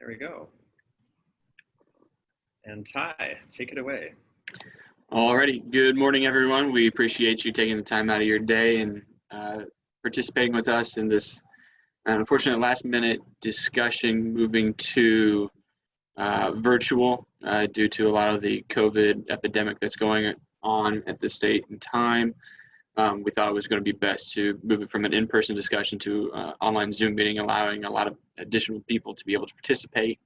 There we go. And Ty, take it away. Alrighty. Good morning, everyone. We appreciate you taking the time out of your day and participating with us in this unfortunate last-minute discussion moving to virtual due to a lot of the COVID epidemic that's going on at this date and time. We thought it was going to be best to move it from an in-person discussion to online Zoom meeting, allowing a lot of additional people to be able to participate.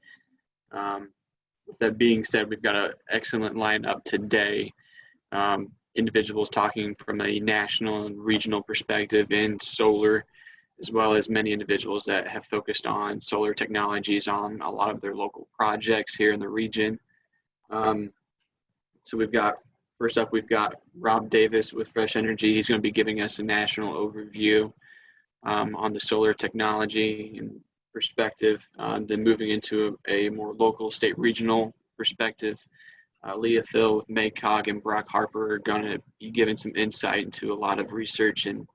With that being said, we've got an excellent lineup today. Individuals talking from a national and regional perspective in solar, as well as many individuals that have focused on solar technologies on a lot of their local projects here in the region. So first up, we've got Rob Davis with Fresh Energy. He's going to be giving us a national overview on the solar technology and perspective, then moving into a more local, state, regional perspective. Leah Phil with MACOG and Brock Harper are going to be giving some insight into a lot of research and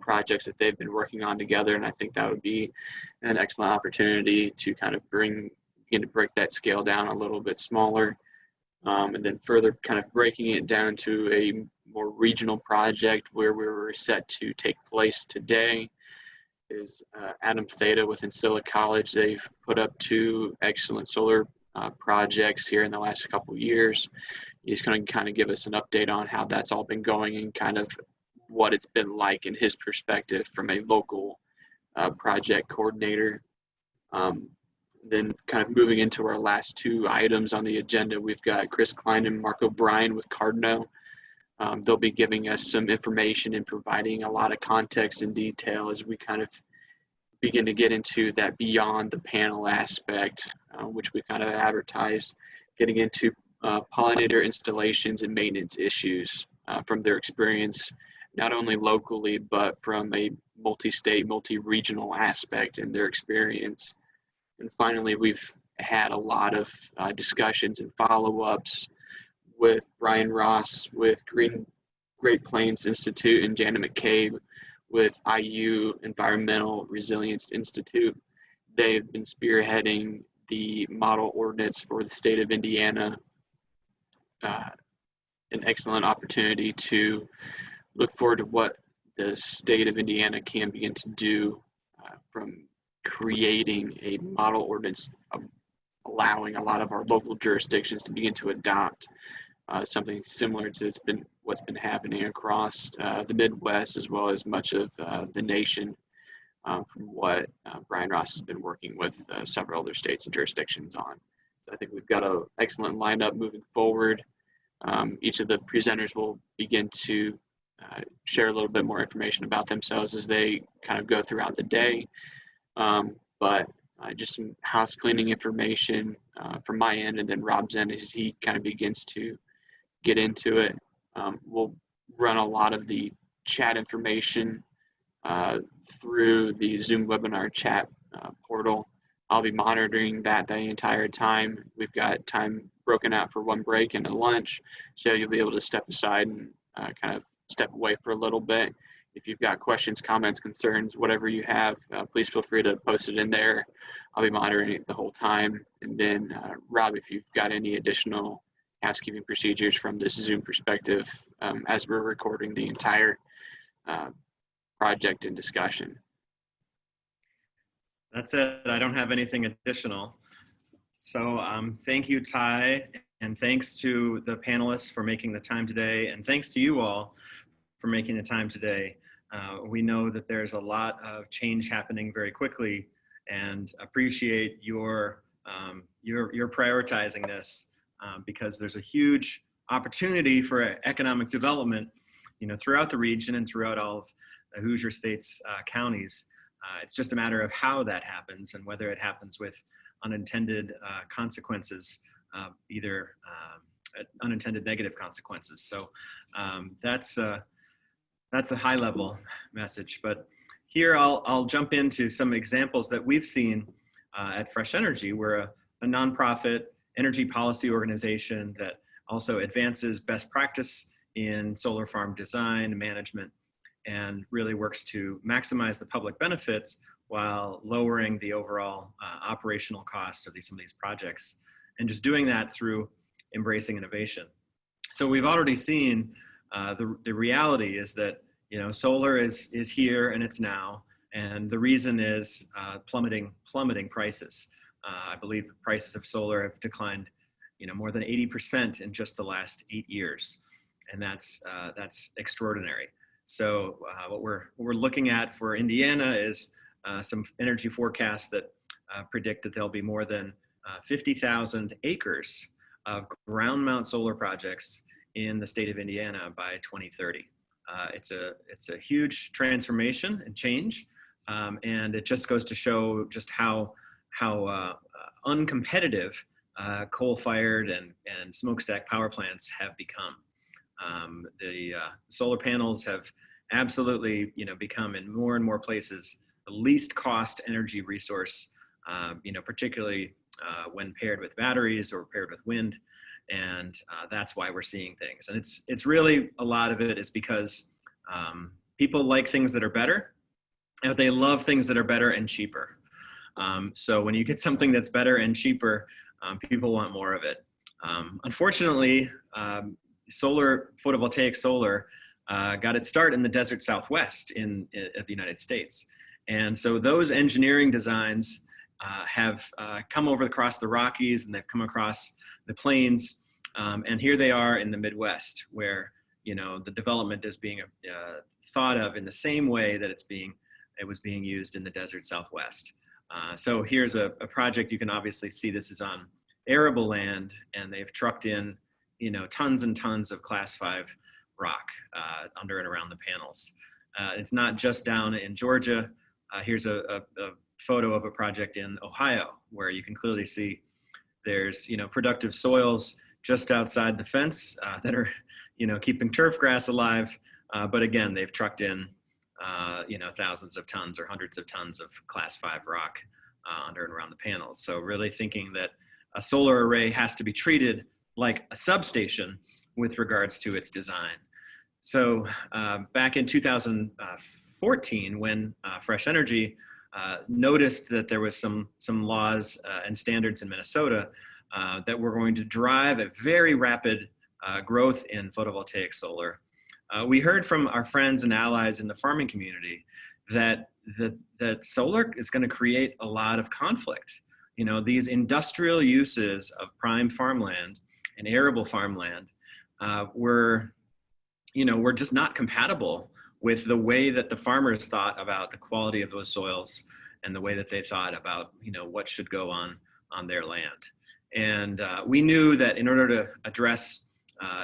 projects that they've been working on together, and I think that would be an excellent opportunity to kind of begin to break that scale down a little bit smaller, and then further kind of breaking it down to a more regional project where we were set to take place today is Adam Theta with Ancilla College. They've put up 2 excellent solar projects here in the last couple of years. He's going to kind of give us an update on how that's all been going and kind of what it's been like in his perspective from a local project coordinator. Then kind of moving into our last 2 items on the agenda, we've got Chris Klein and Mark O'Brien with Cardno. They'll be giving us some information and providing a lot of context and detail as we kind of begin to get into that beyond the panel aspect, which we kind of advertised, getting into pollinator installations and maintenance issues from their experience, not only locally, but from a multi-state, multi-regional aspect in their experience. And finally, we've had a lot of discussions and follow-ups with Brian Ross with Great Plains Institute and Janet McCabe with IU Environmental Resilience Institute. They've been spearheading the model ordinance for the state of Indiana. An excellent opportunity to look forward to what the state of Indiana can begin to do from creating a model ordinance, allowing a lot of our local jurisdictions to begin to adopt something similar to what's been happening across the Midwest as well as much of the nation, from what Brian Ross has been working with several other states and jurisdictions on. So I think we've got an excellent lineup moving forward. Each of the presenters will begin to share a little bit more information about themselves as they kind of go throughout the day. But just some house cleaning information from my end, and then Rob's end as he kind of begins to get into it. We'll run a lot of the chat information through the Zoom webinar chat portal. I'll be monitoring that the entire time. We've got time broken out for one break and a lunch, so you'll be able to step aside and kind of step away for a little bit. If you've got questions, comments, concerns, whatever you have, please feel free to post it in there. I'll be monitoring it the whole time. And then Rob, if you've got any additional housekeeping procedures from this Zoom perspective as we're recording the entire project and discussion. That's it. I don't have anything additional. So thank you, Ty, and thanks to the panelists for making the time today, and thanks to you all for making the time today. We know that there's a lot of change happening very quickly, and appreciate your prioritizing this because there's a huge opportunity for economic development, throughout the region and throughout all of the Hoosier State's counties. It's just a matter of how that happens and whether it happens with unintended consequences, either unintended negative consequences. So that's a high level message. But here I'll jump into some examples that we've seen at Fresh Energy. We're a nonprofit energy policy organization that also advances best practice in solar farm design and management, and really works to maximize the public benefits while lowering the overall operational cost of some of these projects, and just doing that through embracing innovation. So we've already seen the reality is that solar is here and it's now, and the reason is plummeting prices. I believe the prices of solar have declined more than 80% in just the last 8 years, and that's extraordinary. So what we're looking at for Indiana is some energy forecasts that predict that there'll be more than 50,000 acres of ground mount solar projects in the state of Indiana by 2030. It's a huge transformation and change, and it just goes to show just how uncompetitive coal-fired and smokestack power plants have become. The solar panels have absolutely become in more and more places the least cost energy resource, particularly when paired with batteries or paired with wind. And that's why we're seeing things. And it's really, a lot of it is because people like things that are better, and they love things that are better and cheaper. So when you get something that's better and cheaper, people want more of it. Unfortunately, photovoltaic solar got its start in the desert Southwest of the United States. And so those engineering designs have come over across the Rockies, and they've come across the plains, and here they are in the Midwest, where the development is being thought of in the same way that it was being used in the desert Southwest. So here's a project. You can obviously see this is on arable land, and they've trucked in tons and tons of Class 5 rock under and around the panels. It's not just down in Georgia. Here's a photo of a project in Ohio, where you can clearly see there's productive soils just outside the fence that are keeping turf grass alive. But again, they've trucked in thousands of tons or hundreds of tons of Class 5 rock under and around the panels. So really thinking that a solar array has to be treated like a substation with regards to its design. So back in 2014, when Fresh Energy noticed that there was some laws and standards in Minnesota that were going to drive a very rapid growth in photovoltaic solar, we heard from our friends and allies in the farming community that solar is going to create a lot of conflict. These industrial uses of prime farmland and arable farmland were just not compatible with the way that the farmers thought about the quality of those soils and the way that they thought about what should go on their land. And we knew that in order to address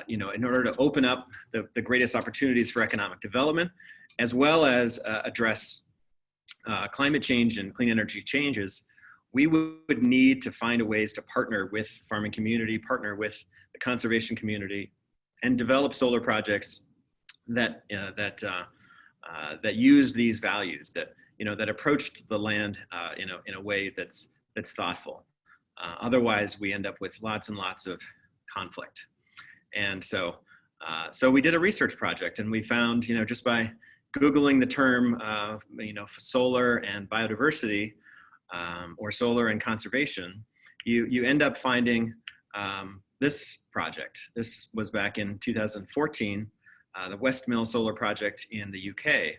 in order to open up the greatest opportunities for economic development, as well as address climate change and clean energy changes, we would need to find ways to partner with farming community, partner with the conservation community, and develop solar projects that use these values, that approached the land in a way that's thoughtful. Otherwise, we end up with lots and lots of conflict. And so we did a research project, and we found, just by Googling the term, solar and biodiversity, or solar and conservation, you end up finding this project. This was back in 2014, the Westmill Solar Project in the UK,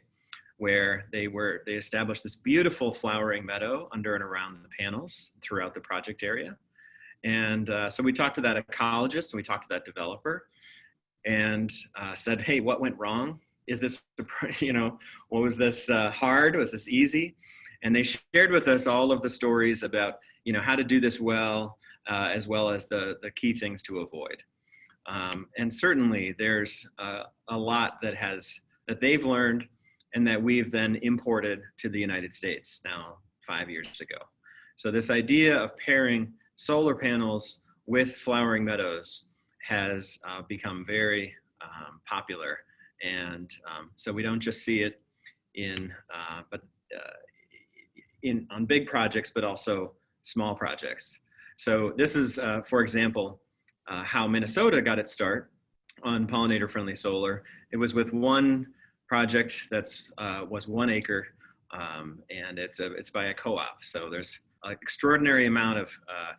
where they established this beautiful flowering meadow under and around the panels throughout the project area. And so we talked to that ecologist, and we talked to that developer, and said, hey, what went wrong? Is this, was this hard? Was this easy? And they shared with us all of the stories about, how to do this well as the key things to avoid. And certainly there's a lot that they've learned and that we've then imported to the United States now 5 years ago. So this idea of pairing solar panels with flowering meadows has become very popular. And so we don't just see it on big projects, but also small projects. So this is, for example, how Minnesota got its start on pollinator-friendly solar. It was with one project was 1 acre and it's by a co-op. So there's an extraordinary amount of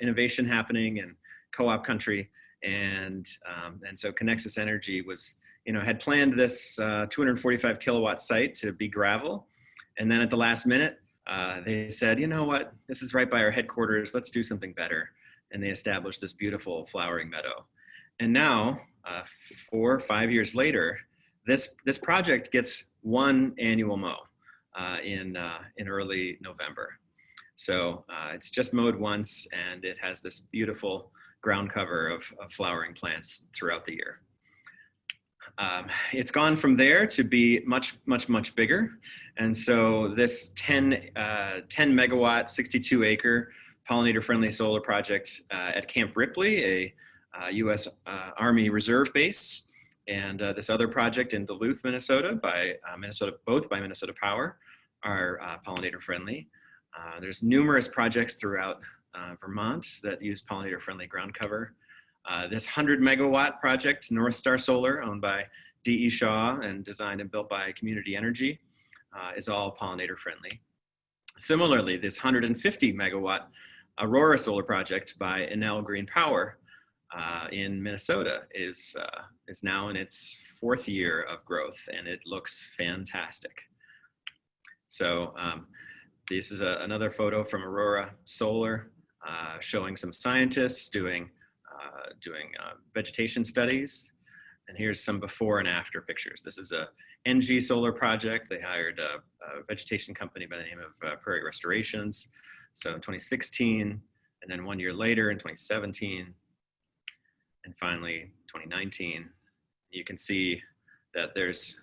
innovation happening in co-op country, and so Conexus Energy had planned this 245 kilowatt site to be gravel, and then at the last minute they said, you know what, this is right by our headquarters, let's do something better, and they established this beautiful flowering meadow. And now 4 or 5 years later, this project gets one annual mow in early November. So it's just mowed once, and it has this beautiful ground cover of flowering plants throughout the year. It's gone from there to be much, much, much bigger. And so this 10 megawatt, 62 acre pollinator friendly solar project at Camp Ripley, a U.S. Army Reserve base, and this other project in Duluth, Minnesota, both by Minnesota Power, are pollinator friendly. There's numerous projects throughout Vermont that use pollinator friendly ground cover. This 100 megawatt project, North Star Solar, owned by D.E. Shaw and designed and built by Community Energy, is all pollinator friendly. Similarly, this 150 megawatt Aurora Solar project by Enel Green Power in Minnesota is now in its 4th year of growth, and it looks fantastic. So this is another photo from Aurora Solar showing some scientists doing vegetation studies. And here's some before and after pictures. This is a NG Solar project. They hired a vegetation company by the name of Prairie Restorations. So in 2016, and then 1 year later in 2017, and finally 2019, you can see that there's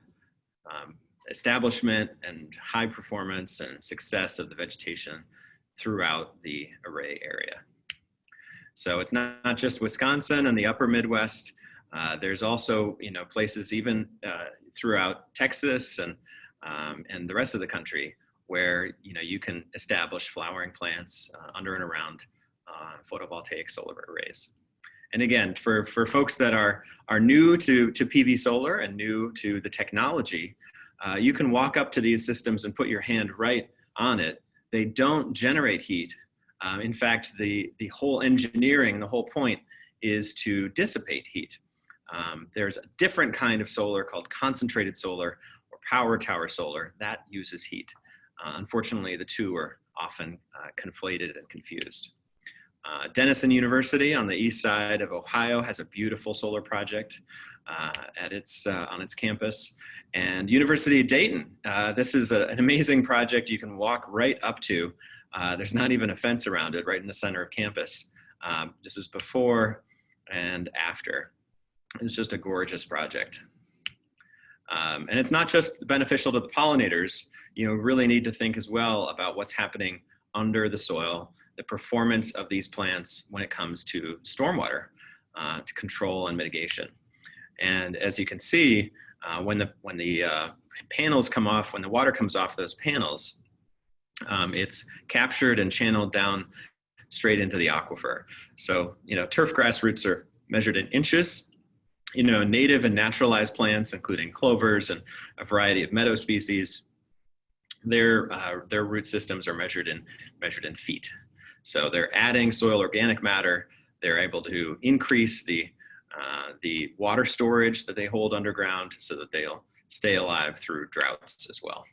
establishment and high performance and success of the vegetation throughout the array area. So it's not just Wisconsin and the upper Midwest. There's also places even throughout Texas and the rest of the country where you can establish flowering plants under and around photovoltaic solar arrays. And again, for folks that are new to PV solar and new to the technology, you can walk up to these systems and put your hand right on it. They don't generate heat. In fact, the whole engineering, the whole point is to dissipate heat. There's a different kind of solar called concentrated solar or power tower solar that uses heat. Unfortunately, the two are often conflated and confused. Denison University on the east side of Ohio has a beautiful solar project on its campus. And University of Dayton, this is an amazing project you can walk right up to. There's not even a fence around it, right in the center of campus. This is before and after. It's just a gorgeous project. And it's not just beneficial to the pollinators. Really need to think as well about what's happening under the soil, the performance of these plants when it comes to stormwater to control and mitigation. And as you can see, when the panels come off, when the water comes off those panels, it's captured and channeled down straight into the aquifer. So, turf grass roots are measured in inches. Native and naturalized plants, including clovers and a variety of meadow species, their root systems are measured in feet. So they're adding soil organic matter. They're able to increase the water storage that they hold underground so that they'll stay alive through droughts as well.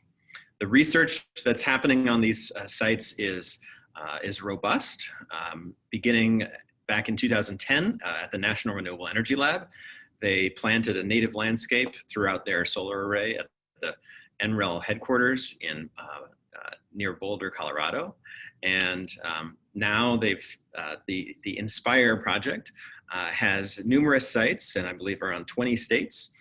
The research that's happening on these sites is robust. Beginning back in 2010 at the National Renewable Energy Lab, they planted a native landscape throughout their solar array at the NREL headquarters in near Boulder, Colorado. And now the Inspire project has numerous sites, and I believe around 20 states.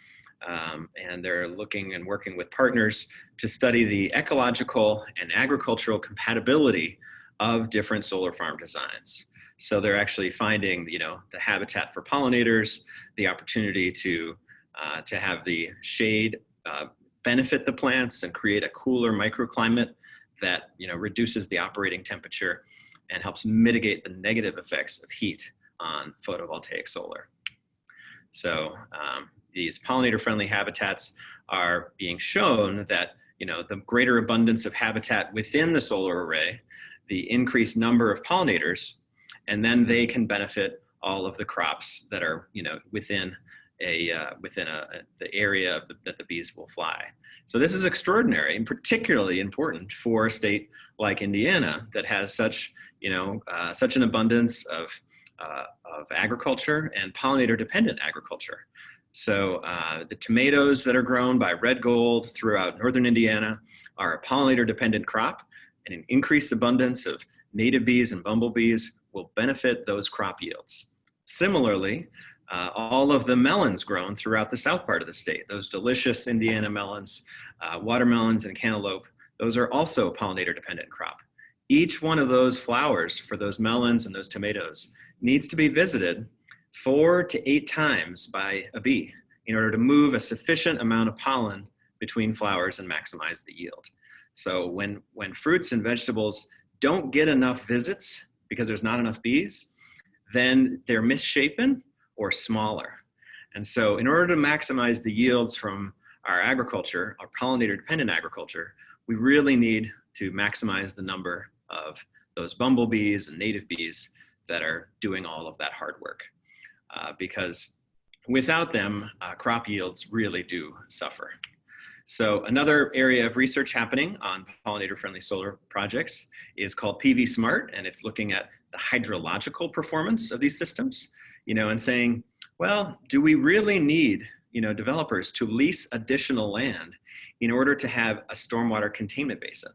And they're looking and working with partners to study the ecological and agricultural compatibility of different solar farm designs. So they're actually finding, the habitat for pollinators, the opportunity to have the shade benefit the plants and create a cooler microclimate that reduces the operating temperature and helps mitigate the negative effects of heat on photovoltaic solar. So these pollinator-friendly habitats are being shown that the greater abundance of habitat within the solar array, the increased number of pollinators, and then they can benefit all of the crops that are, within the area that the bees will fly. So this is extraordinary and particularly important for a state like Indiana that has such an abundance of agriculture and pollinator-dependent agriculture. So the tomatoes that are grown by Red Gold throughout northern Indiana are a pollinator-dependent crop, and an increased abundance of native bees and bumblebees will benefit those crop yields. Similarly, all of the melons grown throughout the south part of the state, those delicious Indiana melons, watermelons, and cantaloupe, those are also a pollinator-dependent crop. Each one of those flowers for those melons and those tomatoes needs to be visited 4 to 8 times by a bee in order to move a sufficient amount of pollen between flowers and maximize the yield. So when fruits and vegetables don't get enough visits because there's not enough bees, then they're misshapen or smaller. And so in order to maximize the yields from our agriculture, our pollinator-dependent agriculture, we really need to maximize the number of those bumblebees and native bees that are doing all of that hard work. Because without them, crop yields really do suffer. So another area of research happening on pollinator-friendly solar projects is called PV Smart, and it's looking at the hydrological performance of these systems, and saying, well, do we really need, developers to lease additional land in order to have a stormwater containment basin?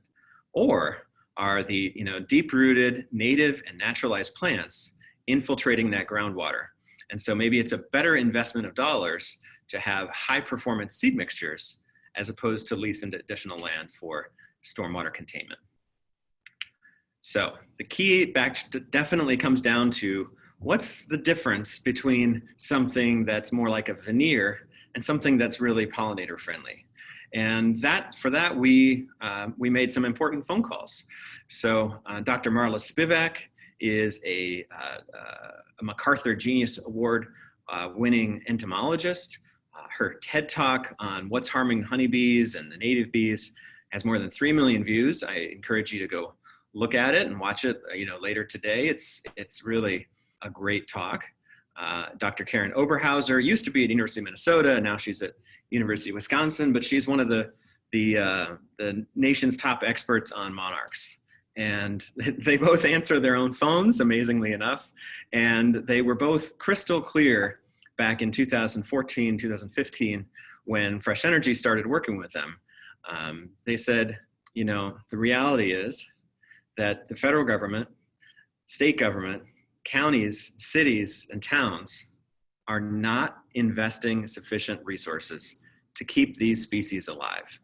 Or are the, deep-rooted native and naturalized plants infiltrating that groundwater? And so maybe it's a better investment of dollars to have high-performance seed mixtures as opposed to lease into additional land for stormwater containment. So the key definitely comes down to what's the difference between something that's more like a veneer and something that's really pollinator friendly. And for that, we made some important phone calls. So Dr. Marla Spivak is a MacArthur Genius Award winning entomologist. Her TED Talk on what's harming honeybees and the native bees has more than 3 million views. I encourage you to go look at it and watch it, later today. It's really a great talk. Dr. Karen Oberhauser used to be at University of Minnesota, and now she's at University of Wisconsin, but she's one of the nation's top experts on monarchs. And they both answer their own phones, amazingly enough. And they were both crystal clear back in 2014, 2015, when Fresh Energy started working with them. They said, the reality is that the federal government, state government, counties, cities, and towns are not investing sufficient resources to keep these species alive.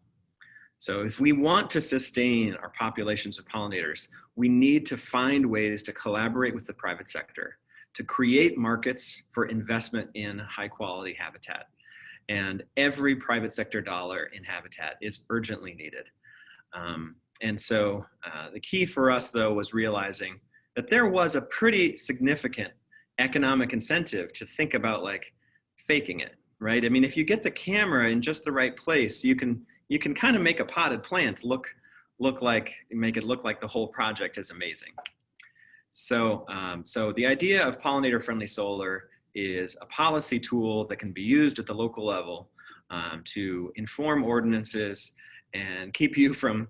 So if we want to sustain our populations of pollinators, we need to find ways to collaborate with the private sector to create markets for investment in high quality habitat. And every private sector dollar in habitat is urgently needed. And so the key for us though was realizing that there was a pretty significant economic incentive to think about like faking it, right? I mean, if you get the camera in just the right place, you can kind of make a potted plant make it look like the whole project is amazing. So the idea of pollinator-friendly solar is a policy tool that can be used at the local level to inform ordinances and keep you from,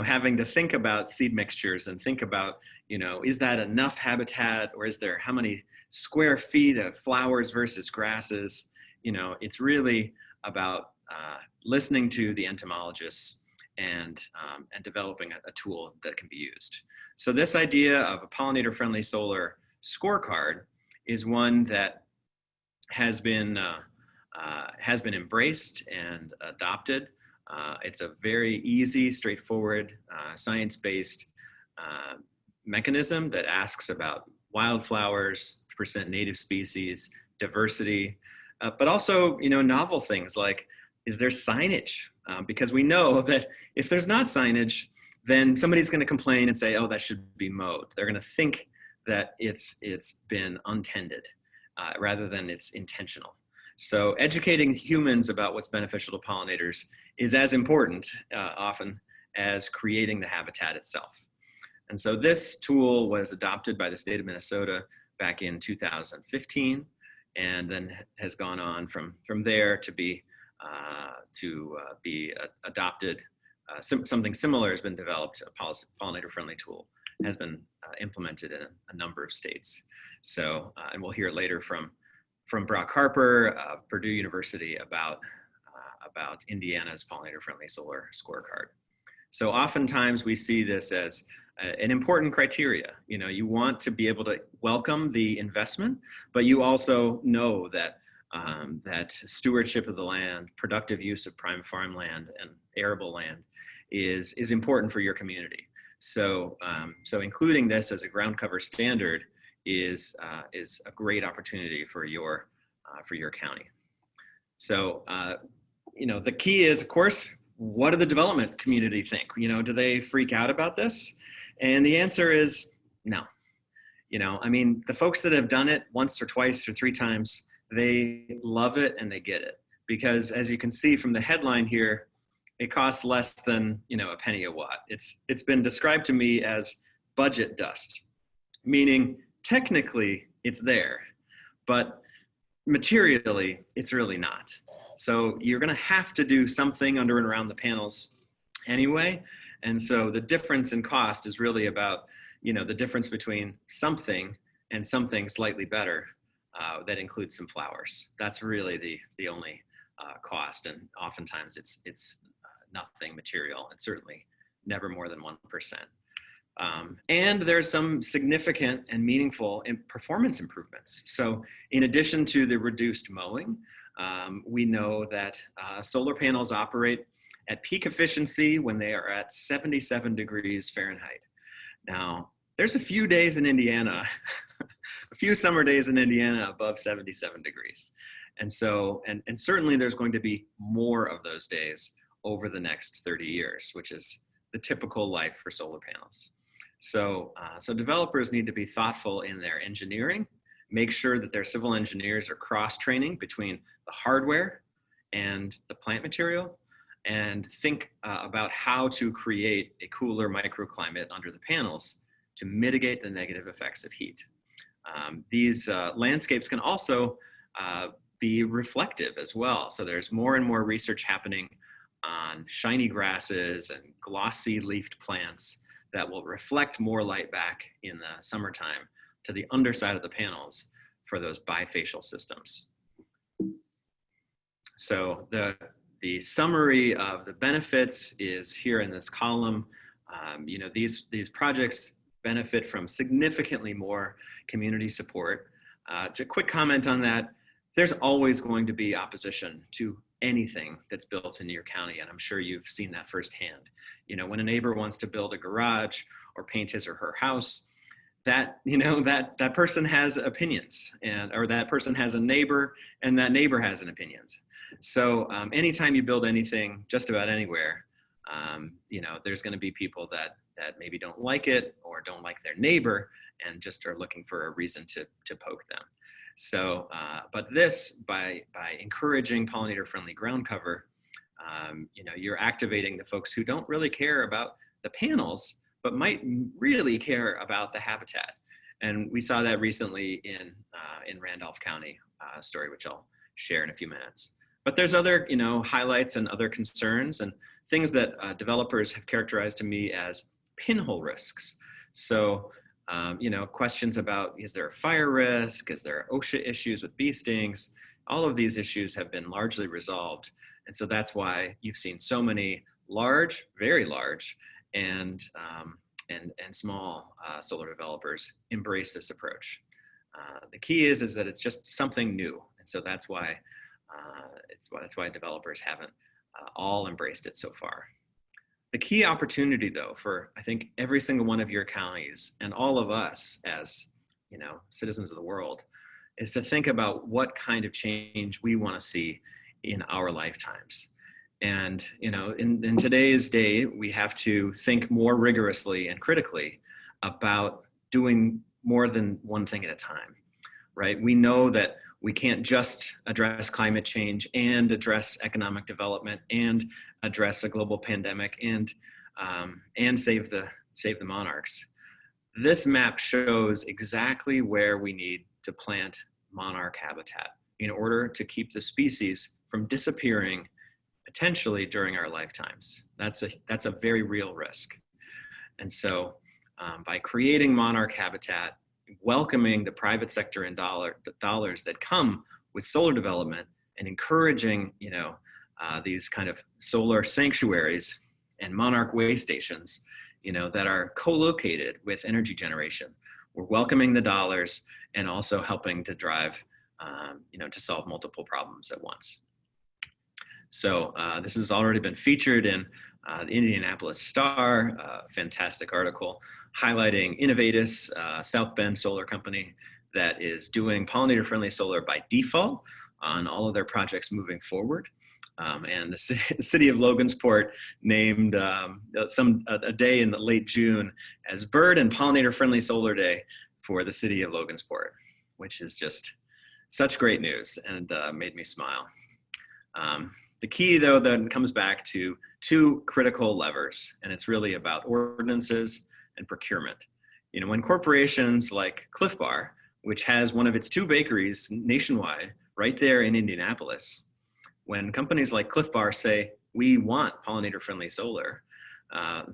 having to think about seed mixtures and think about, is that enough habitat, or is there how many square feet of flowers versus grasses? It's really about listening to the entomologists and developing a tool that can be used. So this idea of a pollinator-friendly solar scorecard is one that has been embraced and adopted. It's a very easy, straightforward, science-based mechanism that asks about wildflowers, percent native species, diversity, but also novel things like, is there signage? Because we know that if there's not signage, then somebody's going to complain and say, oh, that should be mowed. They're going to think that it's been untended rather than it's intentional. So educating humans about what's beneficial to pollinators is as important often as creating the habitat itself. And so this tool was adopted by the state of Minnesota back in 2015, and then has gone on from there to be adopted. Something similar has been developed. A pollinator-friendly tool has been implemented in a number of states. So, and we'll hear later from Brock Harper of Purdue University about Indiana's pollinator-friendly solar scorecard. So oftentimes we see this as an important criteria. You know, you want to be able to welcome the investment, but you also know that that stewardship of the land, productive use of prime farmland and arable land is important for your community. So, so including this as a ground cover standard is a great opportunity for your county. So, you know, the key is, of course, what do the development community think? You know, do they freak out about this? And the answer is no. You know, I mean, the folks that have done it once or twice or three times, they love it and they get it. Because as you can see from the headline here, it costs less than, you know, a penny a watt. It's been described to me as budget dust, meaning technically it's there, but materially it's really not. So you're going to have to do something under and around the panels anyway. And so the difference in cost is really about, you know, the difference between something and something slightly better that includes some flowers. That's really the only cost. And oftentimes it's nothing material, and certainly never more than 1%. And there's some significant and meaningful performance improvements. So in addition to the reduced mowing, we know that solar panels operate at peak efficiency when they are at 77 degrees Fahrenheit. Now, there's a few days in Indiana, a few summer days in Indiana above 77 degrees. And so, and certainly there's going to be more of those days over the next 30 years, which is the typical life for solar panels. So, so developers need to be thoughtful in their engineering, make sure that their civil engineers are cross-training between the hardware and the plant material, and think about how to create a cooler microclimate under the panels to mitigate the negative effects of heat. These landscapes can also be reflective as well. So there's more and more research happening on shiny grasses and glossy leafed plants that will reflect more light back in the summertime to the underside of the panels for those bifacial systems. So the summary of the benefits is here in this column. You know, these projects benefit from significantly more community support. To quick comment on that, there's always going to be opposition to anything that's built in your county, and I'm sure you've seen that firsthand. You know, when a neighbor wants to build a garage or paint his or her house, that, you know, that person has opinions, or that person has a neighbor, and that neighbor has an opinions. So anytime you build anything just about anywhere, you know, there's going to be people that maybe don't like it or don't like their neighbor and just are looking for a reason to poke them. So, but this, by encouraging pollinator-friendly ground cover, you know, you're activating the folks who don't really care about the panels, but might really care about the habitat. And we saw that recently in Randolph County story, which I'll share in a few minutes. But there's other, you know, highlights and other concerns and things that developers have characterized to me as pinhole risks. So, you know, questions about, is there a fire risk? Is there OSHA issues with bee stings? All of these issues have been largely resolved. And so that's why you've seen so many large, very large, and small solar developers embrace this approach. The key is that it's just something new. And so that's why developers haven't all embraced it so far. The key opportunity, though, for I think every single one of your counties and all of us as, you know, citizens of the world, is to think about what kind of change we want to see in our lifetimes. And, you know, in today's day, we have to think more rigorously and critically about doing more than one thing at a time, right? We know that we can't just address climate change and address economic development and address a global pandemic and save the monarchs. This map shows exactly where we need to plant monarch habitat in order to keep the species from disappearing potentially during our lifetimes. That's a very real risk. And so by creating monarch habitat, welcoming the private sector and dollars that come with solar development, and encouraging these kind of solar sanctuaries and monarch way stations that are co-located with energy generation, we're welcoming the dollars and also helping to drive to solve multiple problems at once. So this has already been featured in the Indianapolis Star, a fantastic article highlighting Innovatus, South Bend solar company that is doing pollinator-friendly solar by default on all of their projects moving forward. And the city of Logansport named a day in the late June as Bird and Pollinator-Friendly Solar Day for the city of Logansport, which is just such great news and made me smile. The key, though, then comes back to two critical levers, and it's really about ordinances and procurement. When corporations like Cliff Bar, which has one of its 2 bakeries nationwide right there in Indianapolis, when companies like Cliff Bar say, we want pollinator-friendly solar,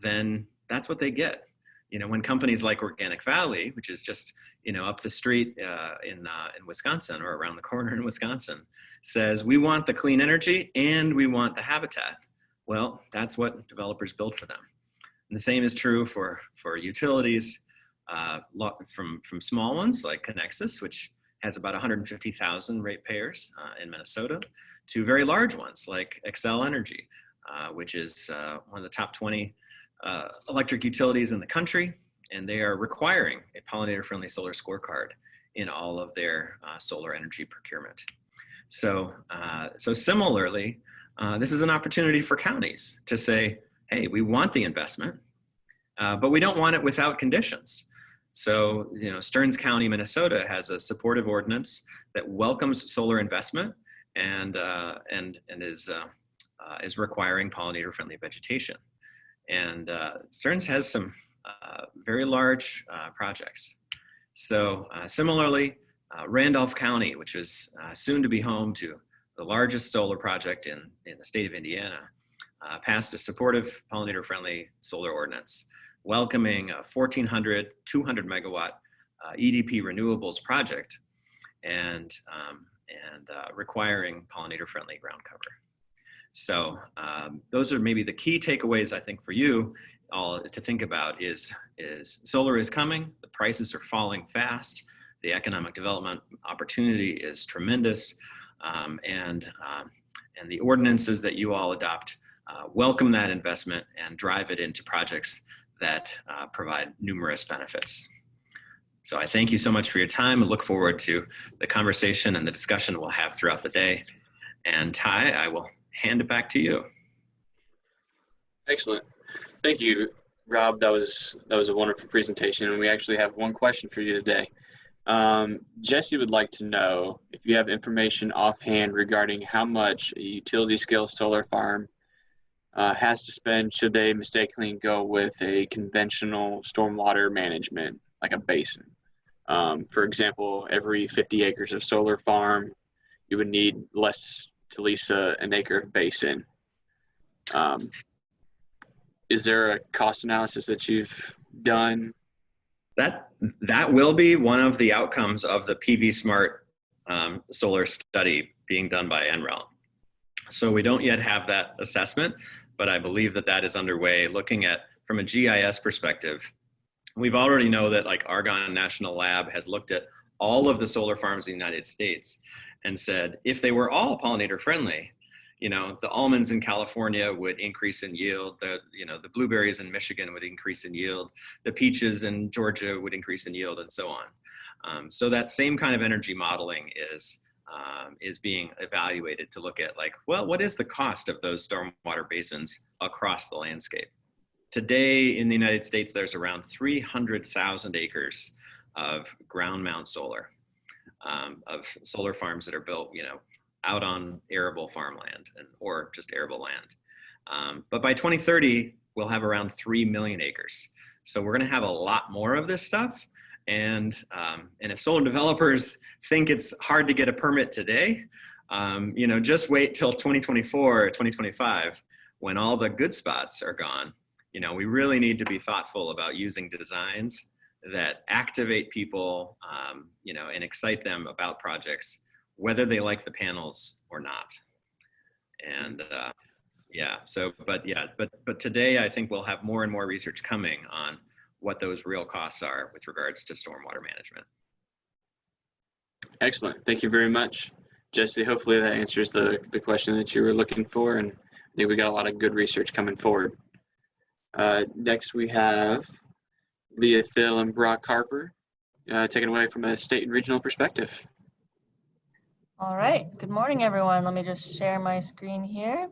then that's what they get. When companies like Organic Valley, which is just up the street in Wisconsin, or around the corner in Wisconsin, says we want the clean energy and we want the habitat, well, that's what developers build for them. And the same is true for utilities, from small ones like Conexus, which has about 150,000 ratepayers in Minnesota, to very large ones like Xcel Energy, which is one of the top 20 electric utilities in the country, and they are requiring a pollinator-friendly solar scorecard in all of their solar energy procurement. So similarly, this is an opportunity for counties to say, hey, we want the investment, but we don't want it without conditions. So, Stearns County, Minnesota has a supportive ordinance that welcomes solar investment and is requiring pollinator-friendly vegetation. And Stearns has some very large projects. So similarly, Randolph County, which is soon to be home to the largest solar project in the state of Indiana, passed a supportive pollinator-friendly solar ordinance, welcoming a 1,400, 200 megawatt EDP renewables project and requiring pollinator-friendly ground cover. So those are maybe the key takeaways, I think, for you all to think about is solar is coming, the prices are falling fast, the economic development opportunity is tremendous, and the ordinances that you all adopt welcome that investment and drive it into projects that provide numerous benefits. So I thank you so much for your time and look forward to the conversation and the discussion we'll have throughout the day. And Ty, I will hand it back to you. Excellent. Thank you, Rob. That was a wonderful presentation, and we actually have one question for you today. Jesse would like to know if you have information offhand regarding how much a utility scale solar farm has to spend should they mistakenly go with a conventional stormwater management, like a basin. For example, every 50 acres of solar farm, you would need less to lease an acre of basin. Is there a cost analysis that you've done? That will be one of the outcomes of the PV Smart solar study being done by NREL. So we don't yet have that assessment, but I believe that is underway. Looking at from a GIS perspective, we've already know that like Argonne National Lab has looked at all of the solar farms in the United States and said, if they were all pollinator friendly, the almonds in California would increase in yield, the blueberries in Michigan would increase in yield, the peaches in Georgia would increase in yield, and so on. So that same kind of energy modeling is being evaluated to look at what is the cost of those stormwater basins across the landscape? Today in the United States, there's around 300,000 acres of ground mount solar, of solar farms that are built, out on arable farmland or just arable land. But by 2030, we'll have around 3 million acres. So we're going to have a lot more of this stuff. And if solar developers think it's hard to get a permit today, just wait till 2024 or 2025 when all the good spots are gone. We really need to be thoughtful about using designs that activate people, and excite them about projects, whether they like the panels or not. And but today I think we'll have more and more research coming on what those real costs are with regards to stormwater management. Excellent. Thank you very much, Jesse. Hopefully that answers the question that you were looking for, and I think we got a lot of good research coming forward. Next we have Leah Thill and Brock Harper, taken away from a state and regional perspective. All right, good morning, everyone. Let me just share my screen here.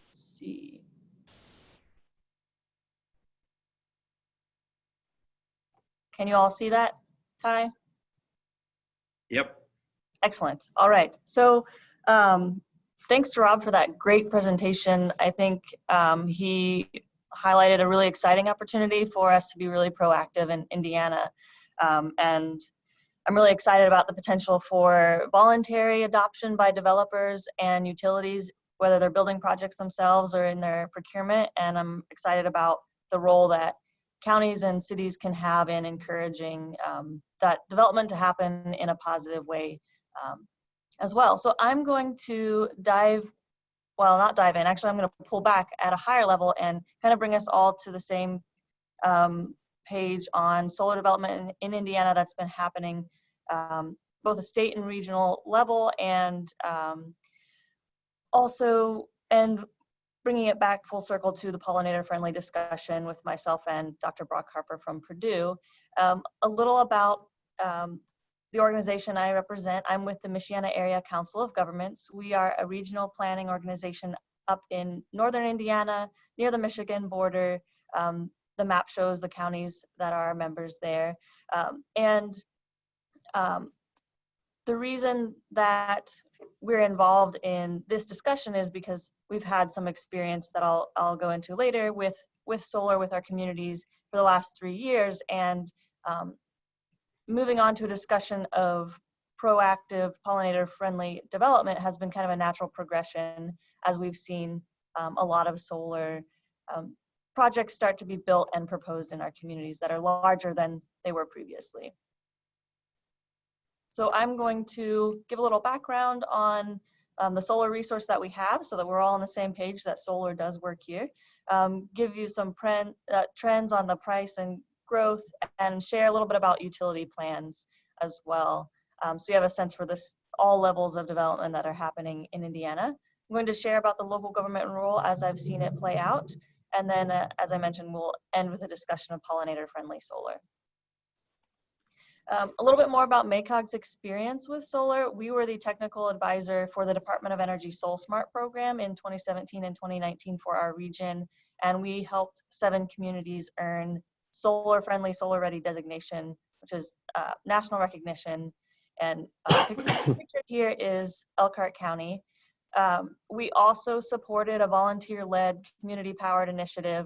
Let's see. Can you all see that, Ty? Yep. Excellent. All right. So thanks to Rob for that great presentation. I think he highlighted a really exciting opportunity for us to be really proactive in Indiana. And I'm really excited about the potential for voluntary adoption by developers and utilities, whether they're building projects themselves or in their procurement. And I'm excited about the role that counties and cities can have in encouraging that development to happen in a positive way as well. So I'm going to not dive in, actually I'm going to pull back at a higher level and kind of bring us all to the same page on solar development in Indiana that's been happening both a state and regional level, and also bringing it back full circle to the pollinator-friendly discussion with myself and Dr. Brock Harper from Purdue. A little about the organization I represent. I'm with the Michiana Area Council of Governments. We are a regional planning organization up in northern Indiana, near the Michigan border. The map shows the counties that are members there. The reason that we're involved in this discussion is because we've had some experience that I'll go into later with solar with our communities for the last 3 years, and moving on to a discussion of proactive pollinator-friendly development has been kind of a natural progression as we've seen a lot of solar projects start to be built and proposed in our communities that are larger than they were previously. So I'm going to give a little background on the solar resource that we have so that we're all on the same page that solar does work here. Give you some trends on the price and growth, and share a little bit about utility plans as well. So you have a sense for all levels of development that are happening in Indiana. I'm going to share about the local government role as I've seen it play out. And then, as I mentioned, we'll end with a discussion of pollinator-friendly solar. A little bit more about MACOG's experience with solar. We were the technical advisor for the Department of Energy SolSmart program in 2017 and 2019 for our region, and we helped 7 communities earn solar-friendly, solar-ready designation, which is national recognition. And pictured here is Elkhart County. We also supported a volunteer-led community-powered initiative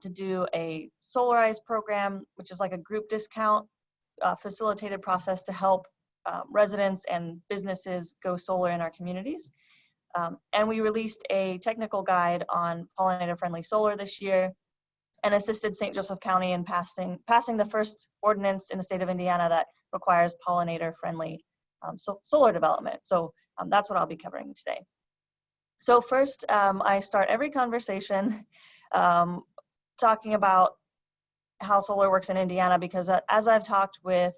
to do a Solarize program, which is like a group discount facilitated process to help residents and businesses go solar in our communities. And we released a technical guide on pollinator-friendly solar this year, and assisted St. Joseph County in passing the first ordinance in the state of Indiana that requires pollinator-friendly solar development. So that's what I'll be covering today. So first, I start every conversation talking about how solar works in Indiana, because as I've talked with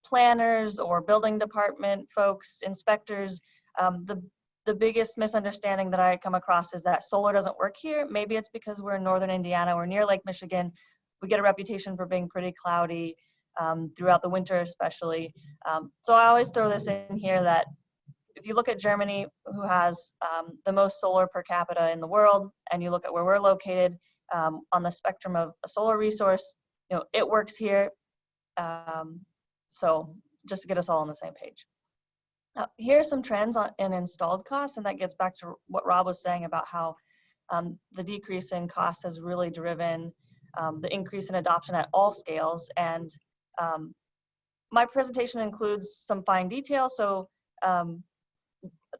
planners or building department folks, inspectors, the biggest misunderstanding that I come across is that solar doesn't work here. Maybe it's because we're in northern Indiana, we're near Lake Michigan. We get a reputation for being pretty cloudy throughout the winter especially. So I always throw this in here that if you look at Germany, who has the most solar per capita in the world, and you look at where we're located on the spectrum of a solar resource, it works here. So just to get us all on the same page. Here are some trends in installed costs, and that gets back to what Rob was saying about how the decrease in cost has really driven the increase in adoption at all scales. And my presentation includes some fine detail, so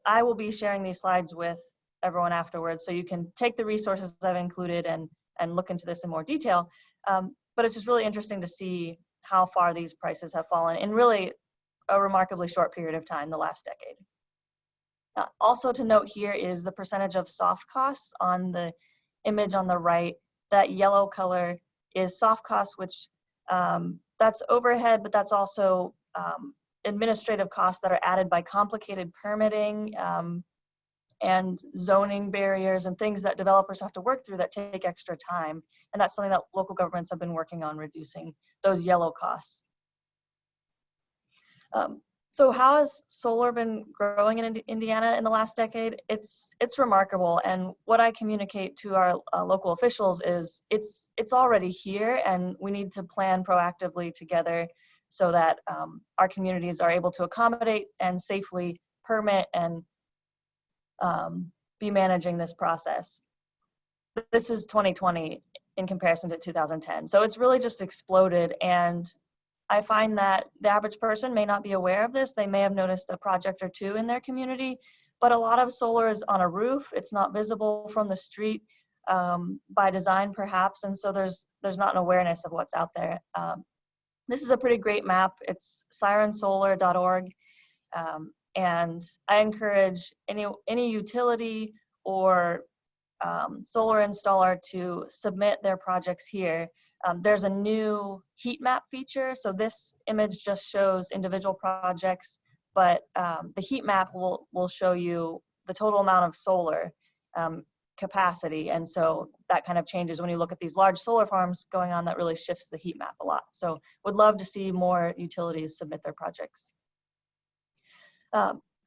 I will be sharing these slides with everyone afterwards, so you can take the resources I've included and look into this in more detail. But it's just really interesting to see how far these prices have fallen in really a remarkably short period of time, the last decade. Also to note here is the percentage of soft costs on the image on the right. That yellow color is soft costs, which that's overhead, but that's also administrative costs that are added by complicated permitting and zoning barriers and things that developers have to work through that take extra time. And that's something that local governments have been working on, reducing those yellow costs. So how has solar been growing in Indiana in the last decade? It's remarkable, and what I communicate to our local officials is it's already here, and we need to plan proactively together so that our communities are able to accommodate and safely permit and be managing this process. This is 2020 in comparison to 2010, so it's really just exploded. And I find that the average person may not be aware of this. They may have noticed a project or two in their community, but a lot of solar is on a roof. It's not visible from the street by design, perhaps, and so there's not an awareness of what's out there. This is a pretty great map. It's sirensolar.org, and I encourage any utility or solar installer to submit their projects here. There's a new heat map feature. So this image just shows individual projects, but the heat map will show you the total amount of solar capacity. And so that kind of changes when you look at these large solar farms going on. That really shifts the heat map a lot. So would love to see more utilities submit their projects.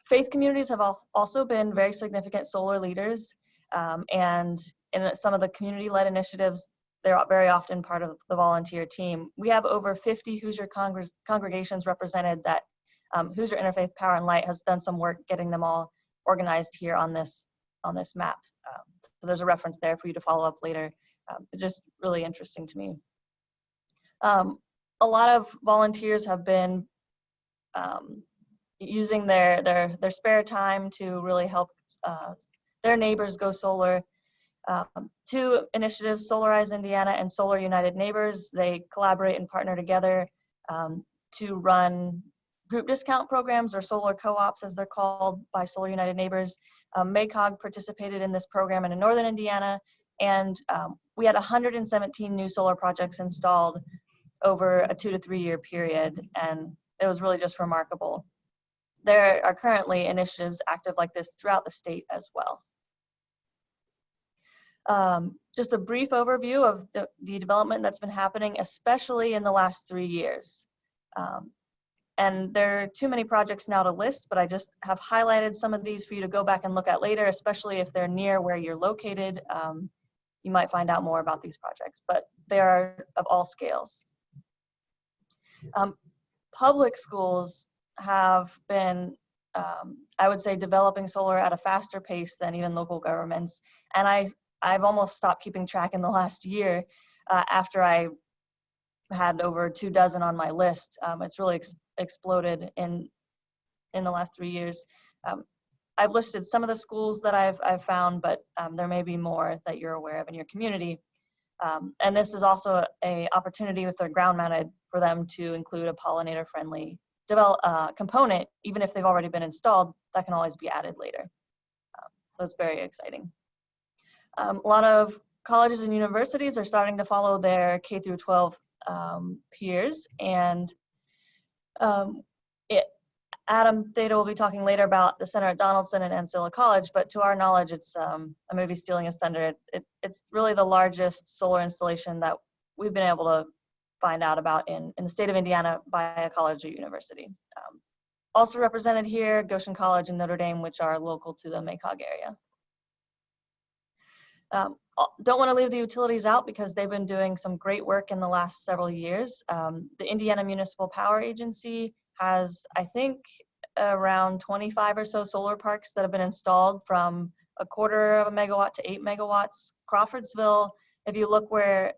Faith communities have also been very significant solar leaders. And in some of the community-led initiatives, they're very often part of the volunteer team. We have over 50 Hoosier congregations represented that Hoosier Interfaith Power and Light has done some work getting them all organized here on this map. So there's a reference there for you to follow up later. It's just really interesting to me. A lot of volunteers have been using their spare time to really help their neighbors go solar. Two initiatives, Solarize Indiana and Solar United Neighbors, they collaborate and partner together to run group discount programs, or solar co-ops as they're called, by Solar United Neighbors. MACOG participated in this program in northern Indiana, and we had 117 new solar projects installed over a 2 to 3 year period, and it was really just remarkable. There are currently initiatives active like this throughout the state as well. Just a brief overview of the development that's been happening, especially in the last 3 years. And there are too many projects now to list, but I just have highlighted some of these for you to go back and look at later, especially if they're near where you're located. You might find out more about these projects, but they are of all scales. Public schools have been, I would say, developing solar at a faster pace than even local governments. And I've almost stopped keeping track in the last year after I had over 24 on my list. It's really exploded in the last 3 years. I've listed some of the schools that I've found, but there may be more that you're aware of in your community. And this is also an opportunity with their ground mounted for them to include a pollinator friendly component, even if they've already been installed, that can always be added later. So it's very exciting. A lot of colleges and universities are starting to follow their K through 12 peers, and Adam Theta will be talking later about the center at Donaldson and Ancilla College, but to our knowledge, it's, I may be stealing his thunder, it's really the largest solar installation that we've been able to find out about in the state of Indiana by a college or university. Also represented here, Goshen College and Notre Dame, which are local to the MACOG area. Don't want to leave the utilities out because they've been doing some great work in the last several years. The Indiana Municipal Power Agency has, I think, around 25 or so solar parks that have been installed, from a quarter of a megawatt to 8 megawatts. Crawfordsville, if you look where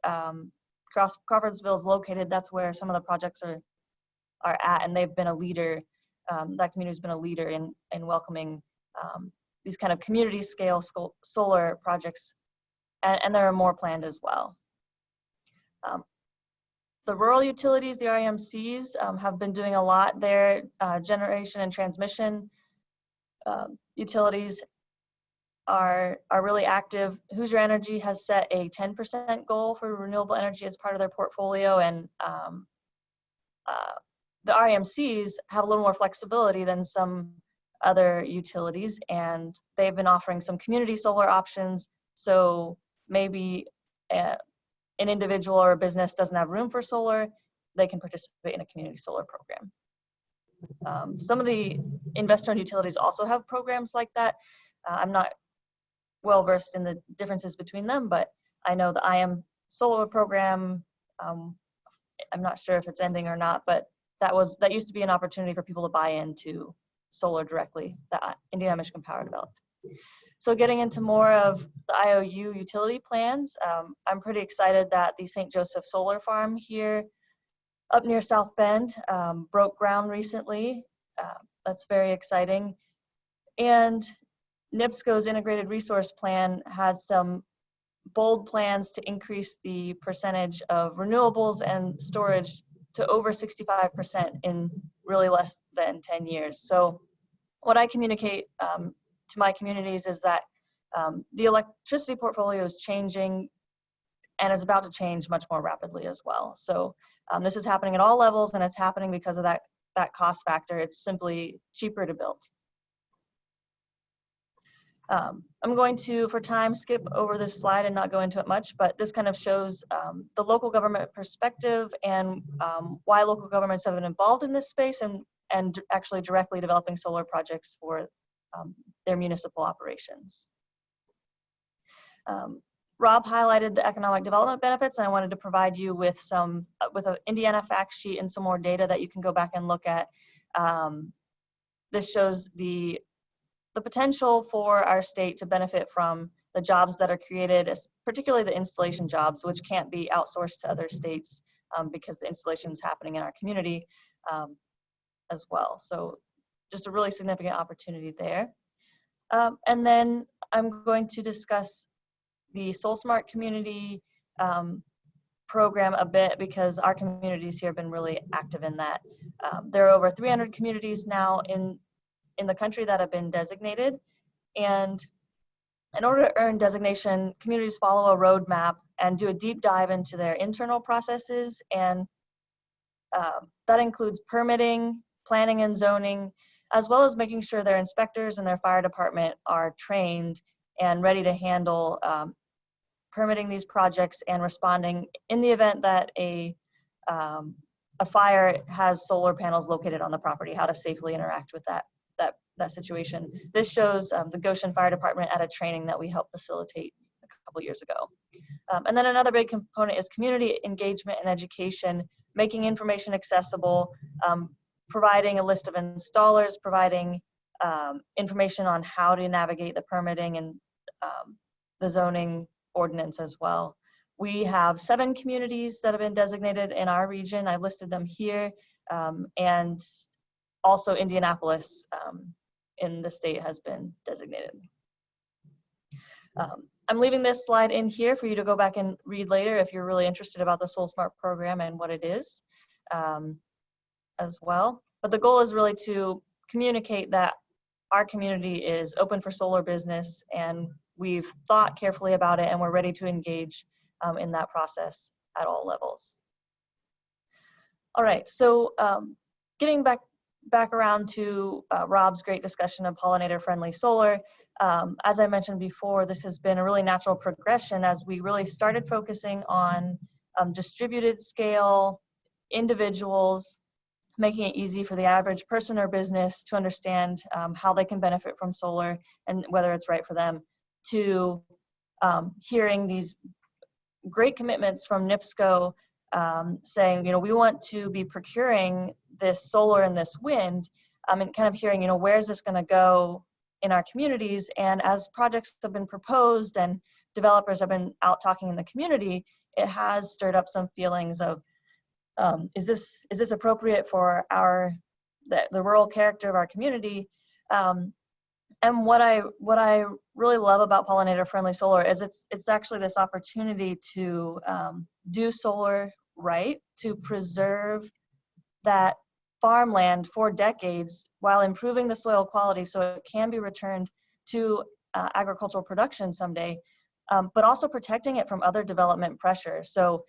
Crawfordsville is located, that's where some of the projects are at, and they've been a leader. That community's been a leader in welcoming these kind of community scale solar projects, and there are more planned as well. The rural utilities, the REMCs, have been doing a lot there. Generation and transmission utilities are really active. Hoosier Energy has set a 10% goal for renewable energy as part of their portfolio, and the REMCs have a little more flexibility than some other utilities, and they've been offering some community solar options. So maybe an individual or a business doesn't have room for solar, they can participate in a community solar program. Some of the investor-owned utilities also have programs like that. I'm not well versed in the differences between them, but I know the IM solar program, I'm not sure if it's ending or not, but that used to be an opportunity for people to buy into solar directly that Indiana Michigan Power developed. So getting into more of the IOU utility plans, I'm pretty excited that the St. Joseph Solar Farm here up near South Bend broke ground recently. That's very exciting. And NIPSCO's integrated resource plan has some bold plans to increase the percentage of renewables and storage to over 65% in really less than 10 years. So what I communicate to my communities is that the electricity portfolio is changing, and it's about to change much more rapidly as well. So this is happening at all levels, and it's happening because of that cost factor. It's simply cheaper to build. I'm going to, for time, skip over this slide and not go into it much, but this kind of shows the local government perspective and why local governments have been involved in this space and actually directly developing solar projects for their municipal operations. Rob highlighted the economic development benefits, and I wanted to provide you with an Indiana fact sheet and some more data that you can go back and look at. This shows the potential for our state to benefit from the jobs that are created, particularly the installation jobs, which can't be outsourced to other states because the installation is happening in our community as well. So just a really significant opportunity there. And then I'm going to discuss the SolSmart community program a bit, because our communities here have been really active in that. There are over 300 communities now in the country that have been designated. And in order to earn designation, communities follow a roadmap and do a deep dive into their internal processes. And that includes permitting, planning and zoning, as well as making sure their inspectors and their fire department are trained and ready to handle permitting these projects and responding in the event that a fire has solar panels located on the property, how to safely interact with that situation. This shows the Goshen Fire Department at a training that we helped facilitate a couple years ago. And then another big component is community engagement and education, making information accessible, providing a list of installers, providing information on how to navigate the permitting and the zoning ordinance as well. We have 7 communities that have been designated in our region. I listed them here, and also Indianapolis in the state has been designated. I'm leaving this slide in here for you to go back and read later if you're really interested about the SolSmart program and what it is as well. But the goal is really to communicate that our community is open for solar business, and we've thought carefully about it, and we're ready to engage in that process at all levels. All right, so getting back around to Rob's great discussion of pollinator-friendly solar. As I mentioned before, this has been a really natural progression as we really started focusing on distributed scale, individuals, making it easy for the average person or business to understand how they can benefit from solar and whether it's right for them, to hearing these great commitments from NIPSCO saying, we want to be procuring this solar and this wind and kind of hearing, where is this going to go in our communities? And as projects have been proposed and developers have been out talking in the community, it has stirred up some feelings of, is this appropriate for the rural character of our community? And what I really love about pollinator friendly solar is it's actually this opportunity to do solar right, to preserve that farmland for decades while improving the soil quality so it can be returned to agricultural production someday, but also protecting it from other development pressure. So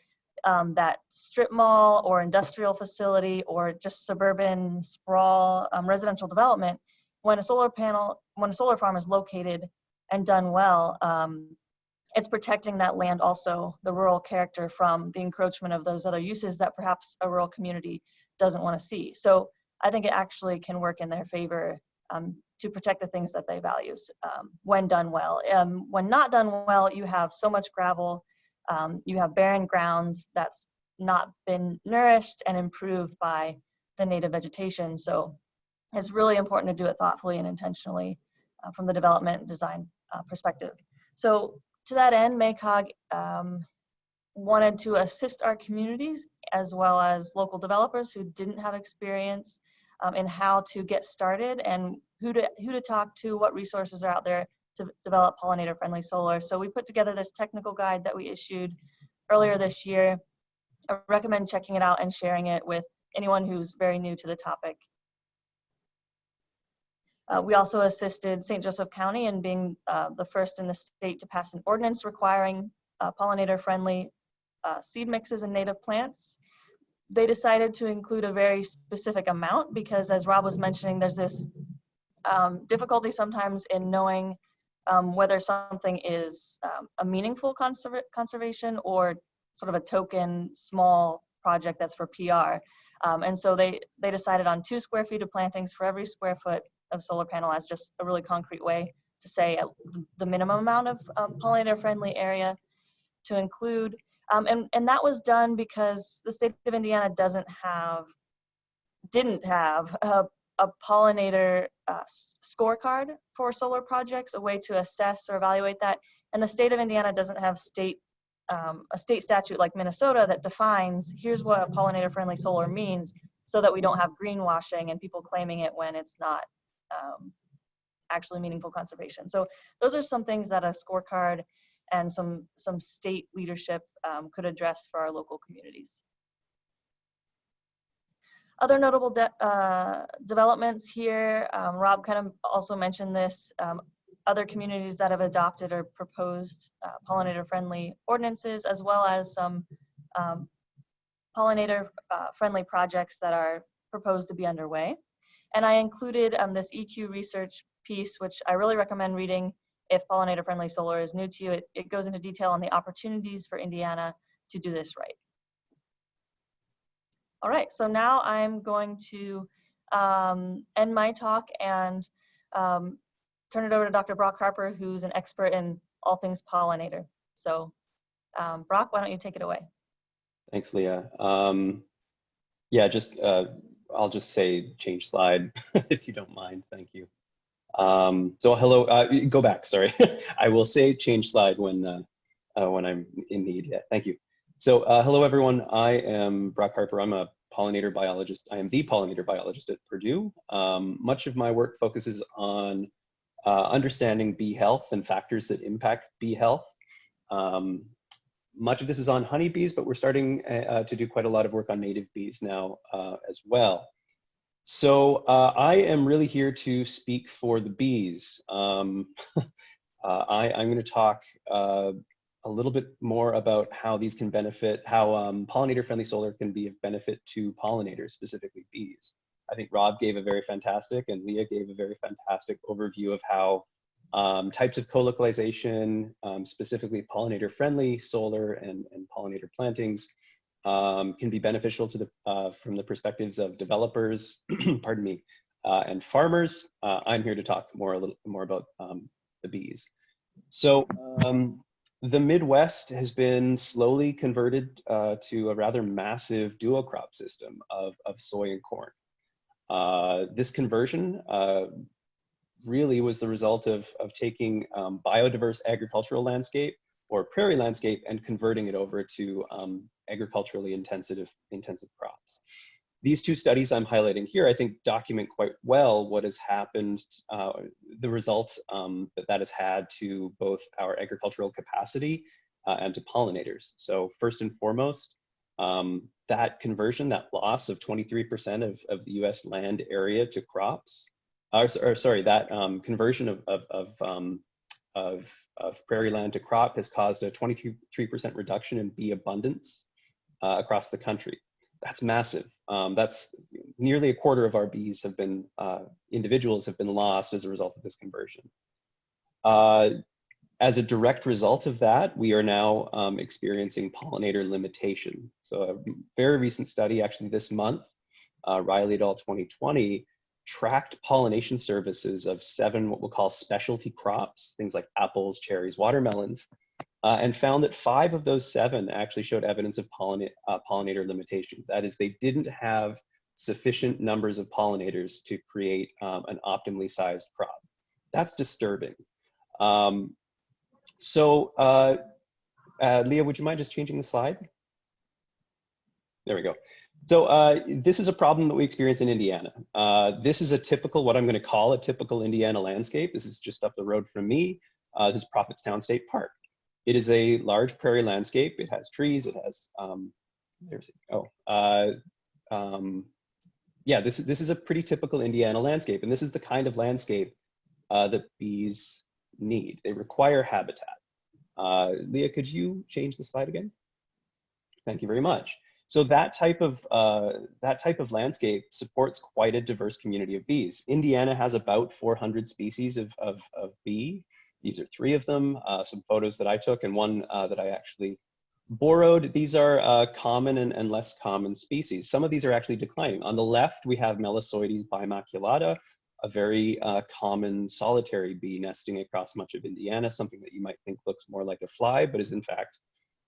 that strip mall or industrial facility or just suburban sprawl residential development, when a solar farm is located and done well, it's protecting that land, also the rural character, from the encroachment of those other uses that perhaps a rural community doesn't want to see. So I think it actually can work in their favor to protect the things that they value when done well. When not done well, you have so much gravel, you have barren ground that's not been nourished and improved by the native vegetation. So it's really important to do it thoughtfully and intentionally from the development and design perspective. So to that end, MACOG wanted to assist our communities as well as local developers who didn't have experience in how to get started and who to talk to, what resources are out there to develop pollinator-friendly solar. So we put together this technical guide that we issued earlier this year. I recommend checking it out and sharing it with anyone who's very new to the topic. We also assisted St. Joseph County in being the first in the state to pass an ordinance requiring pollinator-friendly seed mixes and native plants. They decided to include a very specific amount because, as Rob was mentioning, there's this difficulty sometimes in knowing whether something is a meaningful conservation or sort of a token small project that's for PR. And so they decided on 2 square feet of plantings for every square foot of solar panel as just a really concrete way to say the minimum amount of pollinator-friendly area to include. And that was done because the state of Indiana didn't have a pollinator scorecard for solar projects, a way to assess or evaluate that. And the state of Indiana doesn't have a state statute like Minnesota that defines, here's what pollinator-friendly solar means, so that we don't have greenwashing and people claiming it when it's not actually meaningful conservation. So those are some things that a scorecard and some state leadership could address for our local communities. Other notable developments here, Rob kind of also mentioned this, other communities that have adopted or proposed pollinator-friendly ordinances, as well as some pollinator-friendly projects that are proposed to be underway. And I included this EQ research piece, which I really recommend reading if pollinator-friendly solar is new to you. It goes into detail on the opportunities for Indiana to do this right. All right, so now I'm going to end my talk and turn it over to Dr. Brock Harper, who's an expert in all things pollinator. So Brock, why don't you take it away? Thanks, Leah. Yeah, I'll just say change slide if you don't mind. Thank you. So hello, go back, sorry. I will say change slide when I'm in need. Yeah, thank you. So hello everyone, I am Brock Harper. I'm a pollinator biologist. I am the pollinator biologist at Purdue. Much of my work focuses on understanding bee health and factors that impact bee health. Much of this is on honeybees, but we're starting to do quite a lot of work on native bees now as well. So I am really here to speak for the bees. I'm going to talk a little bit more about how these can benefit, how pollinator-friendly solar can be of benefit to pollinators, specifically bees. I think Rob gave a very fantastic, and Leah gave a very fantastic overview of how types of co-localization, specifically pollinator-friendly solar and pollinator plantings, can be beneficial to the from the perspectives of developers, pardon me, and farmers. I'm here to talk a little more about the bees. So the Midwest has been slowly converted to a rather massive dual crop system of soy and corn. This conversion really was the result of taking biodiverse agricultural landscape or prairie landscape and converting it over to agriculturally intensive crops. These two studies I'm highlighting here, I think, document quite well what has happened, the results that has had to both our agricultural capacity and to pollinators. So first and foremost, that conversion, that loss of 23% of the US land area to crops, that conversion of prairie land to crop has caused a 23% reduction in bee abundance across the country. That's massive. That's nearly a quarter of our bees have been, individuals have been lost as a result of this conversion. As a direct result of that, we are now experiencing pollinator limitation. So a very recent study, actually this month, Riley et al. 2020, tracked pollination services of 7 what we'll call specialty crops, things like apples, cherries, watermelons, and found that 5 of those 7 actually showed evidence of pollinator limitation. That is, they didn't have sufficient numbers of pollinators to create an optimally sized crop. That's disturbing. Leah, would you mind just changing the slide? There we go. So this is a problem that we experience in Indiana. This is a typical, what I'm going to call a typical Indiana landscape. This is just up the road from me. This is Prophetstown State Park. It is a large prairie landscape. It has trees. It has, yeah, this is a pretty typical Indiana landscape. And this is the kind of landscape that bees need. They require habitat. Leah, could you change the slide again? Thank you very much. So that type of landscape supports quite a diverse community of bees. Indiana has about 400 species of bee. These are 3 of them, some photos that I took and one that I actually borrowed. These are common and less common species. Some of these are actually declining. On the left, we have Melissoides bimaculata, a very common solitary bee nesting across much of Indiana, something that you might think looks more like a fly, but is in fact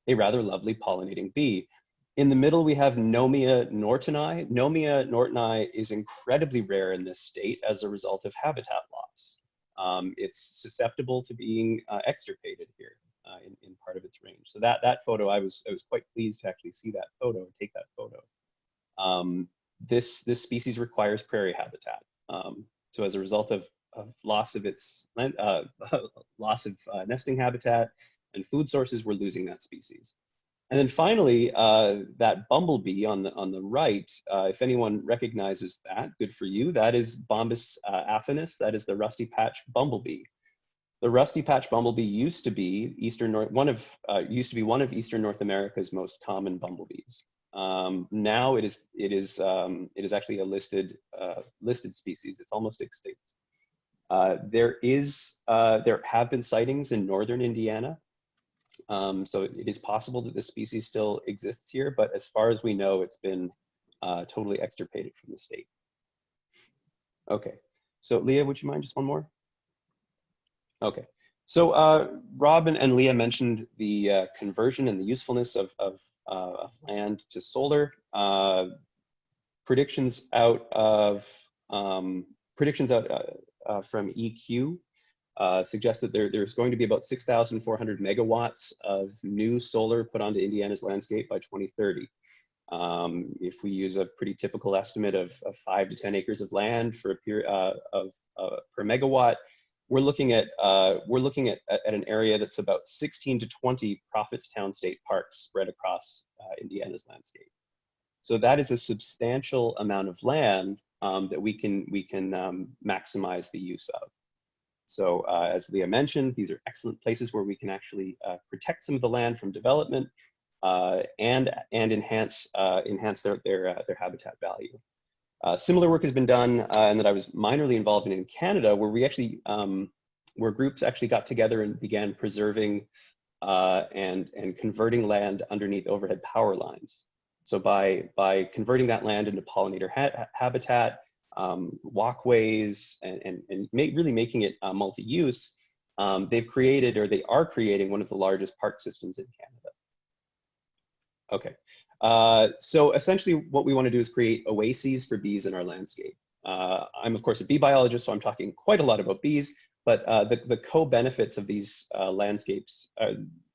a rather lovely pollinating bee. In the middle, we have Nomia nortoni. Nomia nortoni is incredibly rare in this state as a result of habitat loss. It's susceptible to being extirpated here in part of its range. So that photo, I was quite pleased to actually see that photo and take that photo. This species requires prairie habitat. So as a result of loss of its nesting habitat and food sources, we're losing that species. And then finally, that bumblebee on the right, if anyone recognizes that, good for you. That is Bombus affinis. That is the rusty patch bumblebee. The rusty patch bumblebee used to be one of Eastern North America's most common bumblebees. Now it is actually a listed species. It's almost extinct. There have been sightings in northern Indiana. So it is possible that this species still exists here, but as far as we know, it's been totally extirpated from the state. Okay, so Leah, would you mind just one more? Okay, so Rob and Leah mentioned the conversion and the usefulness of land to solar. Predictions out from EQ suggest that there's going to be about 6,400 megawatts of new solar put onto Indiana's landscape by 2030. If we use a pretty typical estimate of 5 to 10 acres of land for a period per megawatt, we're looking at an area that's about 16 to 20 Prophetstown State Parks spread across Indiana's landscape. So that is a substantial amount of land that we can maximize the use of. So as Leah mentioned, these are excellent places where we can actually protect some of the land from development and enhance their habitat value. Similar work has been done and that I was minorly involved in Canada, where we actually where groups actually got together and began preserving and converting land underneath overhead power lines. So by converting that land into pollinator habitat, walkways, and really making it multi-use, they've created, or they are creating, one of the largest park systems in Canada. Okay, so essentially what we want to do is create oases for bees in our landscape. I'm of course a bee biologist, so I'm talking quite a lot about bees, but the co-benefits of these landscapes,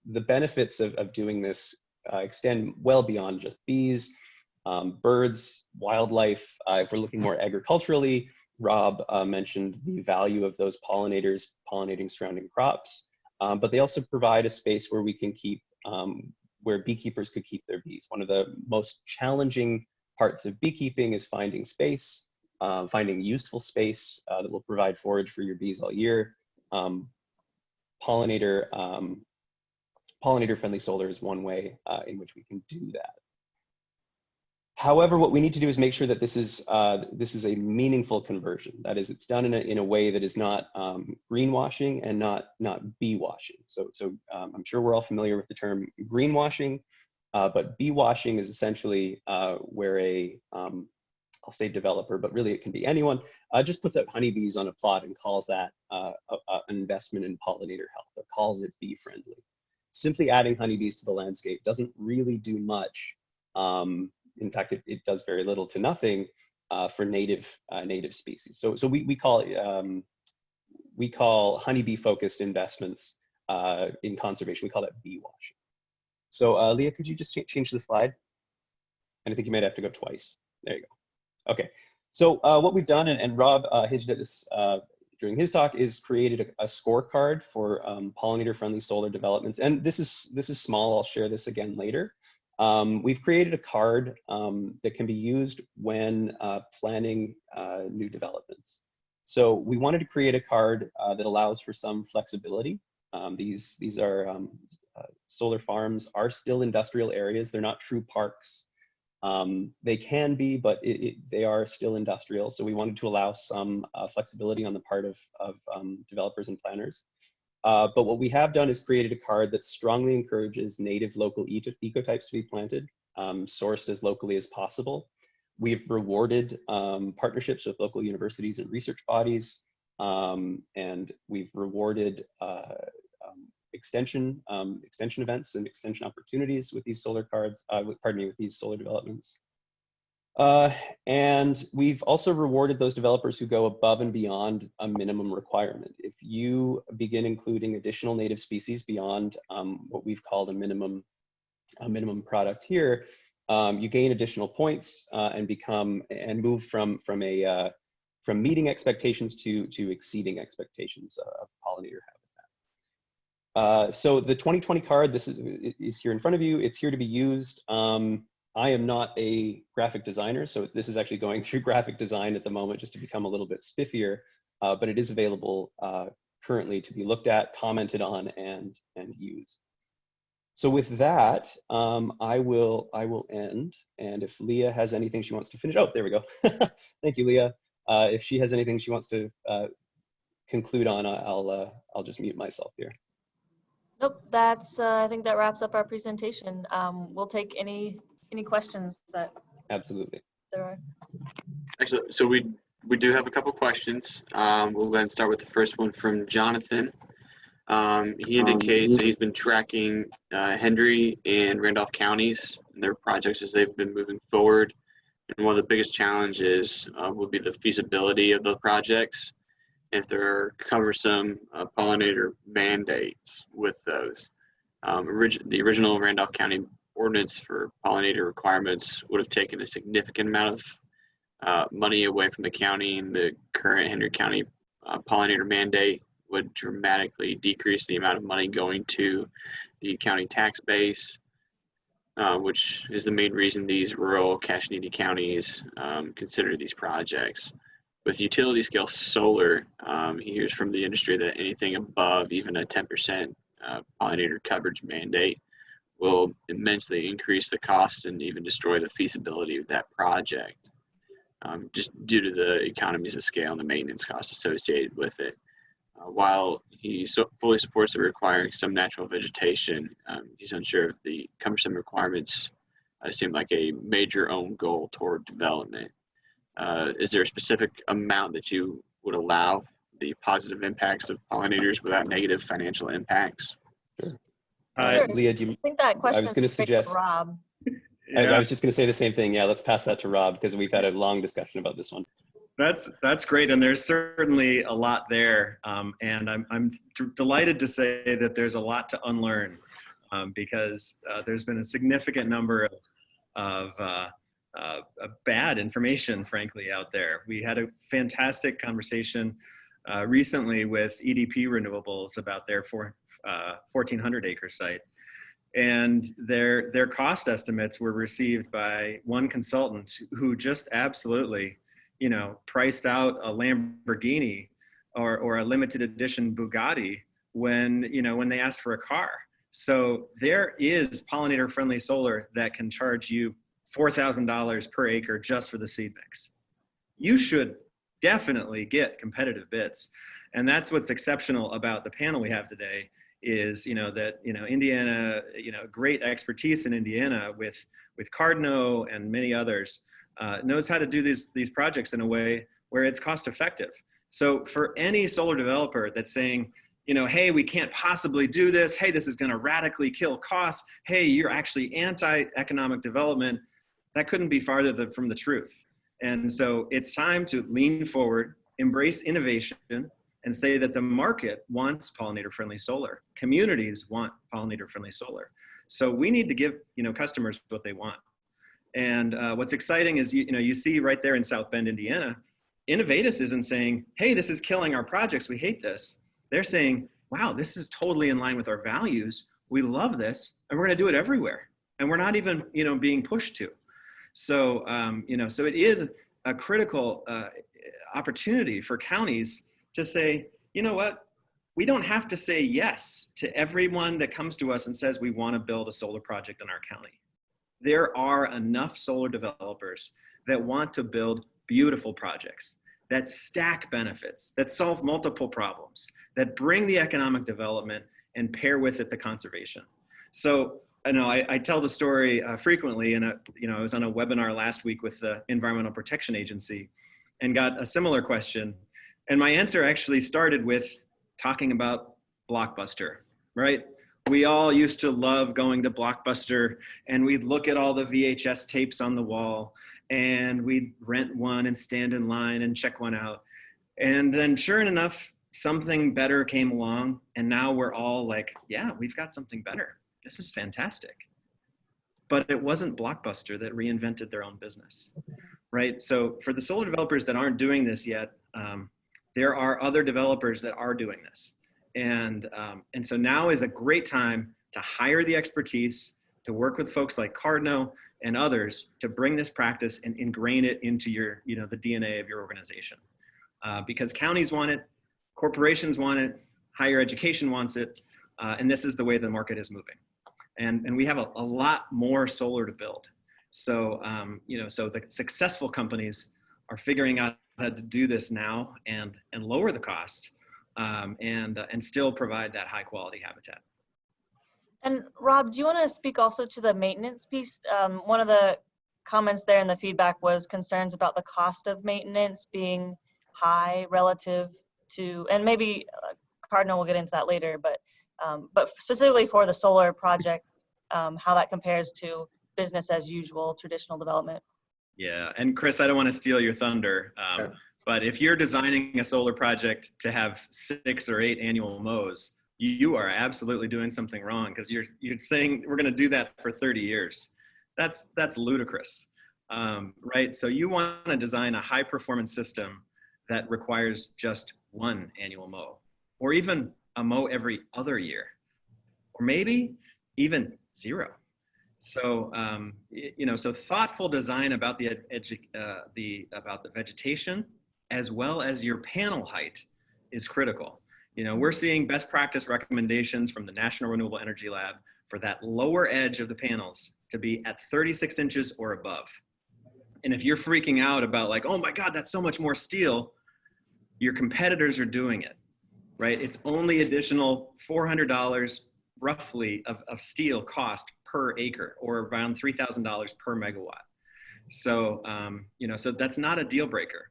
the benefits of doing this extend well beyond just bees, birds, wildlife. If we're looking more agriculturally, Rob mentioned the value of those pollinators pollinating surrounding crops, but they also provide a space where we can keep, where beekeepers could keep their bees. One of the most challenging parts of beekeeping is finding space, finding useful space that will provide forage for your bees all year. Pollinator-friendly solar is one way in which we can do that. However, what we need to do is make sure that this is a meaningful conversion. That is, it's done in a way that is not greenwashing and not bee washing. So I'm sure we're all familiar with the term greenwashing, but bee washing is essentially where I'll say developer, but really it can be anyone, just puts out honeybees on a plot and calls that an investment in pollinator health, or calls it bee friendly. Simply adding honeybees to the landscape doesn't really do much. In fact, it does very little to nothing for native species. So we call honeybee focused investments in conservation, we call that bee washing. So Leah, could you just change the slide? And I think you might have to go twice. There you go. Okay, so what we've done, and Rob hinted at this during his talk, is created a scorecard for pollinator-friendly solar developments. And this is small. I'll share this again later. We've created a card that can be used when planning new developments. So we wanted to create a card that allows for some flexibility. These are solar farms are still industrial areas. They're not true parks. They can be, but they are still industrial. So we wanted to allow some flexibility on the part of developers and planners. But what we have done is created a card that strongly encourages native local ecotypes to be planted, sourced as locally as possible. We've rewarded partnerships with local universities and research bodies, and we've rewarded extension events and extension opportunities with these solar cards, with these solar developments. And we've also rewarded those developers who go above and beyond a minimum requirement. If you begin including additional native species beyond what we've called a minimum product here, you gain additional points and move from meeting expectations to exceeding expectations of pollinator habitat. So the 2020 card, this is here in front of you. It's here to be used. I am not a graphic designer, so this is actually going through graphic design at the moment just to become a little bit spiffier, but it is available currently to be looked at, commented on, and used. So with that, I will end, and if Leah has anything she wants to finish, oh, there we go. Thank you, Leah. If she has anything she wants to conclude on, I'll just mute myself here. Nope, I think that wraps up our presentation. We'll take any questions that Absolutely. there are. Actually, so we do have a couple questions. We'll go ahead and start with the first one from Jonathan. He indicates that he's been tracking Hendry and Randolph counties and their projects as they've been moving forward. And one of the biggest challenges would be the feasibility of the projects, if there are cumbersome pollinator mandates with those. The original Randolph County ordinance for pollinator requirements would have taken a significant amount of money away from the county, and the current Hendry County pollinator mandate would dramatically decrease the amount of money going to the county tax base, which is the main reason these rural cash-needy counties consider these projects. With utility scale solar, he hears from the industry that anything above even a 10% pollinator coverage mandate will immensely increase the cost and even destroy the feasibility of that project, just due to the economies of scale and the maintenance costs associated with it. While he fully supports the requiring some natural vegetation, he's unsure if the cumbersome requirements seem like a major own goal toward development. Is there a specific amount that you would allow the positive impacts of pollinators without negative financial impacts? Sure. Sure. Leah, I think that question I was going to suggest, Rob. I was just going to say the same thing. Yeah, let's pass that to Rob because we've had a long discussion about this one. That's great, and there's certainly a lot there, and I'm delighted to say that there's a lot to unlearn, because there's been a significant number of bad information, frankly, out there. We had a fantastic conversation recently with EDP Renewables about their 1,400 acre site. And their cost estimates were received by one consultant who just absolutely, priced out a Lamborghini or a limited edition Bugatti when they asked for a car. So there is pollinator friendly solar that can charge you $4,000 per acre just for the seed mix. You should definitely get competitive bids. And that's what's exceptional about the panel we have today is, that, Indiana, great expertise in Indiana with Cardno and many others, knows how to do these projects in a way where it's cost effective. So for any solar developer that's saying, hey, we can't possibly do this. Hey, this is going to radically kill costs. Hey, you're actually anti-economic development. That couldn't be farther from the truth. And so it's time to lean forward, embrace innovation, and say that the market wants pollinator-friendly solar. Communities want pollinator-friendly solar. So we need to give customers what they want. And what's exciting is you see right there in South Bend, Indiana, Innovatus isn't saying, hey, this is killing our projects, we hate this. They're saying, wow, this is totally in line with our values. We love this, and we're going to do it everywhere. And we're not even being pushed to. So so it is a critical opportunity for counties to say, you know what, we don't have to say yes to everyone that comes to us and says we want to build a solar project in our county. There are enough solar developers that want to build beautiful projects that stack benefits, that solve multiple problems, that bring the economic development and pair with it the conservation. So I tell the story frequently, and I was on a webinar last week with the Environmental Protection Agency and got a similar question. And my answer actually started with talking about Blockbuster, right? We all used to love going to Blockbuster, and we'd look at all the VHS tapes on the wall, and we'd rent one and stand in line and check one out. And then sure enough, something better came along, and now we're all like, yeah, we've got something better. This is fantastic. But it wasn't Blockbuster that reinvented their own business, right? So for the solar developers that aren't doing this yet, there are other developers that are doing this. And so now is a great time to hire the expertise, to work with folks like Cardno and others to bring this practice and ingrain it into your, the DNA of your organization. Because counties want it, corporations want it, higher education wants it, and this is the way the market is moving. And we have a lot more solar to build. So, so the successful companies are figuring out how to do this now and lower the cost and still provide that high quality habitat. And Rob, do you want to speak also to the maintenance piece? One of the comments there in the feedback was concerns about the cost of maintenance being high relative to, and maybe Cardinal will get into that later, but specifically for the solar project, how that compares to business as usual, traditional development. Yeah, and Chris, I don't want to steal your thunder, but if you're designing a solar project to have 6 or 8 annual mows, you are absolutely doing something wrong, because you're saying we're going to do that for 30 years. That's ludicrous, right? So you want to design a high performance system that requires just 1 annual mow, or even a mow every other year, or maybe even 0. So, so thoughtful design about the vegetation as well as your panel height is critical. We're seeing best practice recommendations from the National Renewable Energy Lab for that lower edge of the panels to be at 36 inches or above. And if you're freaking out about like, oh my God, that's so much more steel, your competitors are doing it, right? It's only additional $400 roughly of steel cost per acre, or around $3,000 per megawatt. So, so that's not a deal breaker,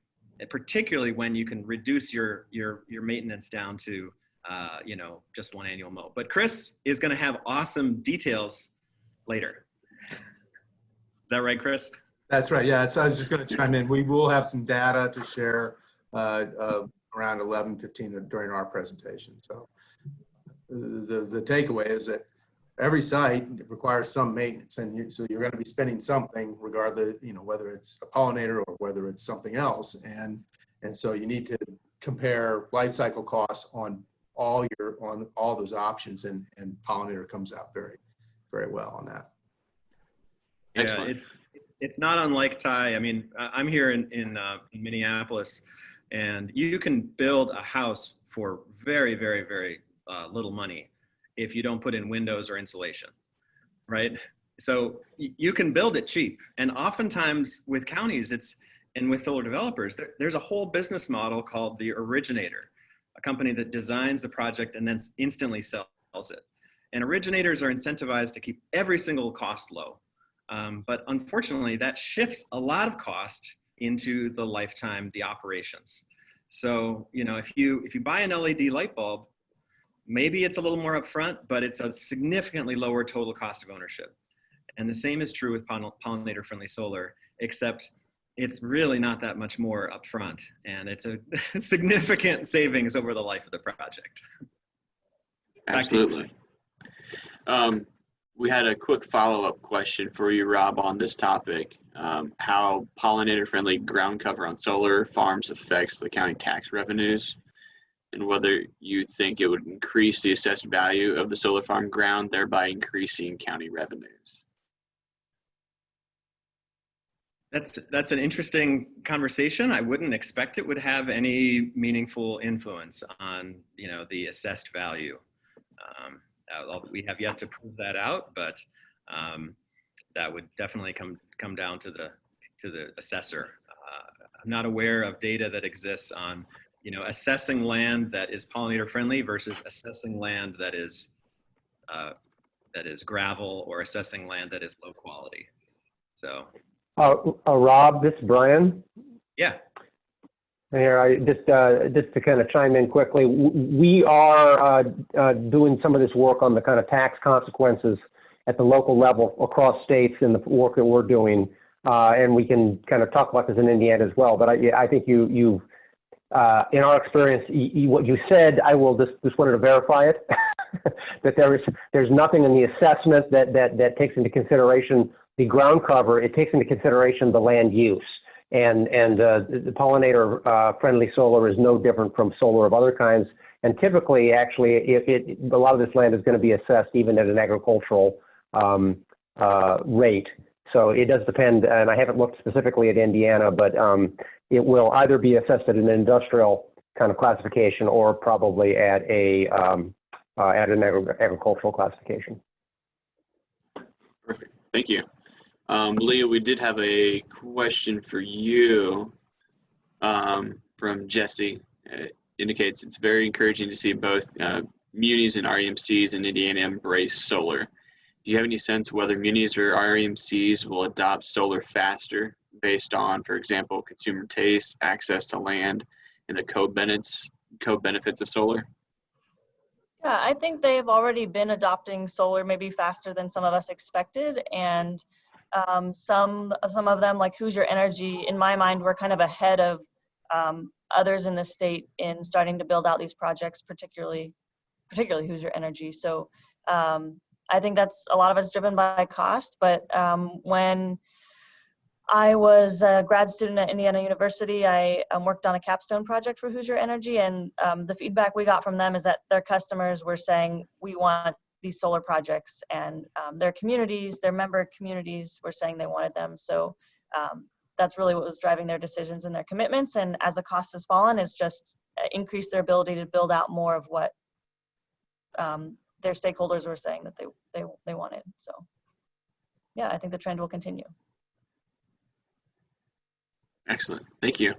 particularly when you can reduce your maintenance down to, just 1 annual mow. But Chris is going to have awesome details later. Is that right, Chris? That's right. Yeah, so I was just going to chime in. We will have some data to share around 11:15 during our presentation. So the takeaway is that every site requires some maintenance, and so you're going to be spending something, regardless, whether it's a pollinator or whether it's something else, and so you need to compare life cycle costs on all those options, and pollinator comes out very, very well on that. Yeah, it's not unlike Ty. I mean, I'm here in Minneapolis, and you can build a house for very, very, very little money if you don't put in windows or insulation, right? So you can build it cheap. And oftentimes with counties, and with solar developers, there's a whole business model called the originator, a company that designs the project and then instantly sells it. And originators are incentivized to keep every single cost low. But unfortunately, that shifts a lot of cost into the lifetime, the operations. So, if you buy an LED light bulb, maybe it's a little more upfront, but it's a significantly lower total cost of ownership. And the same is true with pollinator-friendly solar, except it's really not that much more upfront, and it's a significant savings over the life of the project. Absolutely. We had a quick follow-up question for you, Rob, on this topic. How pollinator-friendly ground cover on solar farms affects the county tax revenues, and whether you think it would increase the assessed value of the solar farm ground, thereby increasing county revenues. That's an interesting conversation. I wouldn't expect it would have any meaningful influence on the assessed value. We have yet to prove that out, but that would definitely come down to the assessor. I'm not aware of data that exists on assessing land that is pollinator friendly versus assessing land that is gravel, or assessing land that is low quality. So. Rob, this is Brian. Yeah. Here, I just to kind of chime in quickly, we are doing some of this work on the kind of tax consequences at the local level across states in the work that we're doing, and we can kind of talk about this in Indiana as well. But I think you in our experience, what you said, I will just wanted to verify it that there's nothing in the assessment that takes into consideration the ground cover. It takes into consideration the land use. And the pollinator friendly solar is no different from solar of other kinds. And typically, actually, a lot of this land is going to be assessed even at an agricultural rate. So it does depend, and I haven't looked specifically at Indiana, but it will either be assessed at an industrial kind of classification or probably at an agricultural classification. Perfect. Thank you. Leah, we did have a question for you from Jesse. It indicates it's very encouraging to see both munis and REMCs in Indiana embrace solar. Do you have any sense whether munis or REMCs will adopt solar faster based on, for example, consumer taste, access to land, and the co-benefits of solar? Yeah, I think they've already been adopting solar maybe faster than some of us expected, and some of them, like Hoosier Energy, in my mind, were kind of ahead of others in the state in starting to build out these projects, particularly Hoosier Energy. So I think that's a lot of it's driven by cost. But when I was a grad student at Indiana University, I worked on a capstone project for Hoosier Energy, and the feedback we got from them is that their customers were saying, we want these solar projects, and their member communities were saying they wanted them. So that's really what was driving their decisions and their commitments. And as the cost has fallen, it's just increased their ability to build out more of what their stakeholders were saying that they wanted. So yeah, I think the trend will continue. Excellent. Thank you.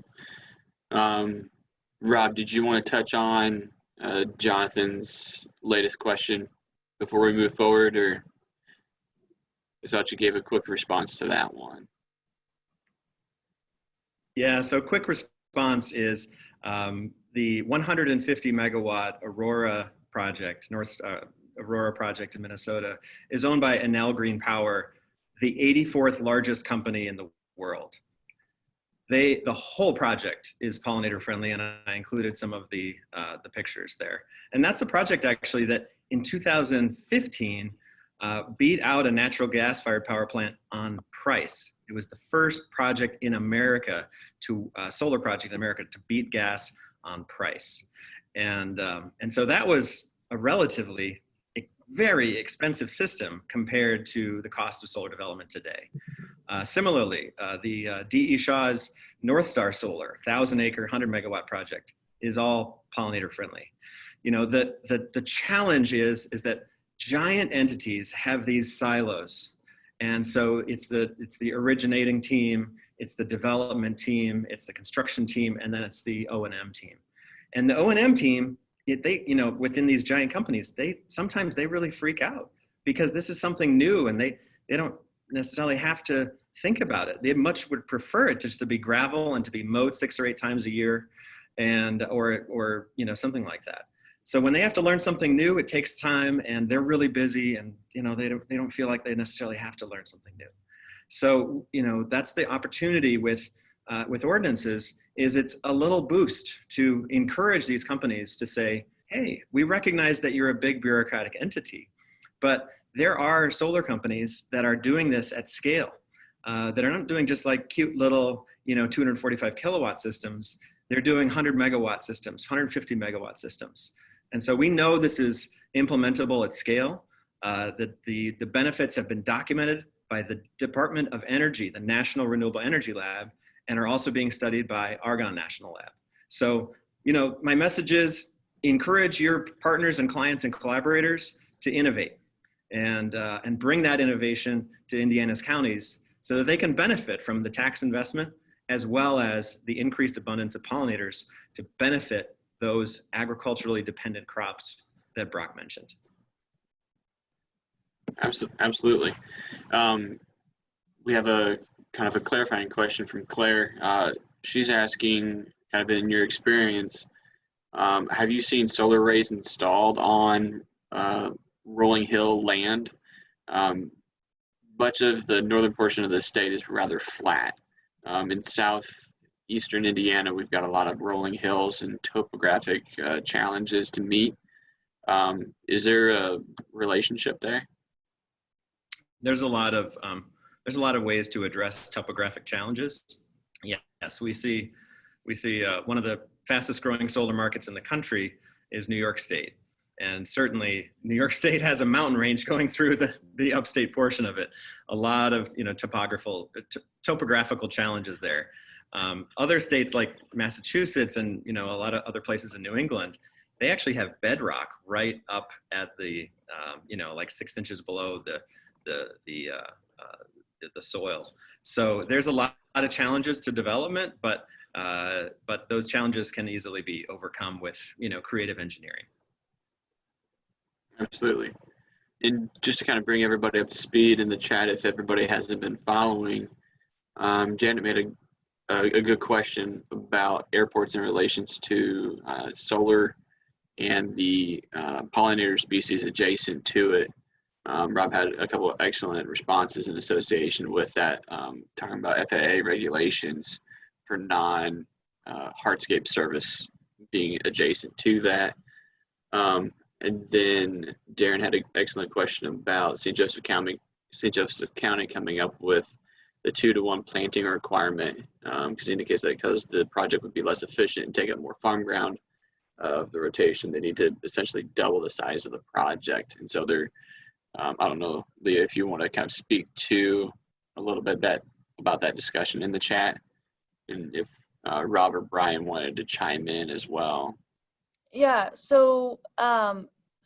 Rob, did you want to touch on Jonathan's latest question before we move forward, or I thought you gave a quick response to that one? Yeah, so quick response is the 150 megawatt Aurora project, Aurora project in Minnesota, is owned by Enel Green Power, the 84th largest company in the world. The whole project is pollinator friendly, and I included some of the pictures there. And that's a project actually that in 2015 beat out a natural gas-fired power plant on price. It was the first project in America solar project in America to beat gas on price. And so that was a relatively very expensive system compared to the cost of solar development today. Similarly, the D.E. Shaw's North Star Solar 1,000-acre, 100-megawatt project is all pollinator friendly. You know, the challenge is that giant entities have these silos, and so it's the originating team, it's the development team, it's the construction team, and then it's the O&M team. And the O&M team, within these giant companies, sometimes they really freak out because this is something new, and they don't necessarily have to think about it. They much would prefer it just to be gravel and to be mowed 6 or 8 times a year, or something like that. So when they have to learn something new, it takes time, and they're really busy, and they don't feel like they necessarily have to learn something new. So that's the opportunity with ordinances. Is it's a little boost to encourage these companies to say, hey, we recognize that you're a big bureaucratic entity, but there are solar companies that are doing this at scale, that are not doing just like cute little 245 kilowatt systems. They're doing 100 megawatt systems, 150 megawatt systems. And so we know this is implementable at scale, that the benefits have been documented by the Department of Energy, the National Renewable Energy Lab, and are also being studied by Argonne National Lab. So, my message is encourage your partners and clients and collaborators to innovate and bring that innovation to Indiana's counties so that they can benefit from the tax investment as well as the increased abundance of pollinators to benefit those agriculturally dependent crops that Brock mentioned. Absolutely. We have a kind of a clarifying question from Claire. She's asking, kind of in your experience, have you seen solar arrays installed on rolling hill land? Much of the northern portion of the state is rather flat. In southeastern Indiana, we've got a lot of rolling hills and topographic challenges to meet. Is there a relationship there? There's a lot of ways to address topographic challenges. Yes, we see one of the fastest growing solar markets in the country is New York State. And certainly New York State has a mountain range going through the upstate portion of it. A lot of topographical challenges there. Other states like Massachusetts and a lot of other places in New England, they actually have bedrock right up at the like 6 inches below the soil. So there's a lot of challenges to development, but those challenges can easily be overcome with creative engineering. Absolutely. And just to kind of bring everybody up to speed in the chat, if everybody hasn't been following, Janet made a good question about airports in relations to solar and the pollinator species adjacent to it. Rob had a couple of excellent responses in association with that, talking about FAA regulations for non-hardscape service being adjacent to that. And then Darren had an excellent question about St. Joseph County coming up with the 2-to-1 planting requirement, because it indicates that because the project would be less efficient and take up more farm ground of the rotation, they need to essentially double the size of the project. And so they're, I don't know, Leah, if you want to kind of speak to a little bit about that discussion in the chat, and if Rob or Brian wanted to chime in as well. Yeah, so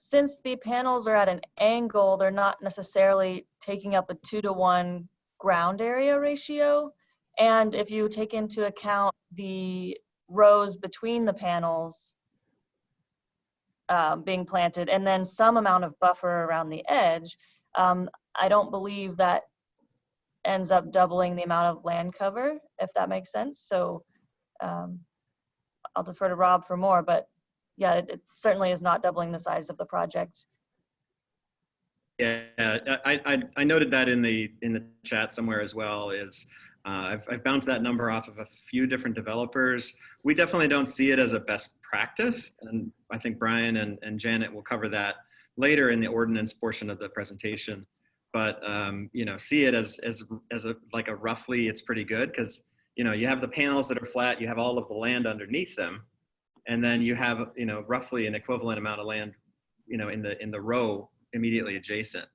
since the panels are at an angle, they're not necessarily taking up a 2-to-1 ground area ratio. And if you take into account the rows between the panels being planted and then some amount of buffer around the edge, I don't believe that ends up doubling the amount of land cover, if that makes sense. So I'll defer to Rob for more, but yeah, it certainly is not doubling the size of the project. Yeah, I noted that in the chat somewhere as well. Is I've bounced that number off of a few different developers. We definitely don't see it as a best practice. And I think Brian and Janet will cover that later in the ordinance portion of the presentation. But, see it as like a roughly, it's pretty good because, you have the panels that are flat, you have all of the land underneath them. And then you have, roughly an equivalent amount of land, in the row immediately adjacent,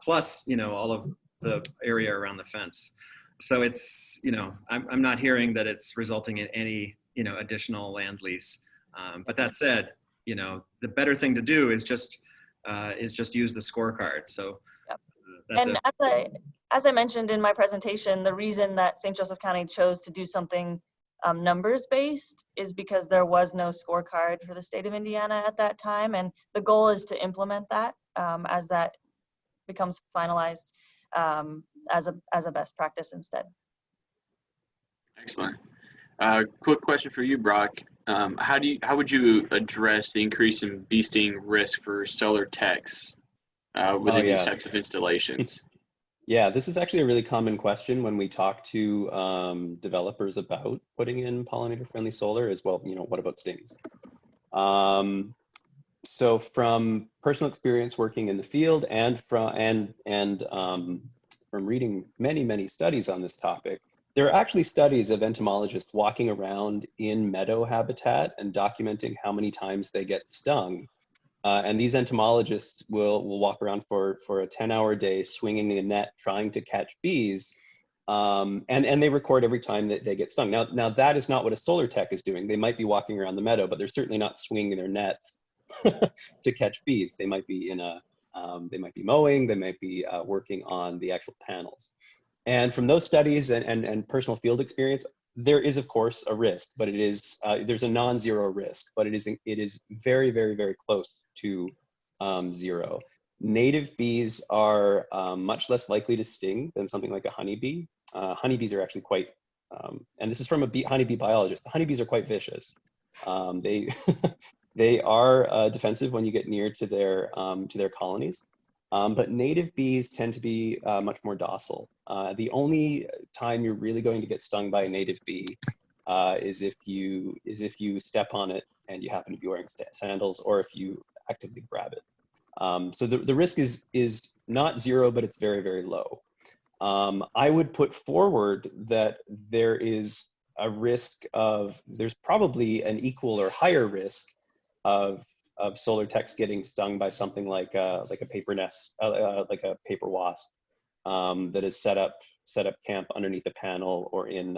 plus, all of the area around the fence. So it's, I'm not hearing that it's resulting in any, additional land lease. But that said, the better thing to do is just use the scorecard. So Yep. that's And it. as I mentioned in my presentation, the reason that St. Joseph County chose to do something numbers based is because there was no scorecard for the state of Indiana at that time. And the goal is to implement that as that becomes finalized as a best practice instead. Excellent. Quick question for you, Brock. How would you address the increase in bee sting risk for solar techs within these types of installations? Yeah, this is actually a really common question when we talk to developers about putting in pollinator-friendly solar as well. What about stings? So from personal experience working in the field and from reading many studies on this topic, there are actually studies of entomologists walking around in meadow habitat and documenting how many times they get stung. And these entomologists will walk around for a 10-hour day swinging a net trying to catch bees. And they record every time that they get stung. Now that is not what a solar tech is doing. They might be walking around the meadow, but they're certainly not swinging their nets to catch bees. They might be they might be mowing, they might be working on the actual panels. And from those studies and personal field experience, there is of course a risk, but it is there's a non-zero risk, but it is very, very, very close to zero. Native bees are much less likely to sting than something like a honeybee. Honeybees are actually quite, and this is from a honeybee biologist, the honeybees are quite vicious. They they are defensive when you get near to their colonies. But native bees tend to be much more docile. The only time you're really going to get stung by a native bee is if you step on it and you happen to be wearing sandals, or if you actively grab it. So the risk is not zero, but it's very, very low. I would put forward that there is a risk there's probably an equal or higher risk of solar techs getting stung by something like a paper nest, like a paper wasp that is set up camp underneath a panel or in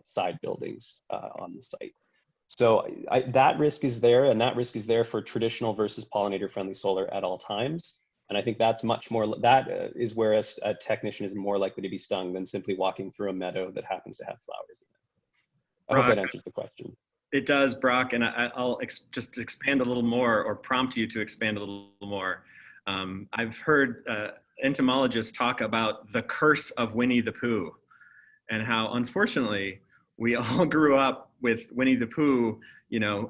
side buildings on the site. So that risk is there, and that risk is there for traditional versus pollinator-friendly solar at all times. And I think that's much more, is where a technician is more likely to be stung than simply walking through a meadow that happens to have flowers in it. I hope that answers the question. It does, Brock, and I'll just expand a little more, or prompt you to expand a little more. I've heard entomologists talk about the curse of Winnie the Pooh, and how unfortunately we all grew up with Winnie the Pooh,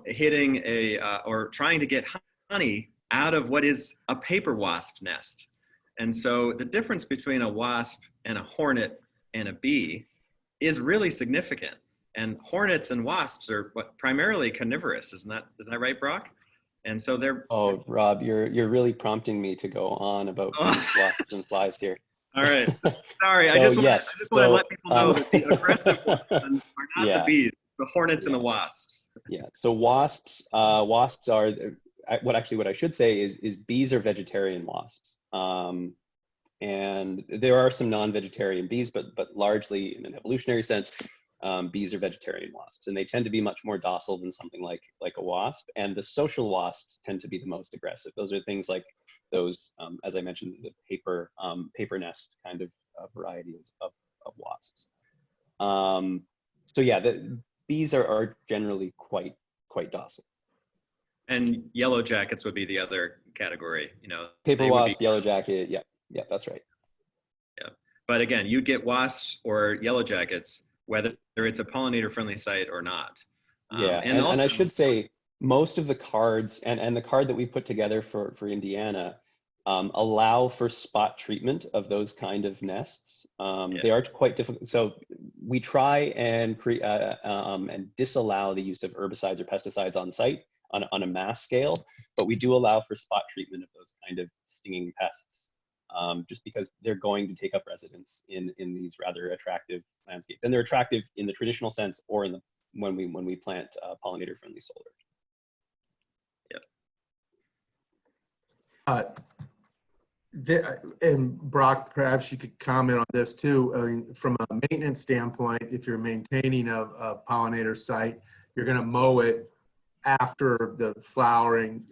hitting or trying to get honey out of what is a paper wasp nest. And so the difference between a wasp and a hornet and a bee is really significant. And hornets and wasps are primarily carnivorous, is that right, Brock? And so they're— Oh, Rob, you're really prompting me to go on about bees, wasps, and flies here. All right, sorry. I just want to let people know that the aggressive ones are not the bees, the hornets and the wasps. Yeah. So wasps are what I should say is bees are vegetarian wasps. And there are some non-vegetarian bees, but largely in an evolutionary sense, bees are vegetarian wasps, and they tend to be much more docile than something like a wasp. And the social wasps tend to be the most aggressive. Those are things like those, as I mentioned, the paper nest kind of varieties of wasps. So yeah, the bees are generally quite docile. And yellow jackets would be the other category, Paper wasp, yellow jacket, yeah, that's right. Yeah, but again, you get wasps or yellow jackets whether it's a pollinator-friendly site or not. Yeah, and I should say most of the cards and the card that we put together for Indiana allow for spot treatment of those kind of nests. Yeah. They are quite difficult. So we try and disallow the use of herbicides or pesticides on site on a mass scale, but we do allow for spot treatment of those kind of stinging pests, just because they're going to take up residence in these rather attractive landscapes. And they're attractive in the traditional sense or in the when we plant pollinator-friendly solar. And Brock, perhaps you could comment on this too. I mean, from a maintenance standpoint, if you're maintaining a pollinator site, you're going to mow it after the flowering,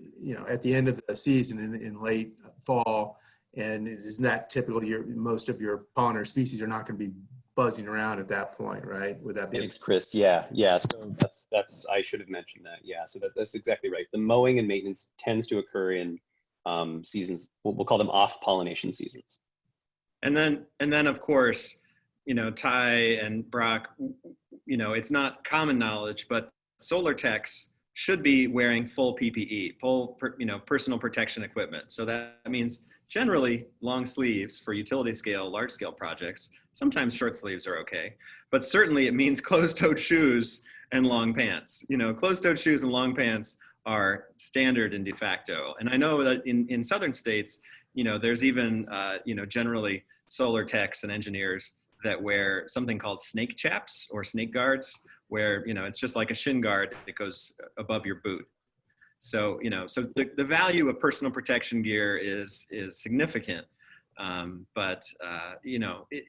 at the end of the season in late fall. And isn't that typical? Most of your pollinator species are not going to be buzzing around at that point, right? Would that be? Thanks, Chris. Yeah. So that's I should have mentioned that. Yeah. So that's exactly right. The mowing and maintenance tends to occur in seasons. We'll call them off pollination seasons. And then of course, Ty and Brock, it's not common knowledge, but solar techs should be wearing full PPE, personal protection equipment. So that means generally long sleeves for utility scale, large scale projects. Sometimes short sleeves are okay, but certainly it means closed-toed shoes and long pants. Closed-toed shoes and long pants are standard and de facto. And I know that in southern states, there's even, generally solar techs and engineers that wear something called snake chaps or snake guards, where, it's just like a shin guard that goes above your boot. So, so the value of personal protection gear is significant.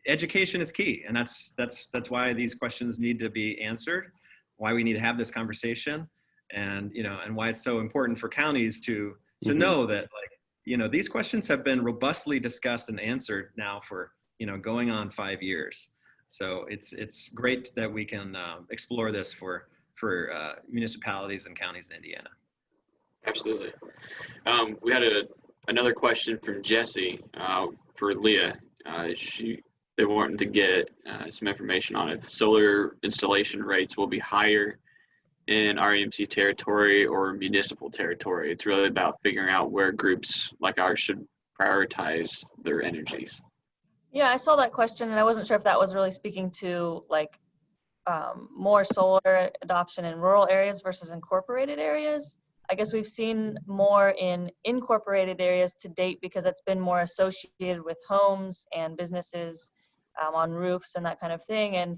Education is key. And that's why these questions need to be answered, why we need to have this conversation, and, and why it's so important for counties to know that, these questions have been robustly discussed and answered now for, going on 5 years. So it's great that we can explore this for municipalities and counties in Indiana. Absolutely. We had another question from Jesse for Leah. They wanted to get some information on if solar installation rates will be higher in REMC territory or municipal territory. It's really about figuring out where groups like ours should prioritize their energies. Yeah, I saw that question and I wasn't sure if that was really speaking to more solar adoption in rural areas versus incorporated areas. I guess we've seen more in incorporated areas to date because it's been more associated with homes and businesses on roofs and that kind of thing. And,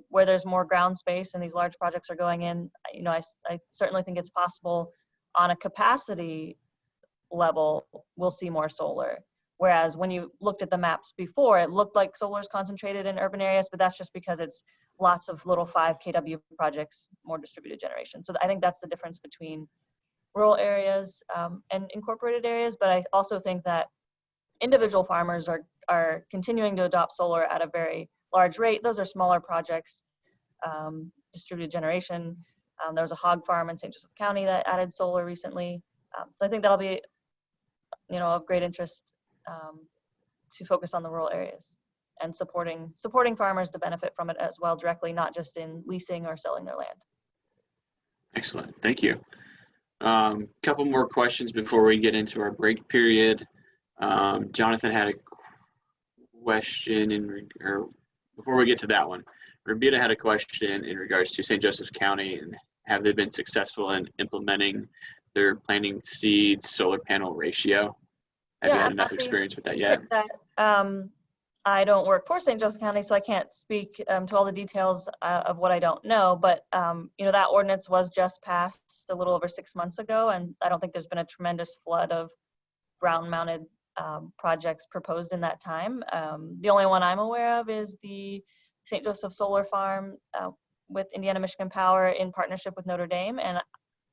where there's more ground space and these large projects are going in, I certainly think it's possible on a capacity level, we'll see more solar. Whereas when you looked at the maps before, it looked like solar is concentrated in urban areas, but that's just because it's lots of little 5 kW projects, more distributed generation. So I think that's the difference between rural areas and incorporated areas. But I also think that individual farmers are continuing to adopt solar at a very large rate. Those are smaller projects, distributed generation. There was a hog farm in St. Joseph County that added solar recently. So I think that'll be, of great interest to focus on the rural areas and supporting farmers to benefit from it as well directly, not just in leasing or selling their land. Excellent, thank you. Couple more questions before we get into our break period. Jonathan had a question before we get to that one. Rabita had a question in regards to St. Joseph County and have they been successful in implementing their planting seeds solar panel ratio? Have you had enough experience with that yet? I don't work for St. Joseph County, so I can't speak to all the details of what I don't know. But that ordinance was just passed a little over 6 months ago, and I don't think there's been a tremendous flood of ground-mounted projects proposed in that time. The only one I'm aware of is the St. Joseph Solar Farm with Indiana Michigan Power in partnership with Notre Dame, and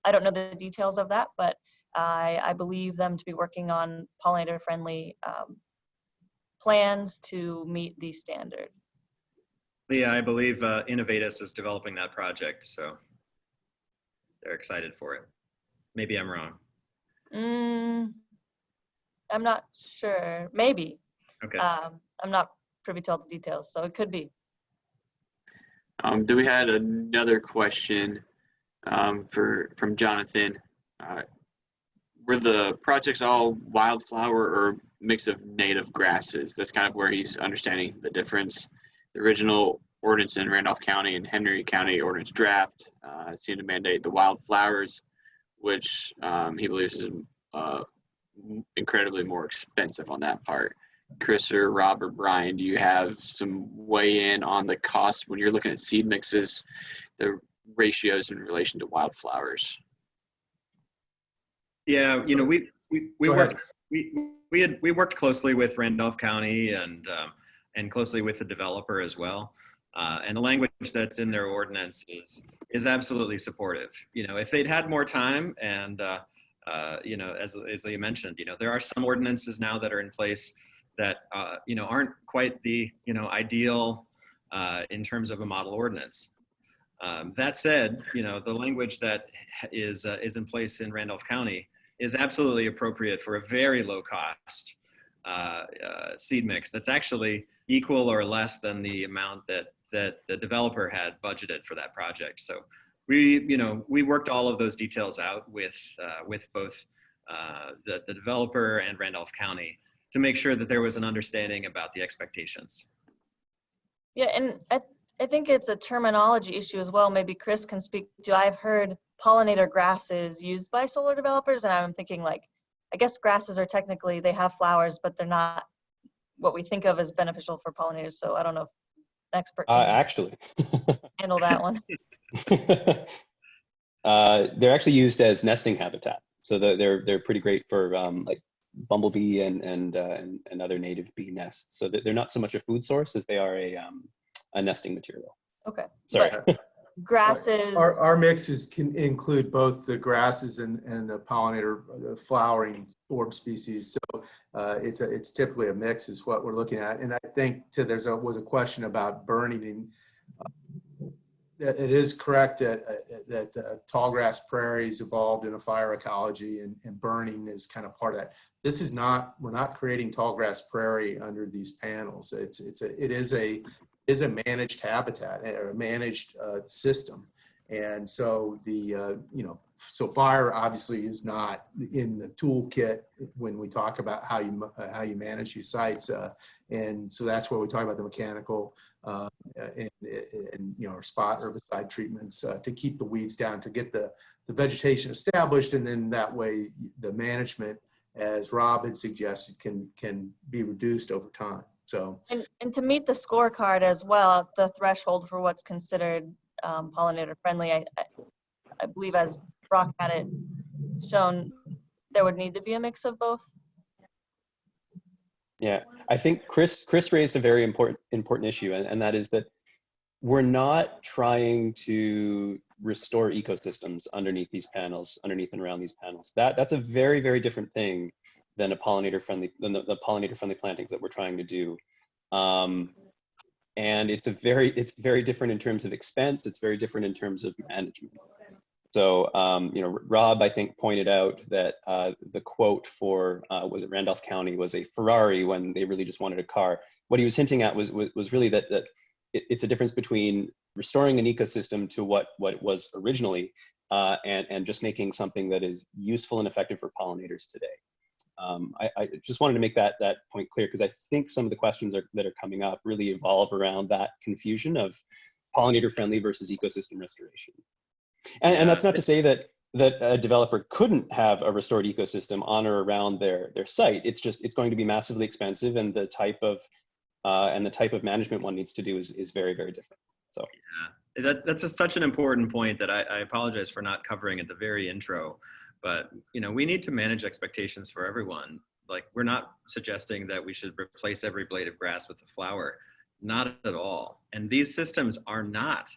I don't know the details of that, but I believe them to be working on pollinator-friendly plans to meet the standard. Leah, I believe Innovatus is developing that project, so they're excited for it. Maybe I'm wrong. I'm not sure. Maybe. Okay. I'm not privy to all the details, so it could be. We had another question from Jonathan. were the projects all wildflower or mix of native grasses? That's kind of where he's understanding the difference. The original ordinance in Randolph County and Henry County ordinance draft seemed to mandate the wildflowers, which he believes is incredibly more expensive on that part. Chris or Rob or Brian, do you have some weigh in on the cost when you're looking at seed mixes, the ratios in relation to wildflowers? Yeah, you know, we Go worked ahead. we worked closely with Randolph County and closely with the developer as well. And the language that's in their ordinance is absolutely supportive. You know, if they'd had more time and you know, as you mentioned, you know, there are some ordinances now that are in place that you know, aren't quite the, you know, ideal in terms of a model ordinance. That said, you know, the language that is in place in Randolph County is absolutely appropriate for a very low cost seed mix that's actually equal or less than the amount that the developer had budgeted for that project. So we worked all of those details out with both the developer and Randolph County to make sure that there was an understanding about the expectations. Yeah, and I think it's a terminology issue as well. Maybe Chris can speak to. I've heard pollinator grasses used by solar developers, and I'm thinking like, I guess grasses are technically, they have flowers, but they're not what we think of as beneficial for pollinators. So I don't know if an expert can Actually, handle that one. they're actually used as nesting habitat, so they're pretty great for like bumblebee and other native bee nests. So they're not so much a food source as they are a nesting material. Okay. Sorry. But grasses. Our mixes can include both the grasses and the pollinator, the flowering orb species. So it's typically a mix is what we're looking at. And I think there was a question about burning. And it is correct that tall grass prairies evolved in a fire ecology, and burning is kind of part of that. This is not, we're not creating tall grass prairie under these panels. It is a managed habitat or a managed system. And so so fire obviously is not in the toolkit when we talk about how you manage these sites. And so that's where we talk about the mechanical and spot herbicide treatments to keep the weeds down, to get the vegetation established. And then that way the management, as Rob had suggested, can be reduced over time. So And to meet the scorecard as well, the threshold for what's considered pollinator friendly, I believe as Brock had it shown, there would need to be a mix of both. Yeah, I think Chris raised a very important issue, and that is that we're not trying to restore ecosystems underneath these panels, underneath and around these panels. That's a very, very different thing than the pollinator friendly plantings that we're trying to do. And it's very different in terms of expense. It's very different in terms of management. So, Rob, I think, pointed out that the quote for, was it Randolph County, was a Ferrari when they really just wanted a car. What he was hinting at was really that it's a difference between restoring an ecosystem to what it was originally and just making something that is useful and effective for pollinators today. I just wanted to make that point clear, because I think some of the questions that are coming up really evolve around that confusion of pollinator friendly versus ecosystem restoration. And that's not to say that a developer couldn't have a restored ecosystem on or around their site. It's going to be massively expensive, and the type of management one needs to do is very, very different. So yeah, that's such an important point that I apologize for not covering at the very intro. But we need to manage expectations for everyone. Like, we're not suggesting that we should replace every blade of grass with a flower. Not at all. And these systems are not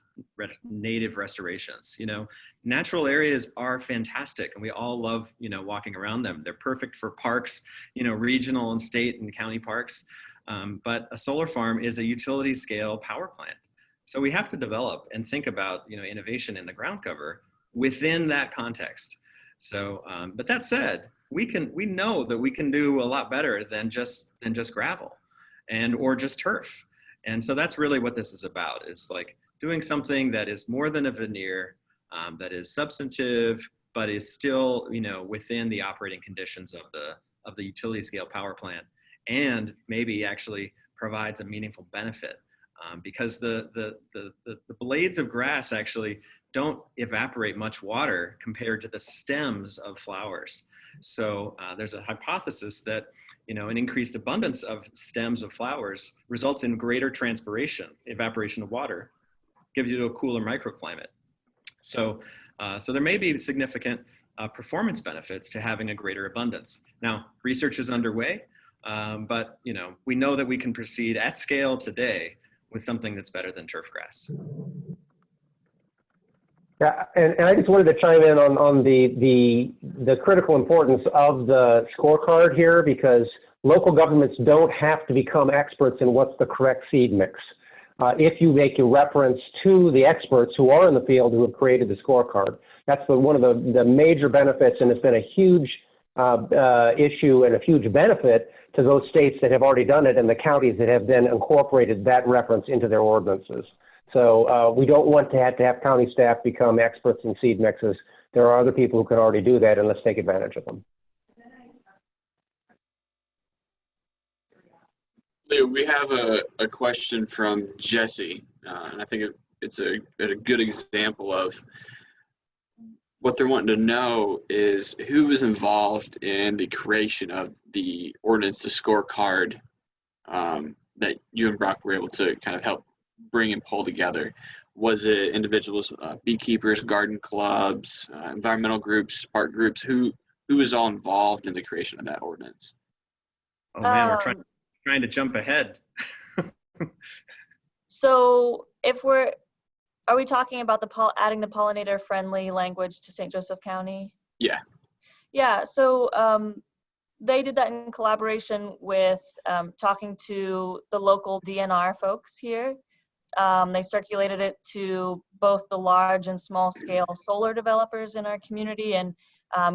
native restorations. Natural areas are fantastic, and we all love, walking around them. They're perfect for parks, regional and state and county parks. But a solar farm is a utility scale power plant. So we have to develop and think about, innovation in the ground cover within that context. So, but that said, we know that we can do a lot better than just gravel or just turf. And so that's really what this is about, is like doing something that is more than a veneer, that is substantive, but is still, within the operating conditions of the utility scale power plant, and maybe actually provides a meaningful benefit, because the blades of grass actually don't evaporate much water compared to the stems of flowers. So there's a hypothesis that an increased abundance of stems of flowers results in greater transpiration, evaporation of water, gives you a cooler microclimate. So there may be significant performance benefits to having a greater abundance. Now, research is underway, but we know that we can proceed at scale today with something that's better than turf grass. Yeah, and I just wanted to chime in on the critical importance of the scorecard here, because local governments don't have to become experts in what's the correct seed mix. If you make a reference to the experts who are in the field who have created the scorecard, that's one of the major benefits, and it's been a huge issue and a huge benefit to those states that have already done it and the counties that have then incorporated that reference into their ordinances. So we don't want to have county staff become experts in seed mixes. There are other people who can already do that, and let's take advantage of them. Leo, we have a question from Jesse, and I think it's a good example of what they're wanting to know is who was involved in the creation of the ordinance, the scorecard, that you and Brock were able to kind of help bring and pull together. Was it individuals, beekeepers, garden clubs, environmental groups, park groups? Who was all involved in the creation of that ordinance? Oh man, we're trying to jump ahead. So are we talking about adding the pollinator friendly language to St. Joseph County? Yeah. Yeah, so they did that in collaboration with talking to the local DNR folks here. They circulated it to both the large and small scale solar developers in our community, and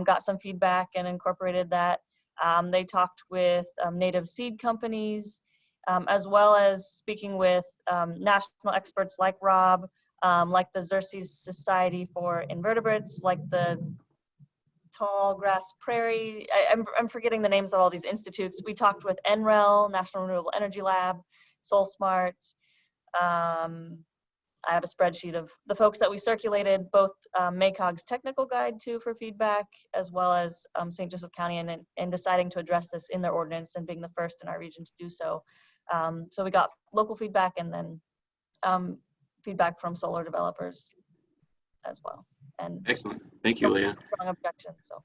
got some feedback and incorporated that. They talked with native seed companies, as well as speaking with national experts like Rob, like the Xerces Society for Invertebrates, like the Tall Grass Prairie. I'm forgetting the names of all these institutes. We talked with NREL, National Renewable Energy Lab, SoulSmart. I have a spreadsheet of the folks that we circulated, both MACOG's technical guide to for feedback, as well as St. Joseph County, and deciding to address this in their ordinance and being the first in our region to do so. So we got local feedback and then feedback from solar developers as well. And excellent. Thank you, Leah. Strong objection. So.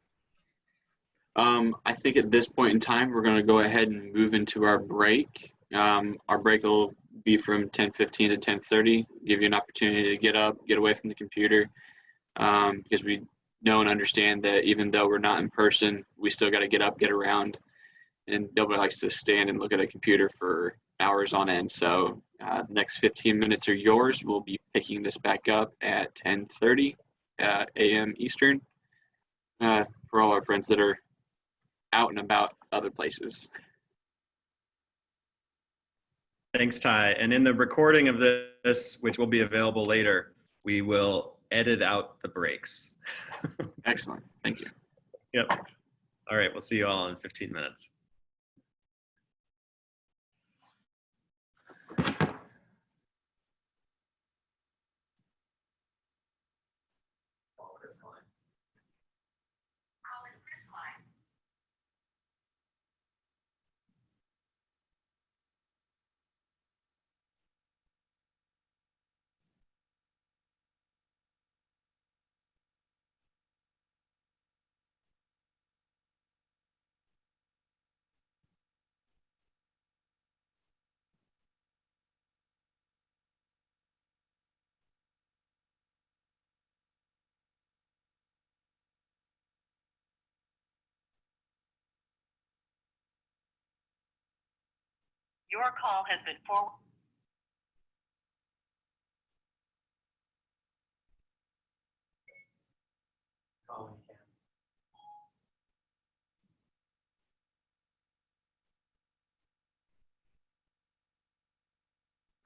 I think at this point in time, we're going to go ahead and move into our break. Our break will be from 10:15 to 10:30. Give you an opportunity to get up, get away from the computer, because we know and understand that even though we're not in person, we still got to get up, get around, and nobody likes to stand and look at a computer for hours on end. So the next 15 minutes are yours. We'll be picking this back up at 10:30 a.m. Eastern for all our friends that are out and about other places. Thanks, Ty. And in the recording of this, which will be available later, we will edit out the breaks. Excellent. Thank you. Yep. All right. We'll see you all in 15 minutes. Your call has been forwarded.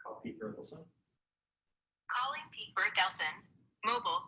Call Pete Berthelsen. Calling Pete Berthelsen. Mobile.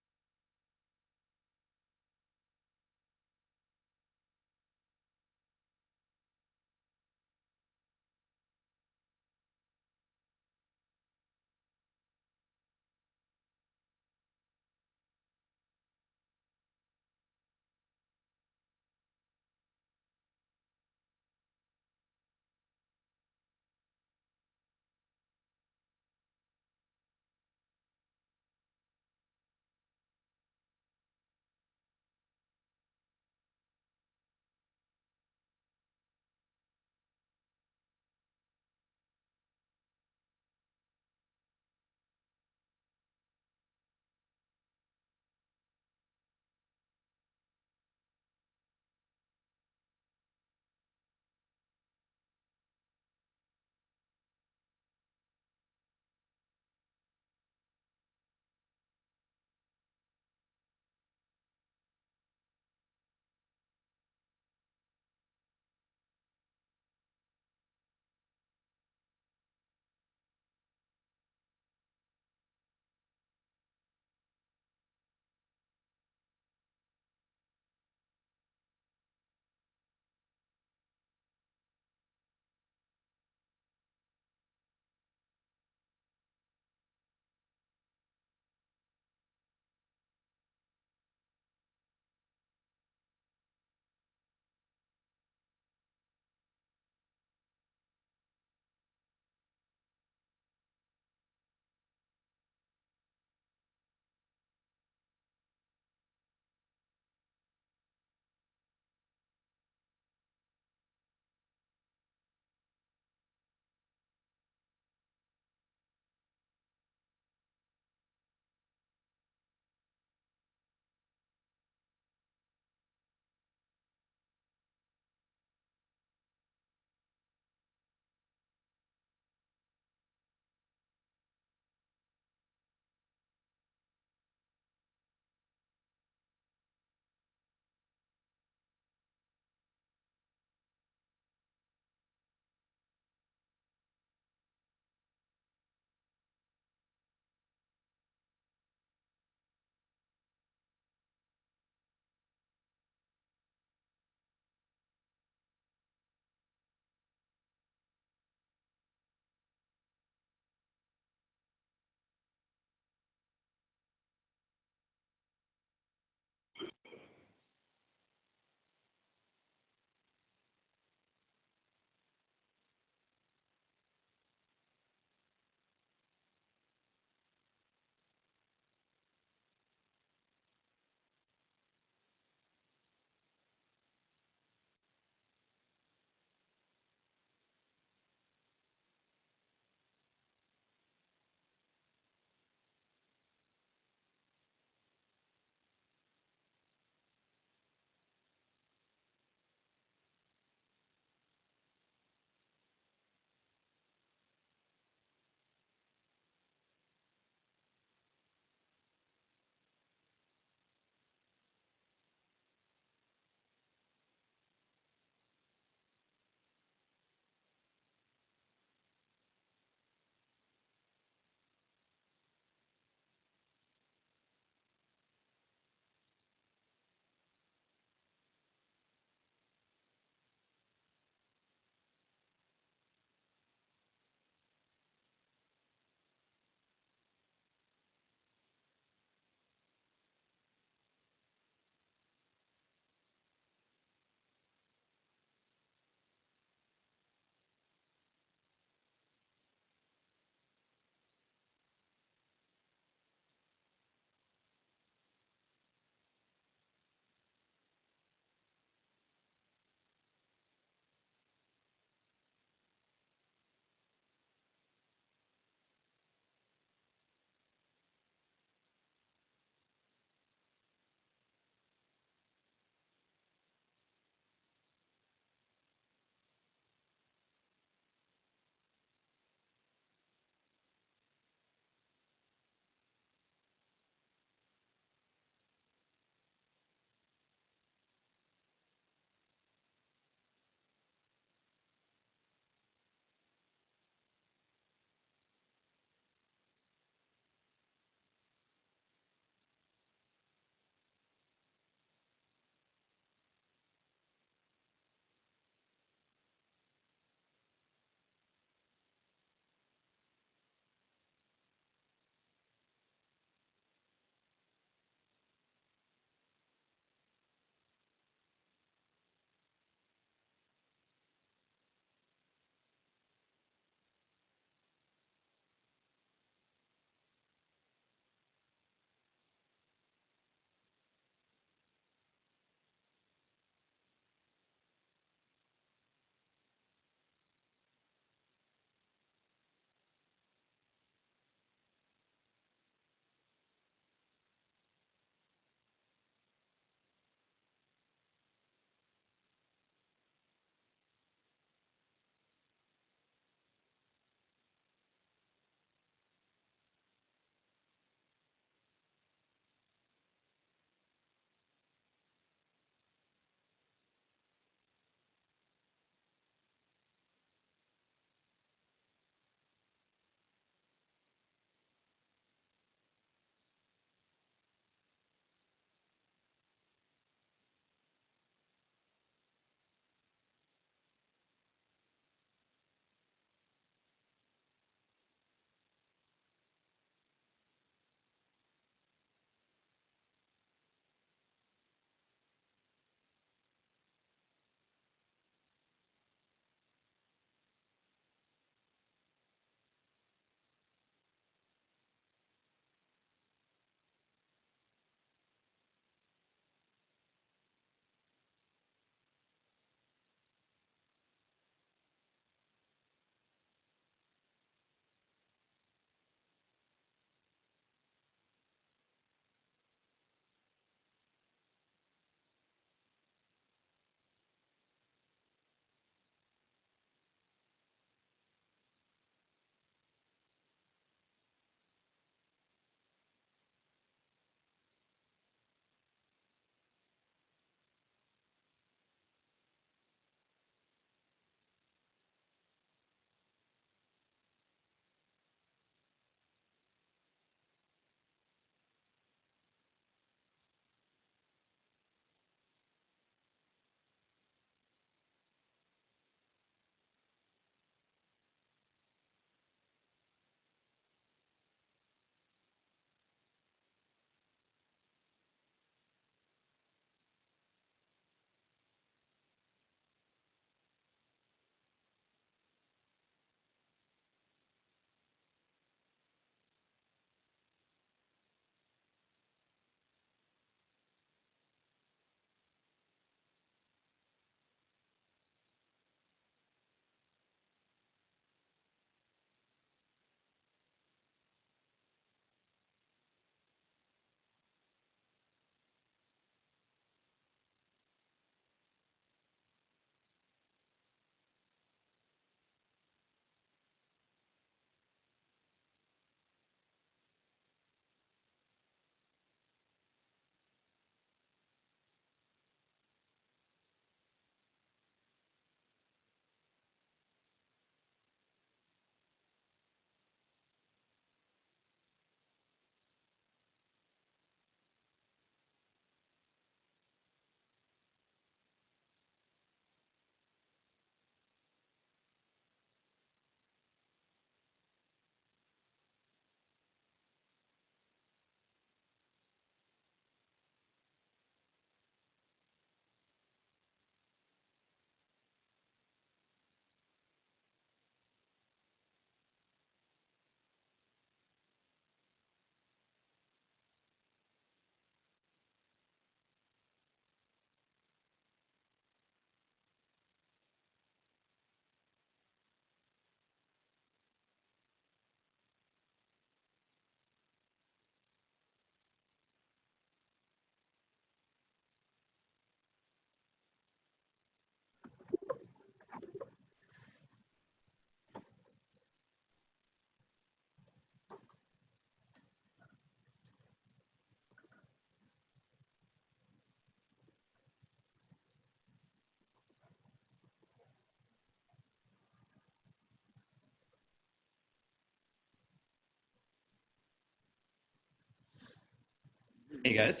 Hey guys.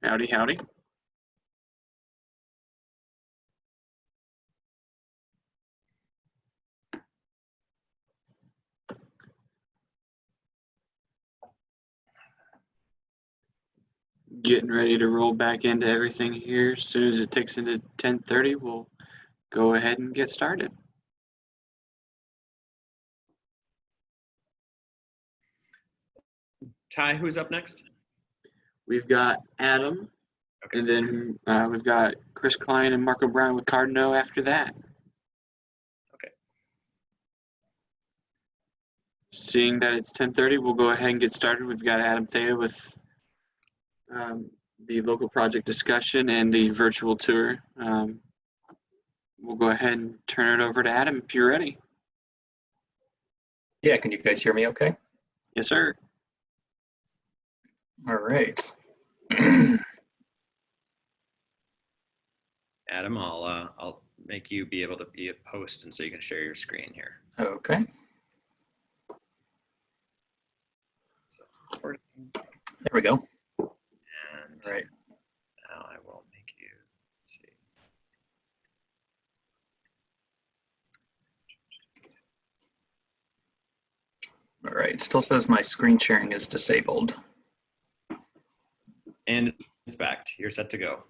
Howdy, howdy. Getting ready to roll back into everything here. As soon as it ticks into 10:30, we'll go ahead and get started. Ty, who's up next? We've got Adam, Okay. and then we've got Chris Klein and Marco Brown with Cardno after that. Okay. Seeing that it's 10:30, we'll go ahead and get started. We've got Adam Theta with the local project discussion and the virtual tour. We'll go ahead and turn it over to Adam if you're ready. Yeah, can you guys hear me okay? Yes, sir. All right. Adam, I'll make you be able to be a host, and so you can share your screen here. Okay. So, There we go. and All right. now I will make you, let's see. All right. It still says my screen sharing is disabled. And it's back. You're set to go.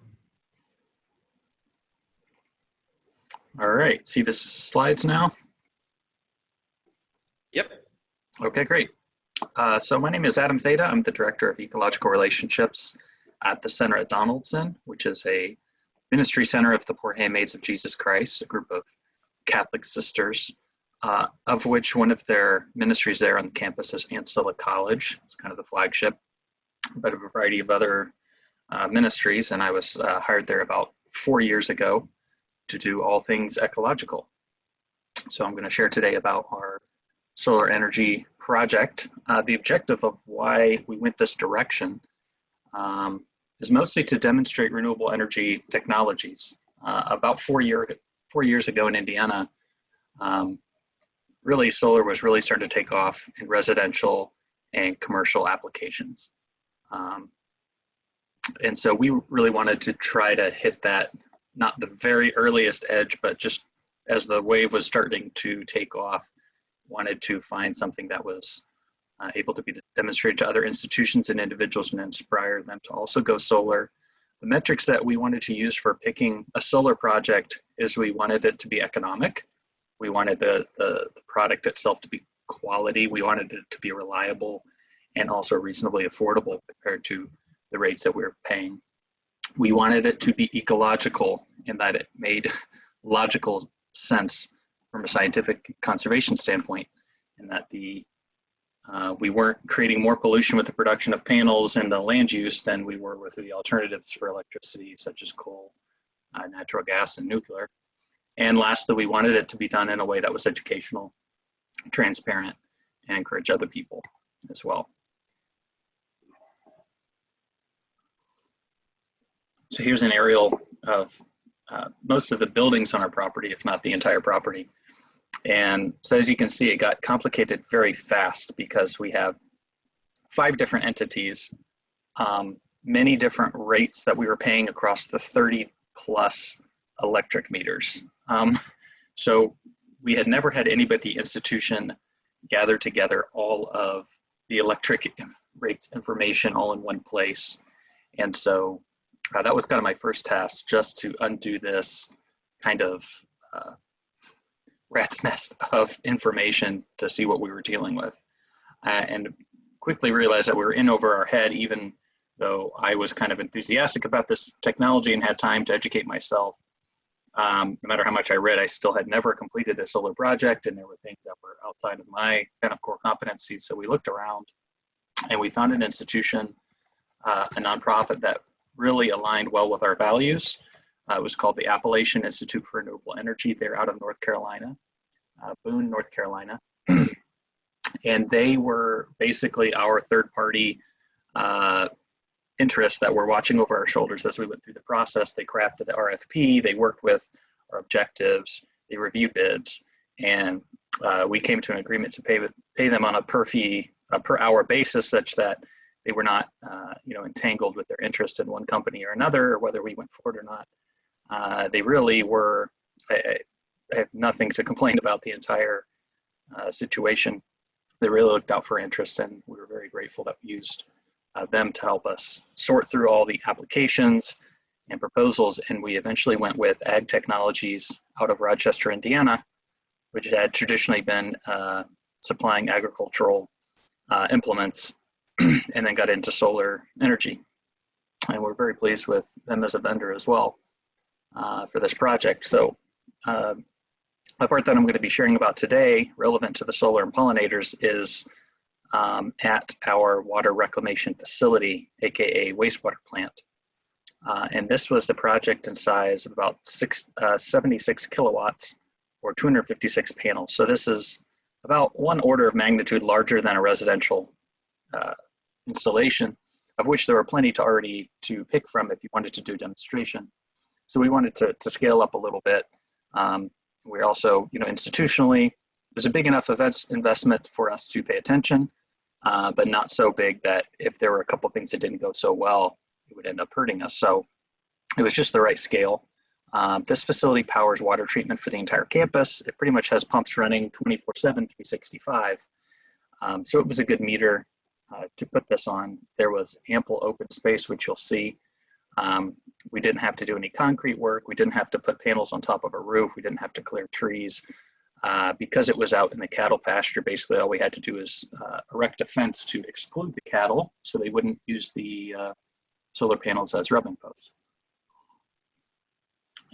All right. See the slides now? Yep. Okay, great. So my name is Adam Theta. I'm the Director of Ecological Relationships at the Center at Donaldson, which is a ministry center of the Poor Handmaids of Jesus Christ, a group of Catholic sisters, of which one of their ministries there on the campus is Ancilla College. It's kind of the flagship, but a variety of other ministries. And I was hired there about 4 years ago to do all things ecological. So I'm going to share today about our solar energy project. The objective of why we went this direction is mostly to demonstrate renewable energy technologies. About 4 years ago in Indiana, really solar was really starting to take off in residential and commercial applications. And so we really wanted to try to hit that, not the very earliest edge, but just as the wave was starting to take off, wanted to find something that was able to be demonstrated to other institutions and individuals and inspire them to also go solar. The metrics that we wanted to use for picking a solar project is we wanted it to be economic. We wanted the product itself to be quality. We wanted it to be reliable and also reasonably affordable compared to the rates that we were paying. We wanted it to be ecological in that it made logical sense from a scientific conservation standpoint, and that we weren't creating more pollution with the production of panels and the land use than we were with the alternatives for electricity, such as coal, natural gas, and nuclear. And lastly, we wanted it to be done in a way that was educational, transparent, and encourage other people as well. So here's an aerial of most of the buildings on our property, if not the entire property. And so as you can see, it got complicated very fast because we have 5 different entities, many different rates that we were paying across the 30 plus electric meters. So we had never had anybody institution gather together all of the electric rates information all in one place. And so that was kind of my first task, just to undo this kind of rat's nest of information to see what we were dealing with. And quickly realized that we were in over our head, even though I was kind of enthusiastic about this technology and had time to educate myself. No matter how much I read, I still had never completed a solar project, and there were things that were outside of my kind of core competencies. So we looked around and we found an institution, a nonprofit that really aligned well with our values. It was called the Appalachian Institute for Renewable Energy. They're out of North Carolina, Boone, North Carolina. And they were basically our third-party interests that were watching over our shoulders as we went through the process. They crafted the RFP, they worked with our objectives, they reviewed bids, and we came to an agreement to pay them on a per hour basis, such that they were not, entangled with their interest in one company or another, or whether we went forward or not. They really were, I have nothing to complain about the entire situation. They really looked out for interest, and we were very grateful that we used them to help us sort through all the applications and proposals. And we eventually went with Ag Technologies out of Rochester, Indiana, which had traditionally been supplying agricultural implements, and then got into solar energy. And we're very pleased with them as a vendor as well for this project. So the part that I'm going to be sharing about today, relevant to the solar and pollinators, is at our water reclamation facility, aka wastewater plant. And this was a project in size of about 76 kilowatts or 256 panels. So this is about one order of magnitude larger than a residential installation, of which there were plenty to pick from if you wanted to do a demonstration. So we wanted to scale up a little bit. We're also, institutionally, it was a big enough investment for us to pay attention, but not so big that if there were a couple things that didn't go so well, it would end up hurting us. So it was just the right scale. This facility powers water treatment for the entire campus. It pretty much has pumps running 24/7, 365. So it was a good meter to put this on. There was ample open space, which you'll see. We didn't have to do any concrete work. We didn't have to put panels on top of a roof. We didn't have to clear trees. Because it was out in the cattle pasture, basically all we had to do is erect a fence to exclude the cattle so they wouldn't use the solar panels as rubbing posts.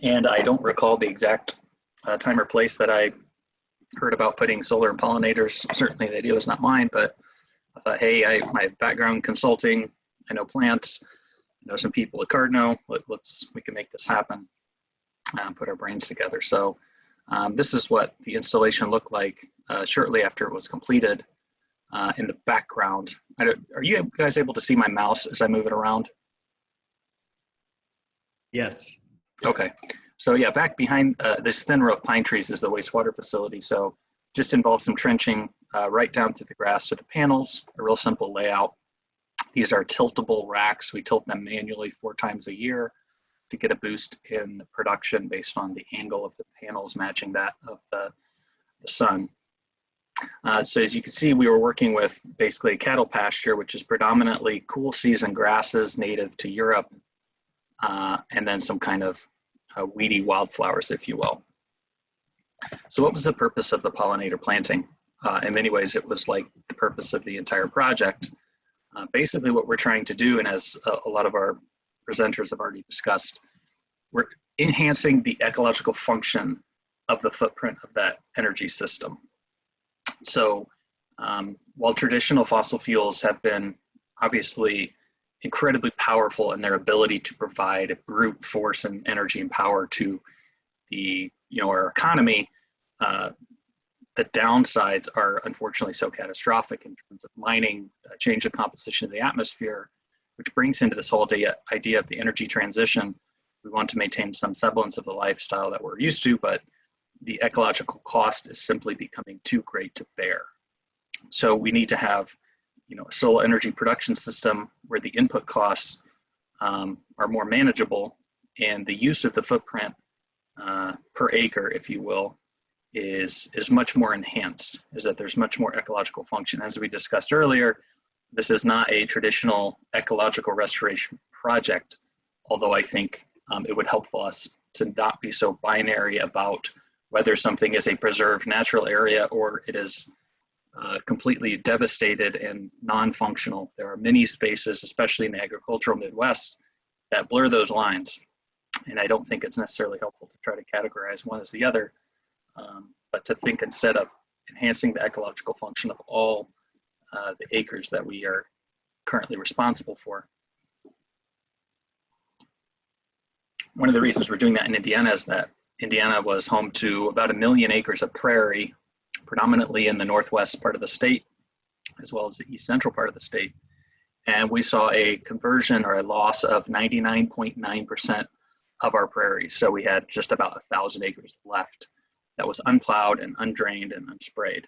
And I don't recall the exact time or place that I heard about putting solar and pollinators. Certainly the idea was not mine, but I thought, hey, my background consulting, I know plants, I know some people at Cardno, we can make this happen and put our brains together. So this is what the installation looked like shortly after it was completed. In the background, are you guys able to see my mouse as I move it around? Yes. Okay, so yeah, back behind this thin row of pine trees is the wastewater facility. So just involves some trenching right down through the grass to the panels, a real simple layout. These are tiltable racks. We tilt them manually 4 times a year to get a boost in production based on the angle of the panels matching that of the sun. So as you can see, we were working with basically a cattle pasture, which is predominantly cool season grasses native to Europe, and then some kind of weedy wildflowers, if you will. So what was the purpose of the pollinator planting? In many ways, it was like the purpose of the entire project. Basically what we're trying to do, and as a lot of our presenters have already discussed, we're enhancing the ecological function of the footprint of that energy system. So while traditional fossil fuels have been obviously incredibly powerful in their ability to provide brute force and energy and power to the, our economy, the downsides are unfortunately so catastrophic in terms of mining, change of composition of the atmosphere, which brings into this whole idea of the energy transition. We want to maintain some semblance of the lifestyle that we're used to, but the ecological cost is simply becoming too great to bear. So we need to have, a solar energy production system where the input costs are more manageable, and the use of the footprint per acre, if you will, is much more enhanced, is that there's much more ecological function. As we discussed earlier, this is not a traditional ecological restoration project, although I think it would help us to not be so binary about whether something is a preserved natural area or it is completely devastated and non-functional. There are many spaces, especially in the agricultural Midwest, that blur those lines. And I don't think it's necessarily helpful to try to categorize one as the other, but to think instead of enhancing the ecological function of all the acres that we are currently responsible for. One of the reasons we're doing that in Indiana is that Indiana was home to about 1 million acres of prairie, predominantly in the northwest part of the state, as well as the east central part of the state. And we saw a conversion or a loss of 99.9% of our prairies. So we had just about 1,000 acres left that was unplowed and undrained and unsprayed.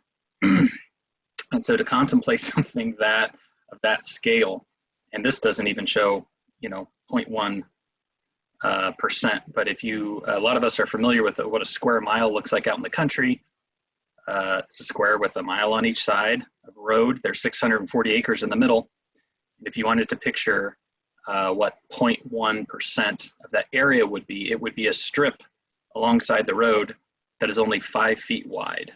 And so to contemplate something of that scale And this doesn't even show, 0.1%. But if a lot of us are familiar with what a square mile looks like out in the country. It's a square with a mile on each side of a road. There's 640 acres in the middle. If you wanted to picture what 0.1% of that area would be, it would be a strip alongside the road that is only 5 feet wide.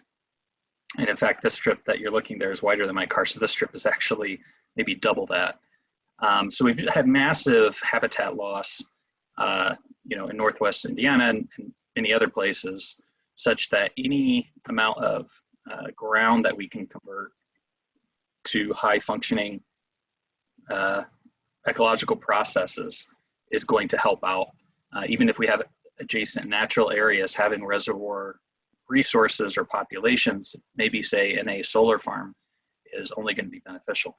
And in fact, this strip that you're looking there is wider than my car. So this strip is actually maybe double that. So we've had massive habitat loss, in Northwest Indiana and many other places, such that any amount of ground that we can convert to high functioning ecological processes is going to help out. Even if we have adjacent natural areas, having reservoir resources or populations, maybe say in a solar farm, is only going to be beneficial.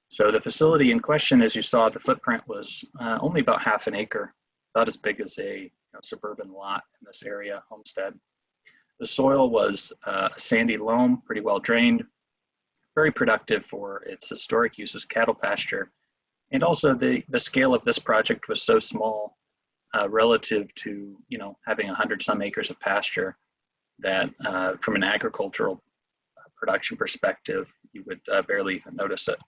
So the facility in question, as you saw, the footprint was only about half an acre, about as big as a suburban lot in this area, homestead. The soil was a sandy loam, pretty well drained, very productive for its historic use as cattle pasture. And also the scale of this project was so small relative to, having 100-some acres of pasture that from an agricultural production perspective, you would barely even notice it.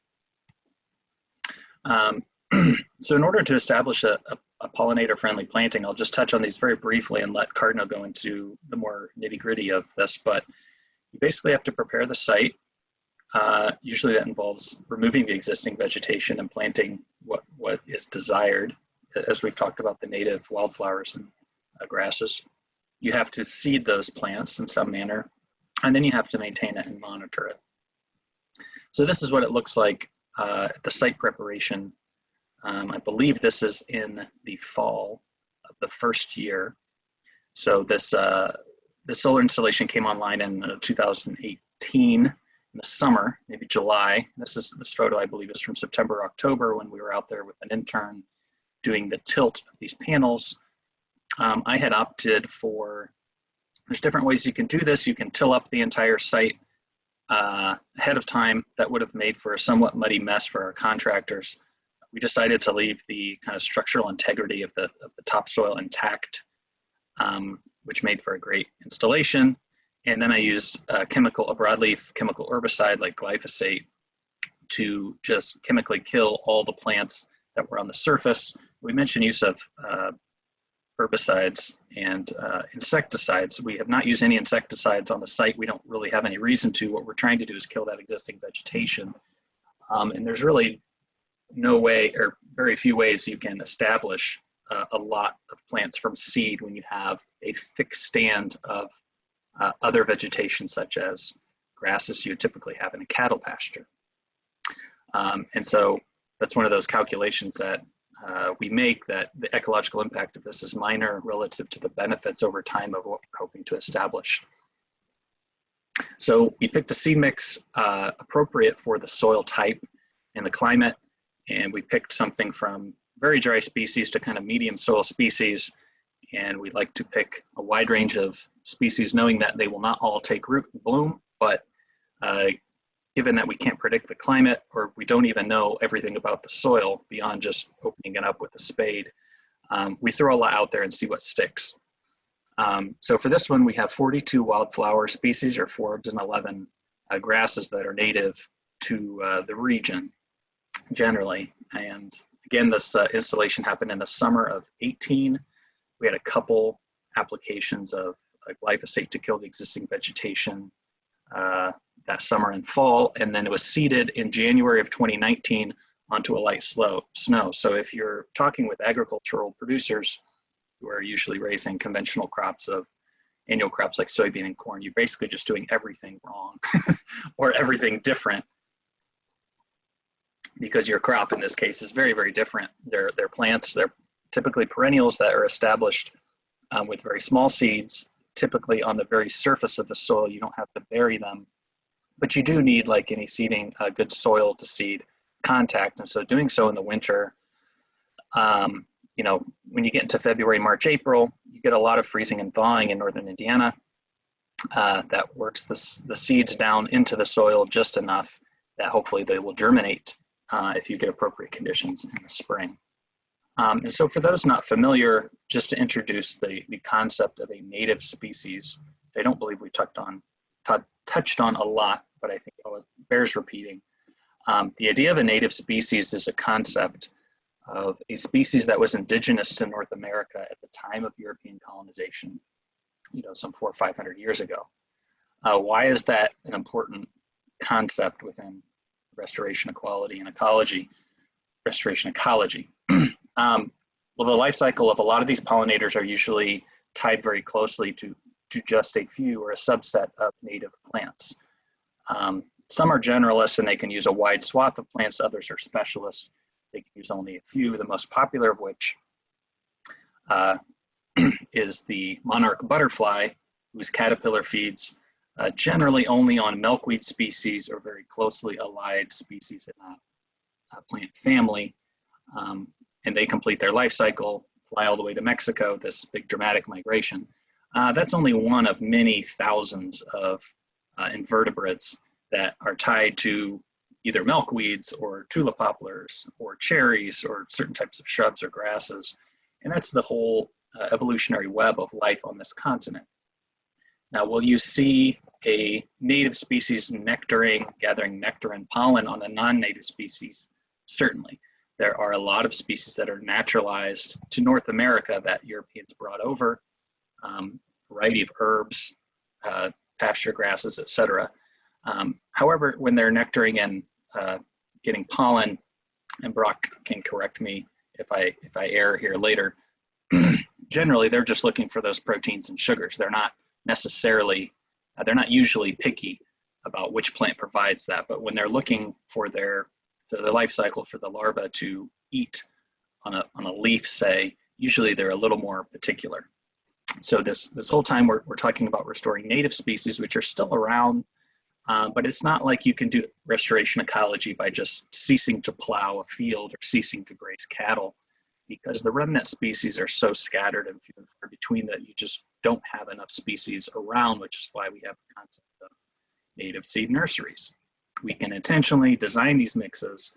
So in order to establish a pollinator-friendly planting, I'll just touch on these very briefly and let Cardinal go into the more nitty-gritty of this, but you basically have to prepare the site. Usually that involves removing the existing vegetation and planting what is desired, as we've talked about the native wildflowers and grasses. You have to seed those plants in some manner, and then you have to maintain it and monitor it. So this is what it looks like the site preparation. I believe this is in the fall of the first year. So this solar installation came online in 2018 in the summer, maybe July. This photo, I believe, is from September, October, when we were out there with an intern doing the tilt of these panels. I had opted for, there's different ways you can do this. You can till up the entire site ahead of time. That would have made for a somewhat muddy mess for our contractors. We decided to leave the kind of structural integrity of the topsoil intact, which made for a great installation. And then I used a broadleaf chemical herbicide like glyphosate to just chemically kill all the plants that were on the surface. We mentioned use of herbicides and insecticides. We have not used any insecticides on the site. We don't really have any reason to. What we're trying to do is kill that existing vegetation. And there's really no way, or very few ways, you can establish a lot of plants from seed when you have a thick stand of other vegetation, such as grasses you would typically have in a cattle pasture. And so that's one of those calculations that we make, that the ecological impact of this is minor relative to the benefits over time of what we're hoping to establish. So we picked a seed mix appropriate for the soil type and the climate, and we picked something from very dry species to kind of medium soil species. And we like to pick a wide range of species, knowing that they will not all take root and bloom, but given that we can't predict the climate, or we don't even know everything about the soil beyond just opening it up with a spade, we throw a lot out there and see what sticks. So for this one, we have 42 wildflower species, or forbs, and 11 grasses that are native to the region generally. And again, this installation happened in the summer of 18. We had a couple applications of glyphosate to kill the existing vegetation that summer and fall, and then it was seeded in January of 2019 onto a light snow. So if you're talking with agricultural producers who are usually raising conventional crops of annual crops like soybean and corn, you're basically just doing everything wrong or everything different, because your crop in this case is very, very different. They're plants, they're typically perennials that are established with very small seeds, typically on the very surface of the soil. You don't have to bury them, but you do need, like any seeding, good soil to seed contact. And so doing so in the winter, when you get into February, March, April, you get a lot of freezing and thawing in northern Indiana. That works the seeds down into the soil just enough that hopefully they will germinate if you get appropriate conditions in the spring. And so for those not familiar, just to introduce the concept of a native species, I don't believe we touched on a lot, but I think it bears repeating. The idea of a native species is a concept of a species that was indigenous to North America at the time of European colonization, some 400 or 500 years ago. Why is that an important concept within restoration equality and ecology? Restoration ecology. Well, the life cycle of a lot of these pollinators are usually tied very closely to just a few or a subset of native plants. Some are generalists and they can use a wide swath of plants. Others are specialists. They can use only a few, the most popular of which is the monarch butterfly, whose caterpillar feeds generally only on milkweed species or very closely allied species in a plant family. And they complete their life cycle, fly all the way to Mexico, this big dramatic migration. That's only one of many thousands of invertebrates that are tied to either milkweeds or tulip poplars or cherries or certain types of shrubs or grasses. And that's the whole evolutionary web of life on this continent. Now, will you see a native species gathering nectar and pollen on a non-native species? Certainly. There are a lot of species that are naturalized to North America that Europeans brought over, variety of herbs, pasture grasses, etc. However, when they're nectaring and getting pollen, and Brock can correct me if I err here later, generally they're just looking for those proteins and sugars. They're not usually picky about which plant provides that, but when they're looking for the life cycle for the larva to eat on a leaf, say, usually they're a little more particular. So this whole time we're talking about restoring native species, which are still around, but it's not like you can do restoration ecology by just ceasing to plow a field or ceasing to graze cattle, because the remnant species are so scattered and few and far between that you just don't have enough species around, which is why we have the concept of native seed nurseries. We can intentionally design these mixes,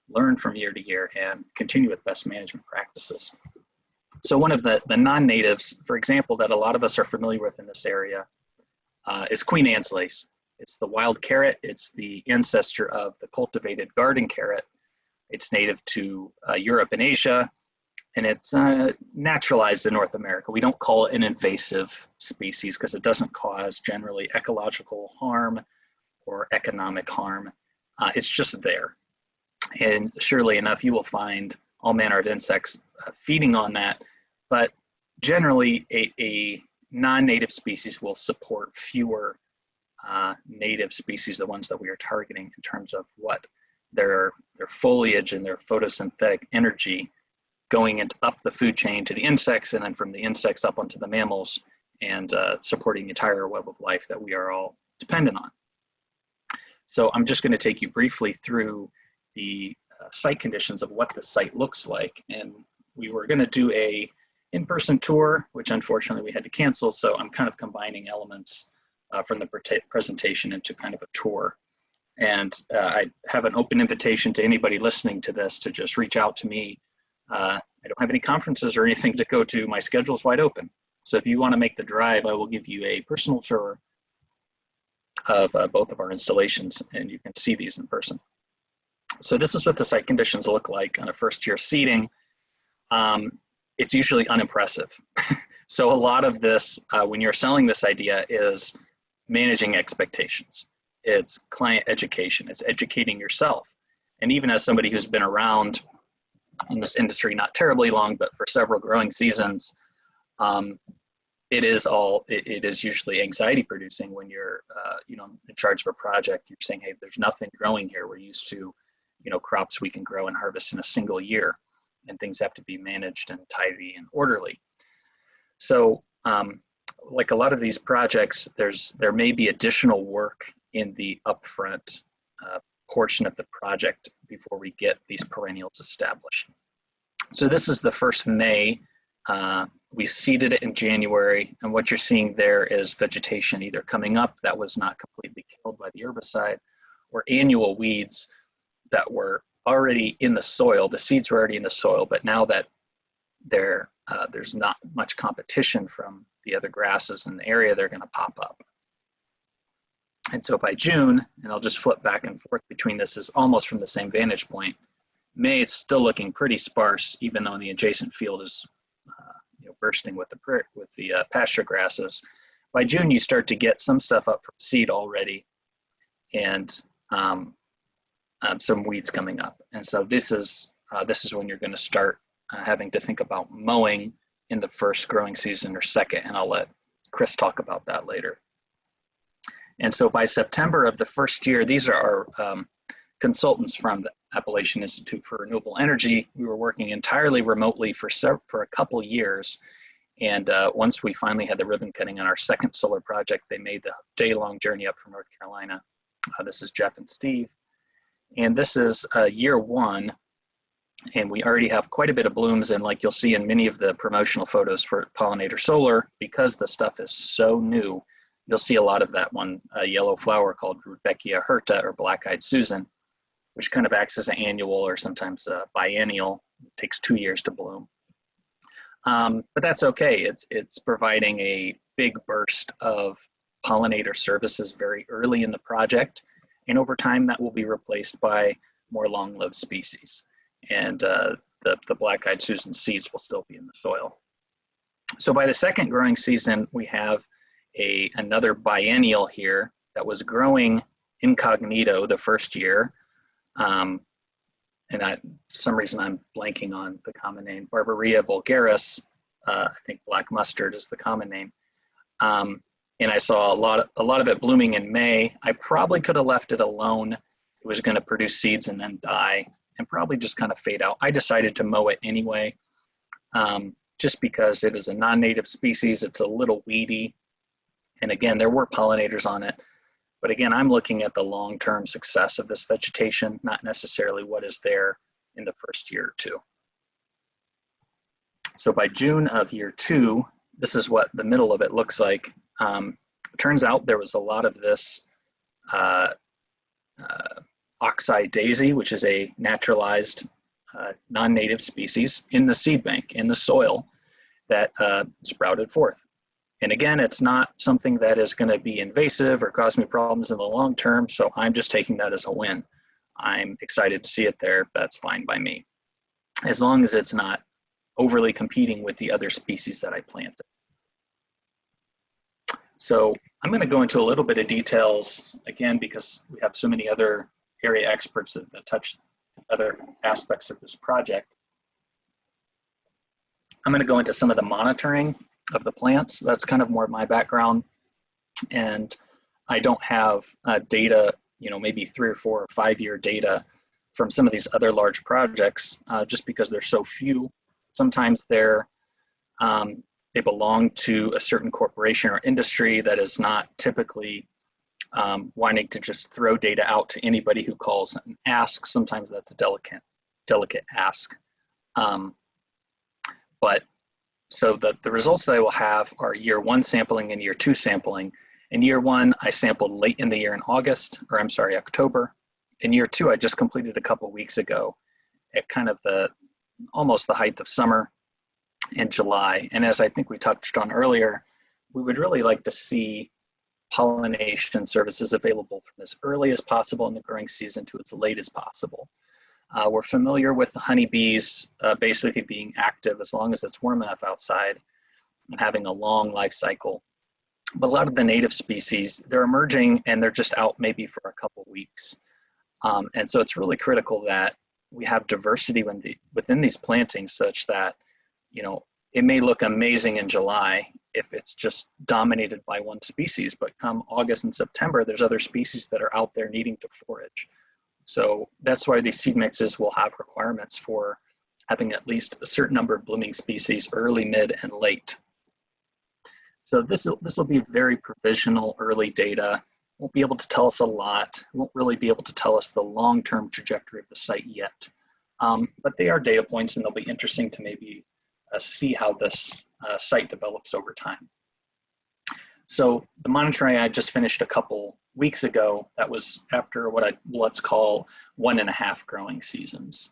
learn from year to year, and continue with best management practices. So one of the non-natives, for example, that a lot of us are familiar with in this area is Queen Anne's lace. It's the wild carrot. It's the ancestor of the cultivated garden carrot. It's native to Europe and Asia, and it's naturalized in North America. We don't call it an invasive species because it doesn't cause generally ecological harm or economic harm. It's just there. And surely enough, you will find all manner of insects feeding on that, but generally a non-native species will support fewer native species, the ones that we are targeting in terms of what their foliage and their photosynthetic energy going up the food chain to the insects, and then from the insects up onto the mammals, and supporting the entire web of life that we are all dependent on. So I'm just going to take you briefly through the site conditions of what the site looks like. And we were going to do a in-person tour, which unfortunately we had to cancel. So I'm kind of combining elements from the presentation into kind of a tour. And I have an open invitation to anybody listening to this to just reach out to me. I don't have any conferences or anything to go to. My schedule's wide open. So if you want to make the drive, I will give you a personal tour of both of our installations, and you can see these in person. So this is what the site conditions look like on a first-year seating. It's usually unimpressive. So a lot of this, when you're selling this idea, is managing expectations. It's client education. It's educating yourself. And even as somebody who's been around in this industry, not terribly long, but for several growing seasons, it is usually anxiety producing when you're in charge of a project. You're saying, hey, there's nothing growing here. We're used to crops we can grow and harvest in a single year, and things have to be managed and tidy and orderly. So like a lot of these projects, there may be additional work in the upfront portion of the project before we get these perennials established. So this is the first May. We seeded it in January, and what you're seeing there is vegetation either coming up that was not completely killed by the herbicide, or annual weeds that were already in the soil. The seeds were already in the soil, but now that there's not much competition from the other grasses in the area, they're going to pop up. And so by June, and I'll just flip back and forth between this, is almost from the same vantage point. May, it's still looking pretty sparse, even though the adjacent field is bursting with the pasture grasses. By June, you start to get some stuff up from seed already, and some weeds coming up. And so this is when you're going to start having to think about mowing in the first growing season or second, and I'll let Chris talk about that later. And so by September of the first year, these are our consultants from the Appalachian Institute for Renewable Energy. We were working entirely remotely for a couple years. And once we finally had the ribbon cutting on our second solar project, they made the day-long journey up from North Carolina. This is Jeff and Steve. And this is year one. And we already have quite a bit of blooms. And like you'll see in many of the promotional photos for Pollinator Solar, because the stuff is so new, you'll see a lot of that one yellow flower called Rudbeckia hirta, or Black-Eyed Susan, which kind of acts as an annual or sometimes a biennial. It takes 2 years to bloom. But that's okay. It's providing a big burst of pollinator services very early in the project. And over time, that will be replaced by more long-lived species. And the Black-Eyed Susan seeds will still be in the soil. So by the second growing season, we have another biennial here that was growing incognito the first year. And for some reason I'm blanking on the common name, Barbaria vulgaris. I think black mustard is the common name. And I saw a lot of it blooming in May. I probably could have left it alone. It was going to produce seeds and then die and probably just kind of fade out. I decided to mow it anyway, just because it is a non-native species. It's a little weedy. And again, there were pollinators on it. But again, I'm looking at the long-term success of this vegetation, not necessarily what is there in the first year or two. So by June of year two, this is what the middle of it looks like. Turns out there was a lot of this oxeye daisy, which is a naturalized non-native species in the seed bank, in the soil, that sprouted forth. And again, it's not something that is going to be invasive or cause me problems in the long term, so I'm just taking that as a win. I'm excited to see it there. That's fine by me, as long as it's not overly competing with the other species that I planted. So I'm going to go into a little bit of details, again, because we have so many other area experts that touch other aspects of this project. I'm going to go into some of the monitoring of the plants. That's kind of more my background. And I don't have data, maybe 3 or 4 or 5 year data from some of these other large projects, just because they're so few. Sometimes they belong to a certain corporation or industry that is not typically wanting to just throw data out to anybody who calls and asks. Sometimes that's a delicate ask. So the results that I will have are year 1 sampling and year 2 sampling. In year 1, I sampled late in the year in October. In year 2, I just completed a couple weeks ago at kind of almost the height of summer in July. And as I think we touched on earlier, we would really like to see pollination services available from as early as possible in the growing season to as late as possible. We're familiar with the honeybees basically being active as long as it's warm enough outside and having a long life cycle. But a lot of the native species, they're emerging and they're just out maybe for a couple weeks. And so it's really critical that we have diversity within these plantings such that, it may look amazing in July if it's just dominated by one species, but come August and September, there's other species that are out there needing to forage. So that's why these seed mixes will have requirements for having at least a certain number of blooming species early, mid, and late. So this will be very provisional early data. Won't be able to tell us a lot. Won't really be able to tell us the long-term trajectory of the site yet. But they are data points, and they'll be interesting to maybe see how this site develops over time. So the monitoring I just finished a couple weeks ago, that was after let's call 1.5 growing seasons.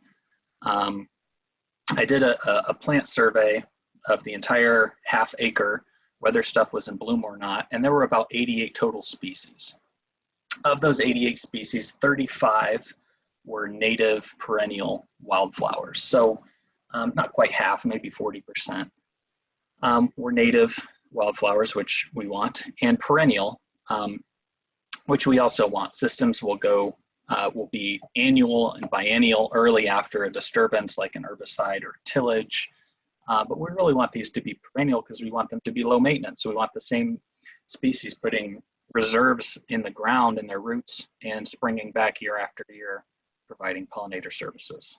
I did a plant survey of the entire ½ acre, whether stuff was in bloom or not, and there were about 88 total species. Of those 88 species, 35 were native perennial wildflowers. So not quite half, maybe 40%, were native wildflowers, which we want, and perennial, which we also want. Systems will be annual and biennial early after a disturbance like an herbicide or tillage. But we really want these to be perennial because we want them to be low maintenance. So we want the same species putting reserves in the ground in their roots and springing back year after year, providing pollinator services.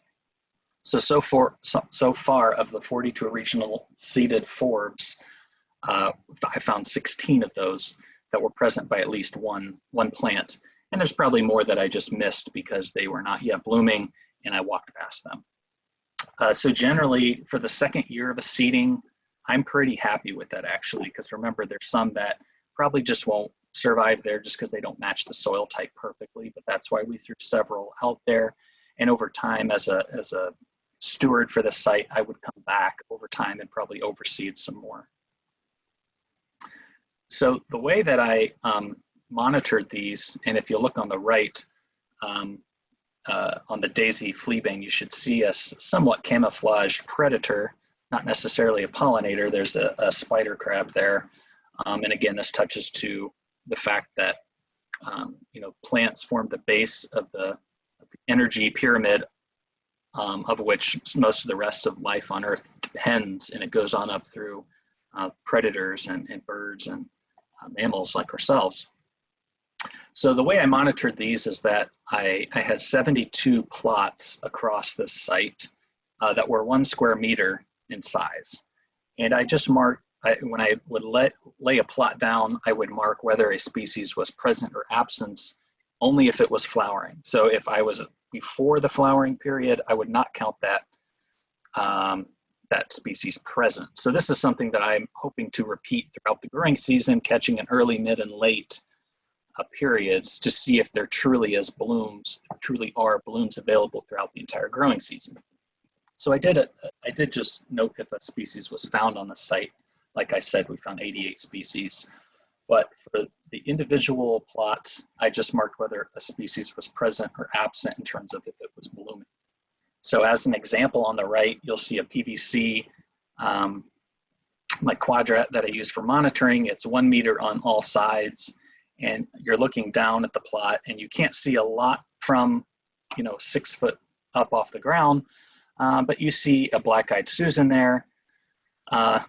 So far of the 42 regional seeded forbs, I found 16 of those that were present by at least one plant. And there's probably more that I just missed because they were not yet blooming and I walked past them. So generally for the second year of a seeding, I'm pretty happy with that actually, because remember there's some that probably just won't survive there just because they don't match the soil type perfectly, but that's why we threw several out there. And over time as a steward for the site, I would come back over time and probably overseed some more. So the way that I monitored these, and if you look on the right, on the daisy fleabane, you should see a somewhat camouflaged predator, not necessarily a pollinator. There's a spider crab there. And again, this touches to the fact that plants form the base of the energy pyramid, of which most of the rest of life on Earth depends, and it goes on up through predators and birds and mammals like ourselves. So the way I monitored these is that I had 72 plots across this site that were 1 square meter in size. And I just marked, when I would lay a plot down, I would mark whether a species was present or absent only if it was flowering. So if I was before the flowering period, I would not count that, that species present. So this is something that I'm hoping to repeat throughout the growing season, catching an early, mid, and late periods to see if there truly are blooms available throughout the entire growing season. So I did just note if a species was found on the site. Like I said, we found 88 species, but for the individual plots, I just marked whether a species was present or absent in terms of if it was blooming. So as an example on the right, you'll see a PVC my quadrat that I use for monitoring. It's 1 meter on all sides, and you're looking down at the plot and you can't see a lot from 6 foot up off the ground, but you see a black-eyed Susan there.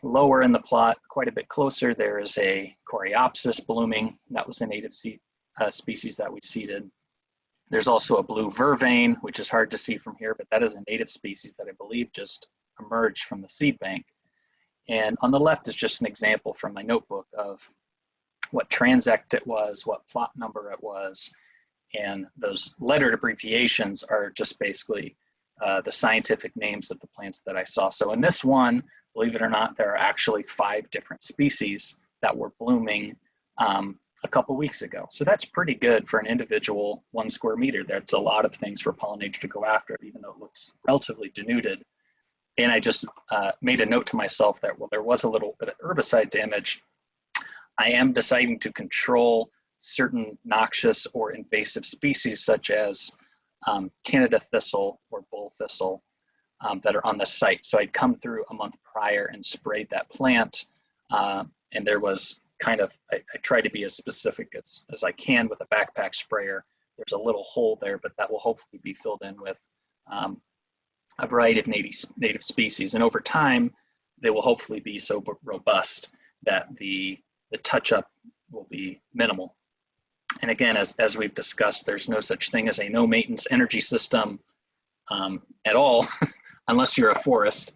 Lower in the plot, quite a bit closer, there is a Coreopsis blooming. That was a native species that we seeded. There's also a blue vervain, which is hard to see from here, but that is a native species that I believe just emerged from the seed bank. And on the left is just an example from my notebook of what transect it was, what plot number it was, and those lettered abbreviations are just basically the scientific names of the plants that I saw. So in this one, believe it or not, there are actually 5 different species that were blooming a couple weeks ago. So that's pretty good for an individual 1 square meter. That's a lot of things for pollinators to go after, even though it looks relatively denuded. And I just made a note to myself that, well, there was a little bit of herbicide damage. I am deciding to control certain noxious or invasive species such as Canada thistle or bull thistle that are on the site. So I'd come through a month prior and sprayed that plant. And there was I try to be as specific as I can with a backpack sprayer. There's a little hole there, but that will hopefully be filled in with a variety of native species. And over time, they will hopefully be so robust that the touch-up will be minimal. And again, as we've discussed, there's no such thing as a no-maintenance energy system at all, unless you're a forest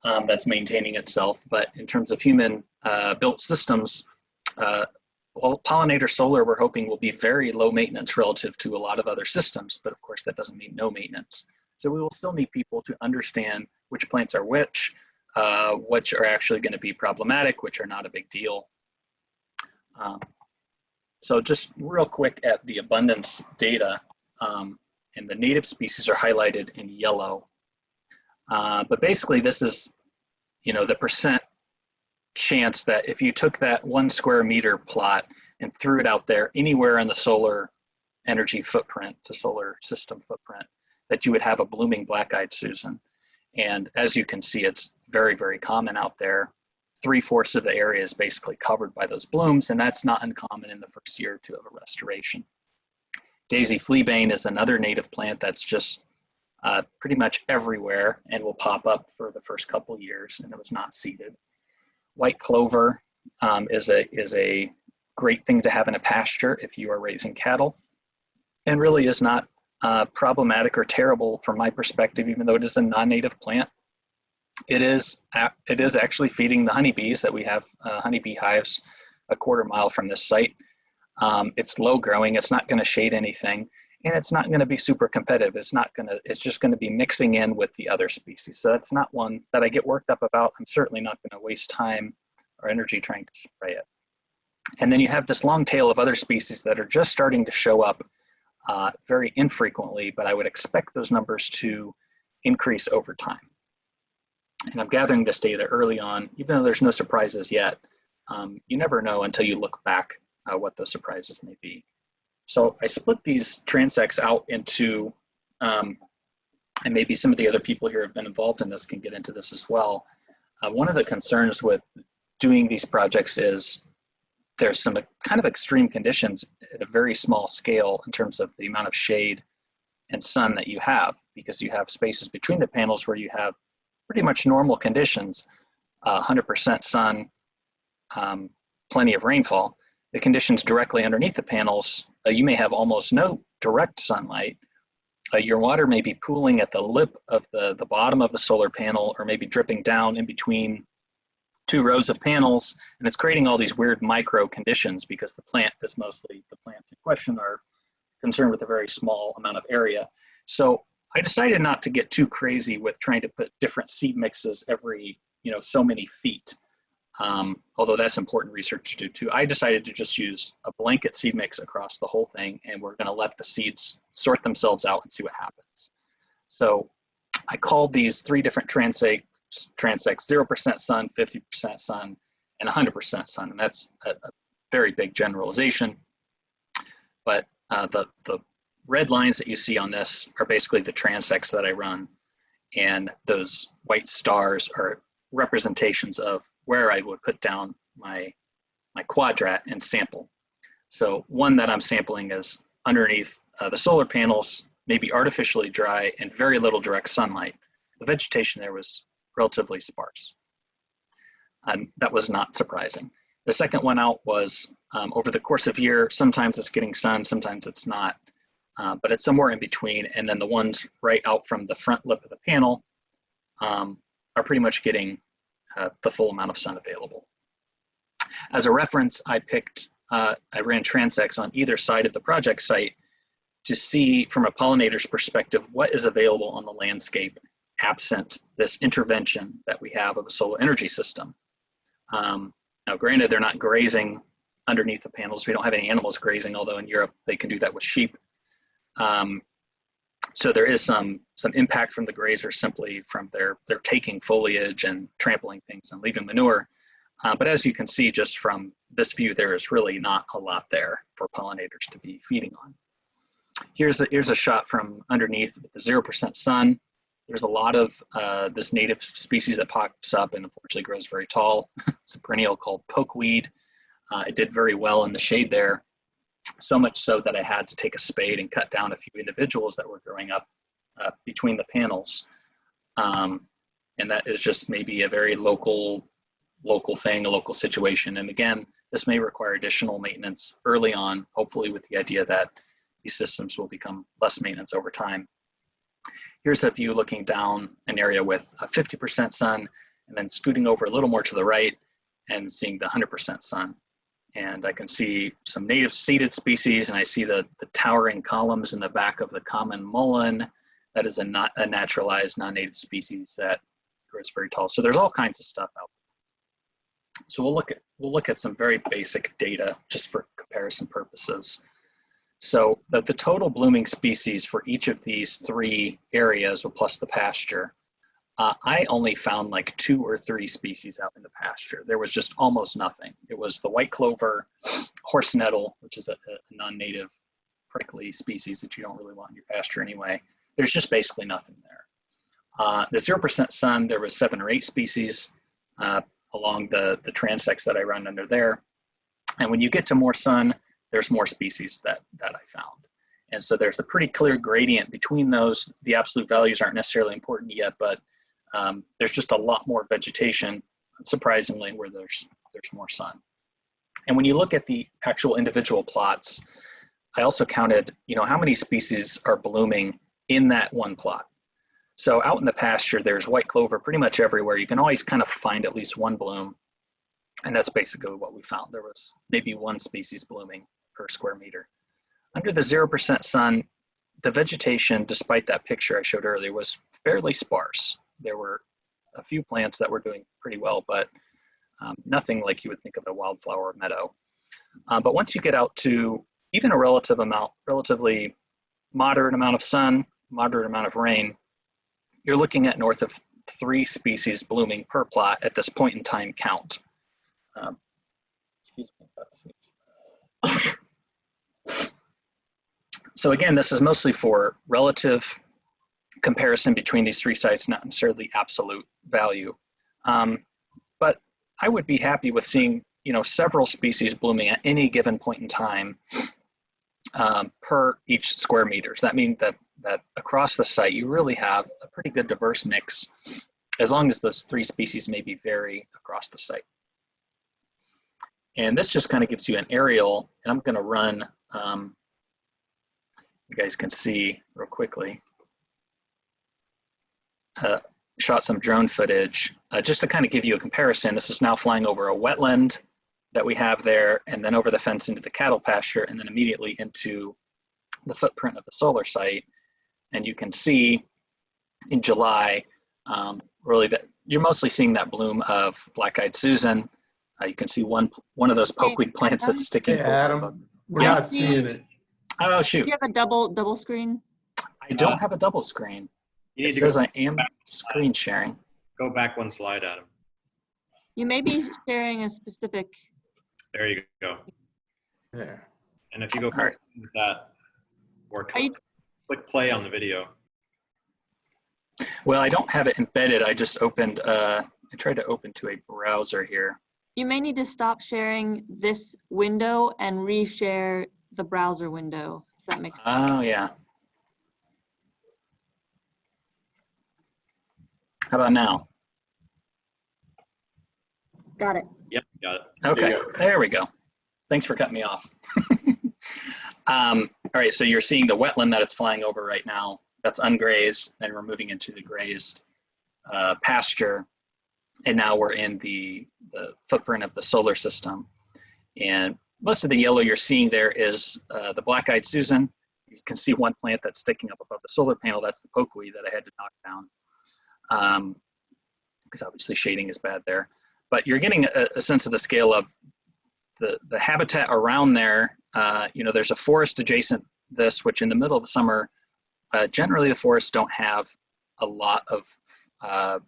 that's maintaining itself. But in terms of human built systems, well, pollinator solar, we're hoping, will be very low maintenance relative to a lot of other systems. But of course, that doesn't mean no maintenance. So we will still need people to understand which plants are which are actually going to be problematic, which are not a big deal. So just real quick at the abundance data, and the native species are highlighted in yellow. But basically this is, you know, the percent chance that if you took that 1 square meter plot and threw it out there anywhere in the solar energy footprint, the solar system footprint, that you would have a blooming black-eyed Susan. And as you can see, it's very, very common out there. 3/4 of the area is basically covered by those blooms, and that's not uncommon in the first year or two of a restoration. Daisy fleabane is another native plant that's just pretty much everywhere and will pop up for the first couple years, and it was not seeded. White clover is a great thing to have in a pasture if you are raising cattle, and really is not problematic or terrible from my perspective, even though it is a non-native plant. It is actually feeding the honeybees that we have honeybee hives a 1/4 mile from this site. It's low growing, it's not gonna shade anything, and it's not gonna be super competitive. It's just gonna be mixing in with the other species. So that's not one that I get worked up about. I'm certainly not gonna waste time or energy trying to spray it. And then you have this long tail of other species that are just starting to show up very infrequently, but I would expect those numbers to increase over time. And I'm gathering this data early on, even though there's no surprises yet. You never know until you look back what those surprises may be. So I split these transects out into, and maybe some of the other people here have been involved in this can get into this as well. One of the concerns with doing these projects is there's some kind of extreme conditions at a very small scale in terms of the amount of shade and sun that you have, because you have spaces between the panels where you have pretty much normal conditions, 100% sun, plenty of rainfall. The conditions directly underneath the panels, you may have almost no direct sunlight. Your water may be pooling at the lip of the bottom of the solar panel, or maybe dripping down in between 2 rows of panels, and it's creating all these weird micro conditions because the plants in question are concerned with a very small amount of area. So I decided not to get too crazy with trying to put different seed mixes every, so many feet. Although that's important research to do too. I decided to just use a blanket seed mix across the whole thing, and we're gonna let the seeds sort themselves out and see what happens. So I called these 3 different transects 0% sun, 50% sun, and 100% sun. And that's a very big generalization. But the red lines that you see on this are basically the transects that I run. And those white stars are representations of where I would put down my quadrat and sample. So one that I'm sampling is underneath the solar panels, maybe artificially dry and very little direct sunlight. The vegetation there was relatively sparse. That was not surprising. The second one out was over the course of year, sometimes it's getting sun, sometimes it's not, but it's somewhere in between. And then the ones right out from the front lip of the panel are pretty much getting the full amount of sun available. As a reference, I ran transects on either side of the project site to see from a pollinator's perspective what is available on the landscape absent this intervention that we have of the solar energy system. Now granted, they're not grazing underneath the panels. We don't have any animals grazing, although in Europe they can do that with sheep. So there is some impact from the grazers simply from their taking foliage and trampling things and leaving manure. But as you can see just from this view, there is really not a lot there for pollinators to be feeding on. Here's a shot from underneath with the 0% sun. There's a lot of this native species that pops up and unfortunately grows very tall. It's a perennial called pokeweed. It did very well in the shade there, so much so that I had to take a spade and cut down a few individuals that were growing up between the panels. And that is just maybe a very local thing, a local situation. And again, this may require additional maintenance early on, hopefully with the idea that these systems will become less maintenance over time. Here's a view looking down an area with 50% sun and then scooting over a little more to the right and seeing the 100% sun. And I can see some native seeded species, and I see the towering columns in the back of the common mullein. That is a naturalized non-native species that grows very tall. So there's all kinds of stuff out there. So we'll look at some very basic data just for comparison purposes. So the total blooming species for each of these 3 areas, plus the pasture, I only found like 2 or 3 species out in the pasture. There was just almost nothing. It was the white clover, horse nettle, which is a non-native prickly species that you don't really want in your pasture anyway. There's just basically nothing there. The 0% sun, there was 7 or 8 species along the transects that I run under there. And when you get to more sun, there's more species that I found. And so there's a pretty clear gradient between those. The absolute values aren't necessarily important yet, but there's just a lot more vegetation, surprisingly, where there's more sun. And when you look at the actual individual plots, I also counted, how many species are blooming in that one plot. So out in the pasture, there's white clover pretty much everywhere. You can always kind of find at least one bloom. And that's basically what we found. There was maybe 1 species blooming per square meter. Under the 0% sun, the vegetation, despite that picture I showed earlier, was fairly sparse. There were a few plants that were doing pretty well, but nothing like you would think of a wildflower meadow. But once you get out to even a relatively moderate amount of sun, moderate amount of rain, you're looking at north of 3 species blooming per plot at this point in time count. Excuse me. So again, this is mostly for relative comparison between these 3 sites, not necessarily absolute value. But I would be happy with seeing, several species blooming at any given point in time per each square meters. That means that across the site, you really have a pretty good diverse mix, as long as those 3 species maybe vary across the site. And this just kind of gives you an aerial, and I'm going to run, you guys can see real quickly, shot some drone footage just to kind of give you a comparison. This is now flying over a wetland that we have there, and then over the fence into the cattle pasture, and then immediately into the footprint of the solar site. And you can see in July, really that you're mostly seeing that bloom of black-eyed Susan. You can see one of those pokeweed plants that's sticking. Hey, Adam, we're Yeah. not seeing it. Oh, shoot. You have a double screen? I don't have a double screen. You need It to says go, I am screen sharing. go back 1 slide, Adam. You may be sharing a specific. There you go. There. And if you go All right. with that, or Are you- click play on the video. Well, I don't have it embedded. I just opened, I tried to open to a browser here. You may need to stop sharing this window and reshare the browser window, if that makes sense. Oh, yeah. How about now? Got it. Yep, got it. Okay, you go. there we go. Thanks for cutting me off. All right, so you're seeing the wetland that it's flying over right now. That's ungrazed, and we're moving into the grazed pasture. And now we're in the footprint of the solar system. And most of the yellow you're seeing there is the black-eyed Susan. You can see one plant that's sticking up above the solar panel. That's the pokeweed that I had to knock down. Because obviously shading is bad there. But you're getting a sense of the scale of the habitat around there. There's a forest adjacent this, which in the middle of the summer, generally the forests don't have a lot of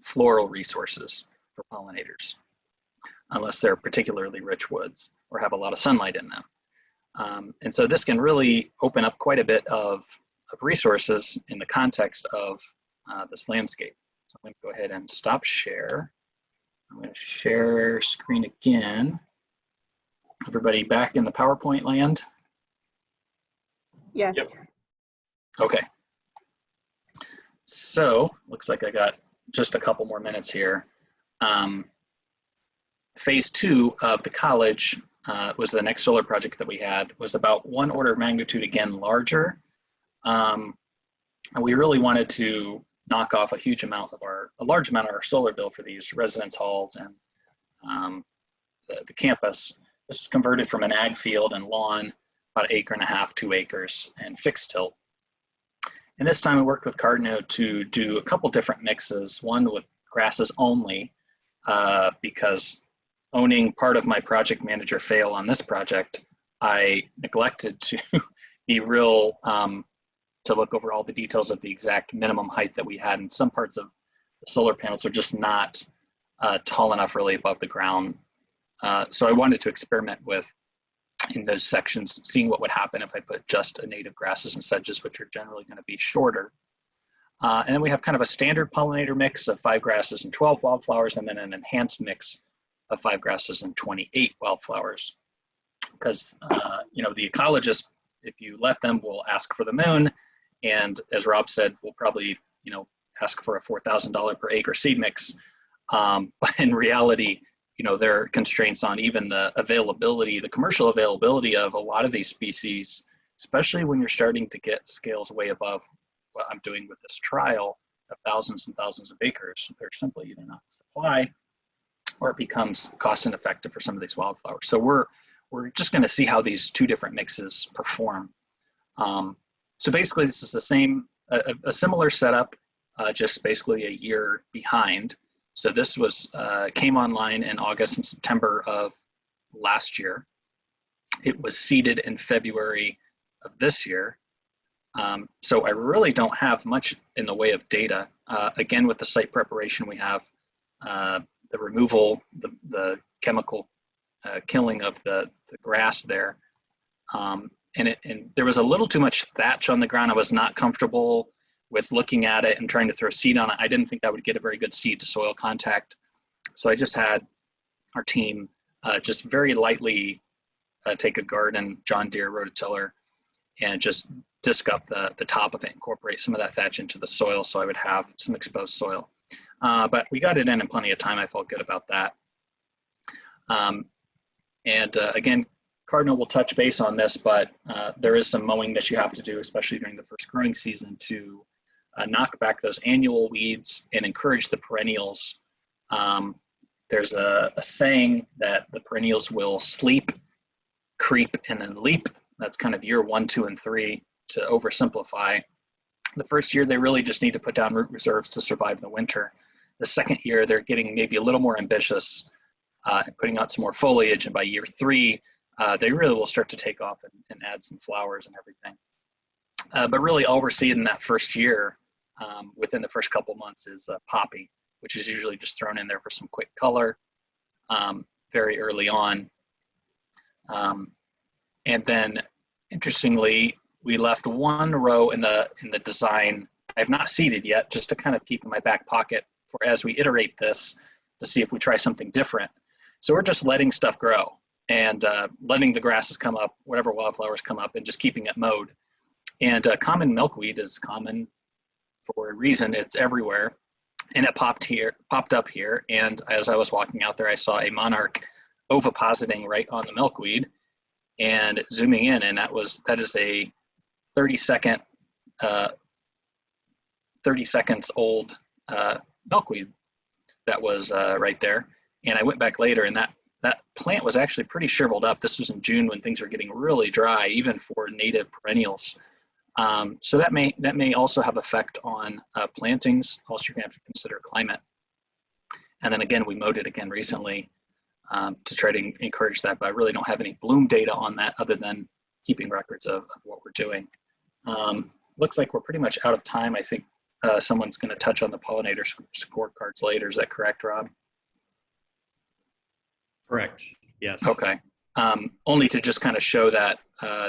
floral resources for pollinators, unless they're particularly rich woods or have a lot of sunlight in them. And so this can really open up quite a bit of resources in the context of this landscape. So I'm going to go ahead and stop share. I'm going to share screen again. Everybody back in the PowerPoint land? Yes. Yep. Okay. So looks like I got just a couple more minutes here. Phase 2 of the college was the next solar project that we had, was about 1 order of magnitude again larger. And we really wanted to knock off a large amount of our solar bill for these residence halls and the campus. This is converted from an ag field and lawn, about 1.5 acres, 2 acres, and fixed tilt. And this time I worked with Cardno to do a couple different mixes, one with grasses only, because owning part of my project manager fail on this project, I neglected to be real, to look over all the details of the exact minimum height that we had. And some parts of the solar panels are just not tall enough really above the ground. So I wanted to experiment with, in those sections, seeing what would happen if I put just a native grasses and sedges, which are generally going to be shorter. And then we have kind of a standard pollinator mix of 5 grasses and 12 wildflowers, and then an enhanced mix of 5 grasses and 28 wildflowers. Because, the ecologist, if you let them, will ask for the moon. And as Rob said, we'll probably, ask for a $4,000 per acre seed mix. But in reality, there are constraints on even the availability, the commercial availability of a lot of these species, especially when you're starting to get scales way above what I'm doing with this trial of thousands and thousands of acres. They're simply either not supply, or it becomes cost ineffective for some of these wildflowers. So we're just going to see how these 2 different mixes perform. So basically, this is the same, a similar setup, just basically a year behind. So this was came online in August and September of last year. It was seeded in February of this year. So I really don't have much in the way of data. Again, with the site preparation, we have the removal, the chemical killing of the grass there. And there was a little too much thatch on the ground. I was not comfortable with looking at it and trying to throw seed on it. I didn't think that would get a very good seed to soil contact. So I just had our team just very lightly take a garden John Deere rototiller and just disc up the top of it, incorporate some of that thatch into the soil so I would have some exposed soil. But we got it in plenty of time. I felt good about that. Again, Cardinal will touch base on this, but there is some mowing that you have to do, especially during the first growing season, to knock back those annual weeds and encourage the perennials. There's a saying that the perennials will sleep, creep, and then leap. That's kind of year 1, 2, and 3 to oversimplify. The first year, they really just need to put down root reserves to survive the winter. The second year, they're getting maybe a little more ambitious, putting out some more foliage. And by year 3, they really will start to take off and add some flowers and everything. But really all we're seeing in that first year, within the first couple months, is poppy, which is usually just thrown in there for some quick color very early on. And then interestingly, we left one row in the design I have not seeded yet, just to kind of keep in my back pocket for as we iterate this to see if we try something different. So we're just letting stuff grow and letting the grasses come up, whatever wildflowers come up, and just keeping it mowed. And common milkweed is common for a reason. It's everywhere. And it popped up here. And as I was walking out there, I saw a monarch ovipositing right on the milkweed and zooming in. And that is a 30 seconds old milkweed that was right there. And I went back later, and that plant was actually pretty shriveled up. This was in June when things were getting really dry, even for native perennials. So that may also have effect on plantings. Also, you're gonna have to consider climate. And then again, we mowed it again recently to try to encourage that, but I really don't have any bloom data on that other than keeping records of what we're doing. Looks like we're pretty much out of time. I think someone's gonna touch on the pollinator scorecards later. Is that correct, Rob? Correct, yes. Okay. Only to just kind of show that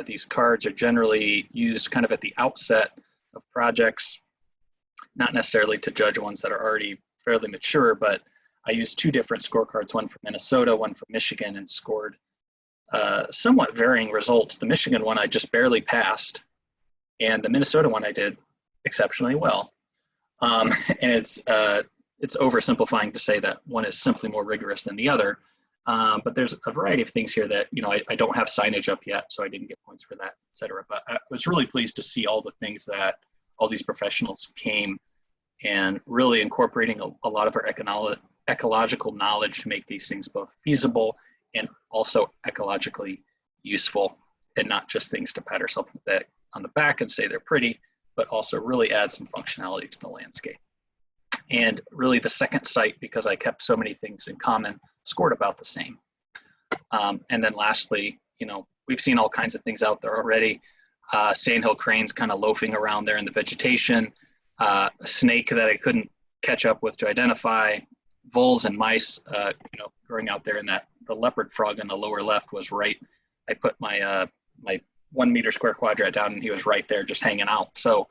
these cards are generally used kind of at the outset of projects, not necessarily to judge ones that are already fairly mature, but I used 2 different scorecards, one from Minnesota, one from Michigan, and scored somewhat varying results. The Michigan one I just barely passed, and the Minnesota one I did exceptionally well. And it's oversimplifying to say that one is simply more rigorous than the other. But there's a variety of things here that, I don't have signage up yet, so I didn't get points for that, et cetera. But I was really pleased to see all the things that all these professionals came and really incorporating a lot of our ecological knowledge to make these things both feasible and also ecologically useful, and not just things to pat ourselves on the back and say they're pretty, but also really add some functionality to the landscape. And really the second site, because I kept so many things in common, scored about the same. And then lastly, we've seen all kinds of things out there already. Sandhill cranes kind of loafing around there in the vegetation, a snake that I couldn't catch up with to identify, voles and mice, growing out there in the leopard frog in the lower left was right. I put my 1 meter square quadrant down and he was right there just hanging out. So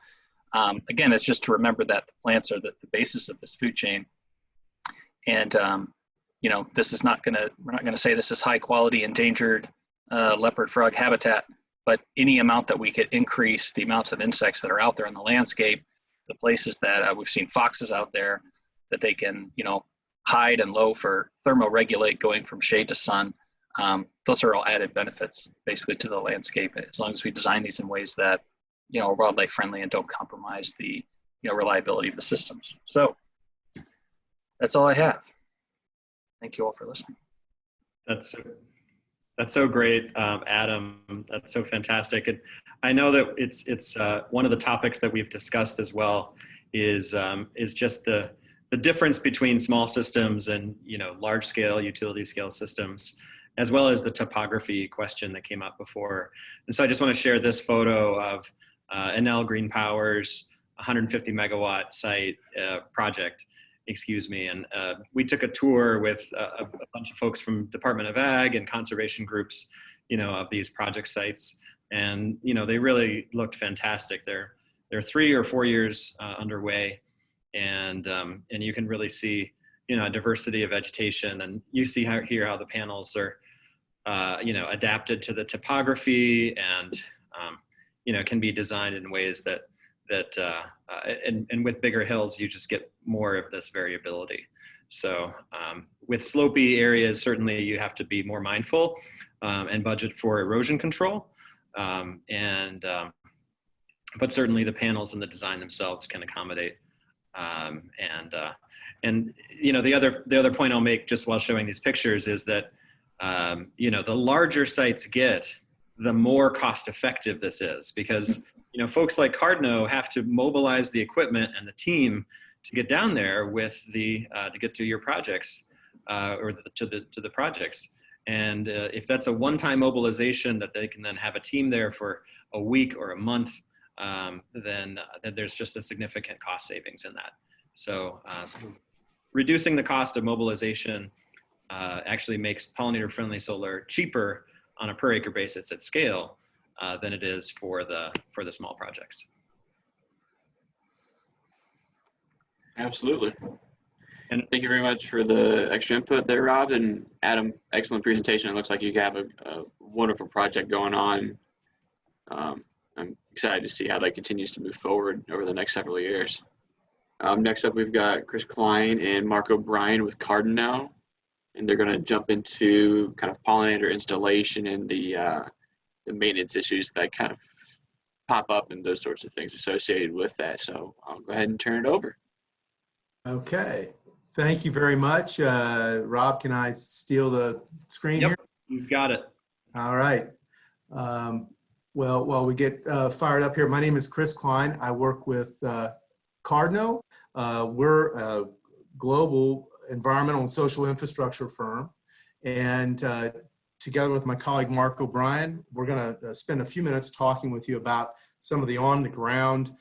again, it's just to remember that the plants are the basis of this food chain. And, this is we're not gonna say this is high quality endangered leopard frog habitat, but any amount that we could increase the amounts of insects that are out there in the landscape, the places that we've seen foxes out there that they can, hide and loaf or thermoregulate going from shade to sun. Those are all added benefits basically to the landscape, as long as we design these in ways that, are wildlife friendly and don't compromise the, reliability of the systems. So that's all I have. Thank you all for listening. That's so great, Adam. That's so fantastic. And I know that it's one of the topics that we've discussed as well is just the difference between small systems and large scale utility scale systems, as well as the topography question that came up before. And so I just want to share this photo of Enel Green Power's 150 megawatt site project. And we took a tour with a bunch of folks from Department of Ag and conservation groups, of these project sites. And, they really looked fantastic. They're 3 or 4 years underway. And you can really see, a diversity of vegetation. And you see how the panels are, adapted to the topography and, can be designed in ways that and with bigger hills, you just get more of this variability. So with slopey areas, certainly you have to be more mindful and budget for erosion control. But certainly the panels and the design themselves can accommodate. The other point I'll make just while showing these pictures is that, the larger sites get, the more cost effective this is, because folks like Cardno have to mobilize the equipment and the team to get down there with to get to your projects or to the projects. And if that's a one-time mobilization that they can then have a team there for a week or a month, then there's just a significant cost savings in that. So reducing the cost of mobilization actually makes pollinator-friendly solar cheaper on a per acre basis at scale than it is for the small projects. Absolutely. And thank you very much for the extra input there, Rob, and Adam. Excellent presentation. It looks like you have a wonderful project going on. I'm excited to see how that continues to move forward over the next several years. Next up, we've got Chris Klein and Mark O'Brien with Cardno, and they're going to jump into kind of pollinator installation and the maintenance issues that kind of pop up and those sorts of things associated with that. So I'll go ahead and turn it over. Okay. Thank you very much. Rob, can I steal the screen Yep, here? you've got it. All right. Well, while we get fired up here, my name is Chris Klein. I work with Cardno. We're a global environmental and social infrastructure firm. And together with my colleague, Mark O'Brien, we're going to spend a few minutes talking with you about some of the on-the-ground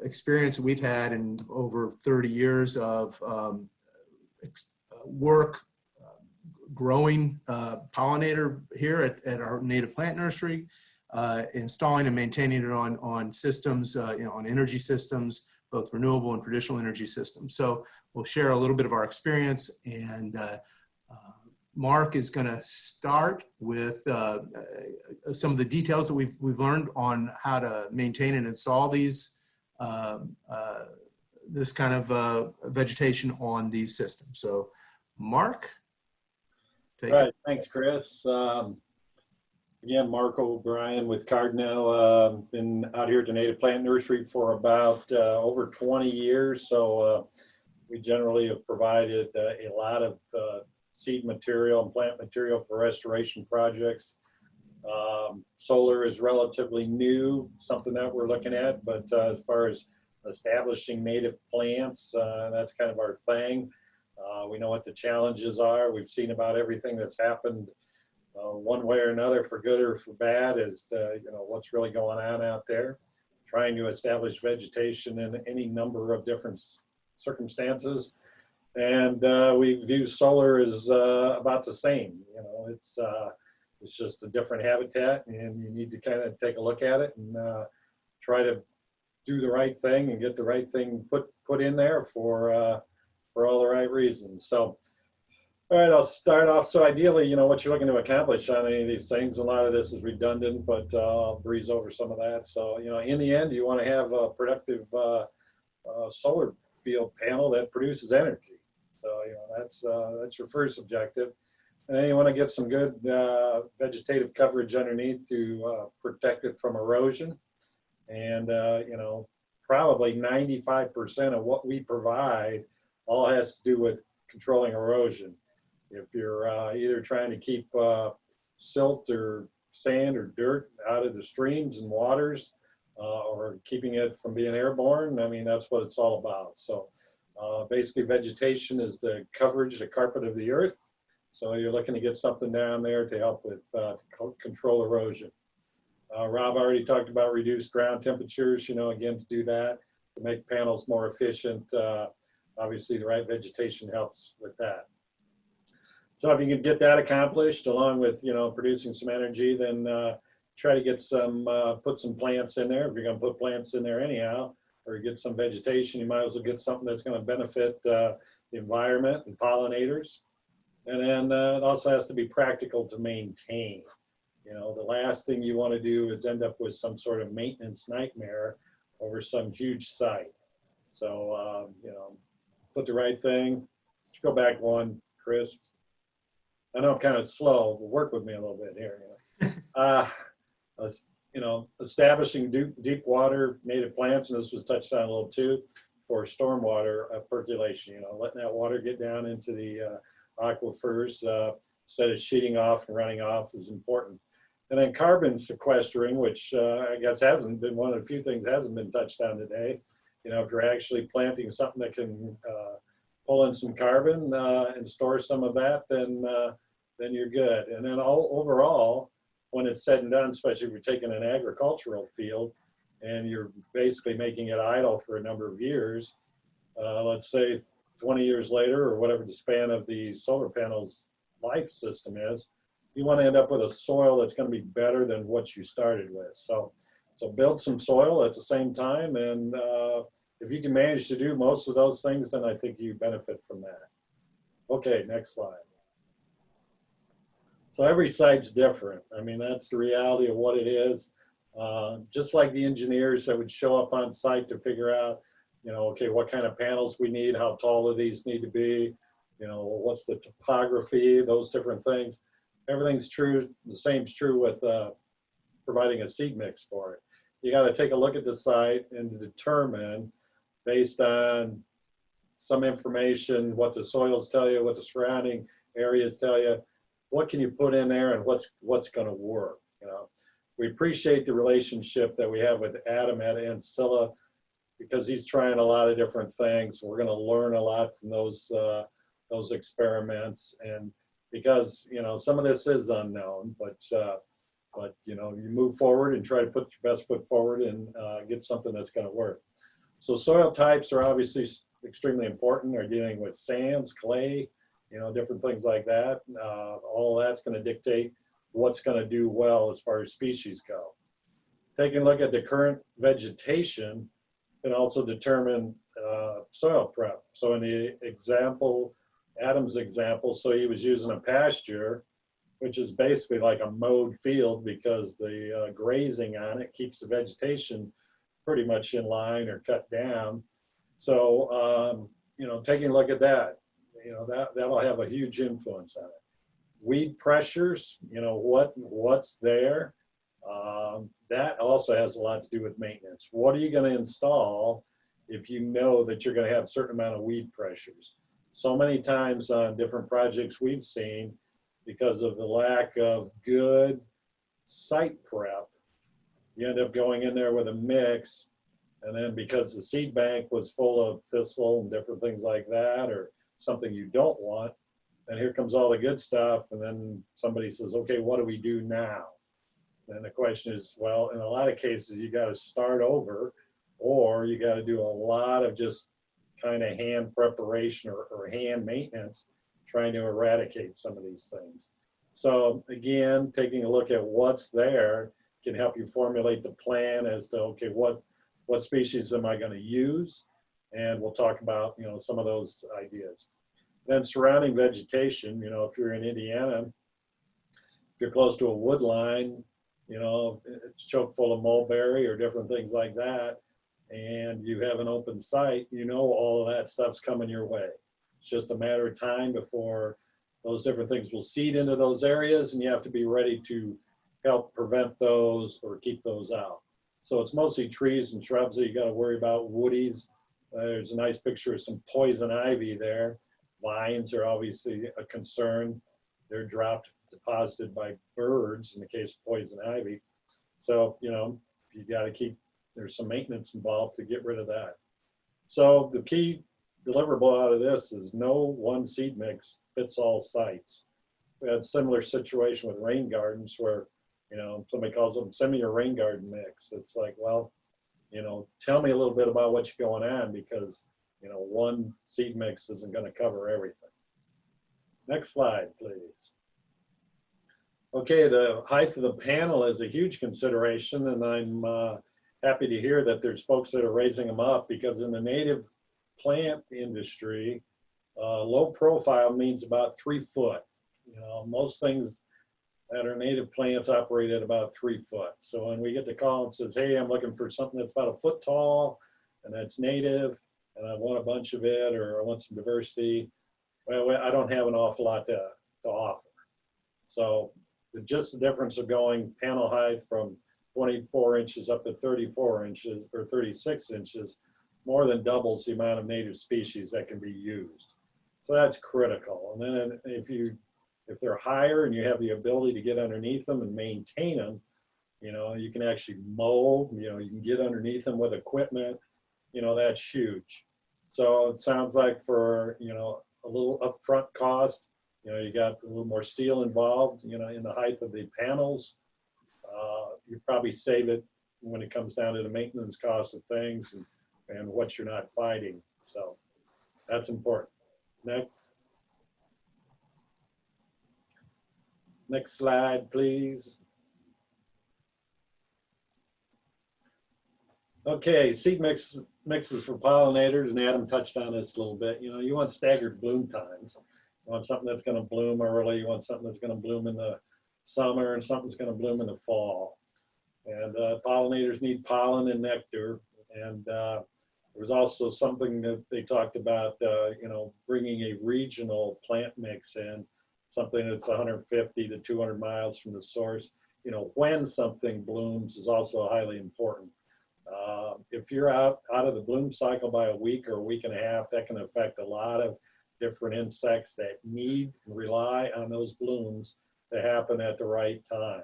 experience that we've had in over 30 years of work growing pollinator here at our native plant nursery, installing and maintaining it on systems, on energy systems, both renewable and traditional energy systems. So we'll share a little bit of our experience, and Mark is going to start with some of the details that we've learned on how to maintain and install these this kind of vegetation on these systems. So, Mark, take it. Thanks, Chris. Again, Mark O'Brien with Cardno. Been out here at the Native Plant Nursery for about over 20 years. So we generally have provided a lot of seed material and plant material for restoration projects. Solar is relatively new, something that we're looking at, but as far as establishing native plants, that's kind of our thing. We know what the challenges are. We've seen about everything that's happened one way or another, for good or for bad, as to, what's really going on out there. Trying to establish vegetation in any number of different circumstances. And we view solar as about the same. It's just a different habitat, and you need to kind of take a look at it and try to do the right thing and get the right thing put in there for all the right reasons. So, all right, I'll start off. So ideally, what you're looking to accomplish on any of these things, a lot of this is redundant, but I'll breeze over some of that. So, in the end, you want to have a productive solar field panel that produces energy. So, that's your first objective. And then you want to get some good vegetative coverage underneath to protect it from erosion. And, probably 95% of what we provide all has to do with controlling erosion. If you're either trying to keep silt or sand or dirt out of the streams and waters, or keeping it from being airborne, I mean, that's what it's all about. So basically vegetation is the coverage, the carpet of the earth. So you're looking to get something down there to help with control erosion. Rob already talked about reduced ground temperatures, again, to do that, to make panels more efficient. Obviously the right vegetation helps with that. So if you can get that accomplished along with, producing some energy, then try to get put some plants in there. If you're going to put plants in there anyhow, or get some vegetation, you might as well get something that's going to benefit the environment and pollinators. And then it also has to be practical to maintain. The last thing you want to do is end up with some sort of maintenance nightmare over some huge site. So, put the right thing. Go back one, Chris. I know I'm kind of slow, but work with me a little bit here. Establishing deep water native plants, and this was touched on a little too, for stormwater percolation. Letting that water get down into the aquifers instead of sheeting off and running off is important. And then carbon sequestering, which I guess hasn't been one of the few things hasn't been touched on today. If you're actually planting something that can pull in some carbon and store some of that, then you're good. And then overall, when it's said and done, especially if you're taking an agricultural field and you're basically making it idle for a number of years, let's say 20 years later or whatever the span of the solar panel's life system is, you want to end up with a soil that's going to be better than what you started with. So build some soil at the same time, and if you can manage to do most of those things, then I think you benefit from that. Okay, next slide. So every site's different. I mean, that's the reality of what it is. Just like the engineers that would show up on site to figure out, okay, what kind of panels we need, how tall do these need to be, what's the topography, those different things. Everything's true. The same's true with providing a seed mix for it. You got to take a look at the site and determine, based on some information, what the soils tell you, what the surrounding areas tell you, what can you put in there and what's going to work. We appreciate the relationship that we have with Adam at Ancilla, because he's trying a lot of different things. We're going to learn a lot from those experiments, and because some of this is unknown, but you move forward and try to put your best foot forward and get something that's going to work. So soil types are obviously extremely important. They're dealing with sands, clay, different things like that. All that's going to dictate what's going to do well as far as species go. Taking a look at the current vegetation can also determine soil prep. So in the example, Adam's example, so he was using a pasture, which is basically like a mowed field, because the grazing on it keeps the vegetation pretty much in line or cut down. So, taking a look at that, that'll have a huge influence on it. Weed pressures, what's there, that also has a lot to do with maintenance. What are you going to install if you know that you're going to have a certain amount of weed pressures? So many times on different projects we've seen, because of the lack of good site prep, you end up going in there with a mix, and then because the seed bank was full of thistle and different things like that, or something you don't want, and here comes all the good stuff, and then somebody says, okay, what do we do now? And the question is, well, in a lot of cases, you got to start over, or you got to do a lot of just kind of hand preparation or hand maintenance, trying to eradicate some of these things. So again, taking a look at what's there can help you formulate the plan as to, okay, what species am I going to use? And we'll talk about, you know, some of those ideas. Then surrounding vegetation, you know, if you're in Indiana, if you're close to a wood line, you know, it's chock full of mulberry or different things like that, and you have an open site, you know, all of that stuff's coming your way. It's just a matter of time before those different things will seed into those areas, and you have to be ready to help prevent those or keep those out. So it's mostly trees and shrubs that you got to worry about. Woodies, there's a nice picture of some poison ivy there. Vines are obviously a concern. They're deposited by birds in the case of poison ivy. So, you know, you got to keep, there's some maintenance involved to get rid of that. So the key deliverable out of this is no one seed mix fits all sites. We had a similar situation with rain gardens where, you know, somebody calls them, send me your rain garden mix. It's like, well, you know, tell me a little bit about what's going on, because, you know, one seed mix isn't going to cover everything. Next slide, please. Okay, the height of the panel is a huge consideration, and I'm happy to hear that there's folks that are raising them up, because in the native plant industry, low profile means about 3 foot. You know, most things that are native plants operate at about 3 foot. So when we get the call and says, hey, I'm looking for something that's about 1 foot tall and that's native, and I want a bunch of it, or I want some diversity, well, I don't have an awful lot to offer. So just the difference of going panel height from 24 inches up to 34 inches or 36 inches more than doubles the amount of native species that can be used. So that's critical. And then if they're higher and you have the ability to get underneath them and maintain them, you know, you can actually mow, you know, you can get underneath them with equipment, you know, that's huge. So it sounds like for, you know, a little upfront cost, you know, you got a little more steel involved, you know, in the height of the panels. You probably save it when it comes down to the maintenance cost of things and what you're not fighting. So that's important. Next slide, please. Okay, seed mixes for pollinators, and Adam touched on this a little bit. You know, you want staggered bloom times. You want something that's going to bloom early. You want something that's going to bloom in the summer, and something's going to bloom in the fall. And pollinators need pollen and nectar. And there was also something that they talked about, you know, bringing a regional plant mix in, something that's 150 to 200 miles from the source. You know, when something blooms is also highly important. If you're out of the bloom cycle by a week or a week and a half, that can affect a lot of different insects that need and rely on those blooms to happen at the right time.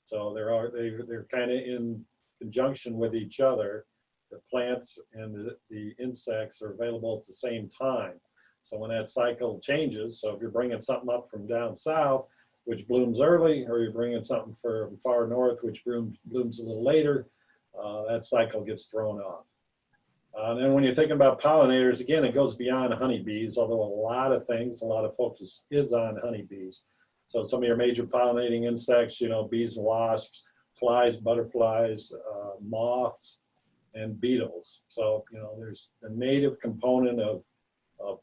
So they're kind of in conjunction with each other. The plants and the insects are available at the same time. So when that cycle changes, so if you're bringing something up from down south, which blooms early, or you're bringing something from far north, which blooms a little later, that cycle gets thrown off. And then when you're thinking about pollinators, again, it goes beyond honeybees, although a lot of focus is on honeybees. So some of your major pollinating insects, you know, bees and wasps, flies, butterflies, moths, and beetles. So, you know, there's the native component of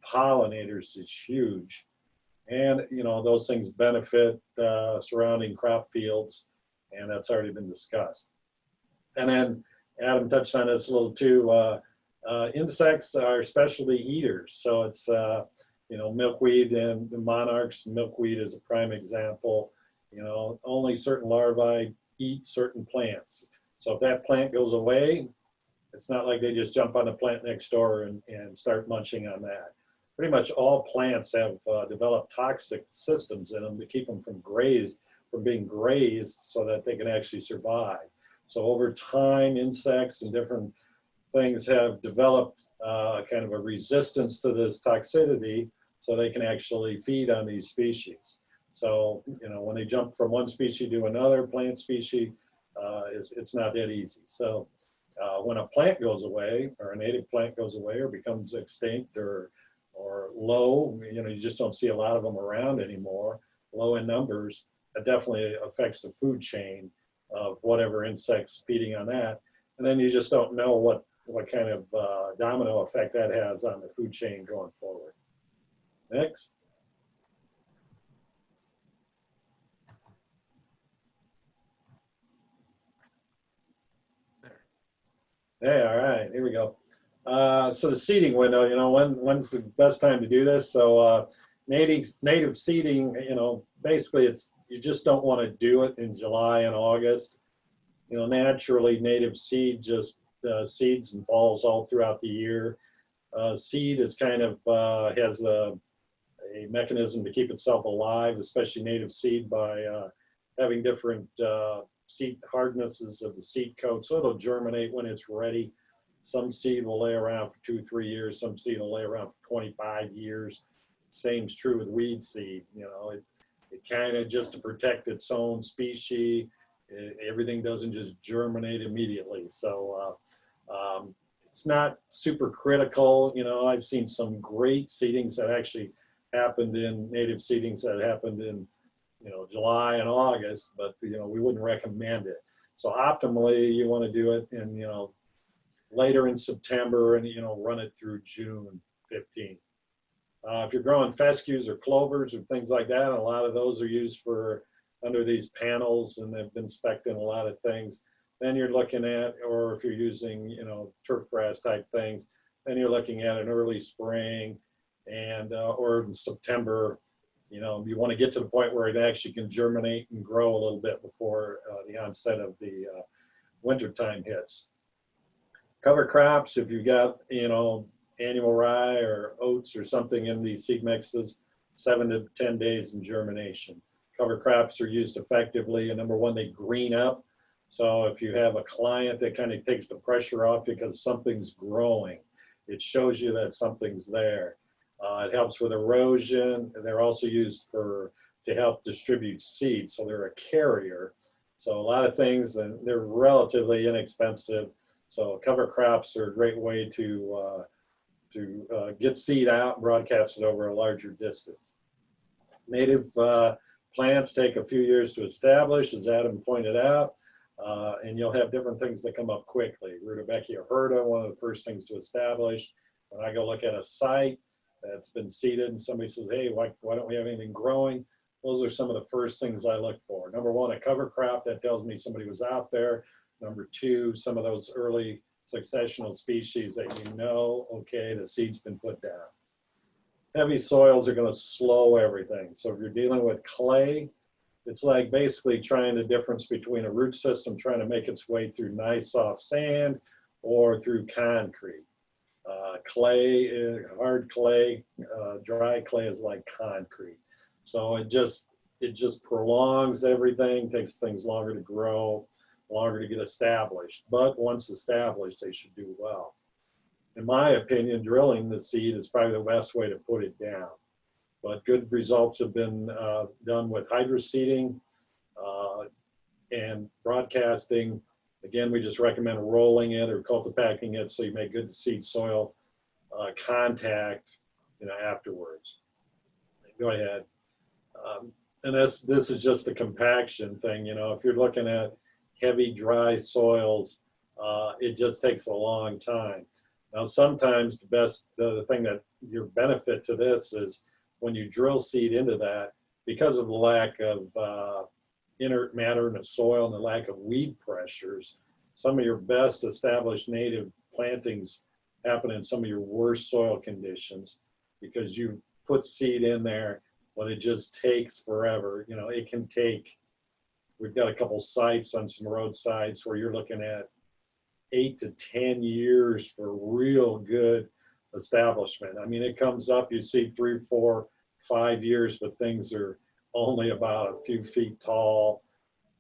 pollinators is huge. And, you know, those things benefit surrounding crop fields, and that's already been discussed. And then Adam touched on this a little too. Insects are specialty eaters. So it's, you know, milkweed and the monarchs. Milkweed is a prime example. You know, only certain larvae eat certain plants. So if that plant goes away, it's not like they just jump on the plant next door and start munching on that. Pretty much all plants have developed toxic systems in them to keep them from being grazed so that they can actually survive. So over time, insects and different things have developed kind of a resistance to this toxicity. so they can actually feed on these species. So, you know, when they jump from one species to another plant species, it's not that easy. So when a plant goes away, or a native plant goes away or becomes extinct or low, you know, you just don't see a lot of them around anymore, low in numbers, that definitely affects the food chain of whatever insects feeding on that. And then you just don't know what kind of domino effect that has on the food chain going forward. Next. Hey, all right, here we go. So the seeding window, you know, when's the best time to do this? So native seeding, you know, basically you just don't want to do it in July and August. You know, naturally native seed just seeds and falls all throughout the year. Seed is kind of has a mechanism to keep itself alive, especially native seed, by having different seed hardnesses of the seed coat, so it'll germinate when it's ready. Some seed will lay around for 2-3 years. Some seed will lay around for 25 years. Same's true with weed seed. You know, it kind of, just to protect its own species, everything doesn't just germinate immediately. So it's not super critical. You know, I've seen some great seedings that actually happened in native seedings that happened in, you know, July and August, but, you know, we wouldn't recommend it. So optimally, you want to do it in, you know, later in September, and, you know, run it through June 15th. If you're growing fescues or clovers or things like that, and a lot of those are used for under these panels, and they've been spec'd in a lot of things, then you're looking at, or if you're using, you know, turf grass type things, then you're looking at an early spring and or in September. You know, you want to get to the point where it actually can germinate and grow a little bit before the onset of the winter time hits. Cover crops, if you've got, you know, annual rye or oats or something in these seed mixes, 7 to 10 days in germination. Cover crops are used effectively, and number one, they green up. So if you have a client, that kind of takes the pressure off because something's growing. It shows you that something's there. It helps with erosion. They're also used to help distribute seed, so they're a carrier. So a lot of things, and they're relatively inexpensive. So cover crops are a great way to get seed out and broadcast it over a larger distance. Native plants take a few years to establish, as Adam pointed out, and you'll have different things that come up quickly. Rudbeckia hirta, one of the first things to establish. When I go look at a site that's been seeded and somebody says, hey, why don't we have anything growing? Those are some of the first things I look for. Number one, a cover crop that tells me somebody was out there. Number two, some of those early successional species that you know, okay, the seed's been put down. Heavy soils are going to slow everything. So if you're dealing with clay, it's like basically trying the difference between a root system trying to make its way through nice soft sand or through concrete. Clay, hard clay, dry clay is like concrete. So it just prolongs everything, takes things longer to grow, longer to get established. But once established, they should do well. In my opinion, drilling the seed is probably the best way to put it down. But good results have been done with hydroseeding and broadcasting. Again, we just recommend rolling it or cultipacking it so you make good seed soil contact, you know, afterwards. Go ahead. And this is just a compaction thing. You know, if you're looking at heavy, dry soils, it just takes a long time. Now, sometimes the thing that your benefit to this is when you drill seed into that, because of the lack of inert matter in the soil and the lack of weed pressures, some of your best established native plantings happen in some of your worst soil conditions because you put seed in there, but it just takes forever. You know, it can take, we've got a couple sites on some roadsides where you're looking at 8 to 10 years for real good establishment. I mean, it comes up, you see 3, 4, 5 years, but things are only about a few feet tall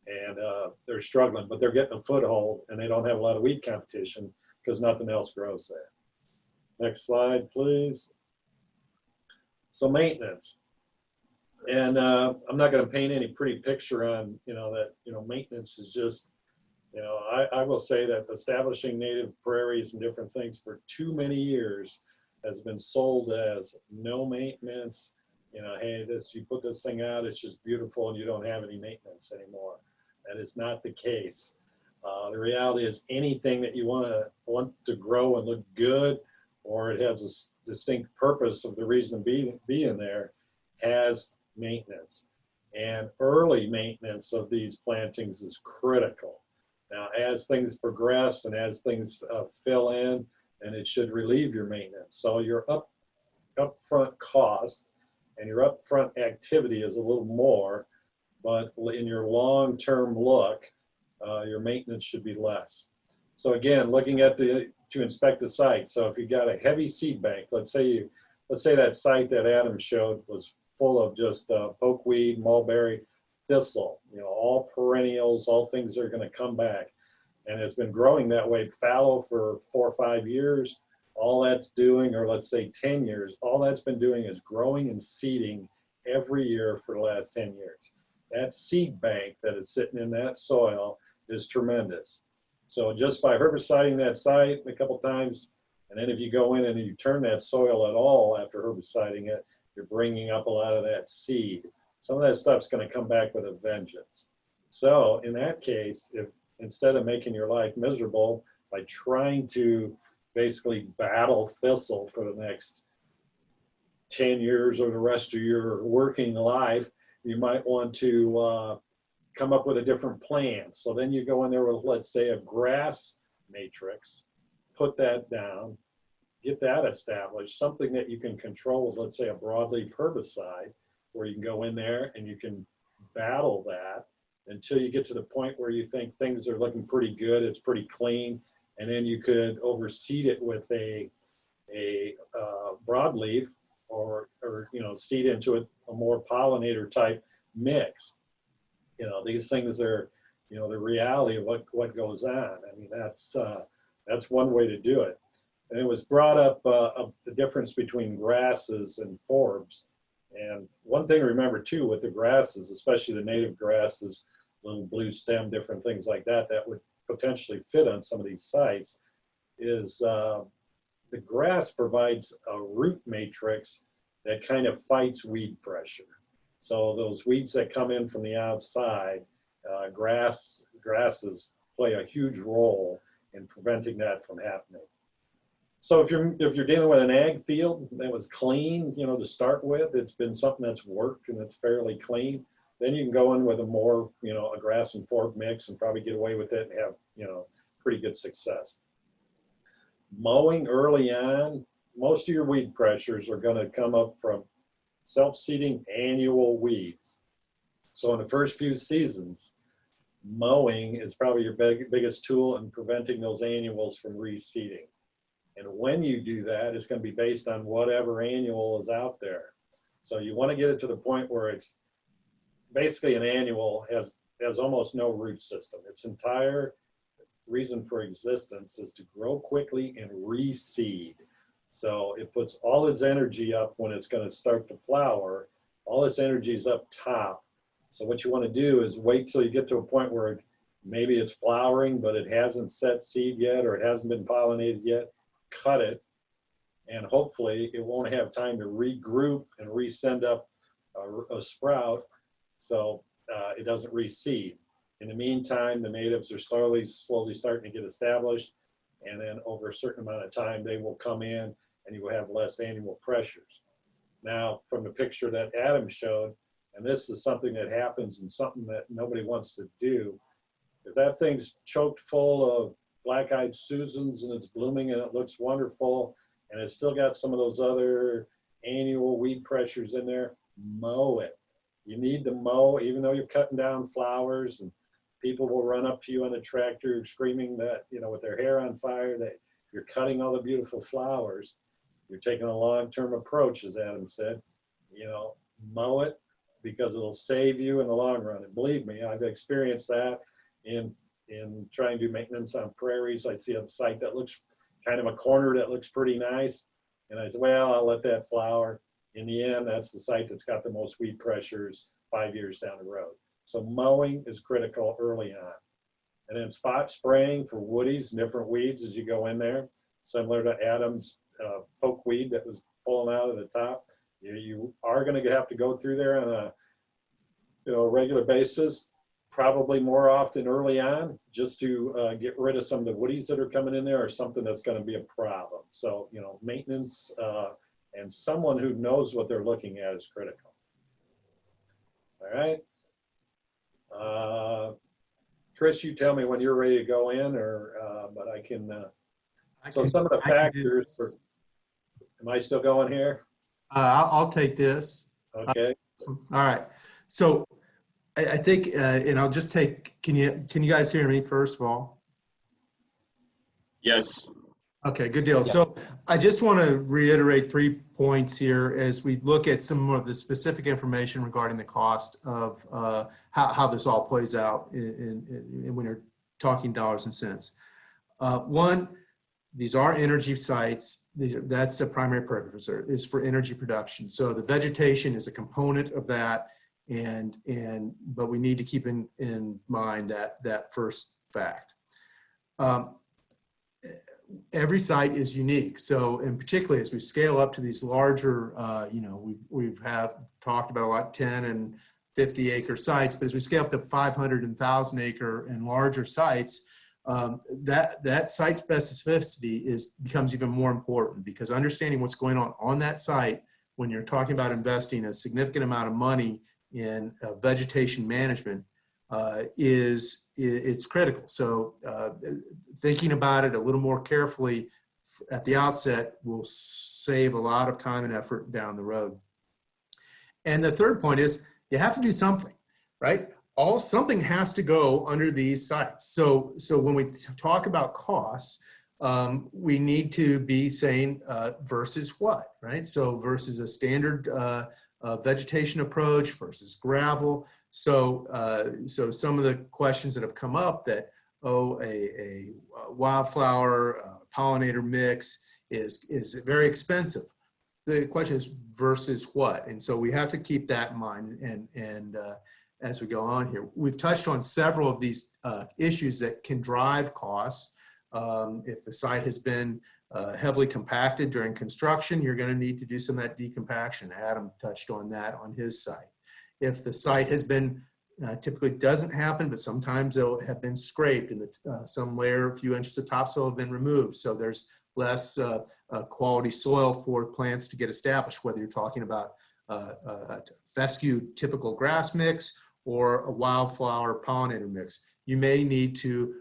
and they're struggling, but they're getting a foothold and they don't have a lot of weed competition because nothing else grows there. Next slide, please. So maintenance. And I'm not going to paint any pretty picture on, that, maintenance is just, I will say that establishing native prairies and different things for too many years has been sold as no maintenance. Hey, you put this thing out, it's just beautiful, and you don't have any maintenance anymore. That is not the case. The reality is anything that you want to grow and look good, or it has a distinct purpose of the reason to be in there, has maintenance. And early maintenance of these plantings is critical. Now, as things progress and as things fill in, and it should relieve your maintenance. So your upfront cost and your upfront activity is a little more, but in your long-term look, your maintenance should be less. So again, looking at to inspect the site. So if you got a heavy seed bank, let's say that site that Adam showed was full of just pokeweed, mulberry, thistle, all perennials, all things that are going to come back. And it's been growing that way fallow for 4 or 5 years. All that's doing, or let's say 10 years, all that's been doing is growing and seeding every year for the last 10 years. That seed bank that is sitting in that soil is tremendous. So just by herbiciding that site a couple times, and then if you go in and you turn that soil at all after herbiciding it, you're bringing up a lot of that seed. Some of that stuff's going to come back with a vengeance. So in that case, if instead of making your life miserable by trying to basically battle thistle for the next 10 years or the rest of your working life, you might want to come up with a different plan. So then you go in there with, let's say, a grass matrix, put that down, get that established, something that you can control with, let's say, a broadleaf herbicide, where you can go in there and you can battle that until you get to the point where you think things are looking pretty good, it's pretty clean, and then you could overseed it with a broadleaf or seed into a more pollinator type mix. These things are, the reality of what goes on. I mean, that's one way to do it. And it was brought up the difference between grasses and forbs. And one thing to remember too with the grasses, especially the native grasses, little blue stem, different things like that, that would potentially fit on some of these sites, is the grass provides a root matrix that kind of fights weed pressure. So those weeds that come in from the outside, grasses play a huge role in preventing that from happening. So if you're dealing with an ag field that was clean, to start with, it's been something that's worked and it's fairly clean, then you can go in with a more, a grass and forb mix and probably get away with it and have, pretty good success. Mowing early on, most of your weed pressures are going to come up from self-seeding annual weeds. So in the first few seasons, mowing is probably your biggest tool in preventing those annuals from reseeding. And when you do that, it's going to be based on whatever annual is out there. So you want to get it to the point where it's basically an annual has almost no root system. Its entire reason for existence is to grow quickly and reseed. So it puts all its energy up when it's going to start to flower. All its energy is up top. So what you want to do is wait till you get to a point where maybe it's flowering, but it hasn't set seed yet or it hasn't been pollinated yet. Cut it, and hopefully it won't have time to regroup and resend up a sprout, so it doesn't reseed. In the meantime, the natives are slowly starting to get established, and then over a certain amount of time, they will come in and you will have less annual pressures. Now, from the picture that Adam showed, and this is something that happens and something that nobody wants to do, if that thing's choked full of black-eyed Susans and it's blooming and it looks wonderful and it's still got some of those other annual weed pressures in there, mow it. You need to mow, even though you're cutting down flowers, and people will run up to you on a tractor screaming that, with their hair on fire, that you're cutting all the beautiful flowers. You're taking a long-term approach, as Adam said. Mow it because it'll save you in the long run. And believe me, I've experienced that in trying to do maintenance on prairies. I see a site that looks kind of a corner that looks pretty nice. And I said, well, I'll let that flower. In the end, that's the site that's got the most weed pressures 5 years down the road. So mowing is critical early on. And then spot spraying for woodies, different weeds as you go in there, similar to Adam's pokeweed that was pulling out of the top. You are going to have to go through there on a regular basis, probably more often early on, just to get rid of some of the woodies that are coming in there or something that's going to be a problem. So, maintenance and someone who knows what they're looking at is critical. All right. Chris, you tell me when you're ready to go in, but I can. Some of the factors. Am I still going here? I'll take this. Okay. All right. So I think, and I'll just take. Can you guys hear me first of all? Yes. Okay, good deal. Yeah. So I just want to reiterate 3 points here as we look at some of the specific information regarding the cost of how this all plays out when you're talking dollars and cents. One, these are energy sites. That's the primary purpose, is for energy production. So the vegetation is a component of that, but we need to keep in mind that first fact. Every site is unique. So, and particularly as we scale up to these larger, we've talked about a lot, 10 and 50 acre sites, but as we scale up to 500 and 1,000 acre and larger sites, that site specificity becomes even more important, because understanding what's going on that site when you're talking about investing a significant amount of money in vegetation management it's critical. So thinking about it a little more carefully at the outset will save a lot of time and effort down the road. And the third point is you have to do something, right? Something has to go under these sites. So when we talk about costs, we need to be saying versus what, right? So versus a standard vegetation approach versus gravel. So some of the questions that have come up that, a wildflower pollinator mix is very expensive. The question is versus what? And so we have to keep that in mind and as we go on here. We've touched on several of these issues that can drive costs. If the site has been heavily compacted during construction, you're going to need to do some of that decompaction. Adam touched on that on his site. If the site has been, typically doesn't happen, but sometimes they'll have been scraped and some layer, a few inches of topsoil have been removed. So there's less quality soil for plants to get established, whether you're talking about a fescue typical grass mix or a wildflower pollinator mix. You may need to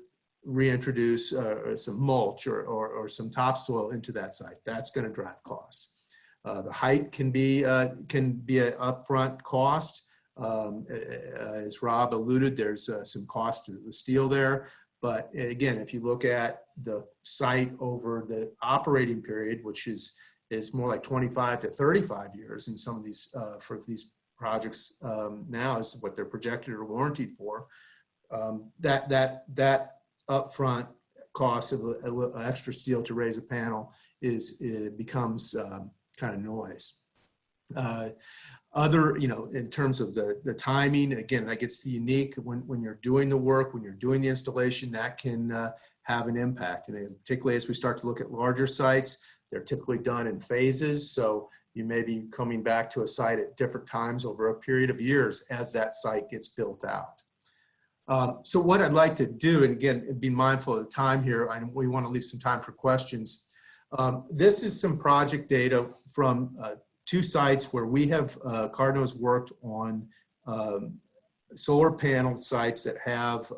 reintroduce some mulch or some topsoil into that site. That's going to drive costs. The height can be an upfront cost. As Rob alluded, there's some cost to the steel there. But again, if you look at the site over the operating period, which is more like 25 to 35 years in some of these, for these projects now is what they're projected or warranted for, that upfront cost of a little extra steel to raise a panel becomes kind of noise. In terms of the timing, again, that gets the unique when you're doing the work, when you're doing the installation, that can have an impact. And particularly as we start to look at larger sites, they're typically done in phases. So you may be coming back to a site at different times over a period of years as that site gets built out. So what I'd like to do, and again, be mindful of the time here, we want to leave some time for questions. This is some project data from 2 sites where we have, Cardno's worked on solar panel sites that have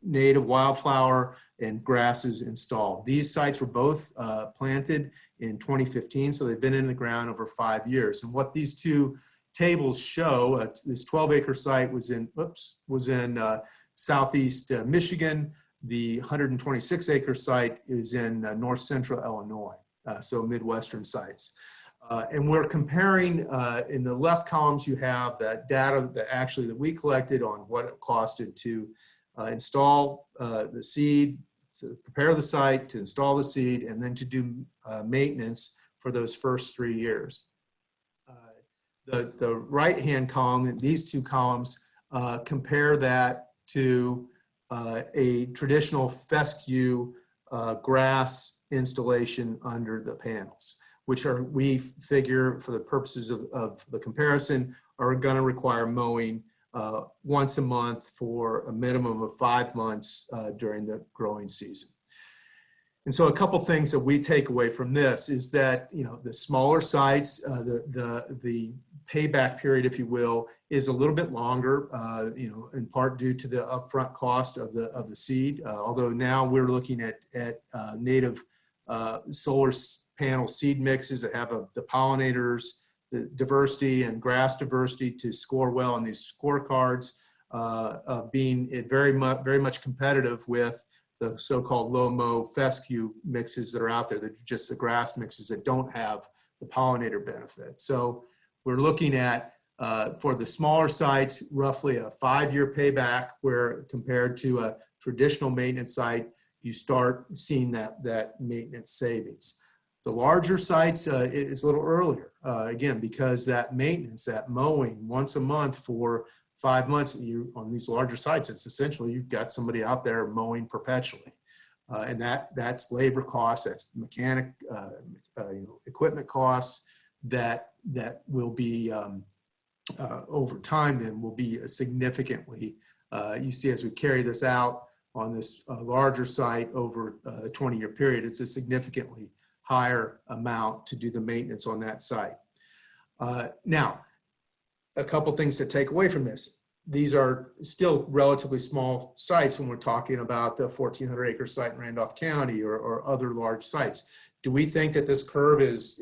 native wildflower and grasses installed. These sites were both planted in 2015, so they've been in the ground over 5 years. And what these 2 tables show, this 12-acre site was in southeast Michigan. The 126-acre site is in north central Illinois, so Midwestern sites. And we're comparing, in the left columns, you have that data that we collected on what it costed to install the seed, to prepare the site, to install the seed, and then to do maintenance for those first 3 years. the right-hand column, and these two columns compare that to a traditional fescue grass installation under the panels, which are, we figure for the purposes of the comparison, are going to require mowing once a month for a minimum of 5 months during the growing season. And so a couple things that we take away from this is that, you know, the smaller sites, the payback period, if you will, is a little bit longer, you know, in part due to the upfront cost of the seed. Although now we're looking at native solar panel seed mixes that have the pollinators, the diversity and grass diversity to score well on these scorecards, being very much competitive with the so-called low-mow fescue mixes that are out there, that are just the grass mixes that don't have the pollinator benefit. So we're looking at, for the smaller sites, roughly a 5-year payback, where compared to a traditional maintenance site, you start seeing that maintenance savings. The larger sites is a little earlier, again, because that maintenance, that mowing once a month for 5 months, on these larger sites, it's essentially you've got somebody out there mowing perpetually. And that's labor costs, that's mechanic, you know, equipment costs that will be, over time then will be significantly, you see as we carry this out on this larger site over a 20-year period, it's a significantly higher amount to do the maintenance on that site. Now, a couple things to take away from this. These are still relatively small sites when we're talking about the 1,400 acre site in Randolph County or other large sites. Do we think that this curve is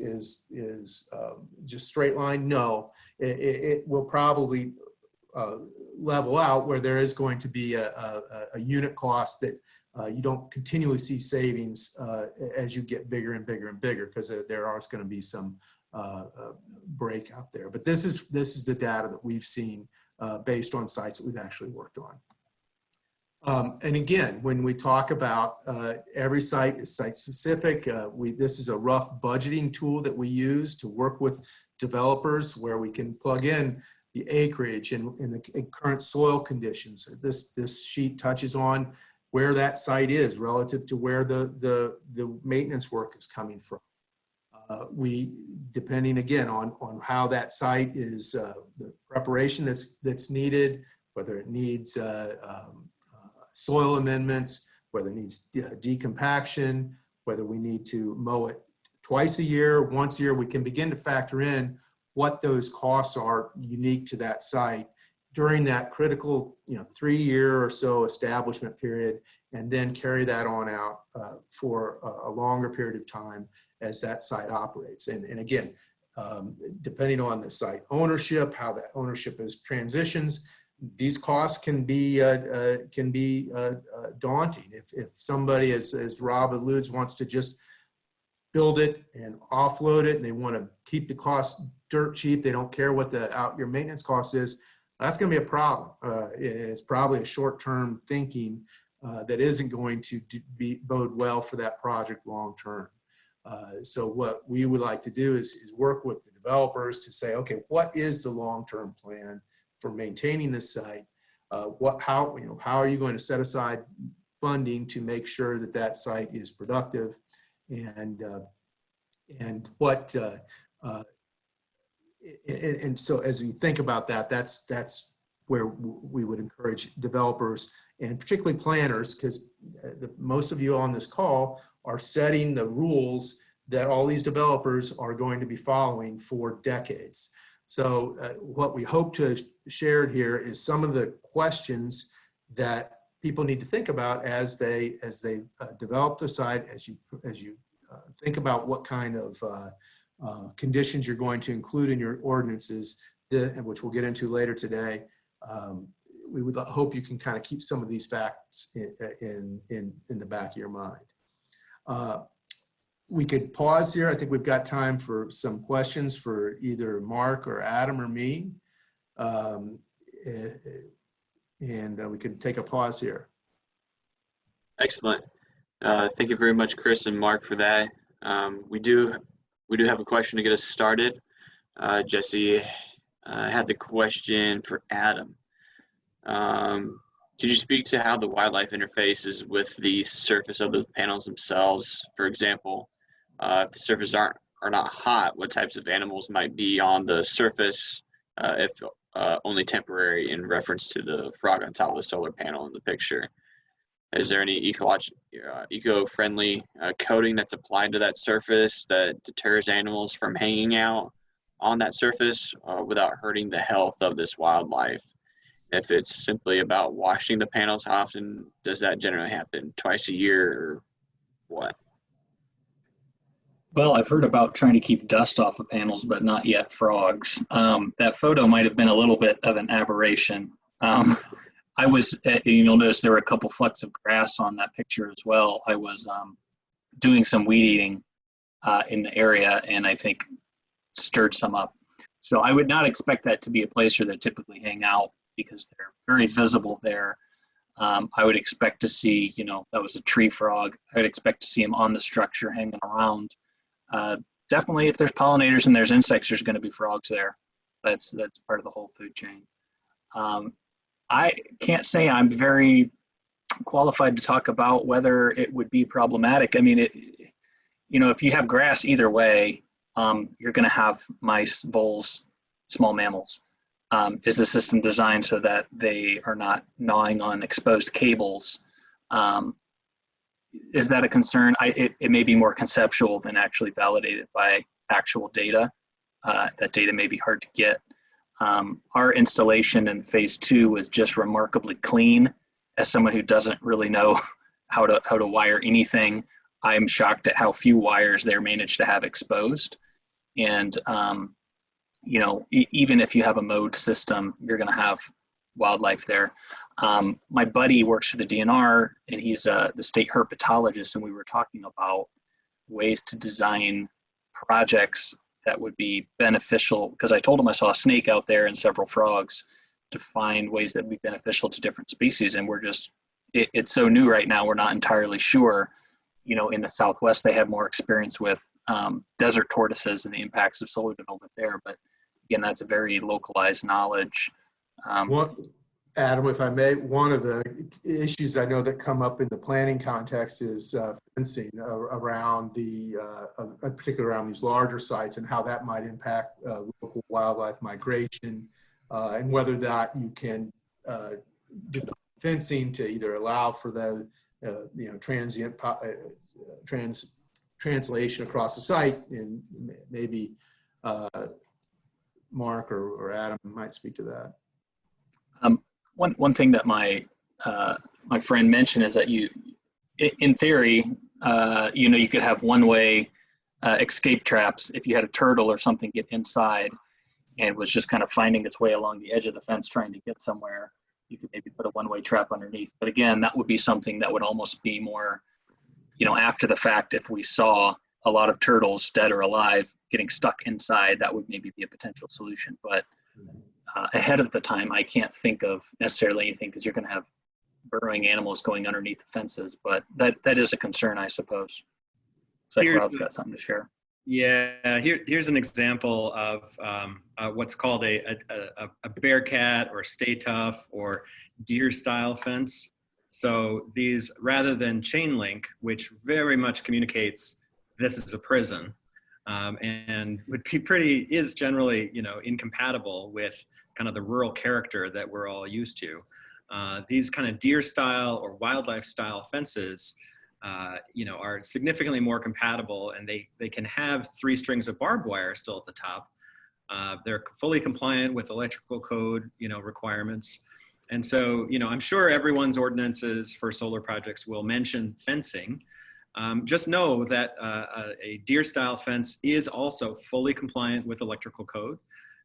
just straight line? No, it will probably level out where there is going to be a unit cost that you don't continually see savings as you get bigger and bigger and bigger, because there are going to be some break out there. But this is the data that we've seen based on sites that we've actually worked on. And again, when we talk about every site is site specific, this is a rough budgeting tool that we use to work with developers, where we can plug in the acreage and the current soil conditions. This sheet touches on where that site is relative to where the maintenance work is coming from. Depending again on how that site is, the preparation that's needed, whether it needs soil amendments, whether it needs decompaction, whether we need to mow it twice a year, once a year, we can begin to factor in what those costs are unique to that site during that critical, 3-year or so establishment period, and then carry that on out for a longer period of time as that site operates. And again, depending on the site ownership, how that ownership is transitions, these costs can be daunting. If somebody, as Rob alludes, wants to just build it and offload it, and they want to keep the cost dirt cheap, they don't care what the out-year maintenance cost is, that's going to be a problem. It's probably a short-term thinking that isn't going to bode well for that project long-term. So what we would like to do is work with the developers to say, okay, what is the long-term plan for maintaining this site? How are you going to set aside funding to make sure that that site is productive? And what and so as we think about that, that's where we would encourage developers and particularly planners, because most of you on this call are setting the rules that all these developers are going to be following for decades. So what we hope to have shared here is some of the questions that people need to think about as they develop the site, as you think about what kind of conditions you're going to include in your ordinances, which we'll get into later today. We would hope you can kind of keep some of these facts in the back of your mind. We could pause here. I think we've got time for some questions for either Mark or Adam or me. And we can take a pause here. Excellent. Thank you very much, Chris and Mark, for that. We do have a question to get us started. Jesse I had the question for Adam. Could you speak to how the wildlife interfaces with the surface of the panels themselves? For example, if the surfaces are not hot, what types of animals might be on the surface, if only temporary, in reference to the frog on top of the solar panel in the picture? Is there any eco-friendly coating that's applied to that surface that deters animals from hanging out on that surface without hurting the health of this wildlife? If it's simply about washing the panels, how often does that generally happen? Twice a year or what? Well, I've heard about trying to keep dust off of panels, but not yet frogs. That photo might have been a little bit of an aberration. You'll notice there were a couple flecks of grass on that picture as well. I was doing some weed eating in the area, and I think stirred some up. So I would not expect that to be a place where they typically hang out, because they're very visible there. I would expect to see, that was a tree frog. I would expect to see them on the structure hanging around. Definitely, if there's pollinators and there's insects, there's going to be frogs there. That's part of the whole food chain. I can't say I'm very qualified to talk about whether it would be problematic. I mean, if you have grass either way, you're going to have mice, voles, small mammals. Is the system designed so that they are not gnawing on exposed cables? Is that a concern? It may be more conceptual than actually validated by actual data. That data may be hard to get. Our installation in phase 2 was just remarkably clean. As someone who doesn't really know how to wire anything, I'm shocked at how few wires they managed to have exposed. And even if you have a mowed system, you're going to have wildlife there. My buddy works for the DNR, and he's the state herpetologist, and we were talking about ways to design projects that would be beneficial, because I told him I saw a snake out there and several frogs, to find ways that would be beneficial to different species. And it's so new right now, we're not entirely sure. In the Southwest, they have more experience with desert tortoises and the impacts of solar development there. But again, that's a very localized knowledge. Adam, if I may, one of the issues I know that come up in the planning context is fencing around particularly around these larger sites, and how that might impact local wildlife migration, and whether that you can do fencing to either allow for the transient translation across the site, and maybe Mark or Adam might speak to that. One thing that my friend mentioned is that in theory, you could have one-way escape traps. If you had a turtle or something get inside and was just kind of finding its way along the edge of the fence trying to get somewhere, you could maybe put a one-way trap underneath. But again, that would be something that would almost be more, after the fact. If we saw a lot of turtles, dead or alive, getting stuck inside, that would maybe be a potential solution. But ahead of the time, I can't think of necessarily anything, because you're going to have burrowing animals going underneath the fences. But that is a concern, I suppose. Looks like Rob's got something to share. Yeah, here's an example of what's called a bear cat or stay tough or deer style fence. So these, rather than chain link, which very much communicates this is a prison, and is generally incompatible with kind of the rural character that we're all used to. These kind of deer style or wildlife style fences are significantly more compatible, and they can have 3 strings of barbed wire still at the top. They're fully compliant with electrical code, requirements. And so, I'm sure everyone's ordinances for solar projects will mention fencing. Just know that a deer style fence is also fully compliant with electrical code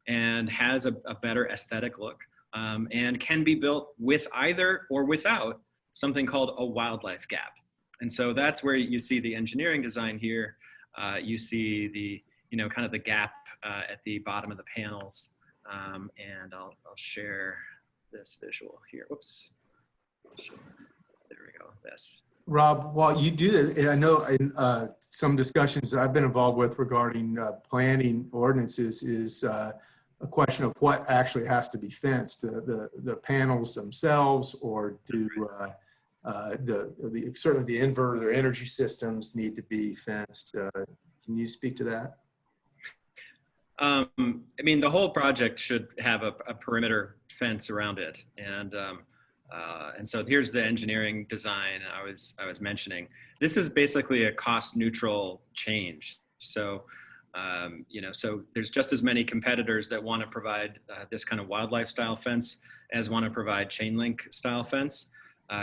and has a better aesthetic look, and can be built with either or without something called a wildlife gap. And so that's where you see the engineering design here. You see the, kind of the gap at the bottom of the panels. And I'll share this visual here. Whoops. There we go. This. Rob, while you do that, I know in some discussions that I've been involved with regarding planning ordinances is a question of what actually has to be fenced, the panels themselves, or do certainly the inverter energy systems need to be fenced? Can you speak to that? I mean, the whole project should have a perimeter fence around it, and so here's the engineering design I was mentioning. This is basically a cost-neutral change. So, so there's just as many competitors that want to provide this kind of wildlife style fence as want to provide chain link style fence.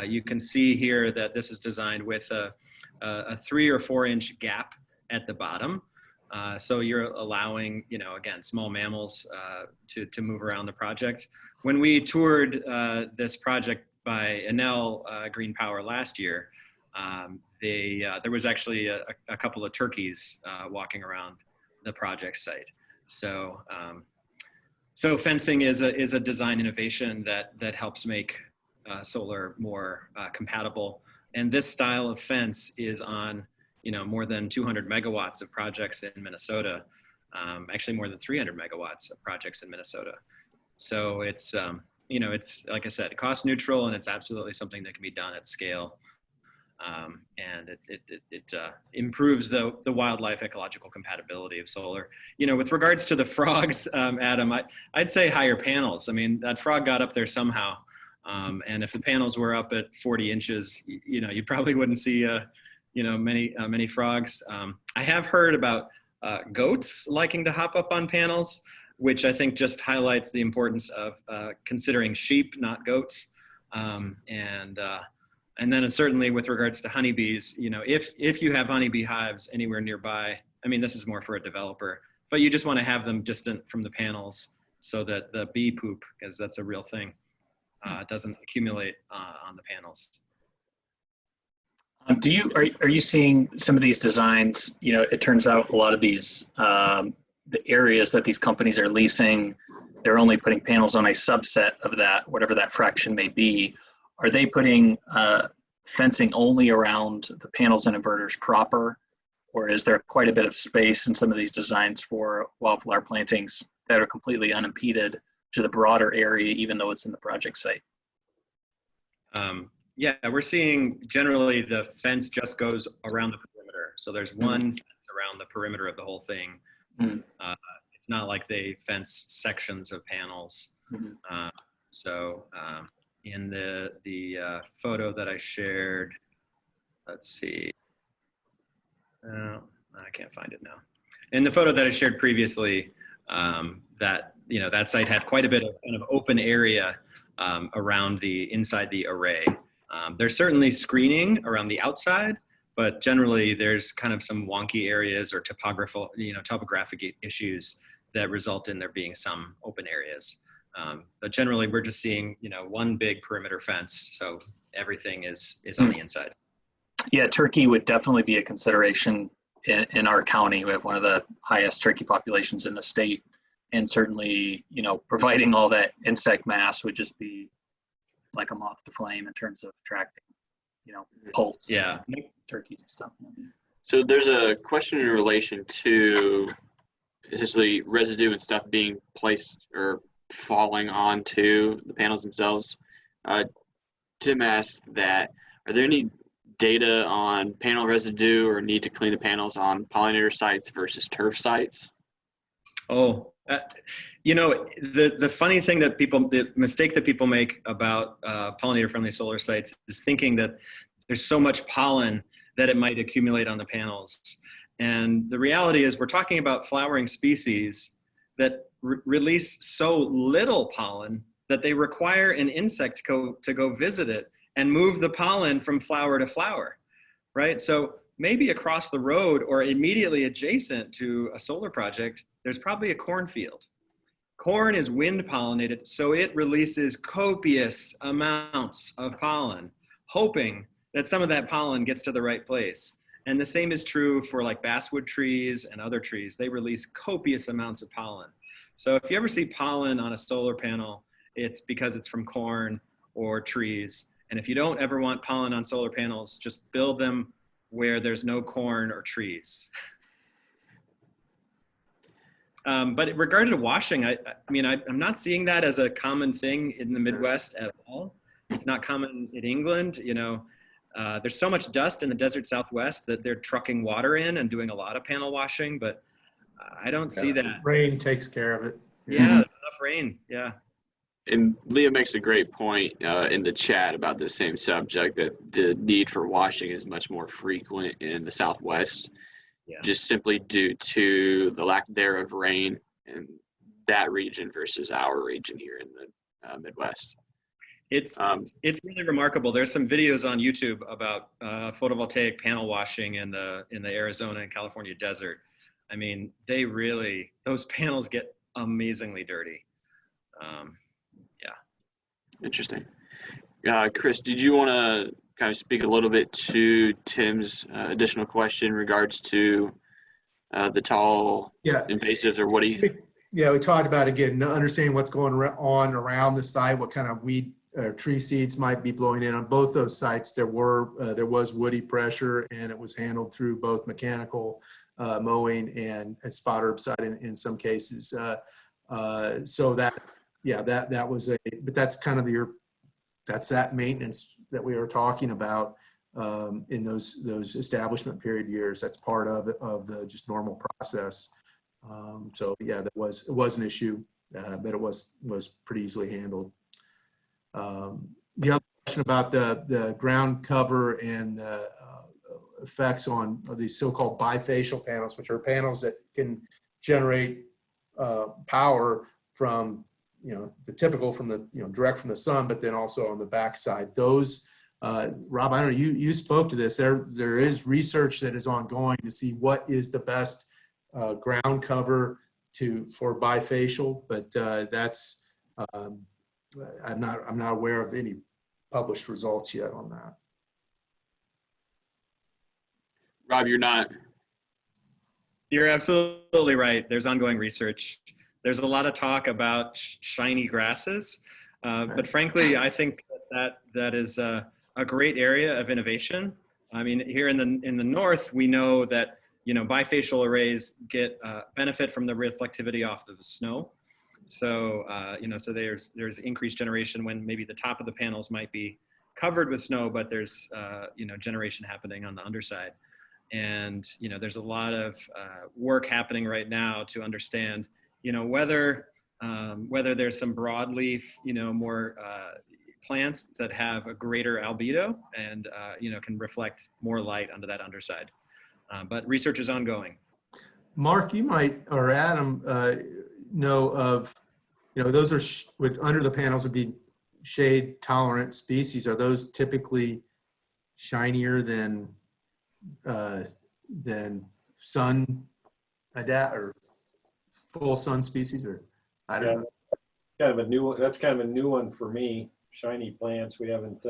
You can see here that this is designed with a 3 or 4 inch gap at the bottom. So you're allowing, again, small mammals to move around the project. When we toured this project by Enel Green Power last year, there was actually a couple of turkeys walking around the project site. So, so fencing is a design innovation that helps make solar more compatible. And this style of fence is on more than 200 megawatts of projects in Minnesota, actually more than 300 megawatts of projects in Minnesota. So it's, it's, like I said, cost neutral, and it's absolutely something that can be done at scale. And it improves the wildlife ecological compatibility of solar. With regards to the frogs, Adam, I'd say higher panels. I mean, that frog got up there somehow. And if the panels were up at 40 inches, you probably wouldn't see many frogs. I have heard about goats liking to hop up on panels, which I think just highlights the importance of considering sheep, not goats. And then certainly with regards to honeybees, if you have honeybee hives anywhere nearby, I mean, this is more for a developer, but you just want to have them distant from the panels so that the bee poop, because that's a real thing, doesn't accumulate on the panels. Are you seeing some of these designs? It turns out a lot of these the areas that these companies are leasing, they're only putting panels on a subset of that, whatever that fraction may be. Are they putting fencing only around the panels and inverters proper, or is there quite a bit of space in some of these designs for wildflower plantings that are completely unimpeded to the broader area, even though it's in the project site? Yeah, we're seeing generally the fence just goes around the perimeter. So there's one fence around the perimeter of the whole thing. It's not like they fence sections of panels. In the photo that I shared, let's see. I can't find it now. In the photo that I shared previously, that site had quite a bit of kind of open area around inside the array. There's certainly screening around the outside, but generally there's kind of some wonky areas or topographic issues that result in there being some open areas. But generally we're just seeing, one big perimeter fence. So everything is on the inside. Yeah, turkey would definitely be a consideration in our county. We have one of the highest turkey populations in the state. And certainly, providing all that insect mass would just be like a moth to flame in terms of attracting, poults, turkeys and stuff. So there's a question in relation to essentially residue and stuff being placed or falling onto the panels themselves. Tim asked that, are there any data on panel residue or need to clean the panels on pollinator sites versus turf sites? Oh, the funny thing that the mistake that people make about pollinator friendly solar sites is thinking that there's so much pollen that it might accumulate on the panels. And the reality is we're talking about flowering species that release so little pollen that they require an insect to go visit it and move the pollen from flower to flower, right? So maybe across the road or immediately adjacent to a solar project, there's probably a cornfield. Corn is wind pollinated, so it releases copious amounts of pollen, hoping that some of that pollen gets to the right place. And the same is true for like basswood trees and other trees. They release copious amounts of pollen. So if you ever see pollen on a solar panel, it's because it's from corn or trees. And if you don't ever want pollen on solar panels, just build them where there's no corn or trees. But regarding to washing, I mean, I'm not seeing that as a common thing in the Midwest at all. It's not common in England. You know, there's so much dust in the desert Southwest that they're trucking water in and doing a lot of panel washing, but I don't see that. Rain takes care of it. Yeah, there's enough rain. Yeah. And Leah makes a great point in the chat about the same subject, that the need for washing is much more frequent in the Southwest, just simply due to the lack thereof of rain in that region versus our region here in the Midwest. It's really remarkable. There's some videos on YouTube about photovoltaic panel washing in the Arizona and California desert. I mean, those panels get amazingly dirty. Interesting. Chris, did you want to kind of speak a little bit to Tim's additional question in regards to the tall invasives, or what do you? Yeah, we talked about, again, understanding what's going on around the site, what kind of weed or tree seeds might be blowing in. On both those sites, there was woody pressure, and it was handled through both mechanical mowing and spot herbicide in some cases. So that was but that's kind of that's that maintenance that we are talking about in those establishment period years. That's part of the just normal process. So yeah, it was an issue, but it was pretty easily handled. The other question about the ground cover and the effects on these so-called bifacial panels, which are panels that can generate power from the typical from the direct from the sun, but then also on the backside. Those, Rob, I don't know, you spoke to this. There is research that is ongoing to see what is the best ground cover for bifacial, but that's I'm not aware of any published results yet on that. Rob, you're not. You're absolutely right. There's ongoing research. There's a lot of talk about shiny grasses, but frankly, I think that is a great area of innovation. I mean, here in the north, we know that bifacial arrays get benefit from the reflectivity off of the snow. So so there's increased generation when maybe the top of the panels might be covered with snow, but there's generation happening on the underside. And there's a lot of work happening right now to understand whether there's some broadleaf, more plants that have a greater albedo and, can reflect more light onto that underside. But research is ongoing. Mark, you might, or Adam, know of, those are under the panels would be shade tolerant species. Are those typically shinier than sun adapt or full sun species, or I don't know. That's kind of a new one for me. Shiny plants. We haven't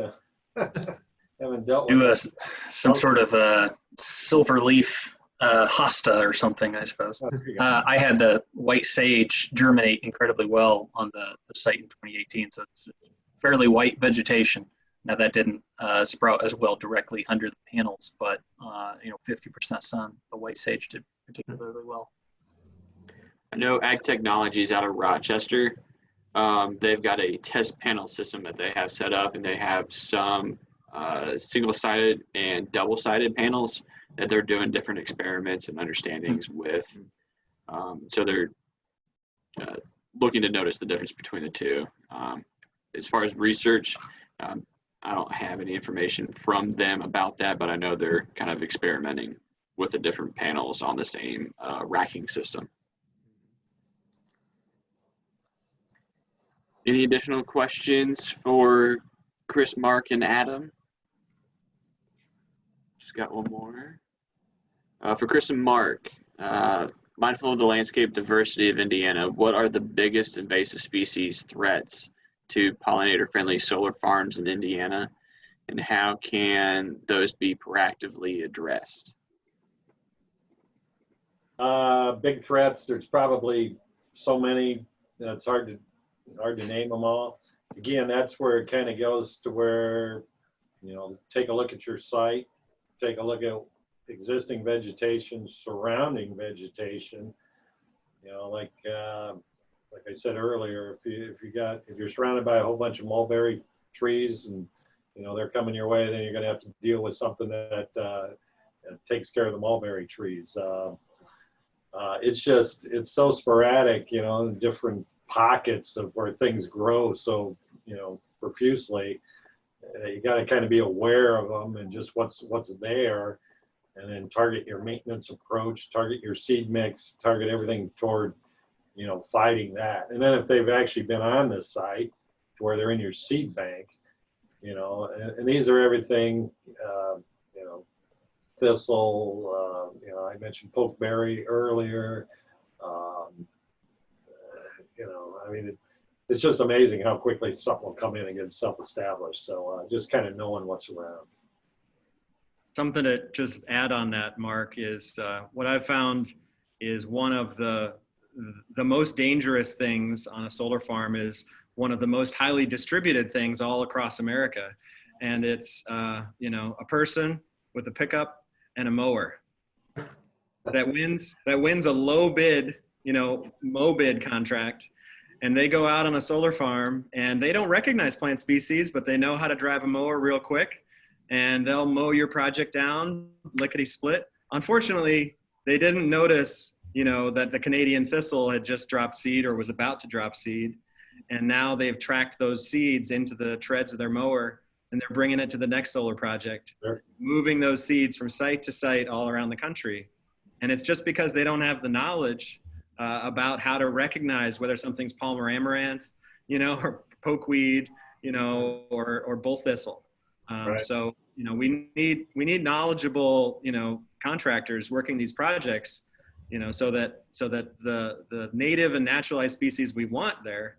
haven't dealt Do with. some sort of silver leaf hosta or something, I suppose. I had the white sage germinate incredibly well on the site in 2018, so it's fairly white vegetation. Now that didn't sprout as well directly under the panels, but 50% sun, the white sage did particularly well. I know Ag Technologies out of Rochester. They've got a test panel system that they have set up, and they have some single-sided and double-sided panels that they're doing different experiments and understandings with. So they're looking to notice the difference between the two. As far as research, I don't have any information from them about that, but I know they're kind of experimenting with the different panels on the same racking system. Any additional questions for Chris, Mark, and Adam? Just got one more. For Chris and Mark, mindful of the landscape diversity of Indiana, what are the biggest invasive species threats to pollinator-friendly solar farms in Indiana, and how can those be proactively addressed? Big threats. There's probably so many that it's hard to name them all. Again, that's where it kind of goes to where, take a look at your site, take a look at existing vegetation, surrounding vegetation, You know, like I said earlier, if you're surrounded by a whole bunch of mulberry trees and, you know, they're coming your way, then you're going to have to deal with something that takes care of the mulberry trees. It's so sporadic, you know, different pockets of where things grow so, you know, profusely. You got to kind of be aware of them and just what's there, and then target your maintenance approach, target your seed mix, target everything toward, you know, fighting that. And then if they've actually been on the site to where they're in your seed bank, you know, and these are everything, you know, thistle, you know, I mentioned pokeberry earlier. You know, I mean, it's just amazing how quickly something will come in and get self-established. So just kind of knowing what's around. Something to just add on that, Mark, is what I've found is one of the most dangerous things on a solar farm is one of the most highly distributed things all across America. And it's, you know, a person with a pickup and a mower that wins a low bid, you know, mow bid contract. And they go out on a solar farm and they don't recognize plant species, but they know how to drive a mower real quick and they'll mow your project down lickety split. Unfortunately, they didn't notice, you know, that the Canadian thistle had just dropped seed or was about to drop seed. And now they've tracked those seeds into the treads of their mower and they're bringing it to the next solar project, Sure. moving those seeds from site to site all around the country. And it's just because they don't have the knowledge about how to recognize whether something's Palmer amaranth, you know, or pokeweed, you know, or bull thistle. Right. So, you know, we need knowledgeable, you know, contractors working these projects, you know, so that the native and naturalized species we want there,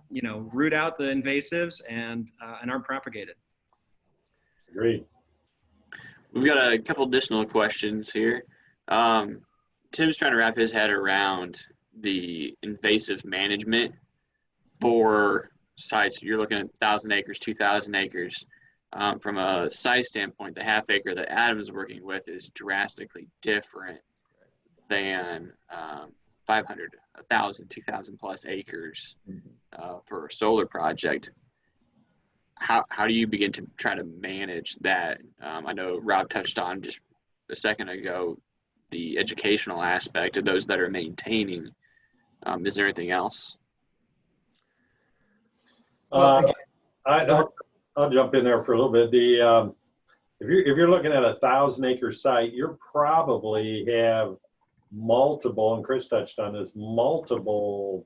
you know, root out the invasives and aren't propagated. Agreed. We've got a couple additional questions here. Tim's trying to wrap his head around the invasive management for sites. You're looking at 1,000 acres, 2,000 acres. From a size standpoint, the half acre that Adam's working with is drastically different than 500, 1,000, 2,000 plus acres for a solar project. How do you begin to try to manage that? I know Rob touched on just a second ago the educational aspect of those that are maintaining. Is there anything else? I'll jump in there for a little bit. If you're looking at a 1,000-acre site, you probably have multiple, and Chris touched on this, multiple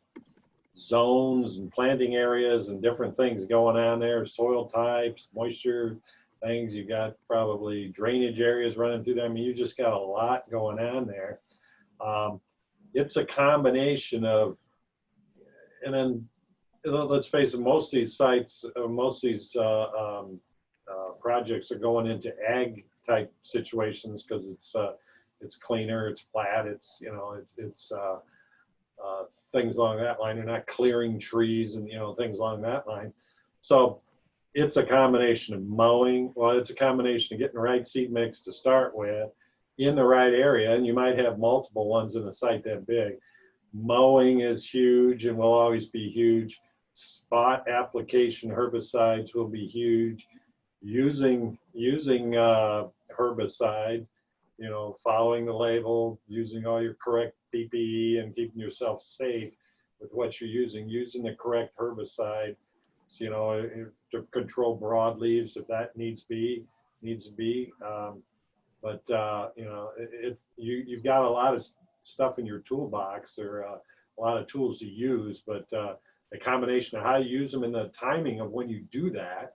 zones and planting areas and different things going on there, soil types, moisture things. You got probably drainage areas running through there. I mean, you just got a lot going on there. It's a combination of, and then let's face it, most of these sites, most of these projects are going into ag type situations because it's cleaner, it's flat, it's, you know, it's things along that line. They're not clearing trees and, you know, things along that line. So it's a combination of mowing. Well, it's a combination of getting the right seed mix to start with in the right area. And you might have multiple ones in a site that big. Mowing is huge and will always be huge. Spot application herbicides will be huge. Using herbicides, you know, following the label, using all your correct PPE and keeping yourself safe with what you're using the correct herbicide, so, you know, to control broadleaves if that needs to be. But you know, you've got a lot of stuff in your toolbox. There are a lot of tools to use, but the combination of how you use them and the timing of when you do that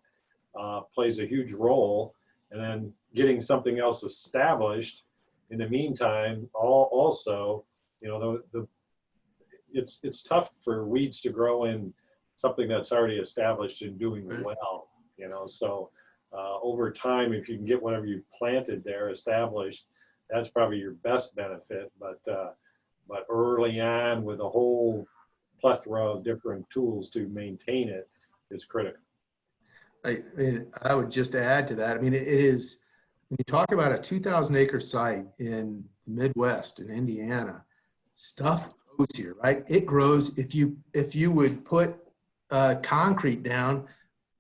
plays a huge role. And then getting something else established in the meantime, also, you know, it's tough for weeds to grow in something that's already established and doing well, you know. So over time, if you can get whatever you planted there established, that's probably your best benefit. But early on, with a whole plethora of different tools to maintain it, is critical. I mean, I would just add to that. I mean, it is, when you talk about a 2,000 acre site in the Midwest in Indiana, stuff grows here, right? It grows if you would put concrete down,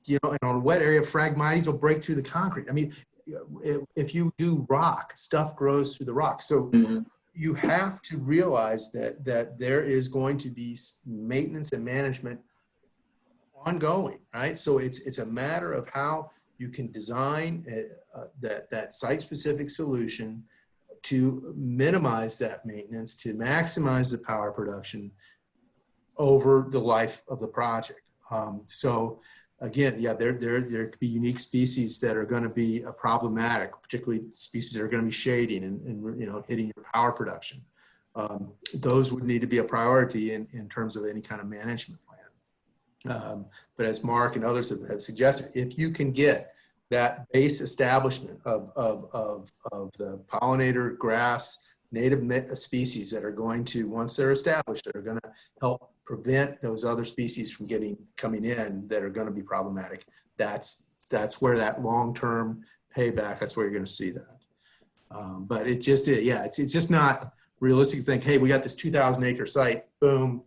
you know, and on a wet area, Phragmites will break through the concrete. I mean, if you do rock, stuff grows through the rock. So you have to realize that there is going to be maintenance and management ongoing, right? So it's a matter of how you can design that site-specific solution to minimize that maintenance, to maximize the power production over the life of the project. So again, yeah, there could be unique species that are going to be problematic, particularly species that are going to be shading and you know, hitting your power production. Those would need to be a priority in terms of any kind of management plan. But as Mark and others have suggested, if you can get that base establishment of the pollinator, grass, native species that are going to, once they're established, that are going to help prevent those other species from coming in that are going to be problematic. That's where that long-term payback, that's where you're going to see that. But it just, yeah, it's just not realistic to think, hey, we got this 2,000 acre site, boom,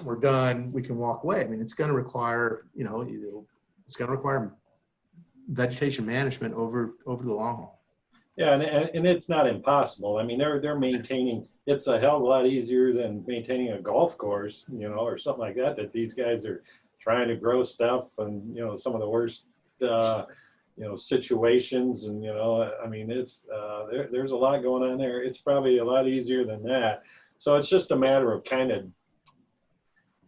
we're done, we can walk away. I mean, it's going to require, you know, it's going to require vegetation management over the long haul. Yeah, and it's not impossible. I mean, they're maintaining, it's a hell of a lot easier than maintaining a golf course, you know, or something like that these guys are trying to grow stuff and, you know, some of the worst, you know, situations. And, you know, I mean, it's, there's a lot going on there. It's probably a lot easier than that. So it's just a matter of kind of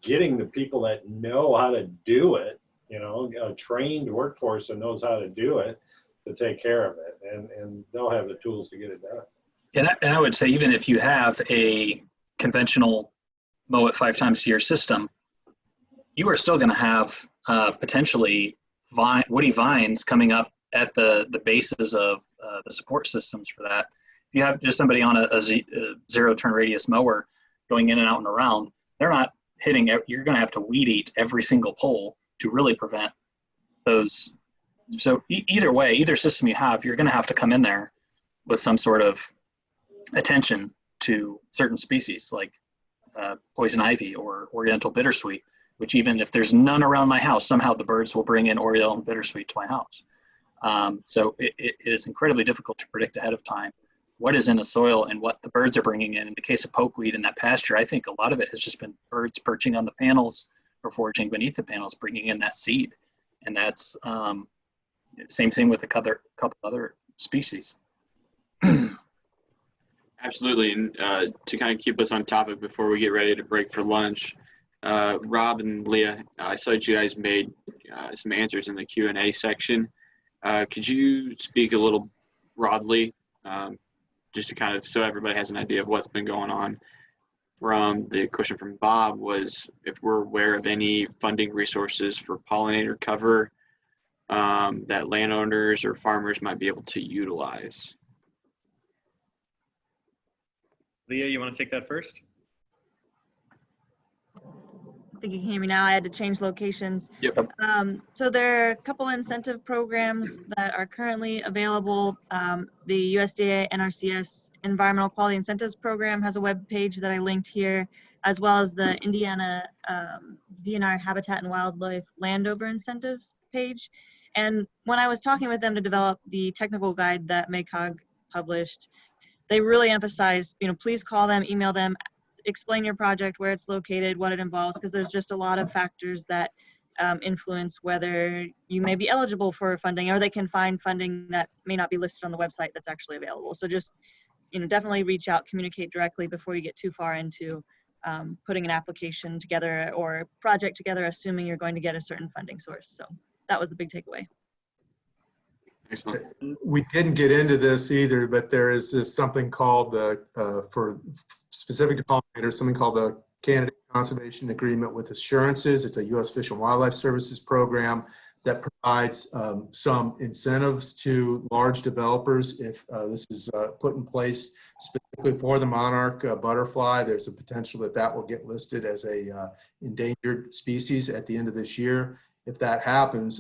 getting the people that know how to do it, you know, a trained workforce that knows how to do it, to take care of it, and they'll have the tools to get it done. And I would say, even if you have a conventional mow it 5 times a year system, you are still going to have potentially woody vines coming up at the bases of the support systems for that. If you have just somebody on a zero turn radius mower going in and out and around, they're not hitting, you're going to have to weed eat every single pole to really prevent those. So either way, either system you have, you're going to have to come in there with some sort of attention to certain species like poison ivy or oriental bittersweet, which even if there's none around my house, somehow the birds will bring in oriental bittersweet to my house. So it is incredibly difficult to predict ahead of time what is in the soil and what the birds are bringing in. In the case of pokeweed in that pasture, I think a lot of it has just been birds perching on the panels or foraging beneath the panels, bringing in that seed. And that's same thing with a couple other species. Absolutely. And to kind of keep us on topic before we get ready to break for lunch, Rob and Leah, I saw you guys made some answers in the Q&A section. Could you speak a little broadly, just to kind of, so everybody has an idea of what's been going on? From the question from Bob was if we're aware of any funding resources for pollinator cover that landowners or farmers might be able to utilize. Leah, you want to take that first? I think you can hear me now. I had to change locations. Yep. So there are a couple incentive programs that are currently available. The USDA NRCS Environmental Quality Incentives Program has a web page that I linked here, as well as the Indiana DNR Habitat and Wildlife Landover Incentives page. And when I was talking with them to develop the technical guide that MACOG published, they really emphasized, you know, please call them, email them, explain your project, where it's located, what it involves, because there's just a lot of factors that influence whether you may be eligible for funding, or they can find funding that may not be listed on the website that's actually available. So just, you know, definitely reach out, communicate directly before you get too far into putting an application together or project together, assuming you're going to get a certain funding source. So that was the big takeaway. Excellent. We didn't get into this either, but there is something called for specific to pollinators, something called the Candidate Conservation Agreement with Assurances. It's a U.S. Fish and Wildlife Services program that provides some incentives to large developers. If this is put in place specifically for the monarch butterfly, there's a potential that will get listed as a endangered species at the end of this year. If that happens,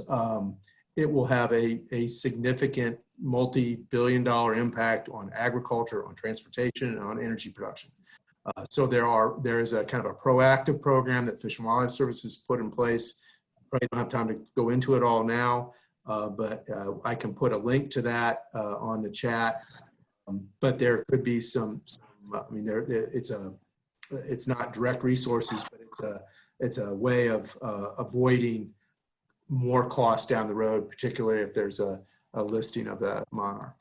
it will have a significant multi-billion-dollar impact on agriculture, on transportation, and on energy production. So there is a kind of a proactive program that Fish and Wildlife Services put in place. I don't have time to go into it all now, but I can put a link to that on the chat. But there could be some I mean, it's not direct resources, but it's a way of avoiding more costs down the road, particularly if there's a listing of the monarch.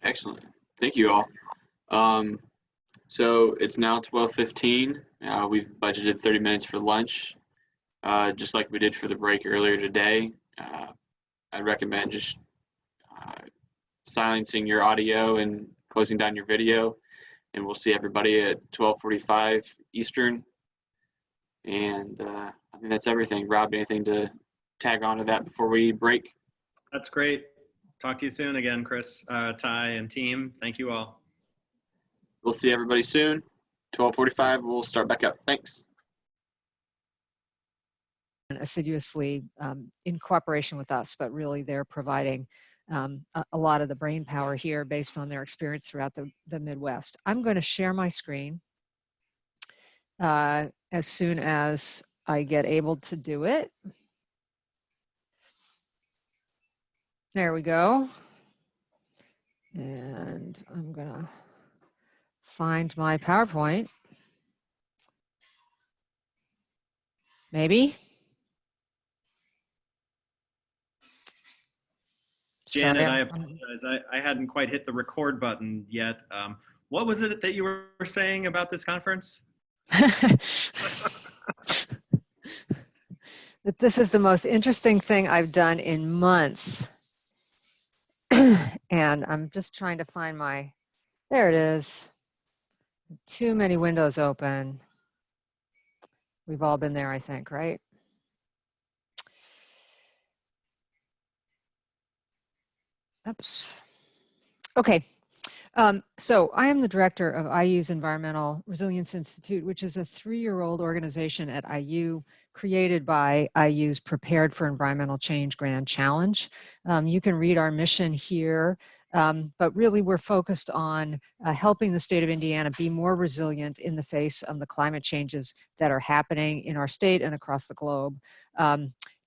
Excellent. Thank you all. So it's now 12:15. We've budgeted 30 minutes for lunch, just like we did for the break earlier today. I recommend just silencing your audio and closing down your video, and we'll see everybody at 12:45 Eastern. And I think that's everything. Rob, anything to tag on to that before we break? That's great. Talk to you soon again, Chris, Ty, and team. Thank you all. We'll see everybody soon. 12:45, we'll start back up. Thanks. Assiduously in cooperation with us, but really they're providing a lot of the brain power here based on their experience throughout the Midwest. I'm going to share my screen as soon as I get able to do it. There we go. And I'm going to find my PowerPoint. Maybe. Janet, Sorry, I apologize. I hadn't quite hit the record button yet. What was it that you were saying about this conference? That this is the most interesting thing I've done in months. And I'm just trying to find my, there it is. Too many windows open. We've all been there, I think, right? Oops. Okay. So I am the director of IU's Environmental Resilience Institute, which is a 3-year-old organization at IU created by IU's Prepared for Environmental Change Grand Challenge. You can read our mission here, but really we're focused on helping the state of Indiana be more resilient in the face of the climate changes that are happening in our state and across the globe.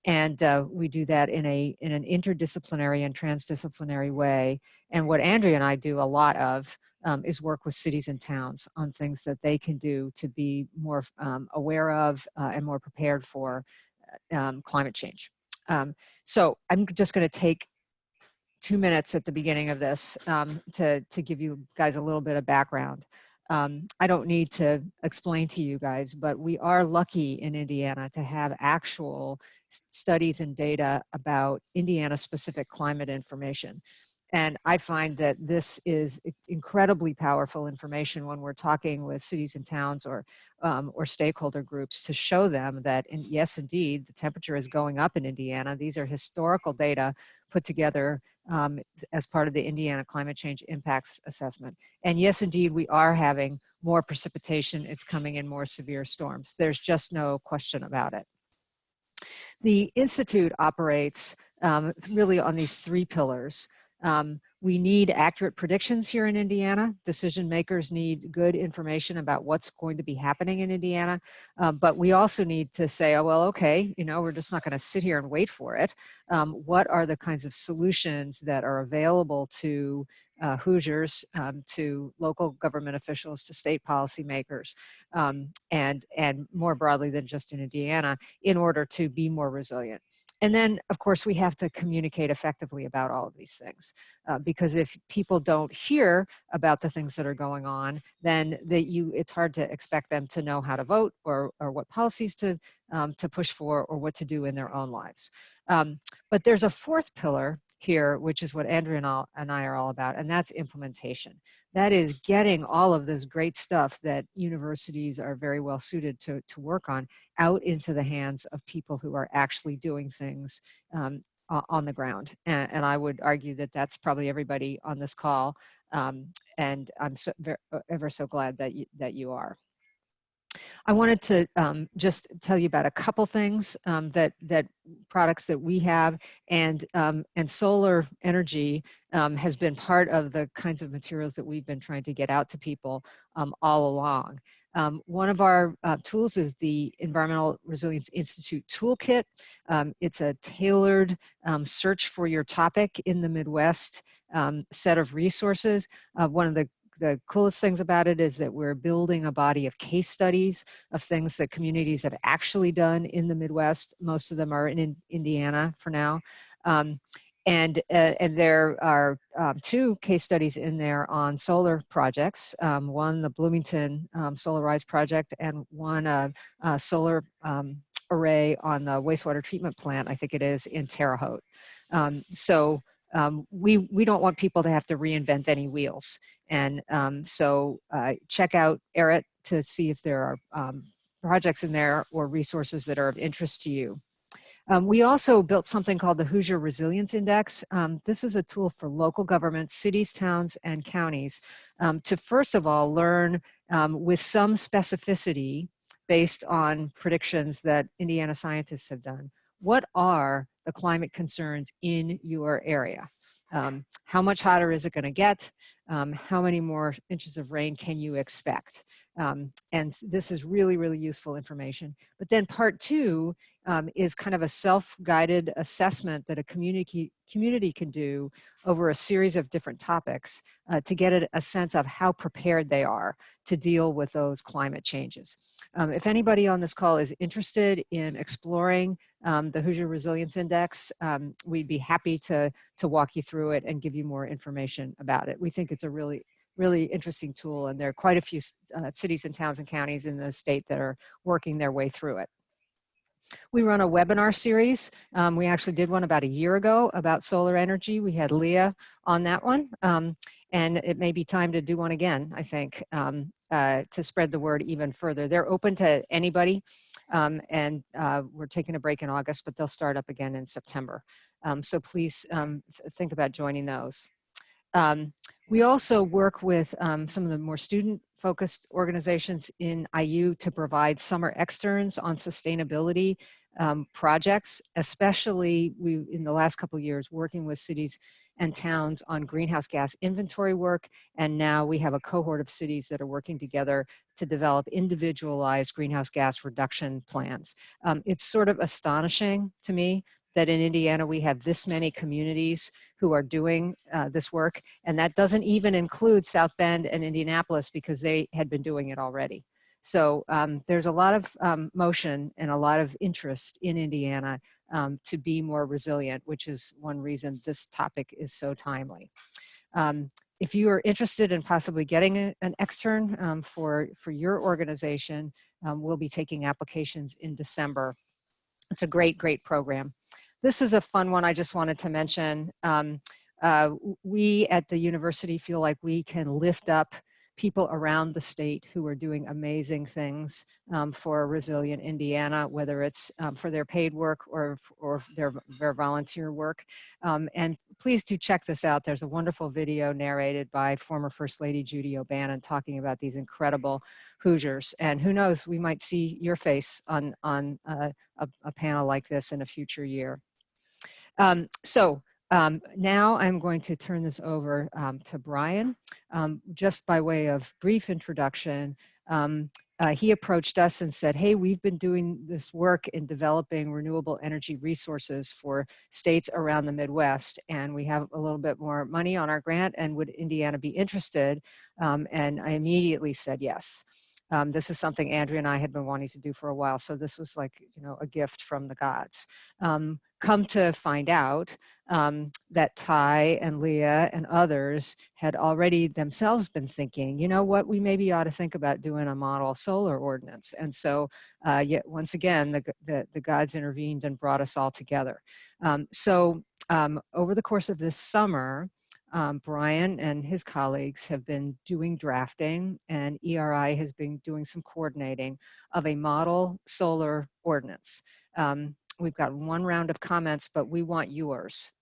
And we do that in an interdisciplinary and transdisciplinary way. And what Andrea and I do a lot of is work with cities and towns on things that they can do to be more aware of and more prepared for climate change. So I'm just going to take 2 minutes at the beginning of this to give you guys a little bit of background. I don't need to explain to you guys, but we are lucky in Indiana to have actual studies and data about Indiana-specific climate information. And I find that this is incredibly powerful information when we're talking with cities and towns or stakeholder groups to show them that, yes, indeed, the temperature is going up in Indiana. These are historical data put together as part of the Indiana Climate Change Impacts Assessment. And yes, indeed, we are having more precipitation. It's coming in more severe storms. There's just no question about it. The Institute operates really on these 3 pillars. We need accurate predictions here in Indiana. Decision makers need good information about what's going to be happening in Indiana. But we also need to say, oh, well, okay, we're just not going to sit here and wait for it. What are the kinds of solutions that are available to Hoosiers, to local government officials, to state policymakers, and more broadly than just in Indiana, in order to be more resilient? And then, of course, we have to communicate effectively about all of these things, because if people don't hear about the things that are going on, then it's hard to expect them to know how to vote or what policies to push for or what to do in their own lives. But there's a 4th pillar here, which is what Andrea and I are all about, and that's implementation. That is getting all of this great stuff that universities are very well suited to work on out into the hands of people who are actually doing things on the ground. And I would argue that that's probably everybody on this call, and I'm ever so glad that you are. I wanted to just tell you about a couple things that products that we have, and solar energy has been part of the kinds of materials that we've been trying to get out to people all along. One of our tools is the Environmental Resilience Institute Toolkit. It's a tailored search for your topic in the Midwest set of resources. One of the coolest things about it is that we're building a body of case studies of things that communities have actually done in the Midwest. Most of them are in Indiana for now. And there are 2 case studies in there on solar projects. One, the Bloomington Solar Rise project, and one solar array on the wastewater treatment plant, I think it is, in Terre Haute. We don't want people to have to reinvent any wheels. And so check out ERIT to see if there are projects in there or resources that are of interest to you. We also built something called the Hoosier Resilience Index. This is a tool for local governments, cities, towns, and counties to first of all learn with some specificity based on predictions that Indiana scientists have done. What are the climate concerns in your area? How much hotter is it going to get? How many more inches of rain can you expect? And this is really, really useful information. But then part 2 is kind of a self-guided assessment that a community can do over a series of different topics to get a sense of how prepared they are to deal with those climate changes. If anybody on this call is interested in exploring the Hoosier Resilience Index, we'd be happy to walk you through it and give you more information about it. We think it's a really interesting tool, and there are quite a few cities and towns and counties in the state that are working their way through it. We run a webinar series. We actually did one about a year ago about solar energy. We had Leah on that one. And it may be time to do one again, I think, to spread the word even further. They're open to anybody, and we're taking a break in August, but they'll start up again in September. So please think about joining those. We also work with some of the more student-focused organizations in IU to provide summer externs on sustainability projects, especially in the last couple of years, working with cities and towns on greenhouse gas inventory work. And now we have a cohort of cities that are working together to develop individualized greenhouse gas reduction plans. It's sort of astonishing to me that in Indiana we have this many communities who are doing this work, and that doesn't even include South Bend and Indianapolis because they had been doing it already. So there's a lot of motion and a lot of interest in Indiana to be more resilient, which is one reason this topic is so timely. If you are interested in possibly getting an extern for your organization, we'll be taking applications in December. It's a great program. This is a fun one I just wanted to mention. We at the university feel like we can lift up people around the state who are doing amazing things for a resilient Indiana, whether it's for their paid work or their volunteer work. And please do check this out. There's a wonderful video narrated by former First Lady Judy O'Bannon talking about these incredible Hoosiers. And who knows, we might see your face on a panel like this in a future year. Now I'm going to turn this over to Brian. Just by way of brief introduction, he approached us and said, hey, we've been doing this work in developing renewable energy resources for states around the Midwest, and we have a little bit more money on our grant, and would Indiana be interested? And I immediately said yes. This is something Andrea and I had been wanting to do for a while, so this was like, a gift from the gods. Come to find out that Ty and Leah and others had already themselves been thinking, you know what, we maybe ought to think about doing a model solar ordinance. And so yet once again, the gods intervened and brought us all together. Over the course of this summer, Brian and his colleagues have been doing drafting, and ERI has been doing some coordinating of a model solar ordinance. We've got one round of comments, but we want yours.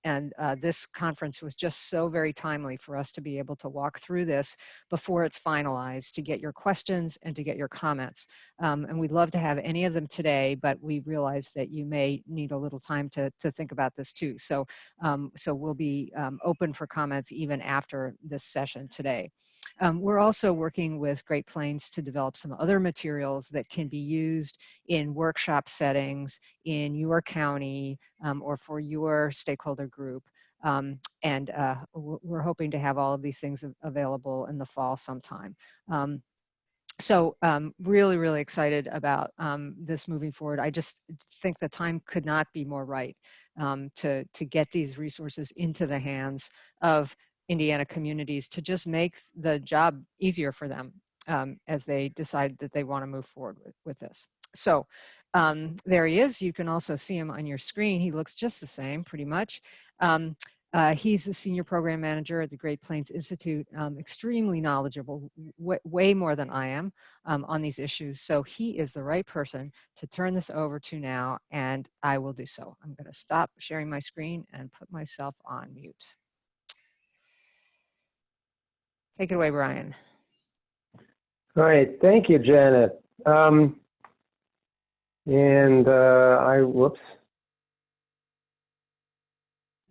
this conference was just so very timely for us to be able to walk through this before it's finalized, to get your questions and to get your comments. And we'd love to have any of them today, but we realize that you may need a little time to think about this too. So, so we'll be open for comments even after this session today. We're also working with Great Plains to develop some other materials that can be used in workshop settings in your county or for your stakeholder group. We're hoping to have all of these things available in the fall sometime. So really, really excited about this moving forward. I just think the time could not be more right to get these resources into the hands of Indiana communities to just make the job easier for them as they decide that they want to move forward with this. So there he is. You can also see him on your screen. He looks just the same, pretty much. He's the senior program manager at the Great Plains Institute, extremely knowledgeable, way more than I am on these issues. So he is the right person to turn this over to now, and I will do so. I'm going to stop sharing my screen and put myself on mute. Take it away, Brian. All right, thank you, Janet. Whoops.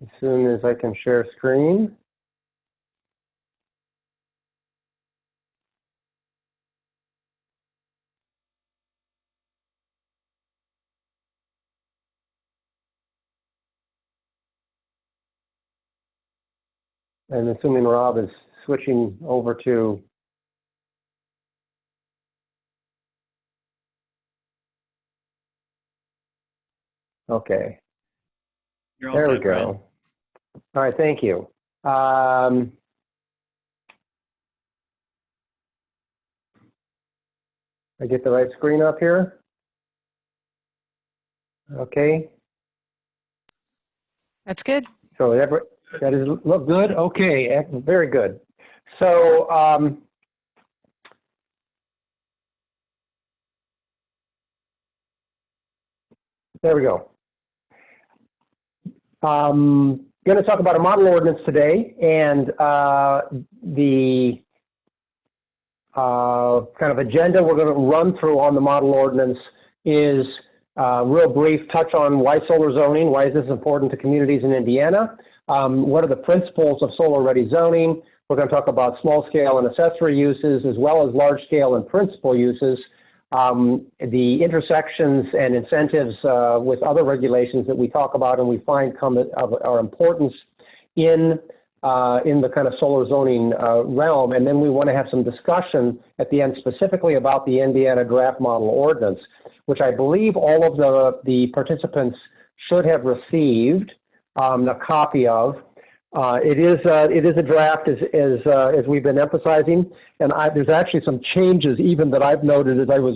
As soon as I can share screen. I'm assuming Rob is switching over to okay. You're all There we set, Brian. go. All right, thank you. I get the right screen up here? Okay. That's good. So that is look good? Okay, very good. So there we go. Going to talk about a model ordinance today, and the kind of agenda we're going to run through on the model ordinance is real brief touch on why solar zoning, why is this important to communities in Indiana, what are the principles of solar-ready zoning. We're going to talk about small-scale and accessory uses as well as large-scale and principal uses, the intersections and incentives with other regulations that we talk about and we find come of our importance in the kind of solar zoning realm. And then we want to have some discussion at the end specifically about the Indiana draft model ordinance, which I believe all of the participants should have received a copy of. It is a draft, as we've been emphasizing, and there's actually some changes even that I've noted as I was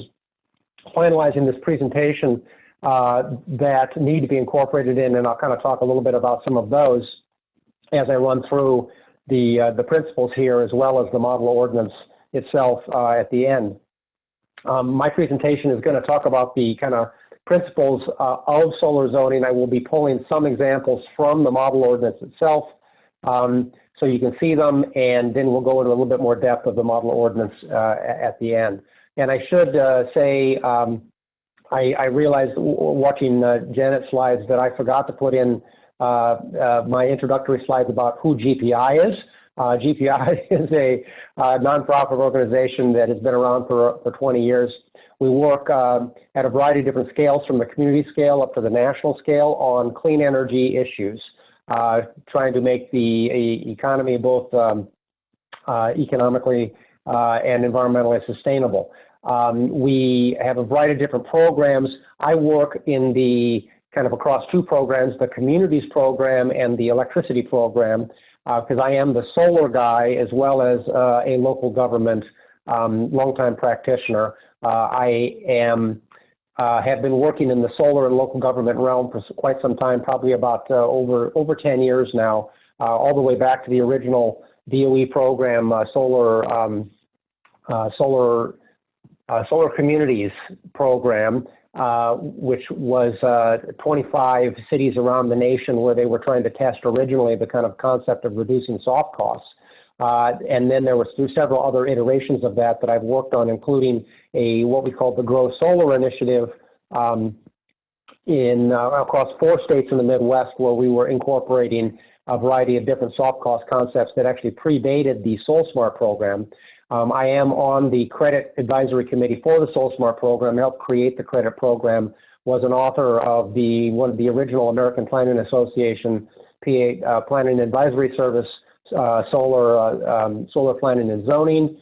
finalizing this presentation that need to be incorporated in, and I'll kind of talk a little bit about some of those as I run through the principles here as well as the model ordinance itself at the end. My presentation is going to talk about the kind of principles of solar zoning. I will be pulling some examples from the model ordinance itself so you can see them, and then we'll go into a little bit more depth of the model ordinance at the end. And I should say, I realized watching Janet's slides that I forgot to put in my introductory slides about who GPI is. GPI is a nonprofit organization that has been around for 20 years. We work at a variety of different scales, from the community scale up to the national scale, on clean energy issues, trying to make the economy both economically and environmentally sustainable. We have a variety of different programs. I work in the kind of across two programs, the communities program and the electricity program, because I am the solar guy as well as a local government longtime practitioner. I have been working in the solar and local government realm for quite some time, probably about over 10 years now, all the way back to the original DOE program, Solar Communities program, which was 25 cities around the nation where they were trying to test originally the kind of concept of reducing soft costs. And then there was through several other iterations of that I've worked on, including what we call the Grow Solar Initiative across 4 states in the Midwest, where we were incorporating a variety of different soft cost concepts that actually predated the SolSmart program. I am on the credit advisory committee for the SolSmart program, helped create the credit program, was an author of one of the original American Planning Association PA Planning Advisory Service solar planning and zoning,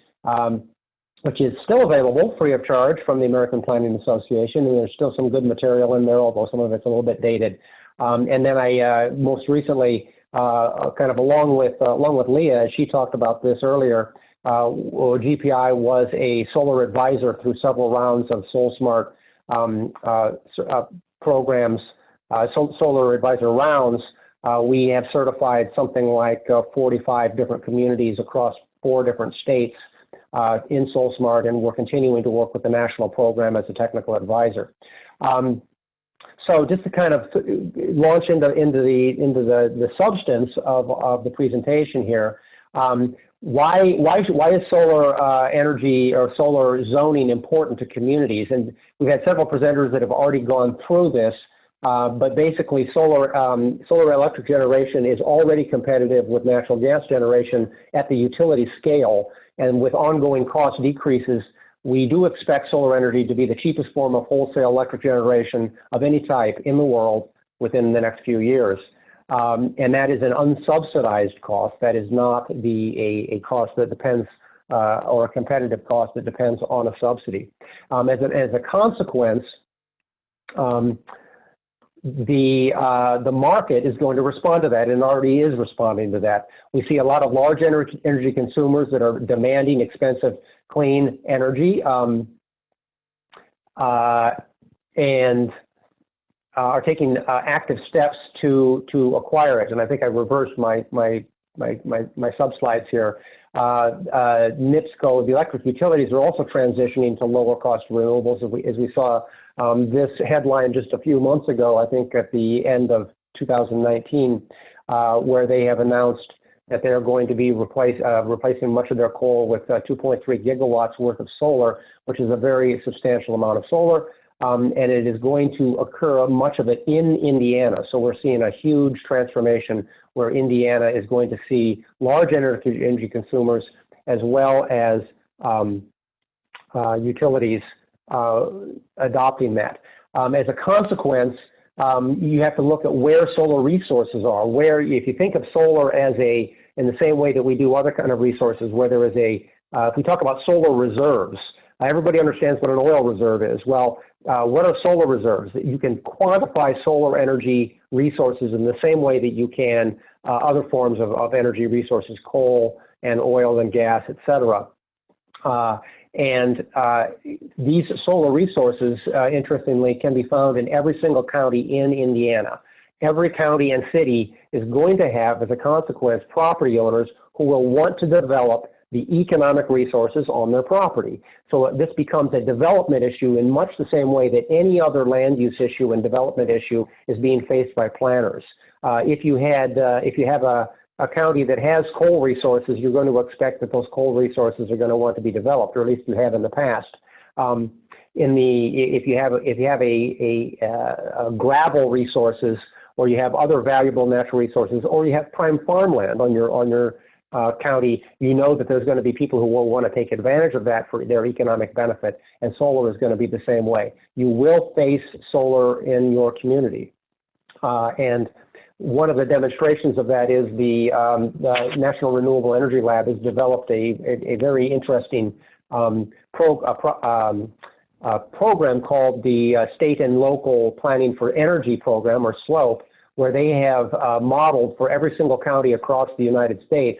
which is still available free of charge from the American Planning Association, and there's still some good material in there, although some of it's a little bit dated. And then I most recently, kind of along with Leah, she talked about this earlier, GPI was a solar advisor through several rounds of SolSmart programs, solar advisor rounds. We have certified something like 45 different communities across 4 different states in SolSmart, and we're continuing to work with the national program as a technical advisor. So just to kind of launch into the substance of the presentation here, why is solar energy or solar zoning important to communities? And we've had several presenters that have already gone through this. But basically, solar electric generation is already competitive with natural gas generation at the utility scale, and with ongoing cost decreases, we do expect solar energy to be the cheapest form of wholesale electric generation of any type in the world within the next few years. And that is an unsubsidized cost. That is not a cost that depends or a competitive cost that depends on a subsidy. As a consequence, the market is going to respond to that, and already is responding to that. We see a lot of large energy consumers that are demanding expensive, clean energy, and are taking active steps to acquire it. And I think I reversed my sub slides here. NIPSCO, the electric utilities, are also transitioning to lower cost renewables, as we saw this headline just a few months ago, I think at the end of 2019, where they have announced that they're going to be replacing much of their coal with 2.3 gigawatts worth of solar, which is a very substantial amount of solar. And it is going to occur, much of it in Indiana. So we're seeing a huge transformation where Indiana is going to see large energy consumers as well as utilities adopting that. As a consequence, you have to look at where solar resources are. Where, if you think of solar as in the same way that we do other kind of resources, where there is if we talk about solar reserves, everybody understands what an oil reserve is. Well, what are solar reserves? You can quantify solar energy resources in the same way that you can other forms of energy resources, coal and oil and gas, et cetera. And these solar resources, interestingly, can be found in every single county in Indiana. Every county and city is going to have, as a consequence, property owners who will want to develop the economic resources on their property. So this becomes a development issue in much the same way that any other land use issue and development issue is being faced by planners. If you have a county that has coal resources, you're going to expect that those coal resources are going to want to be developed, or at least you have in the past. If you have a gravel resources, or you have other valuable natural resources, or you have prime farmland on your county, you know that there's going to be people who will want to take advantage of that for their economic benefit, and solar is going to be the same way. You will face solar in your community. And one of the demonstrations of that is the National Renewable Energy Lab has developed a very interesting program called the State and Local Planning for Energy Program, or SLOPE, where they have modeled for every single county across the United States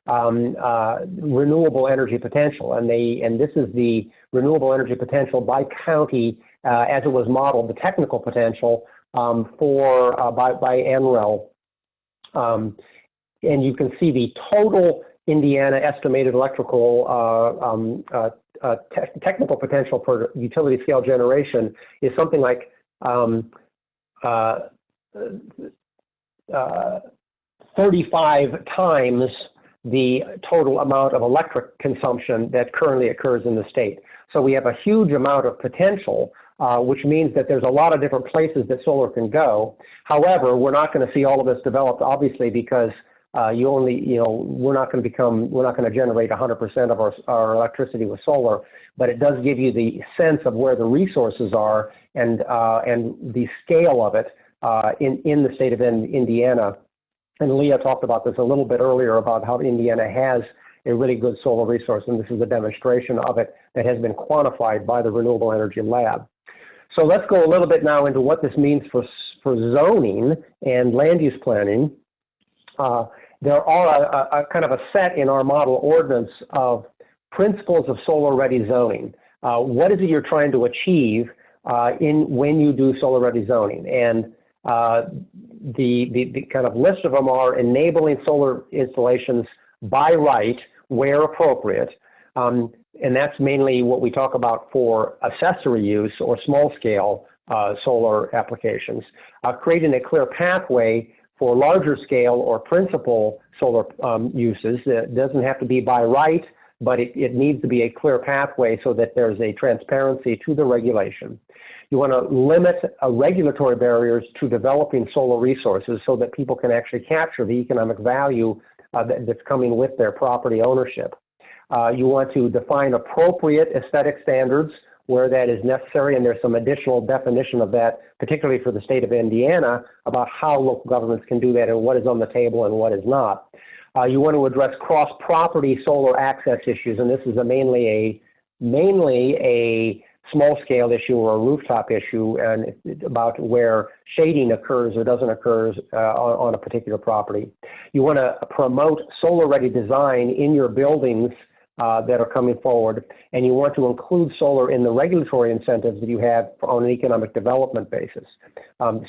renewable energy potential. And this is the renewable energy potential by county as it was modeled, the technical potential by NREL. And you can see the total Indiana estimated electrical technical potential for utility scale generation is something like 35 times the total amount of electric consumption that currently occurs in the state. So we have a huge amount of potential, which means that there's a lot of different places that solar can go. However, we're not going to see all of this developed, obviously, because we're not going to generate 100% of our electricity with solar, but it does give you the sense of where the resources are and the scale of it in the state of Indiana. And Leah talked about this a little bit earlier about how Indiana has a really good solar resource, and this is a demonstration of it that has been quantified by the Renewable Energy Lab. So let's go a little bit now into what this means for zoning and land use planning. There are a kind of a set in our model ordinance of principles of solar-ready zoning. What is it you're trying to achieve when you do solar-ready zoning? And the kind of list of them are enabling solar installations by right where appropriate. And that's mainly what we talk about for accessory use or small-scale solar applications. Creating a clear pathway for larger scale or principal solar uses. It doesn't have to be by right, but it needs to be a clear pathway so that there's a transparency to the regulation. You want to limit regulatory barriers to developing solar resources so that people can actually capture the economic value that's coming with their property ownership. You want to define appropriate aesthetic standards where that is necessary, and there's some additional definition of that, particularly for the state of Indiana, about how local governments can do that and what is on the table and what is not. You want to address cross-property solar access issues, and this is mainly a small-scale issue or a rooftop issue, and about where shading occurs or doesn't occur on a particular property. You want to promote solar-ready design in your buildings that are coming forward, and you want to include solar in the regulatory incentives that you have on an economic development basis.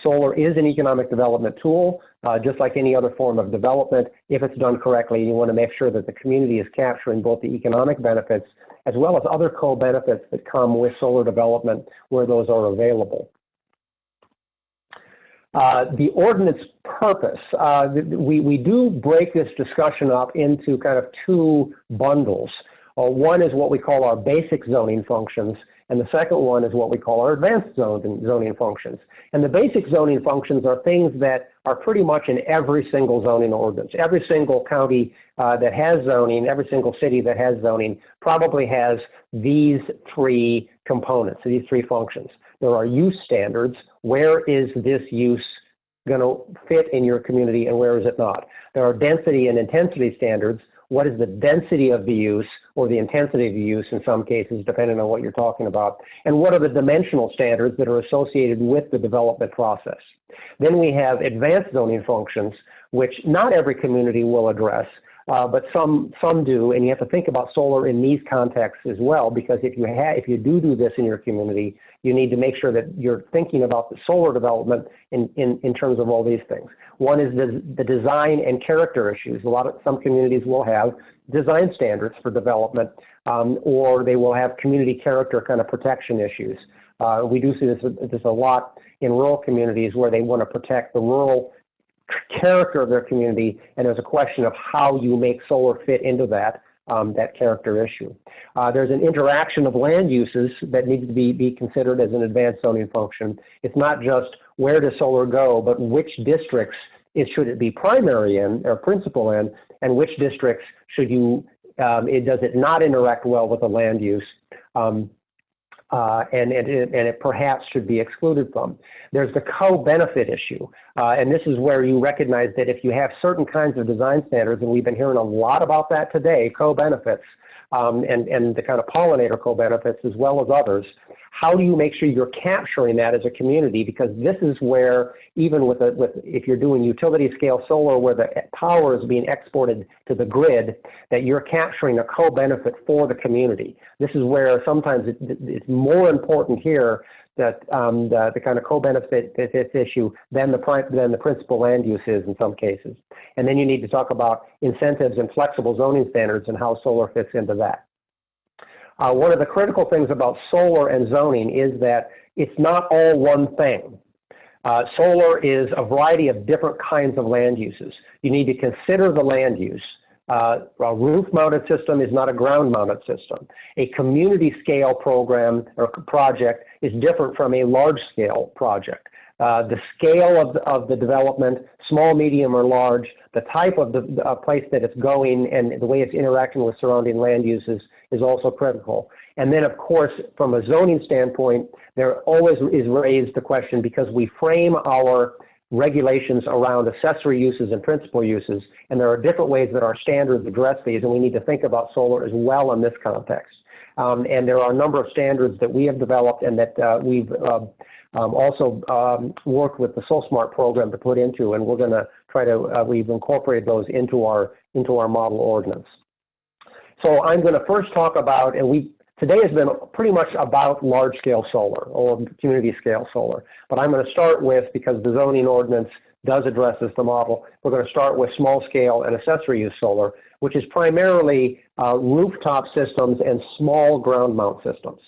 Solar is an economic development tool, just like any other form of development. If it's done correctly, you want to make sure that the community is capturing both the economic benefits as well as other co-benefits that come with solar development where those are available. The ordinance purpose, we do break this discussion up into kind of two bundles. One is what we call our basic zoning functions, and the second one is what we call our advanced zoning functions. And the basic zoning functions are things that are pretty much in every single zoning ordinance. Every single county that has zoning, every single city that has zoning probably has these three components, these three functions. There are use standards. Where is this use going to fit in your community and where is it not? There are density and intensity standards. What is the density of the use or the intensity of the use in some cases, depending on what you're talking about? And what are the dimensional standards that are associated with the development process? Then we have advanced zoning functions, which not every community will address, but some do, and you have to think about solar in these contexts as well, because if you do this in your community, you need to make sure that you're thinking about the solar development in terms of all these things. One is the design and character issues. Some communities will have design standards for development, or they will have community character kind of protection issues. We do see this a lot in rural communities where they want to protect the rural character of their community, and there's a question of how you make solar fit into that character issue. There's an interaction of land uses that needs to be considered as an advanced zoning function. It's not just where does solar go, but which districts should it be primary in or principal in, and which districts does it not interact well with the land use, and it perhaps should be excluded from. There's the co-benefit issue, and this is where you recognize that if you have certain kinds of design standards, and we've been hearing a lot about that today, co-benefits, and the kind of pollinator co-benefits as well as others, how do you make sure you're capturing that as a community? Because this is where, even if you're doing utility scale solar where the power is being exported to the grid, that you're capturing a co-benefit for the community. This is where sometimes it's more important here the kind of co-benefit issue than the principal land use is in some cases. And then you need to talk about incentives and flexible zoning standards and how solar fits into that. One of the critical things about solar and zoning is that it's not all one thing. Solar is a variety of different kinds of land uses. You need to consider the land use. A roof-mounted system is not a ground-mounted system. A community-scale program or project is different from a large-scale project. The scale of the development, small, medium, or large, the type of the place that it's going, and the way it's interacting with surrounding land uses is also critical. And then, of course, from a zoning standpoint, there always is raised the question, because we frame our regulations around accessory uses and principal uses, and there are different ways that our standards address these, and we need to think about solar as well in this context. And there are a number of standards that we have developed and that we've also worked with the SolSmart program to put into, and we're going to try to, we've incorporated those into our model ordinance. So I'm going to first talk about, and today has been pretty much about large-scale solar or community-scale solar. But I'm going to start with, because the zoning ordinance does address this, the model, we're going to start with small-scale and accessory-use solar, which is primarily rooftop systems and small ground-mount systems.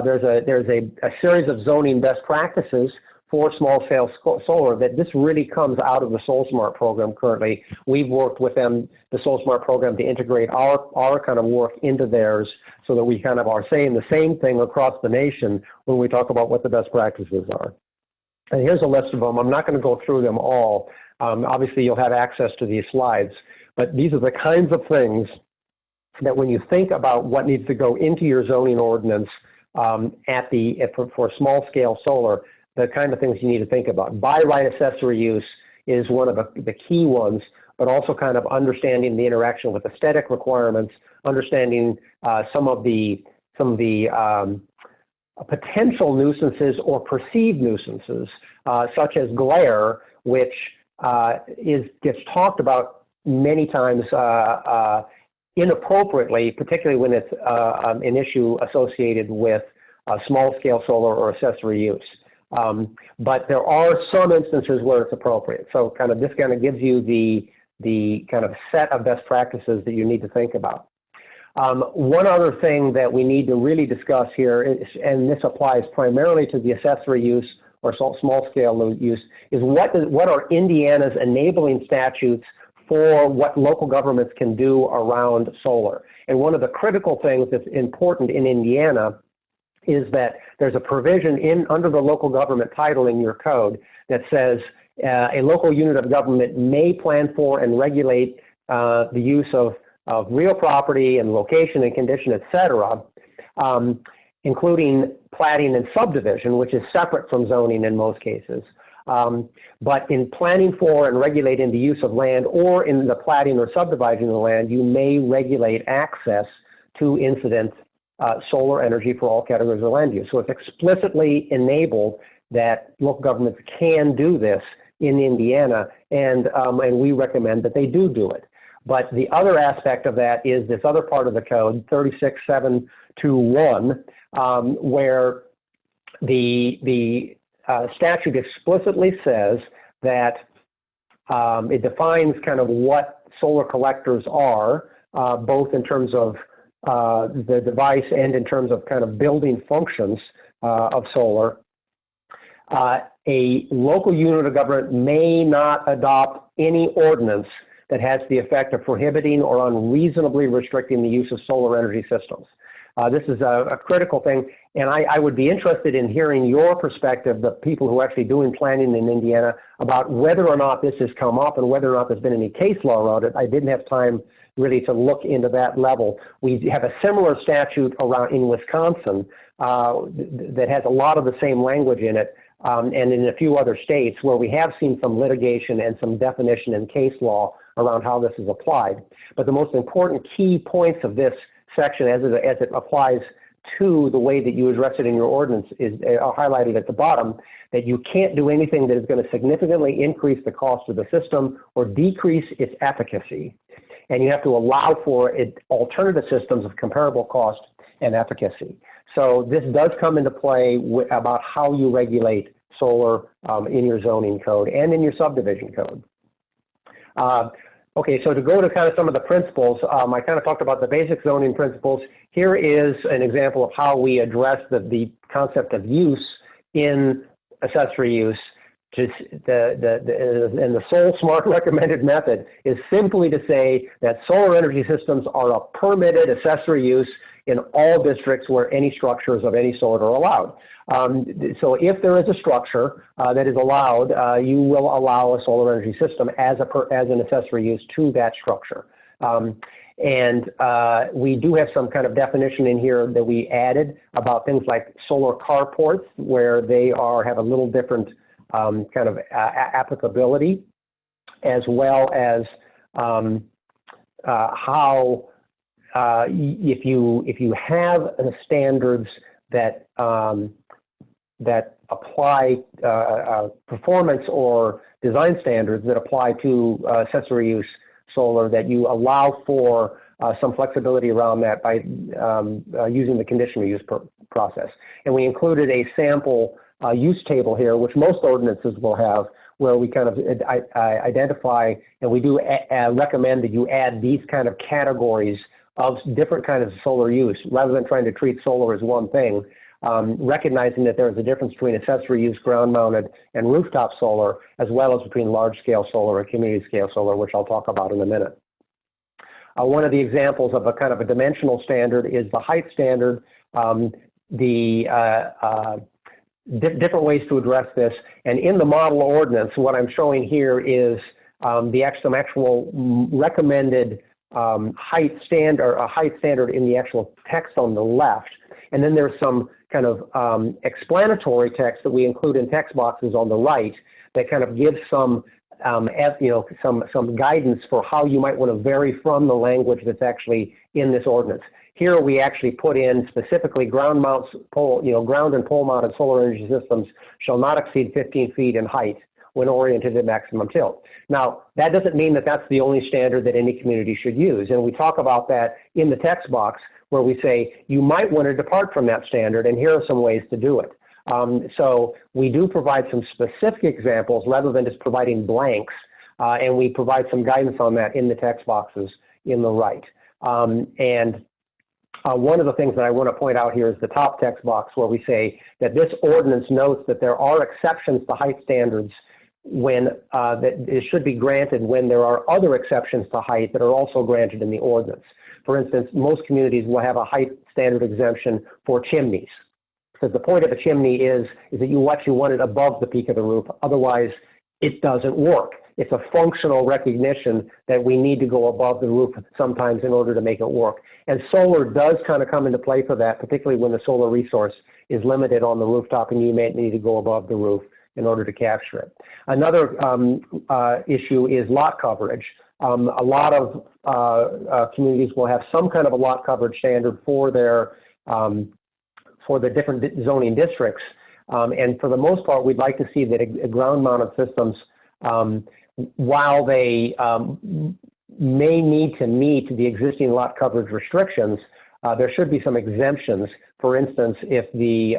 There's a series of zoning best practices for small-scale solar that this really comes out of the SolSmart program currently. We've worked with them, the SolSmart program, to integrate our kind of work into theirs, so that we kind of are saying the same thing across the nation when we talk about what the best practices are. And here's a list of them. I'm not going to go through them all. Obviously, you'll have access to these slides, but these are the kinds of things that when you think about what needs to go into your zoning ordinance for small-scale solar, the kind of things you need to think about. By right accessory use is one of the key ones, but also kind of understanding the interaction with aesthetic requirements, understanding some of the potential nuisances or perceived nuisances, such as glare, which gets talked about many times inappropriately, particularly when it's an issue associated with small-scale solar or accessory use. But there are some instances where it's appropriate. So this kind of gives you the kind of set of best practices that you need to think about. One other thing that we need to really discuss here, and this applies primarily to the accessory use or small-scale use, is what are Indiana's enabling statutes for what local governments can do around solar. And one of the critical things that's important in Indiana is that there's a provision under the local government title in your code that says a local unit of government may plan for and regulate the use of real property and location and condition, et cetera, including platting and subdivision, which is separate from zoning in most cases. But in planning for and regulating the use of land, or in the platting or subdividing of the land, you may regulate access to incident solar energy for all categories of land use. So it's explicitly enabled that local governments can do this in Indiana, and we recommend that they do it. But the other aspect of that is this other part of the code, 36721, where the statute explicitly says that it defines kind of what solar collectors are, both in terms of the device and in terms of kind of building functions of solar. A local unit of government may not adopt any ordinance that has the effect of prohibiting or unreasonably restricting the use of solar energy systems. This is a critical thing, and I would be interested in hearing your perspective, the people who are actually doing planning in Indiana, about whether or not this has come up and whether or not there's been any case law around it. I didn't have time really to look into that level. We have a similar statute around in Wisconsin that has a lot of the same language in it, and in a few other states where we have seen some litigation and some definition and case law around how this is applied. But the most important key points of this section as it applies to the way that you address it in your ordinance is highlighted at the bottom, that you can't do anything that is going to significantly increase the cost of the system or decrease its efficacy. And you have to allow for alternative systems of comparable cost and efficacy. So this does come into play about how you regulate solar in your zoning code and in your subdivision code. Okay, so to go to kind of some of the principles, I kind of talked about the basic zoning principles. Here is an example of how we address the concept of use in accessory use. Just and the Soul Smart recommended method is simply to say that solar energy systems are a permitted accessory use in all districts where any structures of any sort are allowed. So if there is a structure that is allowed, you will allow a solar energy system as an accessory use to that structure. We do have some kind of definition in here that we added about things like solar carports, where they have a little different kind of applicability, as well as how if you have standards that that apply performance or design standards that apply to accessory use solar, that you allow for some flexibility around that by using the conditional use process. And we included a sample use table here, which most ordinances will have, where we kind of identify, and we do recommend that you add these kind of categories of different kinds of solar use, rather than trying to treat solar as one thing, recognizing that there is a difference between accessory use, ground-mounted, and rooftop solar, as well as between large-scale solar and community-scale solar, which I'll talk about in a minute. One of the examples of a kind of a dimensional standard is the height standard. Different ways to address this, and in the model ordinance, what I'm showing here is some actual recommended height standard in the actual text on the left, and then there's some kind of explanatory text that we include in text boxes on the right that kind of gives some some guidance for how you might want to vary from the language that's actually in this ordinance. Here we actually put in specifically ground and pole mounted solar energy systems shall not exceed 15 feet in height when oriented at maximum tilt. Now, that doesn't mean that that's the only standard that any community should use. And we talk about that in the text box, where we say you might want to depart from that standard, and here are some ways to do it. So we do provide some specific examples rather than just providing blanks, and we provide some guidance on that in the text boxes in the right. One of the things that I want to point out here is the top text box, where we say that this ordinance notes that there are exceptions to height standards when that it should be granted when there are other exceptions to height that are also granted in the ordinance. For instance, most communities will have a height standard exemption for chimneys, because the point of a chimney is that you actually want it above the peak of the roof. Otherwise, it doesn't work. It's a functional recognition that we need to go above the roof sometimes in order to make it work. And solar does kind of come into play for that, particularly when the solar resource is limited on the rooftop and you may need to go above the roof in order to capture it. Another issue is lot coverage. A lot of communities will have some kind of a lot coverage standard for their for the different zoning districts. And for the most part, we'd like to see that ground-mounted systems, while they may need to meet the existing lot coverage restrictions, there should be some exemptions. For instance, if the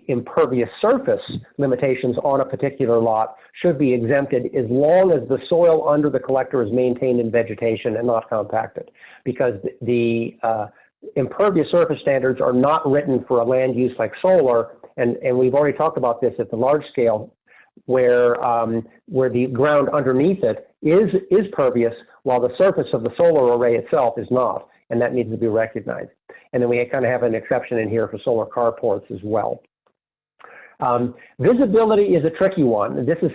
impervious surface limitations on a particular lot should be exempted as long as the soil under the collector is maintained in vegetation and not compacted, because the impervious surface standards are not written for a land use like solar, and we've already talked about this at the large scale, where the ground underneath it is pervious, while the surface of the solar array itself is not, and that needs to be recognized. And then we kind of have an exception in here for solar carports as well. Visibility is a tricky one. This is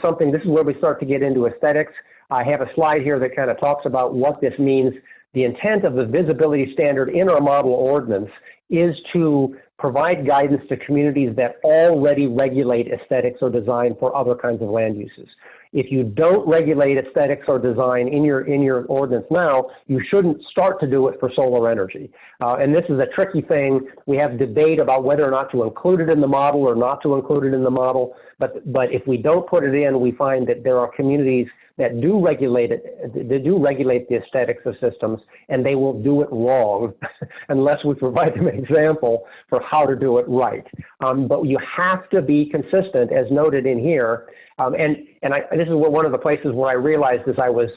where we start to get into aesthetics. I have a slide here that kind of talks about what this means. The intent of the visibility standard in our model ordinance is to provide guidance to communities that already regulate aesthetics or design for other kinds of land uses. If you don't regulate aesthetics or design in your ordinance now, you shouldn't start to do it for solar energy. And this is a tricky thing. We have debate about whether or not to include it in the model or not to include it in the model. But if we don't put it in, we find that there are communities that do regulate it, they do regulate the aesthetics of systems, and they will do it wrong unless we provide them an example for how to do it right. But you have to be consistent, as noted in here. This is one of the places where I realized as I was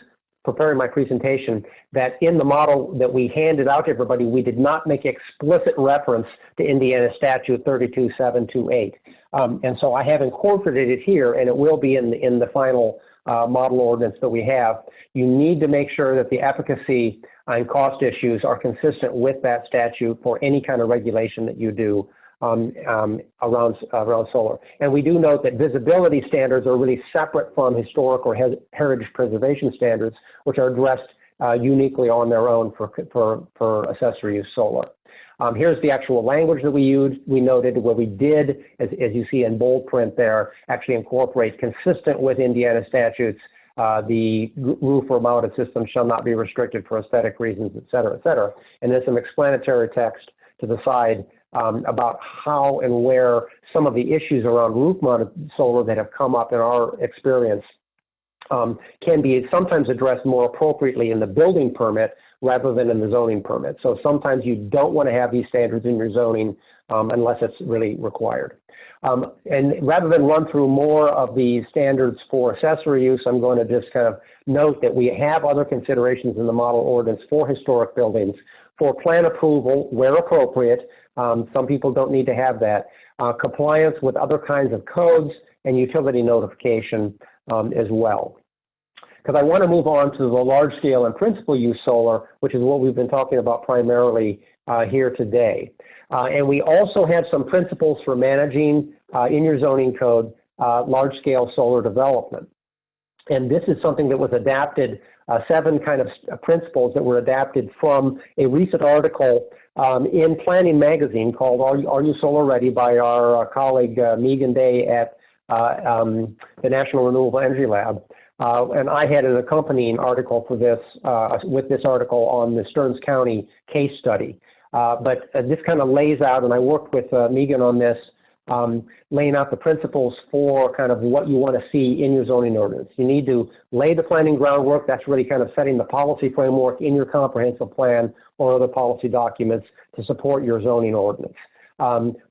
preparing my presentation that in the model that we handed out to everybody, we did not make explicit reference to Indiana Statute 32728. And so I have incorporated it here, and it will be in the final model ordinance that we have. You need to make sure that the efficacy and cost issues are consistent with that statute for any kind of regulation that you do around solar. And we do note that visibility standards are really separate from historic or heritage preservation standards, which are addressed uniquely on their own for accessory use solar. Here's the actual language that we used. We noted where we did, as you see in bold print there, actually incorporate consistent with Indiana statutes, the roof or mounted system shall not be restricted for aesthetic reasons, et cetera, et cetera. And there's some explanatory text to the side about how and where some of the issues around roof-mounted solar that have come up in our experience can be sometimes addressed more appropriately in the building permit rather than in the zoning permit. So sometimes you don't want to have these standards in your zoning unless it's really required. And rather than run through more of the standards for accessory use, I'm going to just kind of note that we have other considerations in the model ordinance for historic buildings for plan approval where appropriate. Some people don't need to have that. Compliance with other kinds of codes and utility notification as well. Because I want to move on to the large scale and principal use solar, which is what we've been talking about primarily here today. And we also have some principles for managing in your zoning code large scale solar development. And this is something that was adapted, 7 kind of principles that were adapted from a recent article in Planning Magazine called Are You Solar Ready by our colleague Megan Day at the National Renewable Energy Lab. And I had an accompanying article for this, with this article on the Stearns County case study. But this kind of lays out, and I worked with Megan on this, laying out the principles for kind of what you want to see in your zoning ordinance. You need to lay the planning groundwork. That's really kind of setting the policy framework in your comprehensive plan or other policy documents to support your zoning ordinance.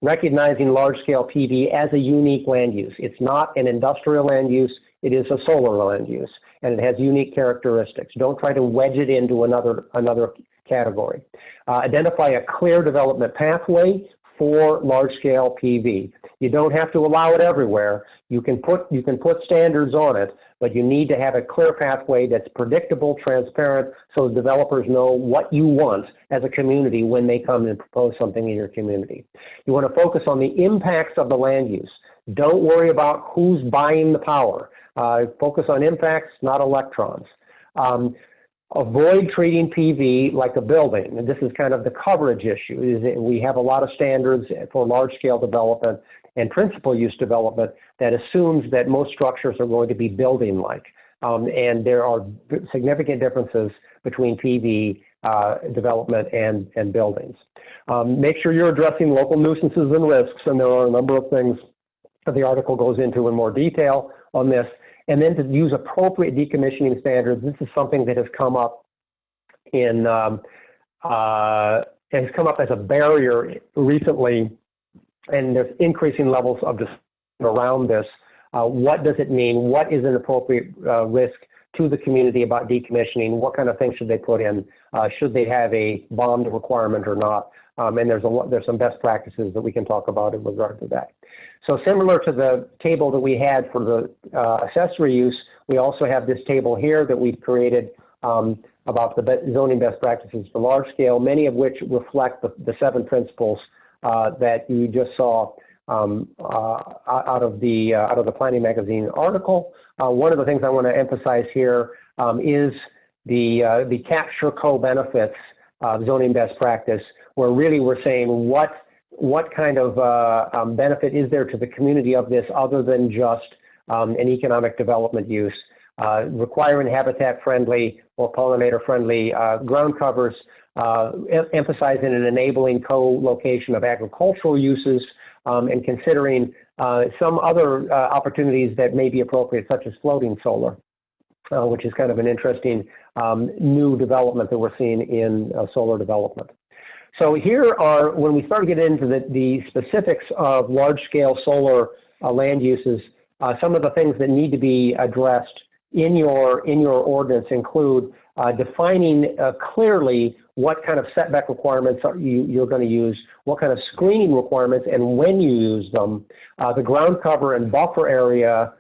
Recognizing large-scale PV as a unique land use. It's not an industrial land use. It is a solar land use, and it has unique characteristics. Don't try to wedge it into another category. Identify a clear development pathway for large-scale PV. You don't have to allow it everywhere. You can put standards on it, but you need to have a clear pathway that's predictable, transparent, so developers know what you want as a community when they come and propose something in your community. You want to focus on the impacts of the land use. Don't worry about who's buying the power. Focus on impacts, not electrons. Avoid treating PV like a building. And this is kind of the coverage issue. Is that we have a lot of standards for large-scale development and principal use development that assumes that most structures are going to be building-like. And there are significant differences between PV development and buildings. Make sure you're addressing local nuisances and risks, and there are a number of things that the article goes into in more detail on this. And then to use appropriate decommissioning standards. This is something that has come up in has come up as a barrier recently, and there's increasing levels of discussion around this. What does it mean? What is an appropriate risk to the community about decommissioning? What kind of things should they put in? Should they have a bond requirement or not? And there's some best practices that we can talk about in regard to that. So similar to the table that we had for the accessory use, we also have this table here that we've created about the zoning best practices for large scale, many of which reflect the 7 principles that you just saw out of the Planning Magazine article. One of the things I want to emphasize here is the capture co-benefits zoning best practice, where really we're saying what kind of benefit is there to the community of this other than just an economic development use. Requiring habitat-friendly or pollinator-friendly ground covers, emphasizing an enabling co-location of agricultural uses, and considering some other opportunities that may be appropriate, such as floating solar. which is kind of an interesting new development that we're seeing in solar development. So here are, when we start to get into the specifics of large-scale solar land uses, some of the things that need to be addressed in your ordinance include defining clearly what kind of setback requirements you're going to use, what kind of screening requirements and when you use them, the ground cover and buffer area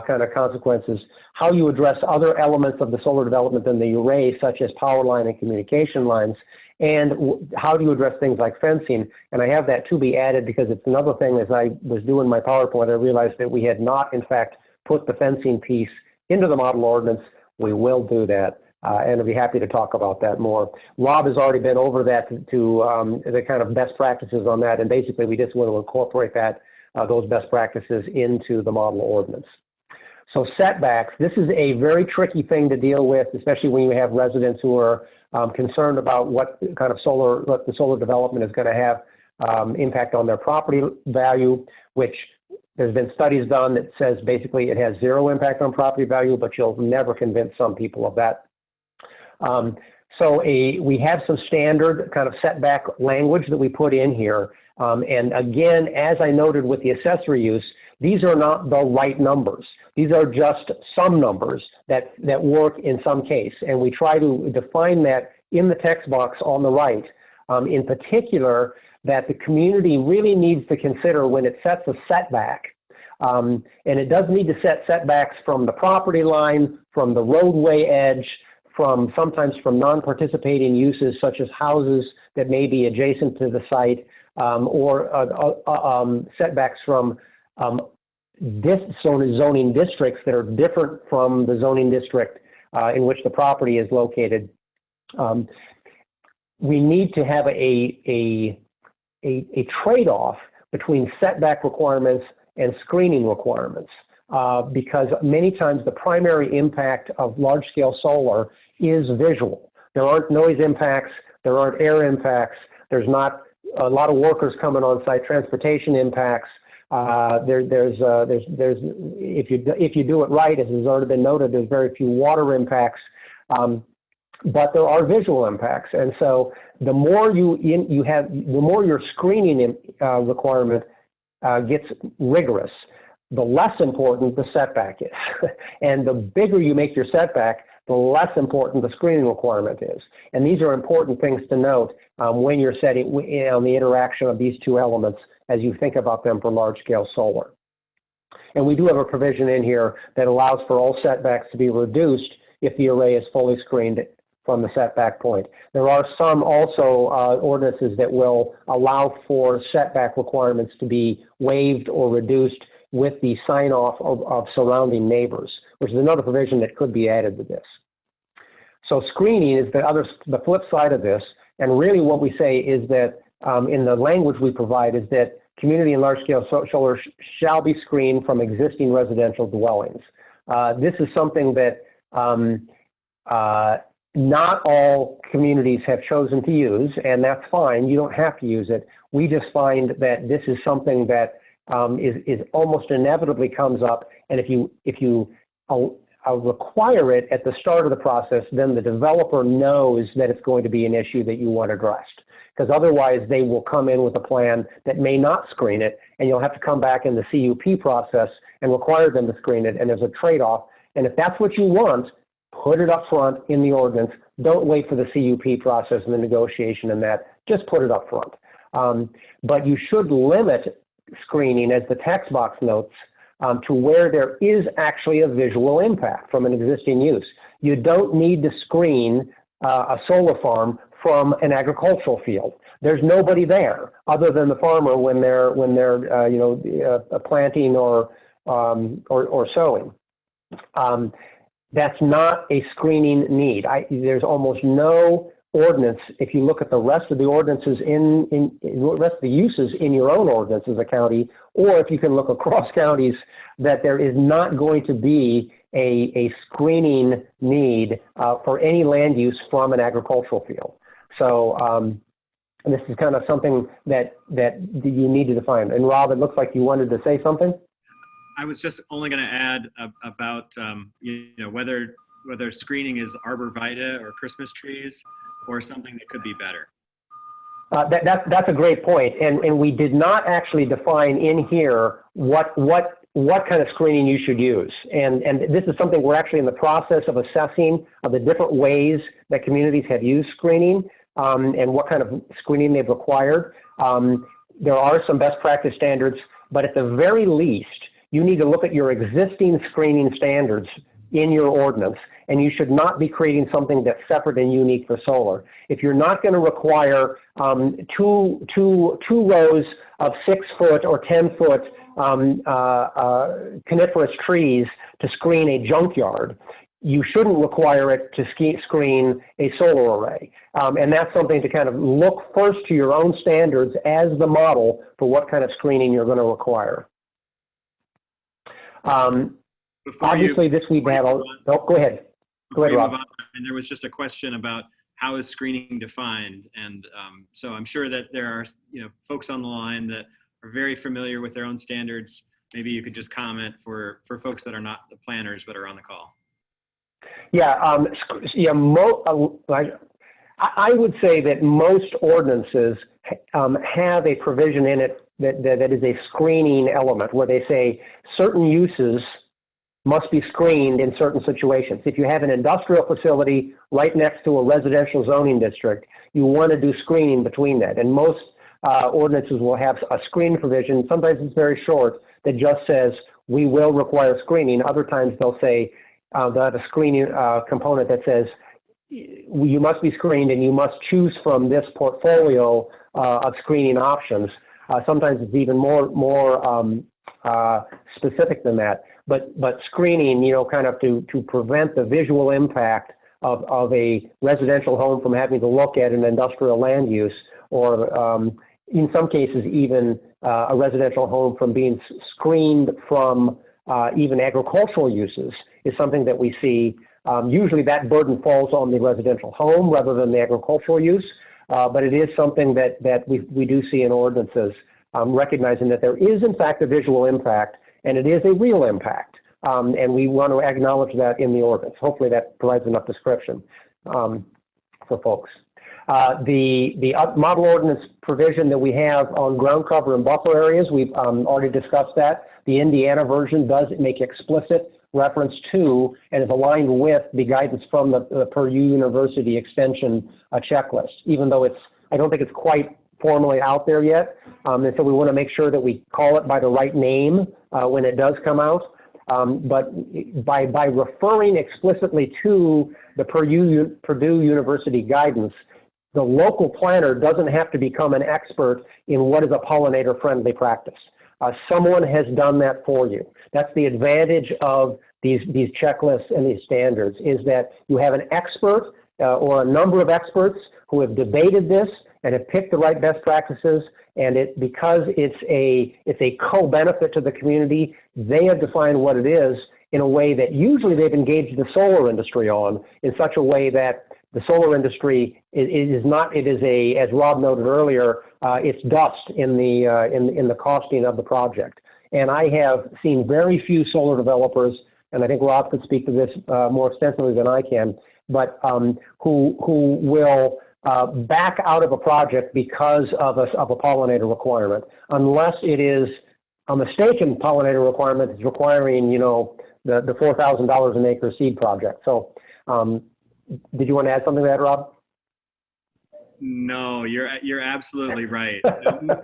kind of consequences, how you address other elements of the solar development than the array, such as power line and communication lines, and how do you address things like fencing. And I have that to be added because it's another thing. As I was doing my PowerPoint, I realized that we had not, in fact, put the fencing piece into the model ordinance. We will do that, and I'll be happy to talk about that more. Rob has already been over that to the kind of best practices on that, and basically we just want to incorporate that those best practices into the model ordinance. So setbacks, this is a very tricky thing to deal with, especially when you have residents who are concerned about what kind of the solar development is going to have impact on their property value, which there's been studies done that says basically it has zero impact on property value, but you'll never convince some people of that. We have some standard kind of setback language that we put in here. And again, as I noted with the accessory use, these are not the right numbers. These are just some numbers that work in some case. And we try to define that in the text box on the right. In particular, that the community really needs to consider when it sets a setback. And it does need to set setbacks from the property line, from the roadway edge, sometimes from non-participating uses such as houses that may be adjacent to the site, or setbacks from zoning districts that are different from the zoning district in which the property is located. We need to have a trade-off between setback requirements and screening requirements because many times the primary impact of large-scale solar is visual. There aren't noise impacts, there aren't air impacts, there's not a lot of workers coming on site, transportation impacts. If you do it right, as has already been noted, there's very few water impacts, but there are visual impacts. And so the more the more your screening requirement gets rigorous, the less important the setback is. And the bigger you make your setback, the less important the screening requirement is. And these are important things to note when you're setting on the interaction of these two elements as you think about them for large-scale solar. And we do have a provision in here that allows for all setbacks to be reduced if the array is fully screened from the setback point. There are some also ordinances that will allow for setback requirements to be waived or reduced with the sign-off of surrounding neighbors, which is another provision that could be added to this. So screening is the flip side of this, and really what we say is that in the language we provide is that community and large-scale solar shall be screened from existing residential dwellings. This is something that not all communities have chosen to use, and that's fine. You don't have to use it. We just find that this is something that is almost inevitably comes up, and if you require it at the start of the process, then the developer knows that it's going to be an issue that you want addressed. Because otherwise they will come in with a plan that may not screen it, and you'll have to come back in the CUP process and require them to screen it, and there's a trade-off. And if that's what you want, put it up front in the ordinance. Don't wait for the CUP process and the negotiation and that. Just put it up front. But you should limit screening, as the text box notes, to where there is actually a visual impact from an existing use. You don't need to screen a solar farm from an agricultural field. There's nobody there other than the farmer when they're planting or sowing. That's not a screening need. There's almost no ordinance. If you look at the rest of the ordinances in the rest of the uses in your own ordinance as a county, or if you can look across counties, that there is not going to be a screening need for any land use from an agricultural field. So and this is kind of something that you need to define. And Rob, it looks like you wanted to say something. I was just only going to add about whether whether screening is arborvitae or Christmas trees or something that could be better. That's a great point, and we did not actually define in here what kind of screening you should use, and this is something we're actually in the process of assessing of the different ways that communities have used screening and what kind of screening they've required. There are some best practice standards, but at the very least, you need to look at your existing screening standards in your ordinance, and you should not be creating something that's separate and unique for solar. If you're not going to require two rows of 6-foot or 10-foot coniferous trees to screen a junkyard, you shouldn't require it to screen a solar array. And that's something to kind of look first to your own standards as the model for what kind of screening you're going to require. Obviously, this we've had a... Oh, go ahead. Go ahead, Rob. And there was just a question about how is screening defined, and so I'm sure that there are folks on the line that are very familiar with their own standards. Maybe you could just comment for folks that are not the planners but are on the call. Yeah, I would say that most ordinances have a provision in it that is a screening element where they say certain uses must be screened in certain situations. If you have an industrial facility right next to a residential zoning district, you want to do screening between that. And most ordinances will have a screening provision. Sometimes it's very short that just says, we will require screening. Other times they'll say, they'll have a screening component that says, you must be screened and you must choose from this portfolio of screening options. Sometimes it's even more specific than that. But screening, kind of to prevent the visual impact of a residential home from having to look at an industrial land use, or in some cases even a residential home from being screened from even agricultural uses, is something that we see. Usually that burden falls on the residential home rather than the agricultural use, but it is something that we do see in ordinances, recognizing that there is in fact a visual impact, and it is a real impact, and we want to acknowledge that in the ordinance. Hopefully that provides enough description for folks. The model ordinance provision that we have on ground cover and buffer areas, we've already discussed that. The Indiana version does make explicit reference to and is aligned with the guidance from the Purdue University extension checklist, even though I don't think it's quite formally out there yet. And so we want to make sure that we call it by the right name when it does come out. But by referring explicitly to the Purdue University guidance, the local planner doesn't have to become an expert in what is a pollinator-friendly practice. Someone has done that for you. That's the advantage of these checklists and these standards, is that you have an expert or a number of experts who have debated this and have picked the right best practices, and because it's a co-benefit to the community, they have defined what it is in a way that usually they've engaged the solar industry on, in such a way that the solar industry as Rob noted earlier, it's dust in the costing of the project. And I have seen very few solar developers, and I think Rob could speak to this more extensively than I can, but who will back out of a project because of a pollinator requirement, unless it is a mistaken pollinator requirement that's requiring, the $4,000 an acre seed project. So did you want to add something to that, Rob? No, you're absolutely right.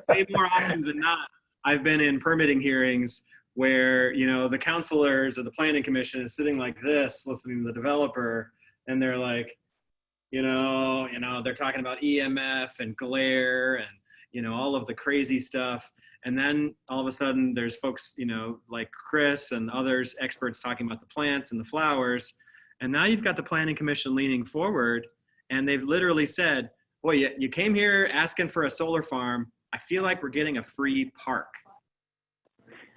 Way more often than not, I've been in permitting hearings where, the councilors or the planning commission is sitting like this, listening to the developer, and they're like, they're talking about EMF and glare and, all of the crazy stuff. And then all of a sudden there's folks, like Chris and others, experts talking about the plants and the flowers. And now you've got the planning commission leaning forward, and they've literally said, boy, you came here asking for a solar farm. I feel like we're getting a free park.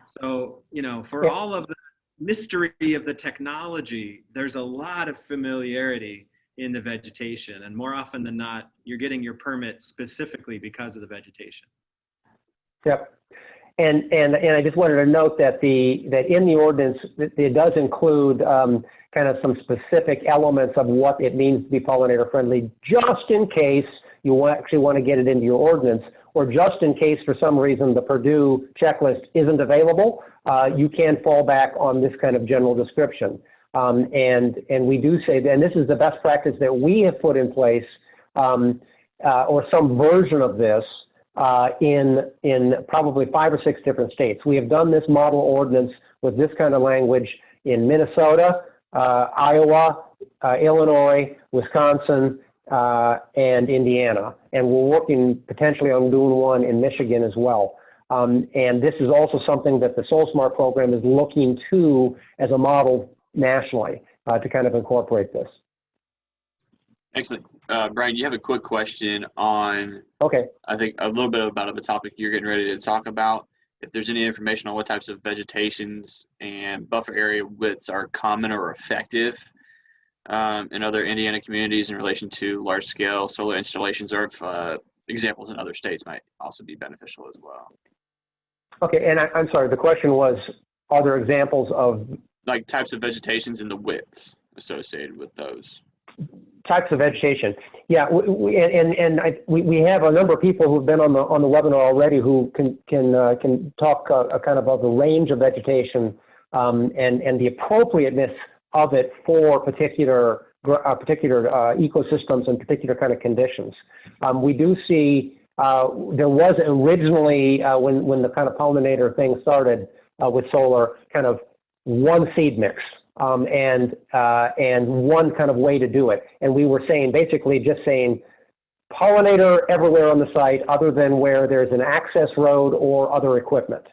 So, for all of the mystery of the technology, there's a lot of familiarity in the vegetation, and more often than not, you're getting your permit specifically because of the vegetation. Yep. And I just wanted to note that in the ordinance, it does include kind of some specific elements of what it means to be pollinator friendly, just in case you actually want to get it into your ordinance, or just in case for some reason the Purdue checklist isn't available, you can fall back on this kind of general description. And we do say that, and this is the best practice that we have put in place, or some version of this, in probably 5 or 6 different states. We have done this model ordinance with this kind of language in Minnesota, Iowa, Illinois, Wisconsin, and Indiana. And we're working potentially on doing one in Michigan as well. And this is also something that the SoulSmart program is looking to as a model nationally to kind of incorporate this. Excellent. Brian, you have a quick question on, Okay. I think, a little bit about the topic you're getting ready to talk about. If there's any information on what types of vegetations and buffer area widths are common or effective in other Indiana communities in relation to large-scale solar installations, or if examples in other states might also be beneficial as well. Okay, and I'm sorry, the question was, are there examples of Like types of vegetations and the widths associated with those? types of vegetation? Yeah, we have a number of people who've been on the webinar already who can talk kind of the range of vegetation and the appropriateness of it for particular ecosystems and particular kind of conditions. We do see there was originally when the kind of pollinator thing started with solar, kind of one seed mix. And one kind of way to do it. And we were saying, basically just saying pollinator everywhere on the site other than where there's an access road or other equipment.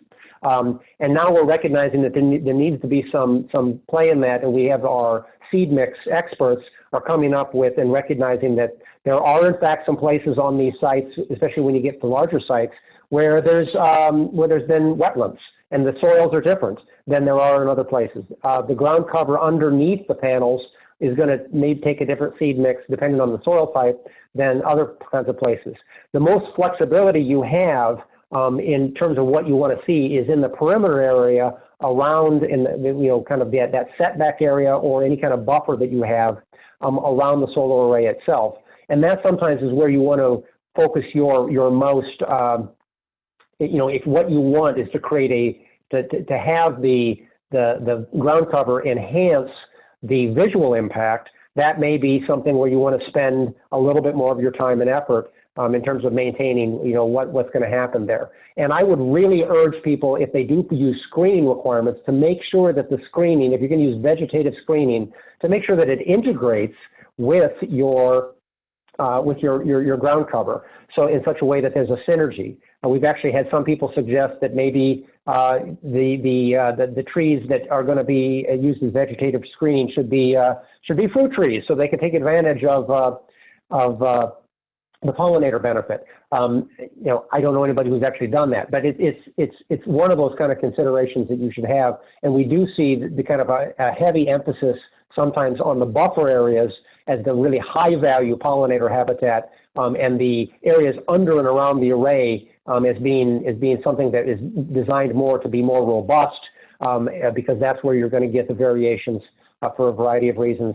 And now we're recognizing that there needs to be some play in that, and we have our seed mix experts are coming up with and recognizing that there are in fact some places on these sites, especially when you get to larger sites, where there's been wetlands and the soils are different than there are in other places. The ground cover underneath the panels is going to maybe take a different seed mix depending on the soil type than other kinds of places. The most flexibility you have in terms of what you want to see is in the perimeter area around, in the, kind of that setback area or any kind of buffer that you have around the solar array itself. And that sometimes is where you want to focus your most, if what you want is to create to have the ground cover enhance the visual impact, that may be something where you want to spend a little bit more of your time and effort in terms of maintaining, what's going to happen there. And I would really urge people, if they do use screening requirements, to make sure that the screening, if you're going to use vegetative screening, to make sure that it integrates with your ground cover, so in such a way that there's a synergy. We've actually had some people suggest that maybe the trees that are going to be used as vegetative screening should be fruit trees, so they can take advantage of the pollinator benefit. I don't know anybody who's actually done that, but it's one of those kind of considerations that you should have. And we do see the kind of a heavy emphasis sometimes on the buffer areas as the really high value pollinator habitat, and the areas under and around the array as being something that is designed more to be more robust, because that's where you're going to get the variations for a variety of reasons,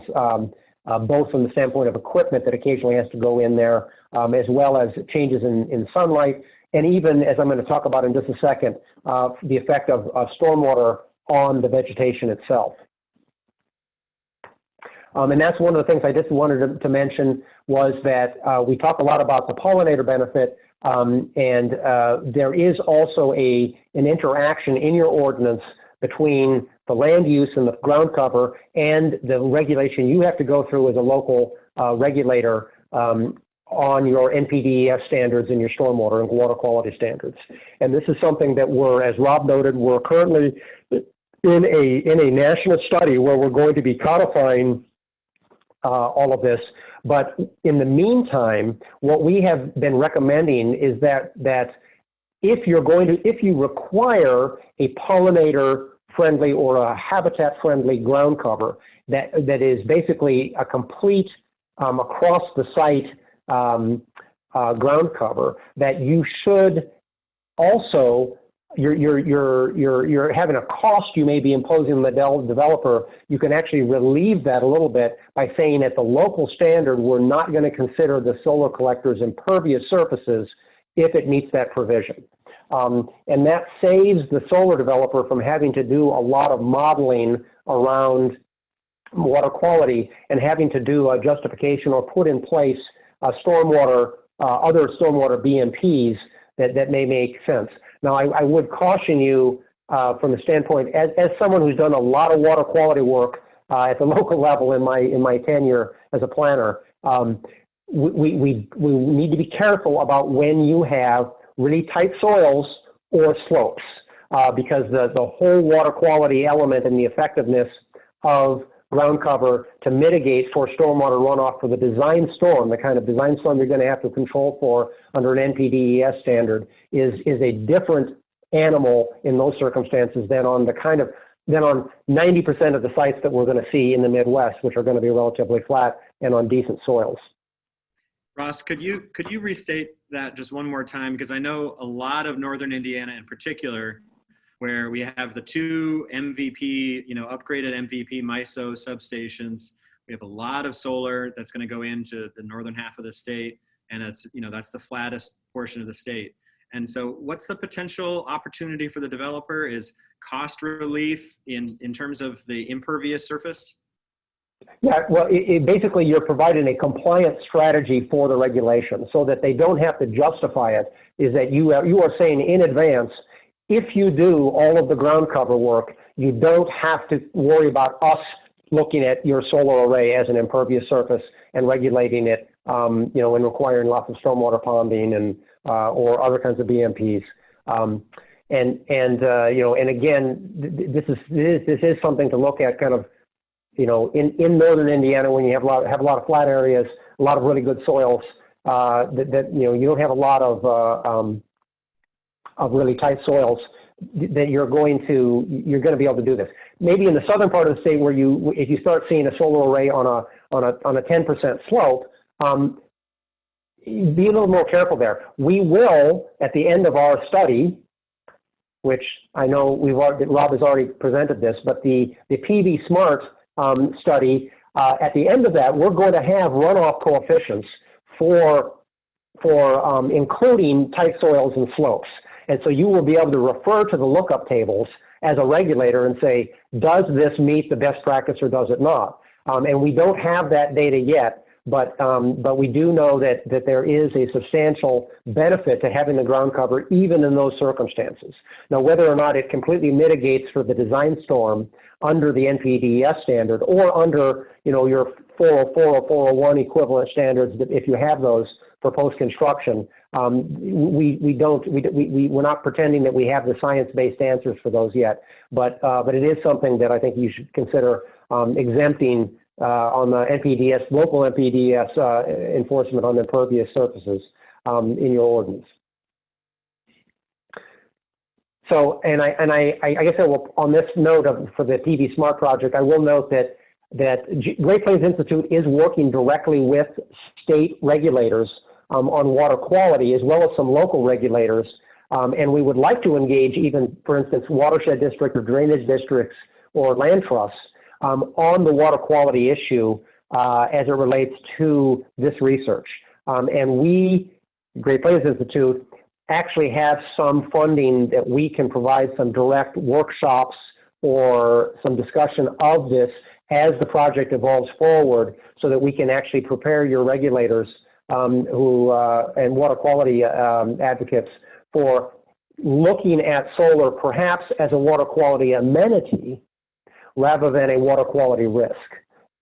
both from the standpoint of equipment that occasionally has to go in there, as well as changes in sunlight, and even, as I'm going to talk about in just a second, the effect of stormwater on the vegetation itself. And that's one of the things I just wanted to mention, was that we talk a lot about the pollinator benefit, and there is also an interaction in your ordinance between the land use and the ground cover and the regulation you have to go through as a local regulator on your NPDES standards and your stormwater and water quality standards. And this is something that as Rob noted, we're currently in a national study where we're going to be codifying all of this. But in the meantime, what we have been recommending is that if you require a pollinator-friendly or a habitat-friendly ground cover that is basically a complete across the site ground cover, that you should also you're having a cost you may be imposing on the developer, you can actually relieve that a little bit by saying at the local standard, we're not going to consider the solar collectors impervious surfaces if it meets that provision. And that saves the solar developer from having to do a lot of modeling around water quality and having to do a justification or put in place other stormwater BMPs that may make sense. Now, I would caution you from the standpoint, as someone who's done a lot of water quality work at the local level in my tenure as a planner, we need to be careful about when you have really tight soils or slopes, because the whole water quality element and the effectiveness of ground cover to mitigate for stormwater runoff for the design storm, the kind of design storm you're going to have to control for under an NPDES standard, is a different animal in those circumstances than on 90% of the sites that we're going to see in the Midwest, which are going to be relatively flat and on decent soils. Ross, could you restate that just one more time? Because I know a lot of Northern Indiana in particular, where we have the two MVP, upgraded MVP MISO substations. We have a lot of solar that's going to go into the northern half of the state, and it's, that's the flattest portion of the state. And so what's the potential opportunity for the developer? Is cost relief in terms of the impervious surface? Yeah, well, basically you're providing a compliance strategy for the regulation so that they don't have to justify it, is that you are saying in advance, if you do all of the ground cover work, you don't have to worry about us looking at your solar array as an impervious surface and regulating it, and requiring lots of stormwater ponding and or other kinds of BMPs. And again, this is something to look at, kind of, in northern Indiana, when you have a lot of flat areas, a lot of really good soils, you don't have a lot of really tight soils, that you're going to be able to do this. Maybe in the southern part of the state, where if you start seeing a solar array on a 10% slope, be a little more careful there. We will, at the end of our study, which I know Rob has already presented this, but the PV Smart study, at the end of that, we're going to have runoff coefficients for including tight soils and slopes. And so you will be able to refer to the lookup tables as a regulator and say, does this meet the best practice or does it not? And we don't have that data yet, but we do know that there is a substantial benefit to having the ground cover even in those circumstances. Now, whether or not it completely mitigates for the design storm under the NPDES standard or under your 404 or 401 equivalent standards, if you have those for post-construction, we're not pretending that we have the science-based answers for those yet, but it is something that I think you should consider exempting on the NPDES, local NPDES enforcement on impervious surfaces in your ordinance. So, and I guess I will, on this note for the PV Smart project, I will note that Great Plains Institute is working directly with state regulators on water quality, as well as some local regulators, and we would like to engage even, for instance, watershed district or drainage districts or land trusts on the water quality issue as it relates to this research. And we, Great Plains Institute, actually have some funding that we can provide some direct workshops or some discussion of this as the project evolves forward, so that we can actually prepare your regulators and water quality advocates for looking at solar perhaps as a water quality amenity rather than a water quality risk,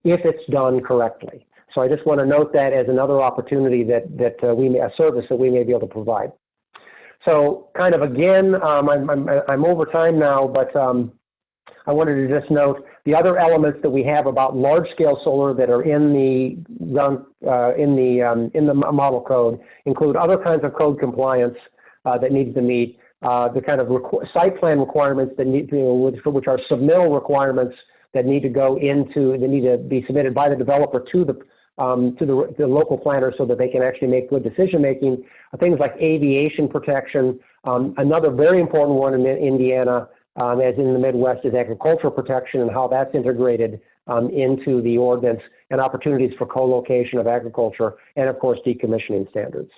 if it's done correctly. So I just want to note that as another opportunity a service that we may be able to provide. So kind of again, I'm over time now, but I wanted to just note the other elements that we have about large-scale solar that are in the model code include other kinds of code compliance that needs to meet, the kind of site plan requirements that need which are submittal requirements that need to be submitted by the developer to to the local planners so that they can actually make good decision making. Things like aviation protection. Another very important one in Indiana, as in the Midwest, is agricultural protection and how that's integrated into the ordinance, and opportunities for co-location of agriculture, and of course decommissioning standards.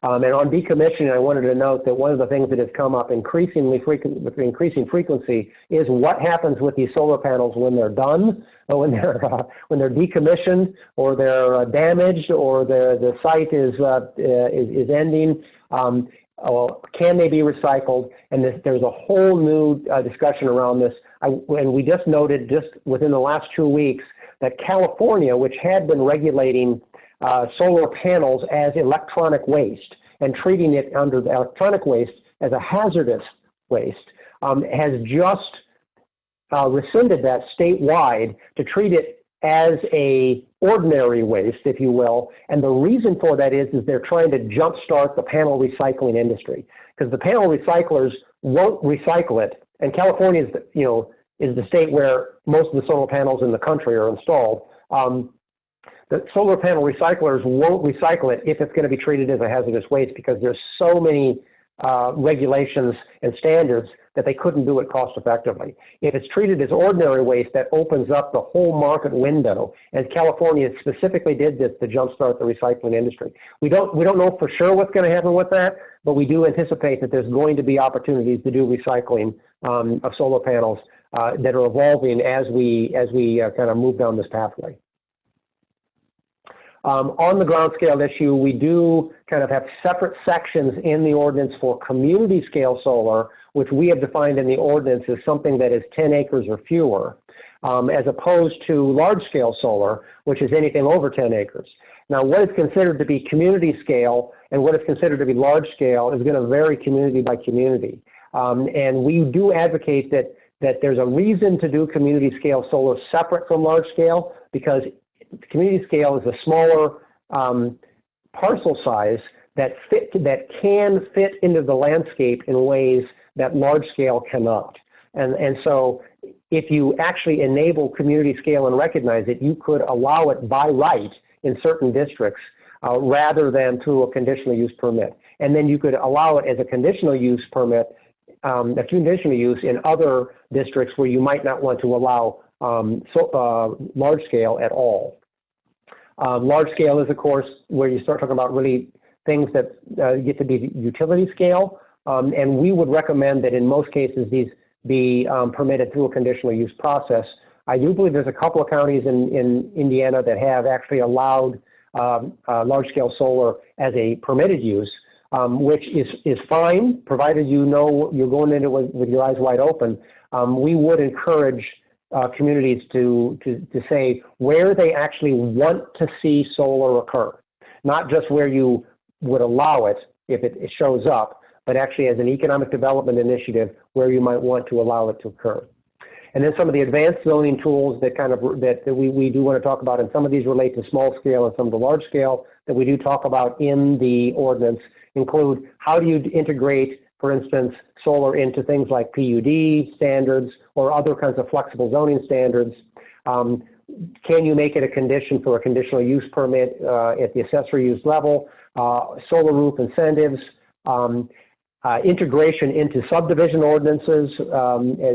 And on decommissioning, I wanted to note that one of the things that has come up with increasing frequency is what happens with these solar panels when they're done, or when they're decommissioned, or they're damaged, or the site is ending. Can they be recycled? And there's a whole new discussion around this. And we just noted just within the last 2 weeks that California, which had been regulating solar panels as electronic waste and treating it under the electronic waste as a hazardous waste, has just rescinded that statewide to treat it as a ordinary waste, if you will. And the reason for that is they're trying to jumpstart the panel recycling industry, because the panel recyclers won't recycle it. And California is, is the state where most of the solar panels in the country are installed. The solar panel recyclers won't recycle it if it's going to be treated as a hazardous waste, because there's so many regulations and standards that they couldn't do it cost effectively. If it's treated as ordinary waste, that opens up the whole market window. And California specifically did this to jumpstart the recycling industry. We don't know for sure what's going to happen with that, but we do anticipate that there's going to be opportunities to do recycling of solar panels that are evolving as we kind of move down this pathway. On the ground scale issue, we do kind of have separate sections in the ordinance for community scale solar, which we have defined in the ordinance as something that is 10 acres or fewer, as opposed to large scale solar, which is anything over 10 acres. Now, what is considered to be community scale and what is considered to be large scale is going to vary community by community. And we do advocate that there's a reason to do community scale solar separate from large scale, because community scale is a smaller parcel size that can fit into the landscape in ways that large scale cannot. And so if you actually enable community scale and recognize it, you could allow it by right in certain districts rather than through a conditional use permit. And then you could allow it as a conditional use permit, a conditional use in other districts where you might not want to allow large scale at all. Large scale is, of course, where you start talking about really things that get to be utility scale. And we would recommend that in most cases these be permitted through a conditional use process. I do believe there's a couple of counties in Indiana that have actually allowed large scale solar as a permitted use, which is fine, provided you know you're going into it with your eyes wide open. We would encourage communities to say where they actually want to see solar occur, not just where you would allow it if it shows up, but actually as an economic development initiative where you might want to allow it to occur. And then some of the advanced zoning tools that we do want to talk about, and some of these relate to small scale and some of the large scale that we do talk about in the ordinance, include how do you integrate, for instance, solar into things like PUD standards or other kinds of flexible zoning standards. Can you make it a condition for a conditional use permit at the accessory use level? Solar roof incentives, integration into subdivision ordinances,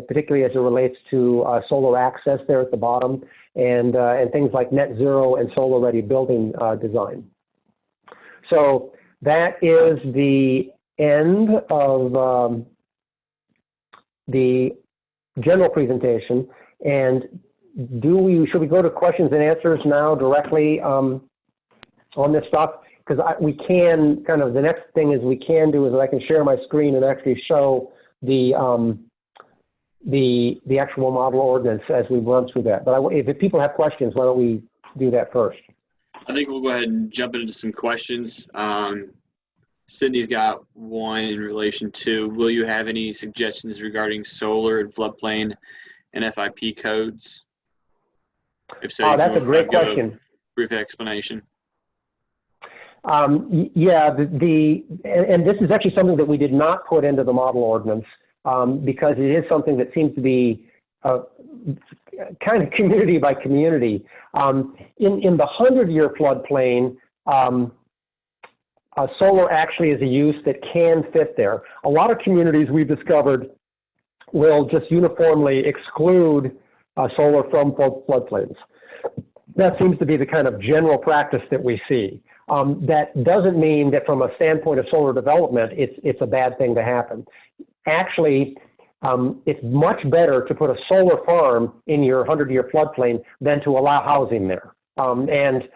particularly as it relates to solar access there at the bottom, and things like net zero and solar ready building design. So that is the end of the general presentation. And should we go to questions and answers now directly on this stuff? Because we can the next thing is I can share my screen and actually show the actual model ordinance as we run through that. But if people have questions, why don't we do that first? I think we'll go ahead and jump into some questions. Sydney's got one in relation to, will you have any suggestions regarding solar and floodplain and FIP codes? If so, that's a great question. Brief explanation. Yeah, and this is actually something that we did not put into the model ordinance because it is something that seems to be kind of community by community. In the 100-year floodplain, solar actually is a use that can fit there. A lot of communities we've discovered will just uniformly exclude solar from floodplains. That seems to be the kind of general practice that we see. That doesn't mean that from a standpoint of solar development, it's a bad thing to happen. Actually, it's much better to put a solar farm in your 100-year floodplain than to allow housing there. And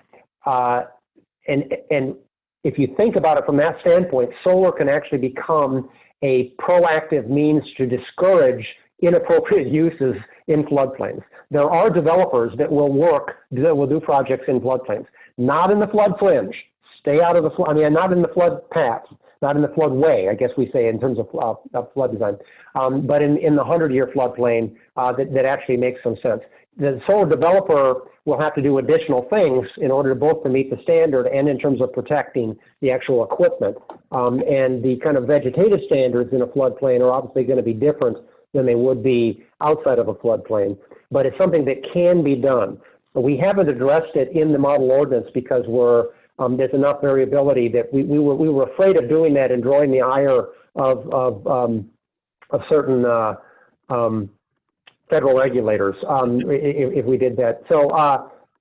if you think about it from that standpoint, solar can actually become a proactive means to discourage inappropriate uses in floodplains. There are developers that will do projects in floodplains, not in the flood fringe. Stay out of the flood. I mean, not in the flood path, not in the floodway, I guess we say in terms of flood design, but in the 100-year floodplain that actually makes some sense. The solar developer will have to do additional things in order both to meet the standard and in terms of protecting the actual equipment. And the kind of vegetative standards in a floodplain are obviously going to be different than they would be outside of a floodplain. But it's something that can be done. We haven't addressed it in the model ordinance because there's enough variability that we were afraid of doing that and drawing the ire of certain federal regulators if we did that. So,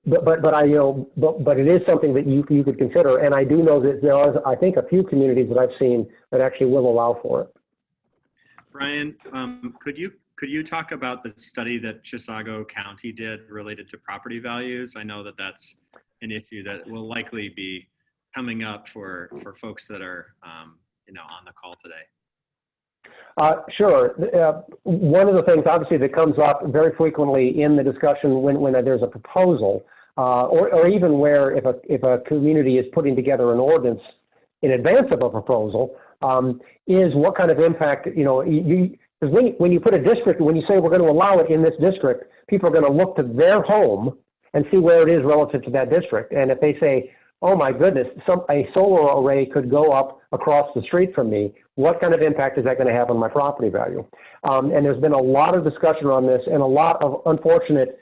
but it is something that you could consider, and I do know that there are, I think, a few communities that I've seen that actually will allow for it. Brian, could you talk about the study that Chisago County did related to property values? I know that that's an issue that will likely be coming up for folks that are on the call today. Sure. One of the things, obviously, that comes up very frequently in the discussion when there's a proposal, or even where if a community is putting together an ordinance in advance of a proposal, is what kind of impact, because when you put a district, when you say we're going to allow it in this district, people are going to look to their home and see where it is relative to that district. And if they say, oh my goodness, a solar array could go up across the street from me, what kind of impact is that going to have on my property value? And there's been a lot of discussion on this and a lot of unfortunate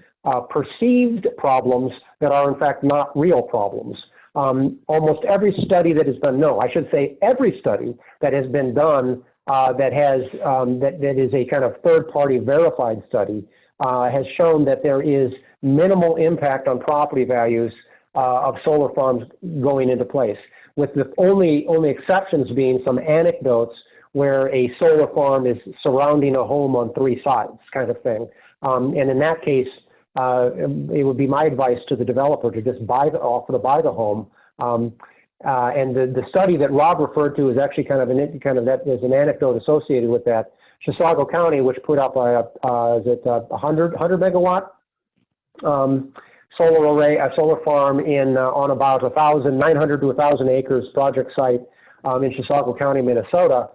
perceived problems that are in fact not real problems. Almost every study that has been, every study that has been done that is a kind of third-party verified study has shown that there is minimal impact on property values of solar farms going into place, with the only exceptions being some anecdotes where a solar farm is surrounding a home on three sides, kind of thing. And in that case, it would be my advice to the developer to just offer to buy the home. And the study that Rob referred to is actually there's an anecdote associated with that. Chisago County, which put up a 100 megawatt solar array, a solar farm on about 900 to 1,000 acres project site in Chisago County, Minnesota.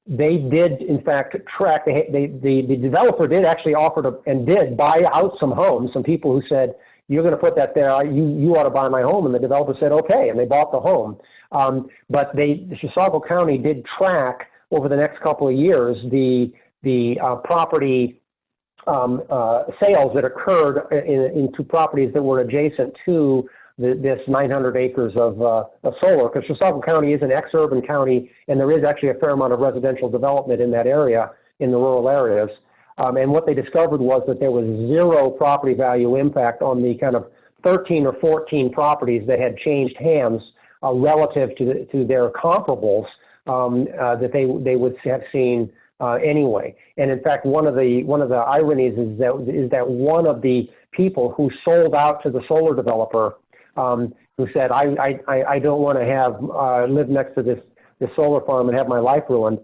They did, in fact, track. The developer did actually offer and did buy out some homes. Some people who said, "You're going to put that there. You ought to buy my home." And the developer said, "Okay," and they bought the home. But Chisago County did track over the next couple of years the property sales that occurred into properties that were adjacent to this 900 acres of solar, because Chisago County is an ex-urban county, and there is actually a fair amount of residential development in that area, in the rural areas. And what they discovered was that there was zero property value impact on the kind of 13 or 14 properties that had changed hands relative to their comparables that they would have seen anyway. And in fact, one of the ironies is that one of the people who sold out to the solar developer, who said, I don't want to live next to this solar farm and have my life ruined,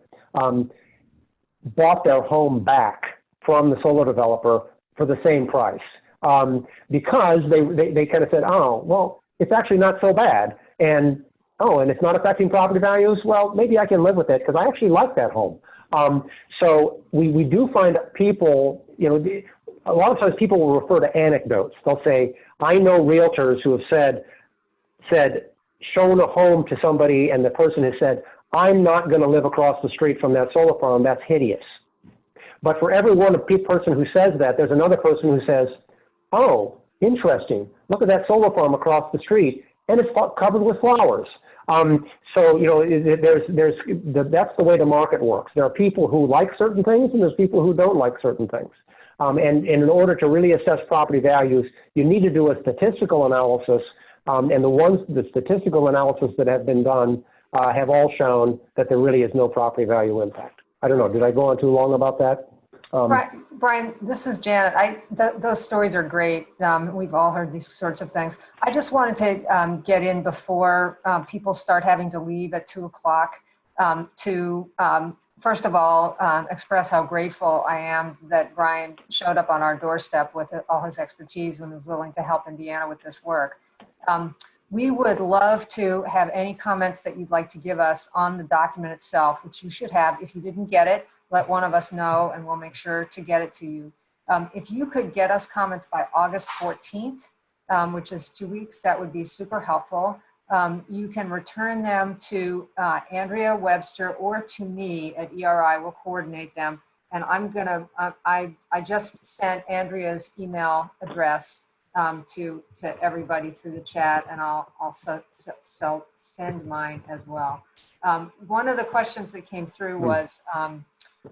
bought their home back from the solar developer for the same price, because they kind of said, oh, well, it's actually not so bad, and it's not affecting property values. Well, maybe I can live with it because I actually like that home. So we do find people, a lot of times people will refer to anecdotes. They'll say, I know realtors who have shown a home to somebody, and the person has said, I'm not going to live across the street from that solar farm. That's hideous. But for every person who says that, there's another person who says, oh, interesting. Look at that solar farm across the street, and it's covered with flowers. So, you know, that's the way the market works. There are people who like certain things, and there's people who don't like certain things. And in order to really assess property values, you need to do a statistical analysis. And the statistical analysis that have been done have all shown that there really is no property value impact. I don't know, did I go on too long about that? Brian, this is Janet. Those stories are great. We've all heard these sorts of things. I just wanted to get in before people start having to leave at 2 o'clock to, first of all, express how grateful I am that Brian showed up on our doorstep with all his expertise and was willing to help Indiana with this work. We would love to have any comments that you'd like to give us on the document itself, which you should have. If you didn't get it, let one of us know and we'll make sure to get it to you. If you could get us comments by August 14th, which is 2 weeks, that would be super helpful. You can return them to Andrea Webster or to me at ERI. We'll coordinate them. And I'm gonna, I just sent Andrea's email address to everybody through the chat, and I'll send mine as well. One of the questions that came through was,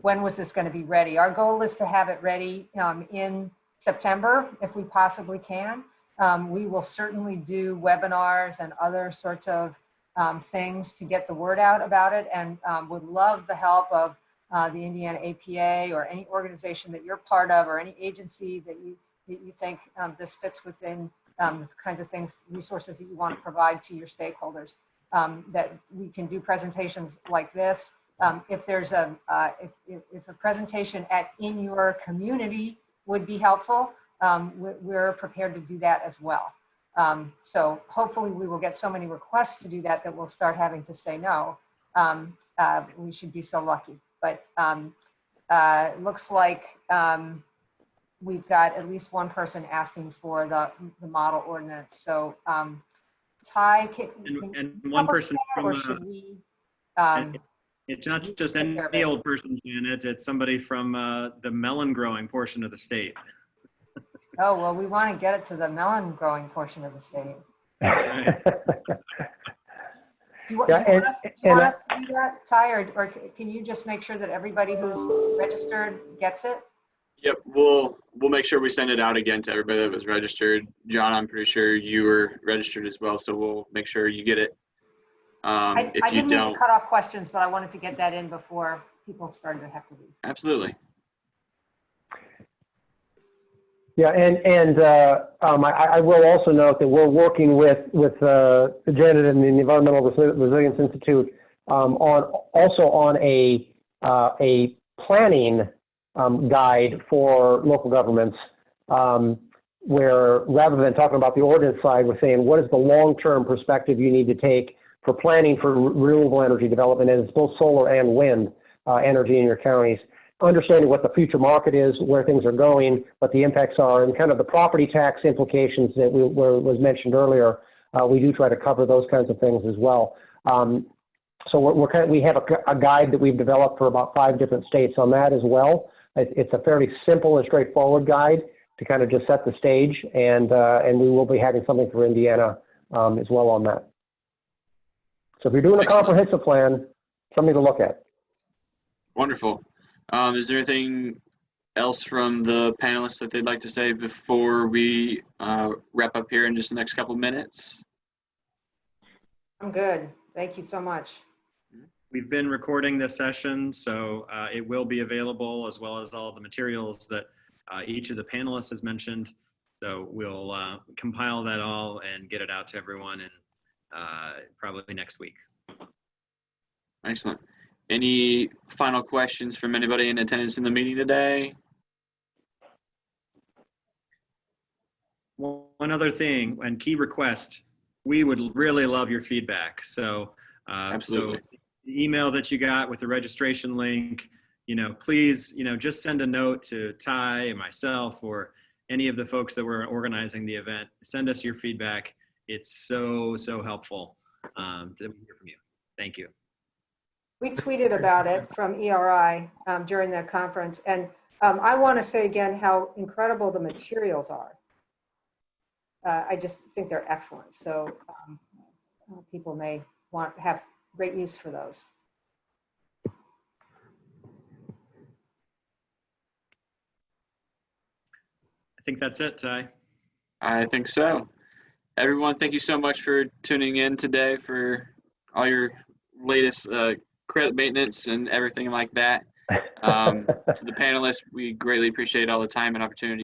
when was this going to be ready? Our goal is to have it ready in September, if we possibly can. We will certainly do webinars and other sorts of things to get the word out about it, and would love the help of the Indiana APA or any organization that you're part of, or any agency that you think this fits within the kinds of things, resources that you want to provide to your stakeholders, that we can do presentations like this. If there's if a presentation in your community would be helpful, we're prepared to do that as well. So hopefully we will get so many requests to do that we'll start having to say no. We should be so lucky. But it looks like we've got at least one person asking for the model ordinance. So Ty, can and you one help us person with that, or from, should we? it's not just any old person, Janet. It's somebody from the melon growing portion of the state. Oh, well, we want to get it to the melon growing portion of the state. That's right. Do you want us to do that, Ty, or can you just make sure that everybody who's registered gets it? Yep, we'll make sure we send it out again to everybody that was registered. John, I'm pretty sure you were registered as well, so we'll make sure you get it. I didn't mean to cut off questions, but I wanted to get that in before people started to have to leave. Absolutely. Yeah, and I will also note that we're working with Janet and the Environmental Resilience Institute on a planning guide for local governments, where rather than talking about the ordinance side, we're saying what is the long-term perspective you need to take for planning for renewable energy development, and it's both solar and wind energy in your counties. Understanding what the future market is, where things are going, what the impacts are, and kind of the property tax implications that was mentioned earlier. We do try to cover those kinds of things as well. So we have a guide that we've developed for about 5 different states on that as well. It's a fairly simple and straightforward guide to kind of just set the stage, and we will be having something for Indiana as well on that. So if you're doing a comprehensive plan, something to look at. Wonderful. Is there anything else from the panelists that they'd like to say before we wrap up here in just the next couple minutes? I'm good. Thank you so much. We've been recording this session, so it will be available, as well as all the materials that each of the panelists has mentioned. So we'll compile that all and get it out to everyone, and probably next week. Excellent. Any final questions from anybody in attendance in the meeting today? One other thing, and key request, we would really love your feedback. So, Absolutely. So the email that you got with the registration link, please, just send a note to Ty and myself or any of the folks that were organizing the event. Send us your feedback. It's so helpful to hear from you. Thank you. We tweeted about it from ERI during that conference, and I want to say again how incredible the materials are. I just think they're excellent. So people may have great use for those. I think that's it, Ty. I think so. Everyone, thank you so much for tuning in today for all your latest credit maintenance and everything like that. To the panelists, we greatly appreciate all the time and opportunity